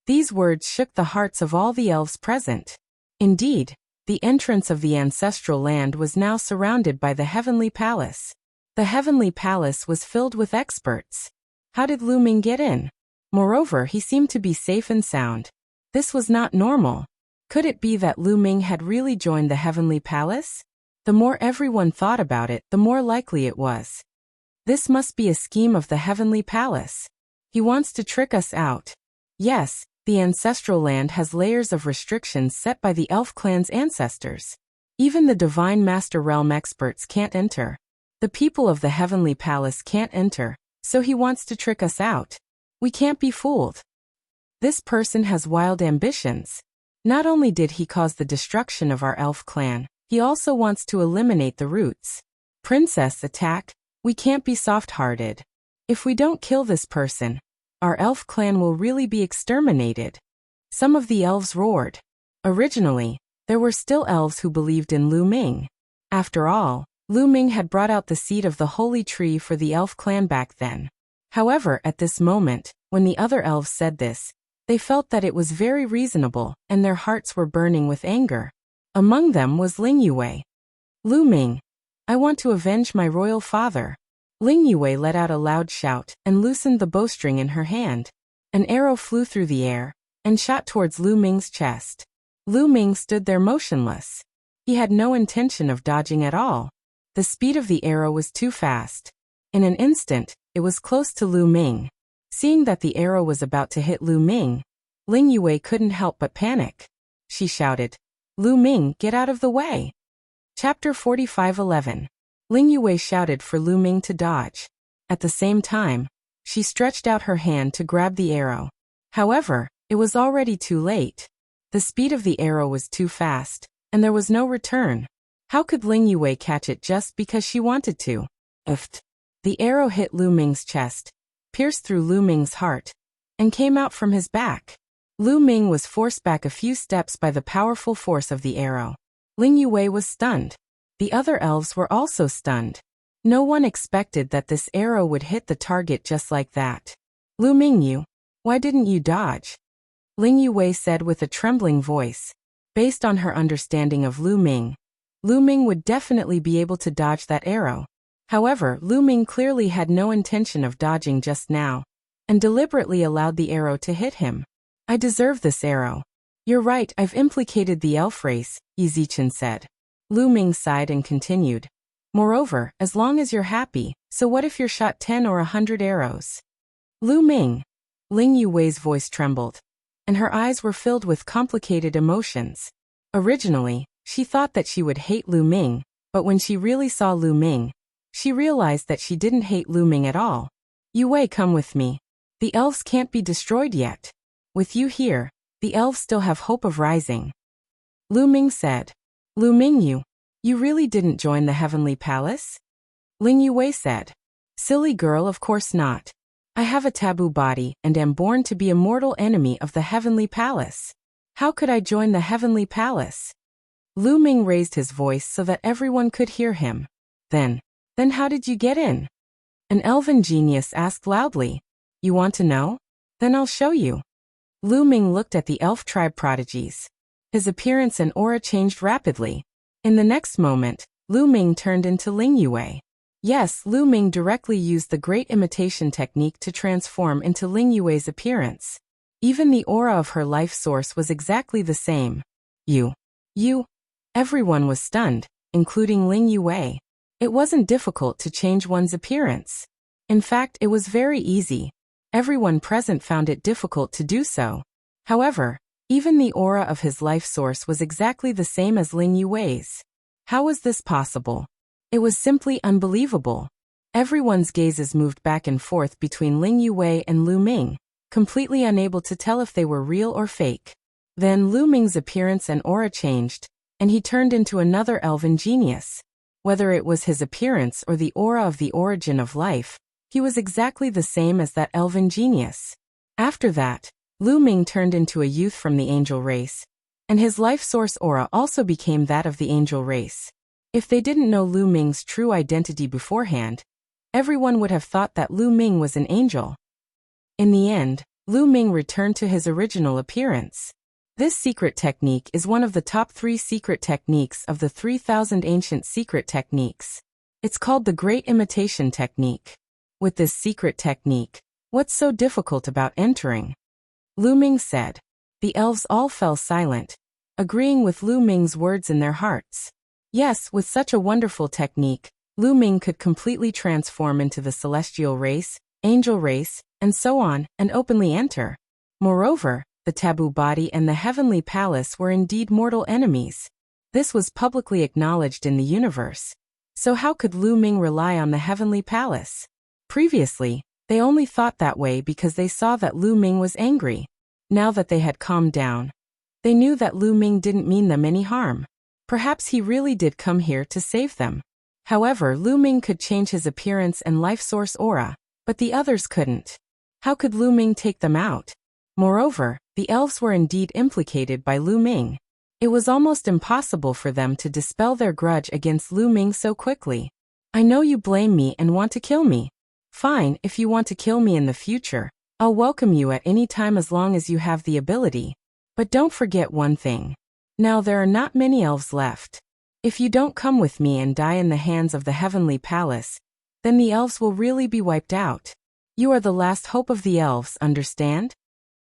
These words shook the hearts of all the elves present. Indeed, the entrance of the ancestral land was now surrounded by the heavenly palace. The heavenly palace was filled with experts. How did Lu Ming get in? Moreover, he seemed to be safe and sound. This was not normal. Could it be that Lu Ming had really joined the heavenly palace? The more everyone thought about it, the more likely it was. This must be a scheme of the heavenly palace. He wants to trick us out. Yes, the ancestral land has layers of restrictions set by the elf clan's ancestors. Even the divine master realm experts can't enter. The people of the heavenly palace can't enter, so he wants to trick us out. We can't be fooled. This person has wild ambitions. Not only did he cause the destruction of our elf clan, he also wants to eliminate the roots. Princess attack. We can't be soft-hearted. If we don't kill this person, our elf clan will really be exterminated. Some of the elves roared. Originally, there were still elves who believed in Lu Ming. After all, Lu Ming had brought out the seed of the holy tree for the elf clan back then. However, at this moment, when the other elves said this, they felt that it was very reasonable, and their hearts were burning with anger. Among them was Ling Yue. Lu Ming, I want to avenge my royal father. Ling Yue let out a loud shout and loosened the bowstring in her hand. An arrow flew through the air and shot towards Lu Ming's chest. Lu Ming stood there motionless. He had no intention of dodging at all. The speed of the arrow was too fast. In an instant, it was close to Lu Ming. Seeing that the arrow was about to hit Lu Ming, Ling Yue couldn't help but panic. She shouted, "Lu Ming, get out of the way!" Chapter 45:11. Ling Yue shouted for Lu Ming to dodge. At the same time, she stretched out her hand to grab the arrow. However, it was already too late. The speed of the arrow was too fast, and there was no return. How could Ling Yue catch it just because she wanted to? The arrow hit Lu Ming's chest, pierced through Lu Ming's heart, and came out from his back. Lu Ming was forced back a few steps by the powerful force of the arrow. Ling Yue was stunned. The other elves were also stunned. No one expected that this arrow would hit the target just like that. Lu Ming, why didn't you dodge? Ling Yue said with a trembling voice. Based on her understanding of Lu Ming would definitely be able to dodge that arrow. However, Lu Ming clearly had no intention of dodging just now, and deliberately allowed the arrow to hit him. I deserve this arrow. You're right, I've implicated the elf race, Yizichin said. Lu Ming sighed and continued. Moreover, as long as you're happy, so what if you're shot 10 or 100 arrows? Lu Ming. Ling Yue's voice trembled, and her eyes were filled with complicated emotions. Originally, she thought that she would hate Lu Ming, but when she really saw Lu Ming, she realized that she didn't hate Lu Ming at all. Yue, come with me. The elves can't be destroyed yet. With you here, the elves still have hope of rising. Lu Ming said. Lu Ming, you really didn't join the heavenly palace? Ling Yue said. Silly girl, of course not. I have a taboo body and am born to be a mortal enemy of the heavenly palace. How could I join the heavenly palace? Lu Ming raised his voice so that everyone could hear him. Then how did you get in? An elven genius asked loudly. You want to know? Then I'll show you. Lu Ming looked at the elf tribe prodigies. His appearance and aura changed rapidly. In the next moment, Lu Ming turned into Ling Yue. Yes, Lu Ming directly used the great imitation technique to transform into Ling Yue's appearance. Even the aura of her life source was exactly the same. You. Everyone was stunned, including Ling Yue. It wasn't difficult to change one's appearance. In fact, it was very easy. Everyone present found it difficult to do so. However, even the aura of his life source was exactly the same as Ling Yue's. How was this possible? It was simply unbelievable. Everyone's gazes moved back and forth between Ling Yue and Lu Ming, completely unable to tell if they were real or fake. Then Lu Ming's appearance and aura changed, and he turned into another elven genius. Whether it was his appearance or the aura of the origin of life, he was exactly the same as that elven genius. After that, Lu Ming turned into a youth from the angel race, and his life source aura also became that of the angel race. If they didn't know Lu Ming's true identity beforehand, everyone would have thought that Lu Ming was an angel. In the end, Lu Ming returned to his original appearance. This secret technique is one of the top 3 secret techniques of the 3,000 ancient secret techniques. It's called the Great Imitation Technique. With this secret technique, what's so difficult about entering? Lu Ming said. The elves all fell silent. agreeing with Lu Ming's words in their hearts. Yes, with such a wonderful technique, Lu Ming could completely transform into the celestial race, angel race, and so on, and openly enter. Moreover, the taboo body and the heavenly palace were indeed mortal enemies. This was publicly acknowledged in the universe. So how could Lu Ming rely on the heavenly palace? Previously, they only thought that way because they saw that Lu Ming was angry. Now that they had calmed down, they knew that Lu Ming didn't mean them any harm. Perhaps he really did come here to save them. However, Lu Ming could change his appearance and life source aura, but the others couldn't. How could Lu Ming take them out? Moreover, the elves were indeed implicated by Lu Ming. It was almost impossible for them to dispel their grudge against Lu Ming so quickly. I know you blame me and want to kill me. Fine, if you want to kill me in the future, I'll welcome you at any time as long as you have the ability. But don't forget one thing. Now there are not many elves left. If you don't come with me and die in the hands of the heavenly palace, then the elves will really be wiped out. You are the last hope of the elves, understand?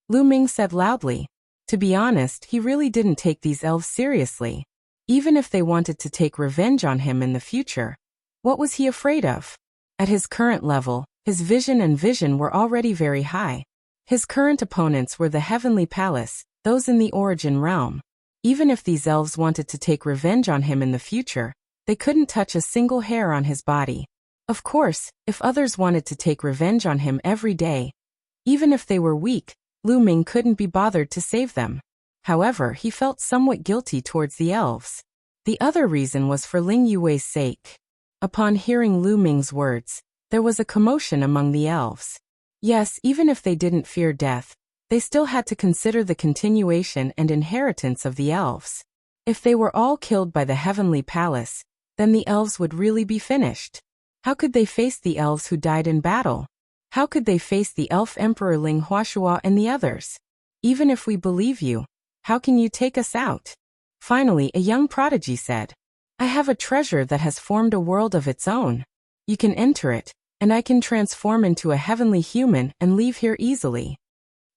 Lu Ming said loudly. To be honest, he really didn't take these elves seriously. Even if they wanted to take revenge on him in the future, what was he afraid of? At his current level, his vision and vision were already very high. His current opponents were the heavenly palace, those in the origin realm. Even if these elves wanted to take revenge on him in the future, they couldn't touch a single hair on his body. Of course, if others wanted to take revenge on him every day, even if they were weak, Lu Ming couldn't be bothered to save them. However, he felt somewhat guilty towards the elves. The other reason was for Ling Yue's sake. Upon hearing Lu Ming's words, there was a commotion among the elves. Yes, even if they didn't fear death, they still had to consider the continuation and inheritance of the elves. If they were all killed by the heavenly palace, then the elves would really be finished. How could they face the elves who died in battle? How could they face the elf emperor Ling Huashua and the others? Even if we believe you, how can you take us out? Finally, a young prodigy said, I have a treasure that has formed a world of its own. You can enter it, and I can transform into a heavenly human and leave here easily.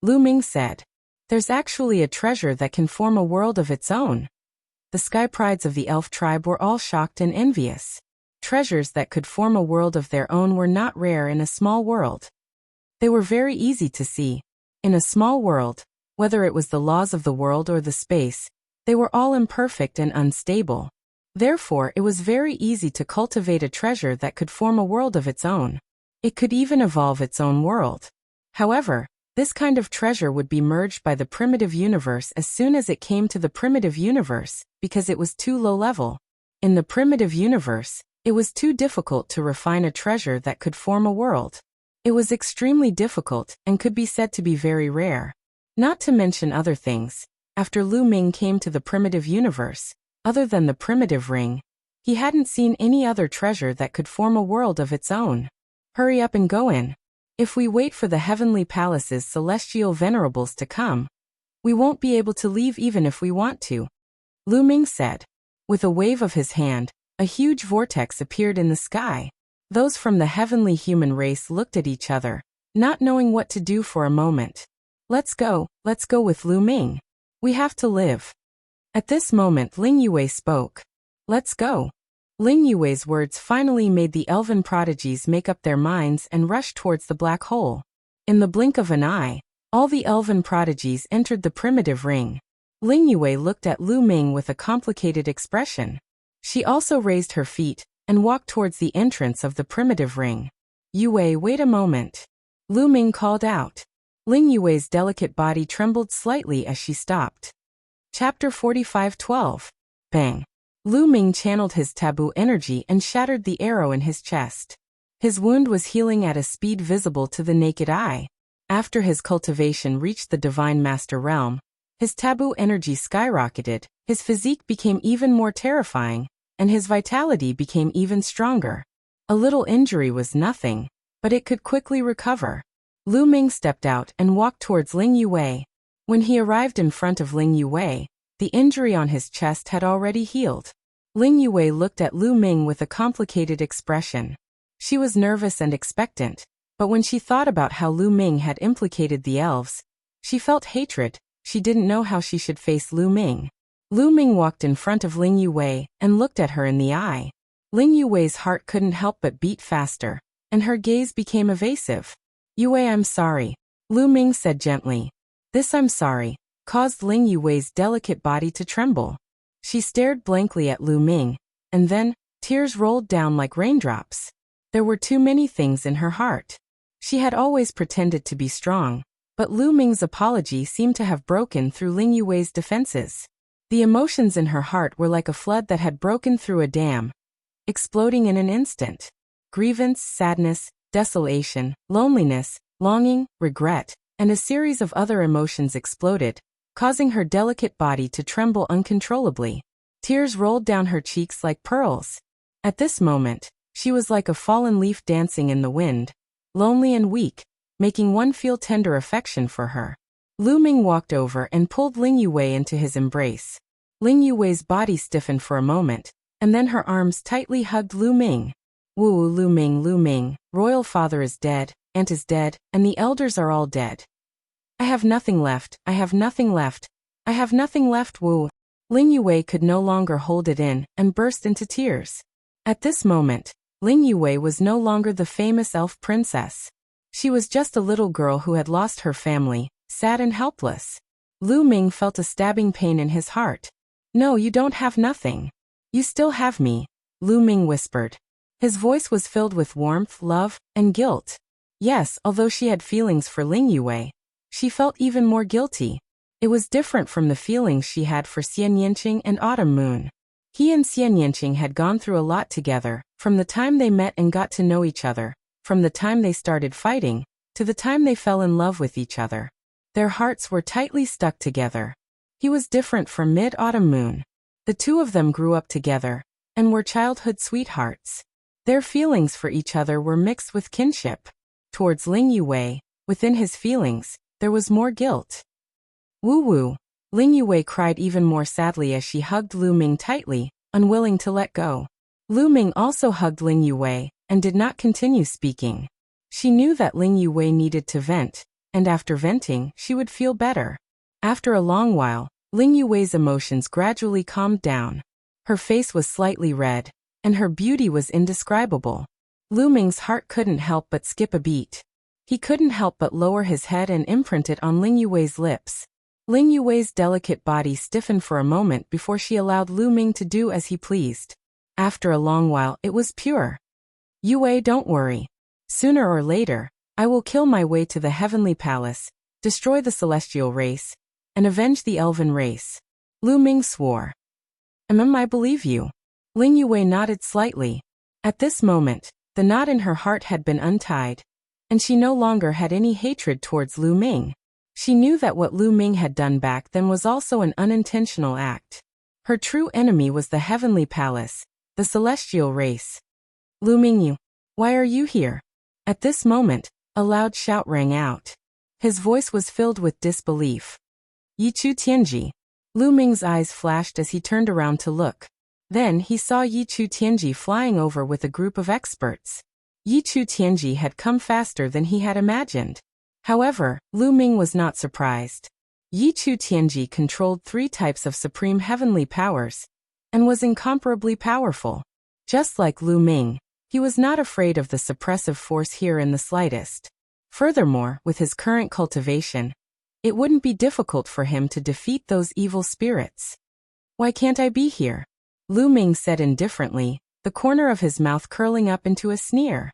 Lu Ming said, there's actually a treasure that can form a world of its own. The sky prides of the elf tribe were all shocked and envious. Treasures that could form a world of their own were not rare in a small world. They were very easy to see. In a small world, whether it was the laws of the world or the space, they were all imperfect and unstable. Therefore, it was very easy to cultivate a treasure that could form a world of its own. It could even evolve its own world. However, this kind of treasure would be merged by the primitive universe as soon as it came to the primitive universe, because it was too low level. In the primitive universe, it was too difficult to refine a treasure that could form a world. It was extremely difficult and could be said to be very rare. Not to mention other things, after Lu Ming came to the primitive universe, other than the primitive ring, he hadn't seen any other treasure that could form a world of its own. Hurry up and go in. If we wait for the heavenly palace's celestial venerables to come, we won't be able to leave even if we want to. Lu Ming said. With a wave of his hand, a huge vortex appeared in the sky. Those from the heavenly human race looked at each other, not knowing what to do for a moment. Let's go with Lu Ming. We have to live. At this moment Ling Yue spoke. Let's go. Ling Yue's words finally made the elven prodigies make up their minds and rush towards the black hole. In the blink of an eye, all the elven prodigies entered the primitive ring. Ling Yue looked at Lu Ming with a complicated expression. She also raised her feet and walked towards the entrance of the primitive ring. Yue, wait a moment. Lu Ming called out. Ling Yue's delicate body trembled slightly as she stopped. Chapter 45:12. Bang. Lu Ming channeled his taboo energy and shattered the arrow in his chest. His wound was healing at a speed visible to the naked eye. After his cultivation reached the Divine Master realm, his taboo energy skyrocketed, his physique became even more terrifying, and his vitality became even stronger. A little injury was nothing, but it could quickly recover. Lu Ming stepped out and walked towards Ling Yue. When he arrived in front of Ling Yue, the injury on his chest had already healed. Ling Yue looked at Lu Ming with a complicated expression. She was nervous and expectant, but when she thought about how Lu Ming had implicated the elves, she felt hatred. She didn't know how she should face Lu Ming. Lu Ming walked in front of Ling Yue and looked at her in the eye. Ling Yue's heart couldn't help but beat faster, and her gaze became evasive. Yue, I'm sorry, Lu Ming said gently. This I'm sorry caused Ling Yue's delicate body to tremble. She stared blankly at Lu Ming, and then, tears rolled down like raindrops. There were too many things in her heart. She had always pretended to be strong, but Lu Ming's apology seemed to have broken through Ling Yue's defenses. The emotions in her heart were like a flood that had broken through a dam, exploding in an instant. Grievance, sadness, desolation, loneliness, longing, regret, and a series of other emotions exploded, causing her delicate body to tremble uncontrollably. Tears rolled down her cheeks like pearls. At this moment, she was like a fallen leaf dancing in the wind, lonely and weak, making one feel tender affection for her. Lu Ming walked over and pulled Ling Yue into his embrace. Ling Yue's body stiffened for a moment, and then her arms tightly hugged Lu Ming. Woo, Lu Ming, royal father is dead, aunt is dead, and the elders are all dead. I have nothing left, I have nothing left, I have nothing left, woo. Ling Yue could no longer hold it in and burst into tears. At this moment, Ling Yue was no longer the famous elf princess. She was just a little girl who had lost her family, sad and helpless. Lu Ming felt a stabbing pain in his heart. No, you don't have nothing. You still have me, Lu Ming whispered. His voice was filled with warmth, love, and guilt. Yes, although she had feelings for Ling Yue, she felt even more guilty. It was different from the feelings she had for Xian Yanqing and Autumn Moon. He and Xian Yanqing had gone through a lot together, from the time they met and got to know each other, from the time they started fighting, to the time they fell in love with each other. Their hearts were tightly stuck together. He was different from Mid-Autumn Moon. The two of them grew up together, and were childhood sweethearts. Their feelings for each other were mixed with kinship. Towards Ling Yue, within his feelings, there was more guilt. Woo-woo, Ling Yue cried even more sadly as she hugged Lu Ming tightly, unwilling to let go. Lu Ming also hugged Ling Yue, and did not continue speaking. She knew that Ling Yue needed to vent, and after venting, she would feel better. After a long while, Ling Yue's emotions gradually calmed down. Her face was slightly red, and her beauty was indescribable. Lu Ming's heart couldn't help but skip a beat. He couldn't help but lower his head and imprint it on Ling Yue's lips. Ling Yue's delicate body stiffened for a moment before she allowed Lu Ming to do as he pleased. After a long while, it was pure. Yue, don't worry. Sooner or later, I will kill my way to the heavenly palace, destroy the celestial race, and avenge the elven race. Lu Ming swore. I believe you. Ling Yue nodded slightly. At this moment, the knot in her heart had been untied, and she no longer had any hatred towards Lu Ming. She knew that what Lu Ming had done back then was also an unintentional act. Her true enemy was the heavenly palace, the celestial race. Lu Ming, why are you here? At this moment, a loud shout rang out. His voice was filled with disbelief. Yichu Tianji. Lu Ming's eyes flashed as he turned around to look. Then he saw Yichu Tianji flying over with a group of experts. Yichu Tianji had come faster than he had imagined. However, Lu Ming was not surprised. Yichu Tianji controlled 3 types of supreme heavenly powers, and was incomparably powerful. Just like Lu Ming, he was not afraid of the suppressive force here in the slightest. Furthermore, with his current cultivation, it wouldn't be difficult for him to defeat those evil spirits. Why can't I be here? Lu Ming said indifferently, the corner of his mouth curling up into a sneer.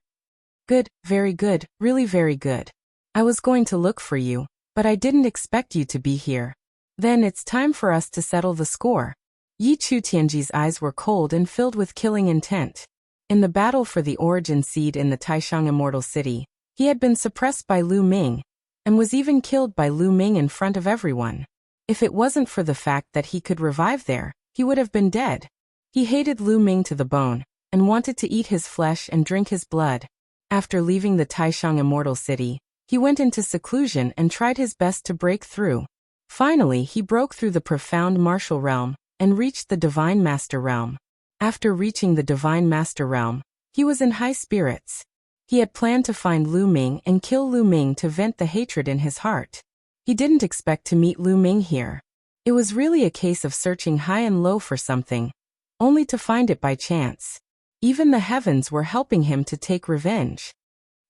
Good, very good, really very good. I was going to look for you, but I didn't expect you to be here. Then it's time for us to settle the score. Yichu Tianji's eyes were cold and filled with killing intent. In the battle for the origin seed in the Taishang Immortal City, he had been suppressed by Lu Ming, and was even killed by Lu Ming in front of everyone. If it wasn't for the fact that he could revive there, he would have been dead. He hated Lu Ming to the bone, and wanted to eat his flesh and drink his blood. After leaving the Taishang Immortal City, he went into seclusion and tried his best to break through. Finally, he broke through the profound martial realm, and reached the Divine Master Realm. After reaching the Divine Master Realm, he was in high spirits. He had planned to find Lu Ming and kill Lu Ming to vent the hatred in his heart. He didn't expect to meet Lu Ming here. It was really a case of searching high and low for something, only to find it by chance. Even the heavens were helping him to take revenge.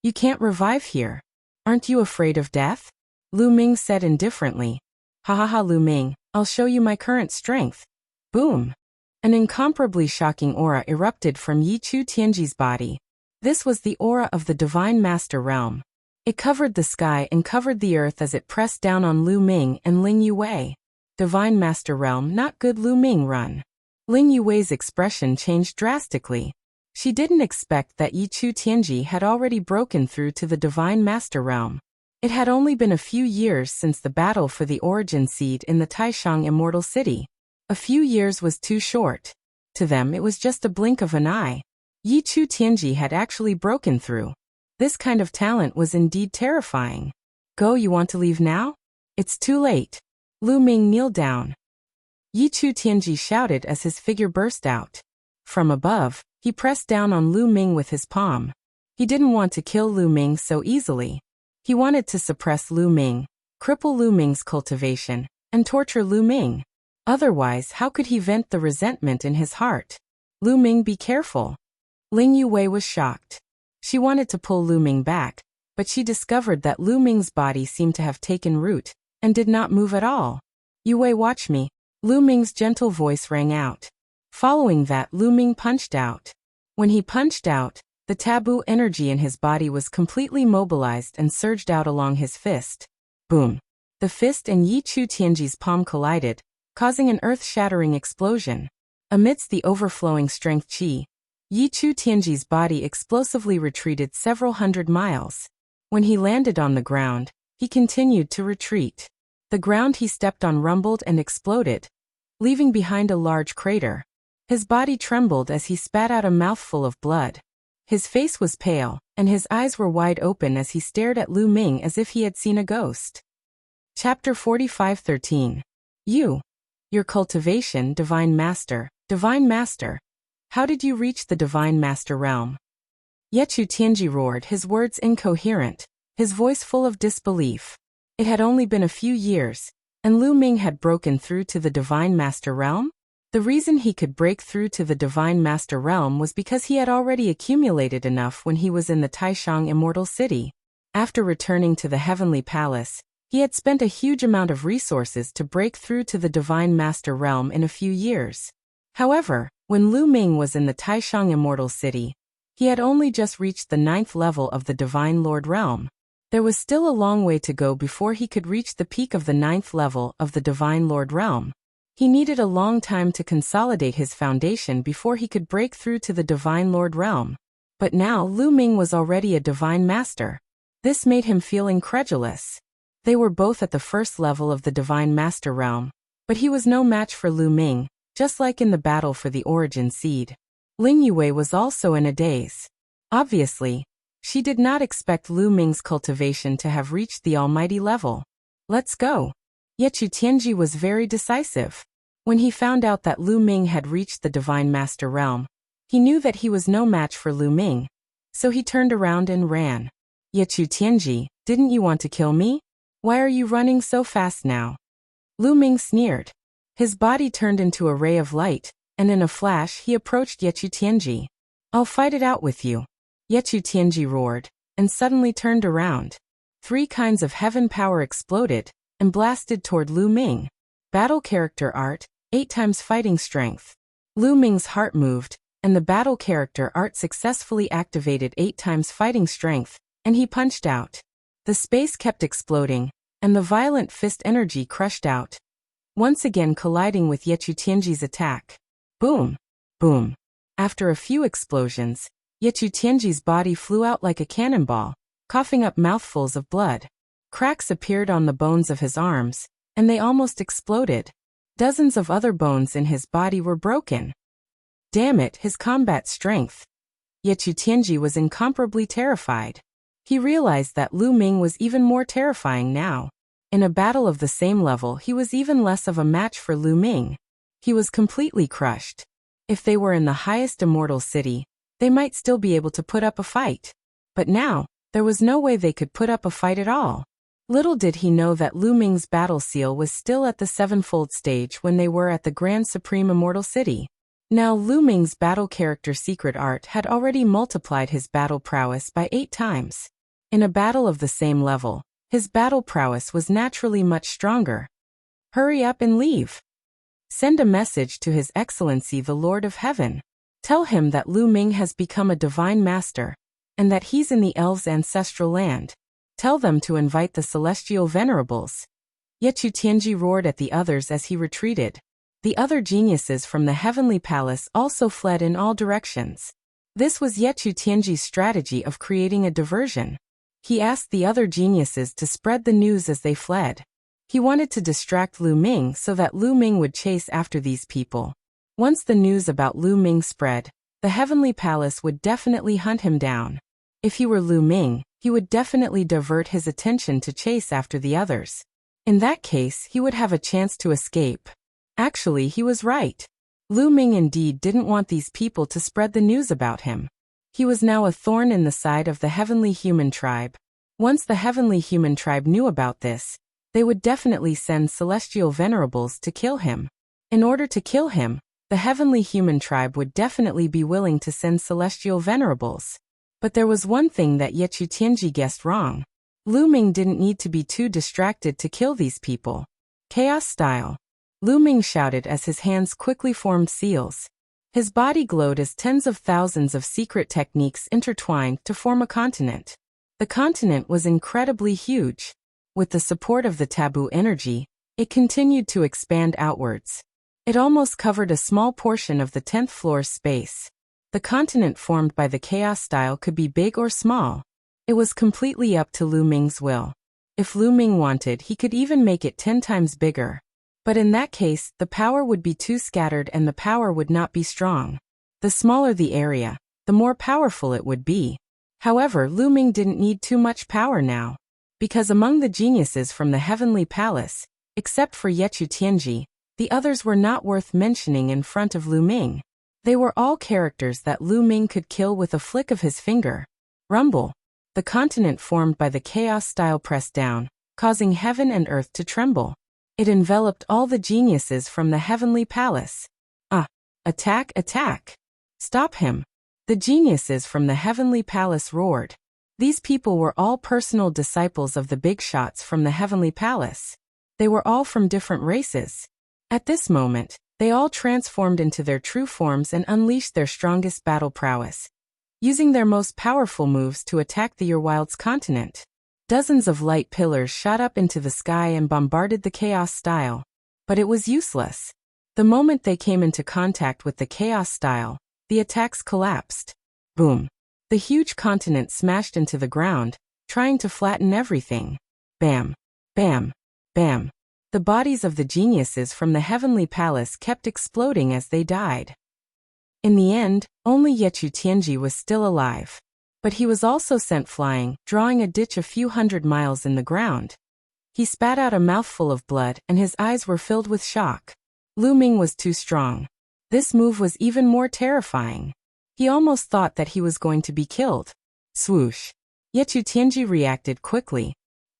You can't revive here. Aren't you afraid of death? Lu Ming said indifferently. Ha ha ha, Lu Ming, I'll show you my current strength. Boom. An incomparably shocking aura erupted from Yi Chu Tianji's body. This was the aura of the Divine Master Realm. It covered the sky and covered the earth as it pressed down on Lu Ming and Ling Yuwei. Divine Master Realm, not good, Lu Ming, run. Ling Yuwei's expression changed drastically. She didn't expect that Yi Chu Tianji had already broken through to the Divine Master Realm. It had only been a few years since the battle for the origin seed in the Taishang Immortal City. A few years was too short. To them it was just a blink of an eye. Yi Chu Tianji had actually broken through. This kind of talent was indeed terrifying. Go, you want to leave now? It's too late. Lu Ming kneeled down. Yi Chu Tianji shouted as his figure burst out. From above, he pressed down on Lu Ming with his palm. He didn't want to kill Lu Ming so easily. He wanted to suppress Lu Ming, cripple Lu Ming's cultivation, and torture Lu Ming. Otherwise, how could he vent the resentment in his heart? Lu Ming, be careful. Ling Yuwei was shocked. She wanted to pull Lu Ming back, but she discovered that Lu Ming's body seemed to have taken root and did not move at all. Yuwei, watch me. Lu Ming's gentle voice rang out. Following that, Lu Ming punched out. When he punched out, the taboo energy in his body was completely mobilized and surged out along his fist. Boom. The fist and Yi Chu Tianji's palm collided, causing an earth-shattering explosion. Amidst the overflowing strength qi, Yi Chu Tianji's body explosively retreated several hundred miles. When he landed on the ground, he continued to retreat. The ground he stepped on rumbled and exploded, leaving behind a large crater. His body trembled as he spat out a mouthful of blood. His face was pale, and his eyes were wide open as he stared at Lu Ming as if he had seen a ghost. Chapter 45:13. Your cultivation, Divine Master. Divine Master. How did you reach the Divine Master Realm? Yi Chu Tianji roared, his words incoherent, his voice full of disbelief. It had only been a few years, and Lu Ming had broken through to the Divine Master Realm? The reason he could break through to the Divine Master Realm was because he had already accumulated enough when he was in the Taishang Immortal City. After returning to the Heavenly Palace, he had spent a huge amount of resources to break through to the Divine Master Realm in a few years. However, when Lu Ming was in the Taishang Immortal City, he had only just reached the 9th level of the Divine Lord Realm. There was still a long way to go before he could reach the peak of the 9th level of the Divine Lord Realm. He needed a long time to consolidate his foundation before he could break through to the Divine Lord Realm. But now Lu Ming was already a Divine Master. This made him feel incredulous. They were both at the first level of the Divine Master Realm, but he was no match for Lu Ming, just like in the battle for the origin seed. Ling Yuwei was also in a daze. Obviously, she did not expect Lu Ming's cultivation to have reached the almighty level. Let's go. Yi Chu Tianji was very decisive. When he found out that Lu Ming had reached the Divine Master Realm, he knew that he was no match for Lu Ming, so he turned around and ran. Yi Chu Tianji, didn't you want to kill me? Why are you running so fast now? Lu Ming sneered. His body turned into a ray of light, and in a flash he approached Yi Chu Tianji. I'll fight it out with you. Yi Chu Tianji roared, and suddenly turned around. 3 kinds of heaven power exploded and blasted toward Lu Ming. Battle character art, 8 times fighting strength. Lu Ming's heart moved, and the battle character art successfully activated 8 times fighting strength, and he punched out. The space kept exploding, and the violent fist energy crushed out, once again colliding with Yi Chu Tianji's attack. Boom! Boom! After a few explosions, Yi Chu Tianji's body flew out like a cannonball, coughing up mouthfuls of blood. Cracks appeared on the bones of his arms, and they almost exploded. Dozens of other bones in his body were broken. Damn it, his combat strength. Yi Chu Tianji was incomparably terrified. He realized that Lu Ming was even more terrifying now. In a battle of the same level, he was even less of a match for Lu Ming. He was completely crushed. If they were in the highest immortal city, they might still be able to put up a fight. But now, there was no way they could put up a fight at all. Little did he know that Lu Ming's battle seal was still at the sevenfold stage when they were at the Grand Supreme Immortal City. Now Lu Ming's battle character secret art had already multiplied his battle prowess by 8 times. In a battle of the same level, his battle prowess was naturally much stronger. Hurry up and leave. Send a message to His Excellency the Lord of Heaven. Tell him that Lu Ming has become a divine master, and that he's in the elves' ancestral land. Tell them to invite the celestial venerables. Yechu Tianji roared at the others as he retreated. The other geniuses from the heavenly palace also fled in all directions. This was Yechu Tianji's strategy of creating a diversion. He asked the other geniuses to spread the news as they fled. He wanted to distract Lu Ming so that Lu Ming would chase after these people. Once the news about Lu Ming spread, the heavenly palace would definitely hunt him down. If he were Lu Ming, he would definitely divert his attention to chase after the others. In that case, he would have a chance to escape. Actually, he was right. Lu Ming indeed didn't want these people to spread the news about him. He was now a thorn in the side of the heavenly human tribe. Once the heavenly human tribe knew about this, they would definitely send celestial venerables to kill him. In order to kill him, the heavenly human tribe would definitely be willing to send celestial venerables. But there was one thing that Yechu Tianji guessed wrong. Lu Ming didn't need to be too distracted to kill these people. Chaos style. Lu Ming shouted as his hands quickly formed seals. His body glowed as tens of thousands of secret techniques intertwined to form a continent. The continent was incredibly huge. With the support of the taboo energy, it continued to expand outwards. It almost covered a small portion of the 10th floor's space. The continent formed by the chaos style could be big or small. It was completely up to Lu Ming's will. If Lu Ming wanted, he could even make it 10 times bigger. But in that case, the power would be too scattered and the power would not be strong. The smaller the area, the more powerful it would be. However, Lu Ming didn't need too much power now. Because among the geniuses from the heavenly palace, except for Yechu Tianji, the others were not worth mentioning in front of Lu Ming. They were all characters that Lu Ming could kill with a flick of his finger. Rumble. The continent formed by the chaos style pressed down, causing heaven and earth to tremble. It enveloped all the geniuses from the heavenly palace. Attack, attack! Stop him! The geniuses from the heavenly palace roared. These people were all personal disciples of the big shots from the heavenly palace. They were all from different races. At this moment, they all transformed into their true forms and unleashed their strongest battle prowess, using their most powerful moves to attack the Yerwild's continent. Dozens of light pillars shot up into the sky and bombarded the chaos style. But it was useless. The moment they came into contact with the chaos style, the attacks collapsed. Boom. The huge continent smashed into the ground, trying to flatten everything. Bam. Bam. Bam. The bodies of the geniuses from the heavenly palace kept exploding as they died. In the end, only Yechu Tianji was still alive. But he was also sent flying, drawing a ditch a few hundred miles in the ground. He spat out a mouthful of blood and his eyes were filled with shock. Lu Ming was too strong. This move was even more terrifying. He almost thought that he was going to be killed. Swoosh. Yechu Tianji reacted quickly.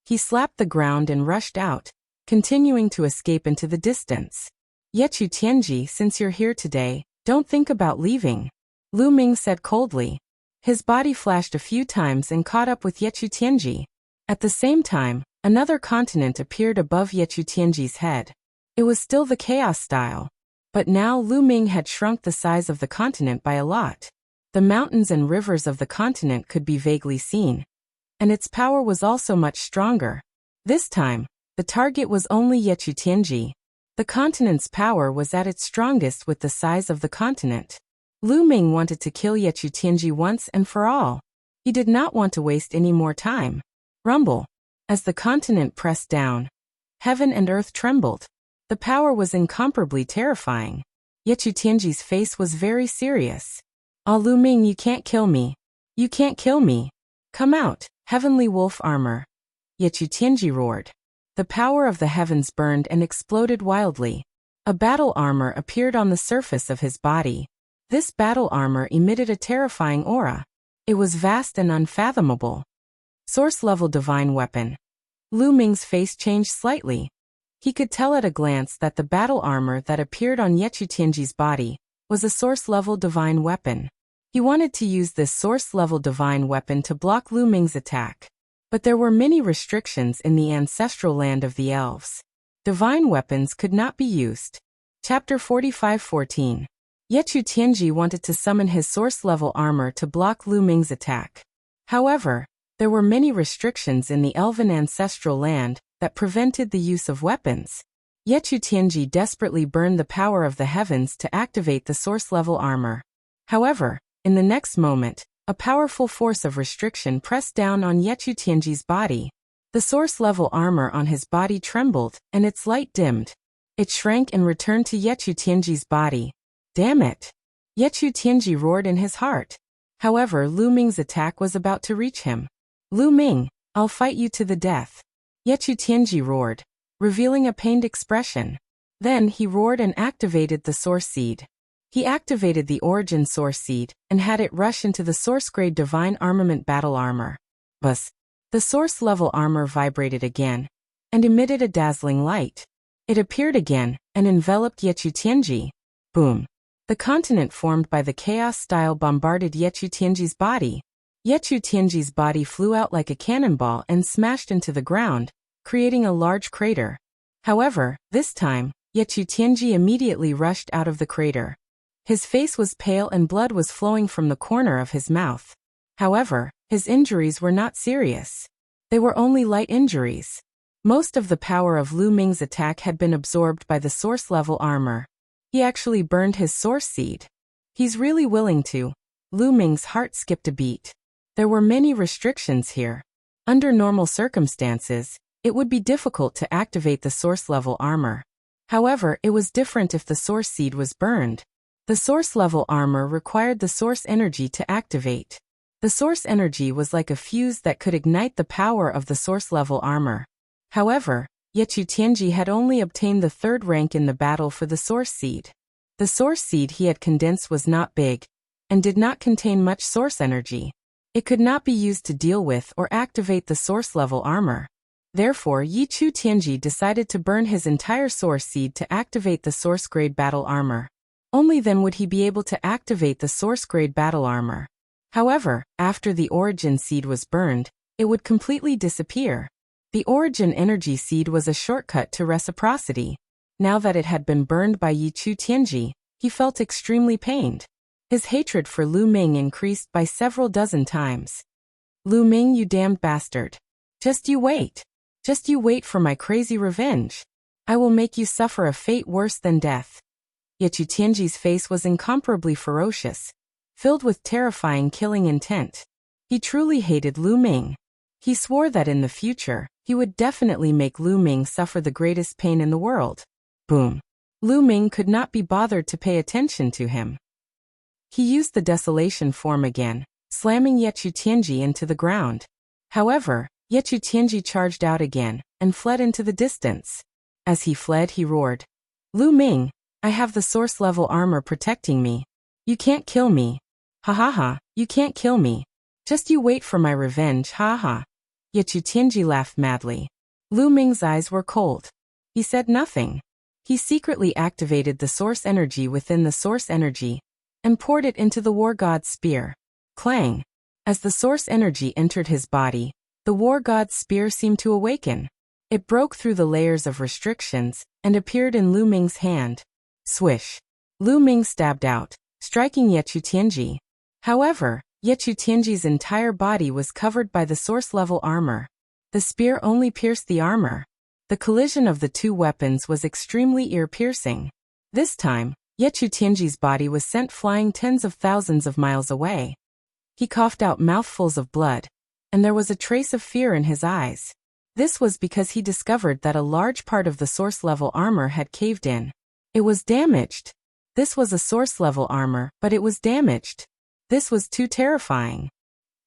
He slapped the ground and rushed out, continuing to escape into the distance. Yechu Tianji, since you're here today, don't think about leaving, Lu Ming said coldly. His body flashed a few times and caught up with Yechu Tianji. At the same time, another continent appeared above Yechu Tianji's head. It was still the chaos style. But now Lu Ming had shrunk the size of the continent by a lot. The mountains and rivers of the continent could be vaguely seen. And its power was also much stronger. This time, the target was only Yechu Tianji. The continent's power was at its strongest with the size of the continent. Lu Ming wanted to kill Yechu Tianji once and for all. He did not want to waste any more time. Rumble. As the continent pressed down, heaven and earth trembled. The power was incomparably terrifying. Yechu Tianji's face was very serious. Lu Ming, you can't kill me. You can't kill me. Come out, heavenly wolf armor. Yechu Tianji roared. The power of the heavens burned and exploded wildly. A battle armor appeared on the surface of his body. This battle armor emitted a terrifying aura. It was vast and unfathomable. Source-level divine weapon. Lu Ming's face changed slightly. He could tell at a glance that the battle armor that appeared on Ye Tianji's body was a source-level divine weapon. He wanted to use this source-level divine weapon to block Lu Ming's attack. But there were many restrictions in the ancestral land of the elves. Divine weapons could not be used. Chapter 45:14. Ye Tianji wanted to summon his source-level armor to block Lu Ming's attack. However, there were many restrictions in the elven ancestral land that prevented the use of weapons. Ye Tianji desperately burned the power of the heavens to activate the source-level armor. However, in the next moment, a powerful force of restriction pressed down on Ye Tianji's body. The source-level armor on his body trembled, and its light dimmed. It shrank and returned to Ye Tianji's body. Damn it! Ye Tianji roared in his heart. However, Lu Ming's attack was about to reach him. Lu Ming, I'll fight you to the death. Ye Tianji roared, revealing a pained expression. Then he roared and activated the source seed. He activated the origin source seed and had it rush into the source-grade divine armament battle armor. Buzz! The source-level armor vibrated again and emitted a dazzling light. It appeared again and enveloped Ye Tianji. Boom! The continent formed by the chaos style bombarded Ye Tianji's body. Ye Tianji's body flew out like a cannonball and smashed into the ground, creating a large crater. However, this time, Ye Tianji immediately rushed out of the crater. His face was pale and blood was flowing from the corner of his mouth. However, his injuries were not serious. They were only light injuries. Most of the power of Lu Ming's attack had been absorbed by the source-level armor. He actually burned his source seed. He's really willing to. Lu Ming's heart skipped a beat. There were many restrictions here. Under normal circumstances, it would be difficult to activate the source-level armor. However, it was different if the source seed was burned. The source-level armor required the source energy to activate. The source energy was like a fuse that could ignite the power of the source-level armor. However, Ye Tianji had only obtained the 3rd rank in the battle for the source seed. The source seed he had condensed was not big, and did not contain much source energy. It could not be used to deal with or activate the source-level armor. Therefore, Ye Tianji decided to burn his entire source seed to activate the source-grade battle armor. Only then would he be able to activate the source-grade battle armor. However, after the origin seed was burned, it would completely disappear. The origin energy seed was a shortcut to reciprocity. Now that it had been burned by Ye Tianji, he felt extremely pained. His hatred for Lu Ming increased by several dozen times. Lu Ming, you damned bastard. Just you wait. Just you wait for my crazy revenge. I will make you suffer a fate worse than death. Ye Tianji's face was incomparably ferocious, filled with terrifying killing intent. He truly hated Lu Ming. He swore that in the future, he would definitely make Lu Ming suffer the greatest pain in the world. Boom. Lu Ming could not be bothered to pay attention to him. He used the desolation form again, slamming Ye Tianji into the ground. However, Ye Tianji charged out again and fled into the distance. As he fled, he roared, Lu Ming, I have the source-level armor protecting me. You can't kill me. Ha ha ha, you can't kill me. Just you wait for my revenge, ha ha. Ye Tianji laughed madly. Lu Ming's eyes were cold. He said nothing. He secretly activated the source energy within the source energy and poured it into the war god's spear. Clang! As the source energy entered his body, the war god's spear seemed to awaken. It broke through the layers of restrictions and appeared in Lu Ming's hand. Swish! Lu Ming stabbed out, striking Ye Tianji. However, Ye Tianji's entire body was covered by the source-level armor. The spear only pierced the armor. The collision of the two weapons was extremely ear-piercing. This time, Ye Tianji's body was sent flying tens of thousands of miles away. He coughed out mouthfuls of blood, and there was a trace of fear in his eyes. This was because he discovered that a large part of the source-level armor had caved in. It was damaged. This was a source-level armor, but it was damaged. This was too terrifying.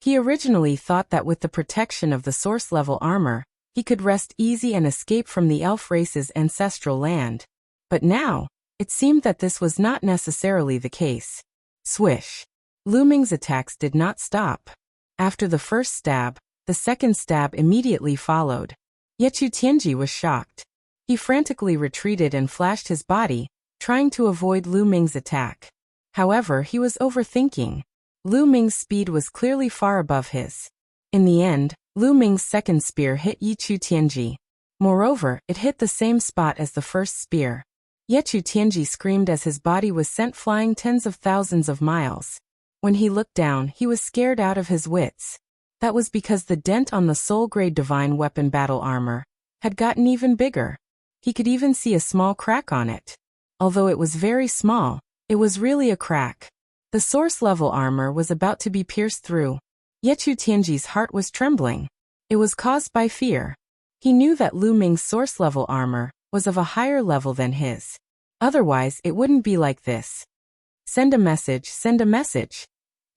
He originally thought that with the protection of the source-level armor, he could rest easy and escape from the elf race's ancestral land. But now, it seemed that this was not necessarily the case. Swish! Lu Ming's attacks did not stop. After the first stab, the second stab immediately followed. Yechu Tianji was shocked. He frantically retreated and flashed his body, trying to avoid Lu Ming's attack. However, he was overthinking. Lu Ming's speed was clearly far above his. In the end, Lu Ming's second spear hit Yechu Tianji. Moreover, it hit the same spot as the first spear. Yechu Tianji screamed as his body was sent flying tens of thousands of miles. When he looked down, he was scared out of his wits. That was because the dent on the soul-grade divine weapon battle armor had gotten even bigger. He could even see a small crack on it. Although it was very small, it was really a crack. The source-level armor was about to be pierced through. Yechu Tianji's heart was trembling. It was caused by fear. He knew that Lu Ming's source-level armor was of a higher level than his. Otherwise, it wouldn't be like this. Send a message, send a message.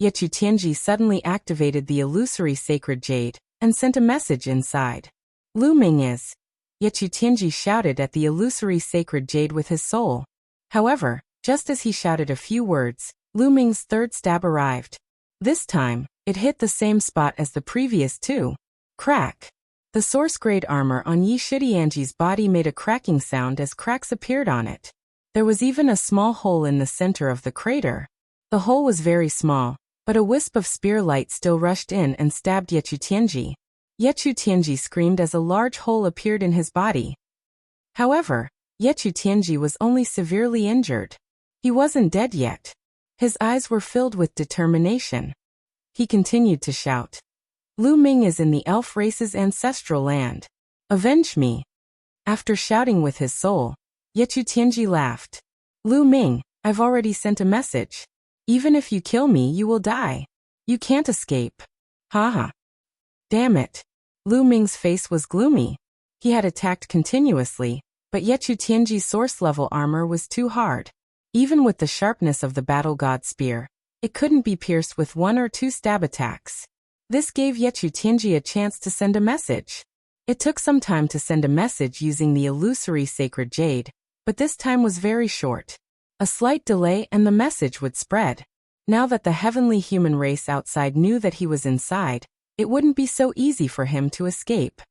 Yechu Tianji suddenly activated the illusory sacred jade and sent a message inside. Lu Ming is. Yechu Tianji shouted at the illusory sacred jade with his soul. However, just as he shouted a few words, Lu Ming's third stab arrived. This time, it hit the same spot as the previous two. Crack. The source-grade armor on Yi Shidianji's body made a cracking sound as cracks appeared on it. There was even a small hole in the center of the crater. The hole was very small, but a wisp of spear light still rushed in and stabbed Yechu Tianji. Yechu Tianji screamed as a large hole appeared in his body. However, Yechu Tianji was only severely injured. He wasn't dead yet. His eyes were filled with determination. He continued to shout. Lu Ming is in the elf race's ancestral land. Avenge me. After shouting with his soul, Yechu Tianji laughed. Lu Ming, I've already sent a message. Even if you kill me, you will die. You can't escape. Haha. Damn it. Lu Ming's face was gloomy. He had attacked continuously, but Yechu Tianji's source-level armor was too hard. Even with the sharpness of the battle god spear, it couldn't be pierced with 1 or 2 stab attacks. This gave Yechu Tianji a chance to send a message. It took some time to send a message using the illusory sacred jade, but this time was very short. A slight delay and the message would spread. Now that the heavenly human race outside knew that he was inside, it wouldn't be so easy for him to escape.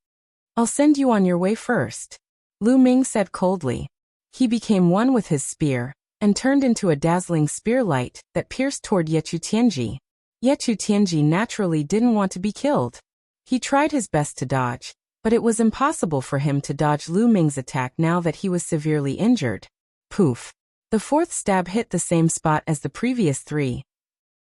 I'll send you on your way first, Lu Ming said coldly. He became one with his spear, and turned into a dazzling spear light that pierced toward Yechu Tianji. Yechu Tianji naturally didn't want to be killed. He tried his best to dodge, but it was impossible for him to dodge Lu Ming's attack now that he was severely injured. Poof. The fourth stab hit the same spot as the previous 3.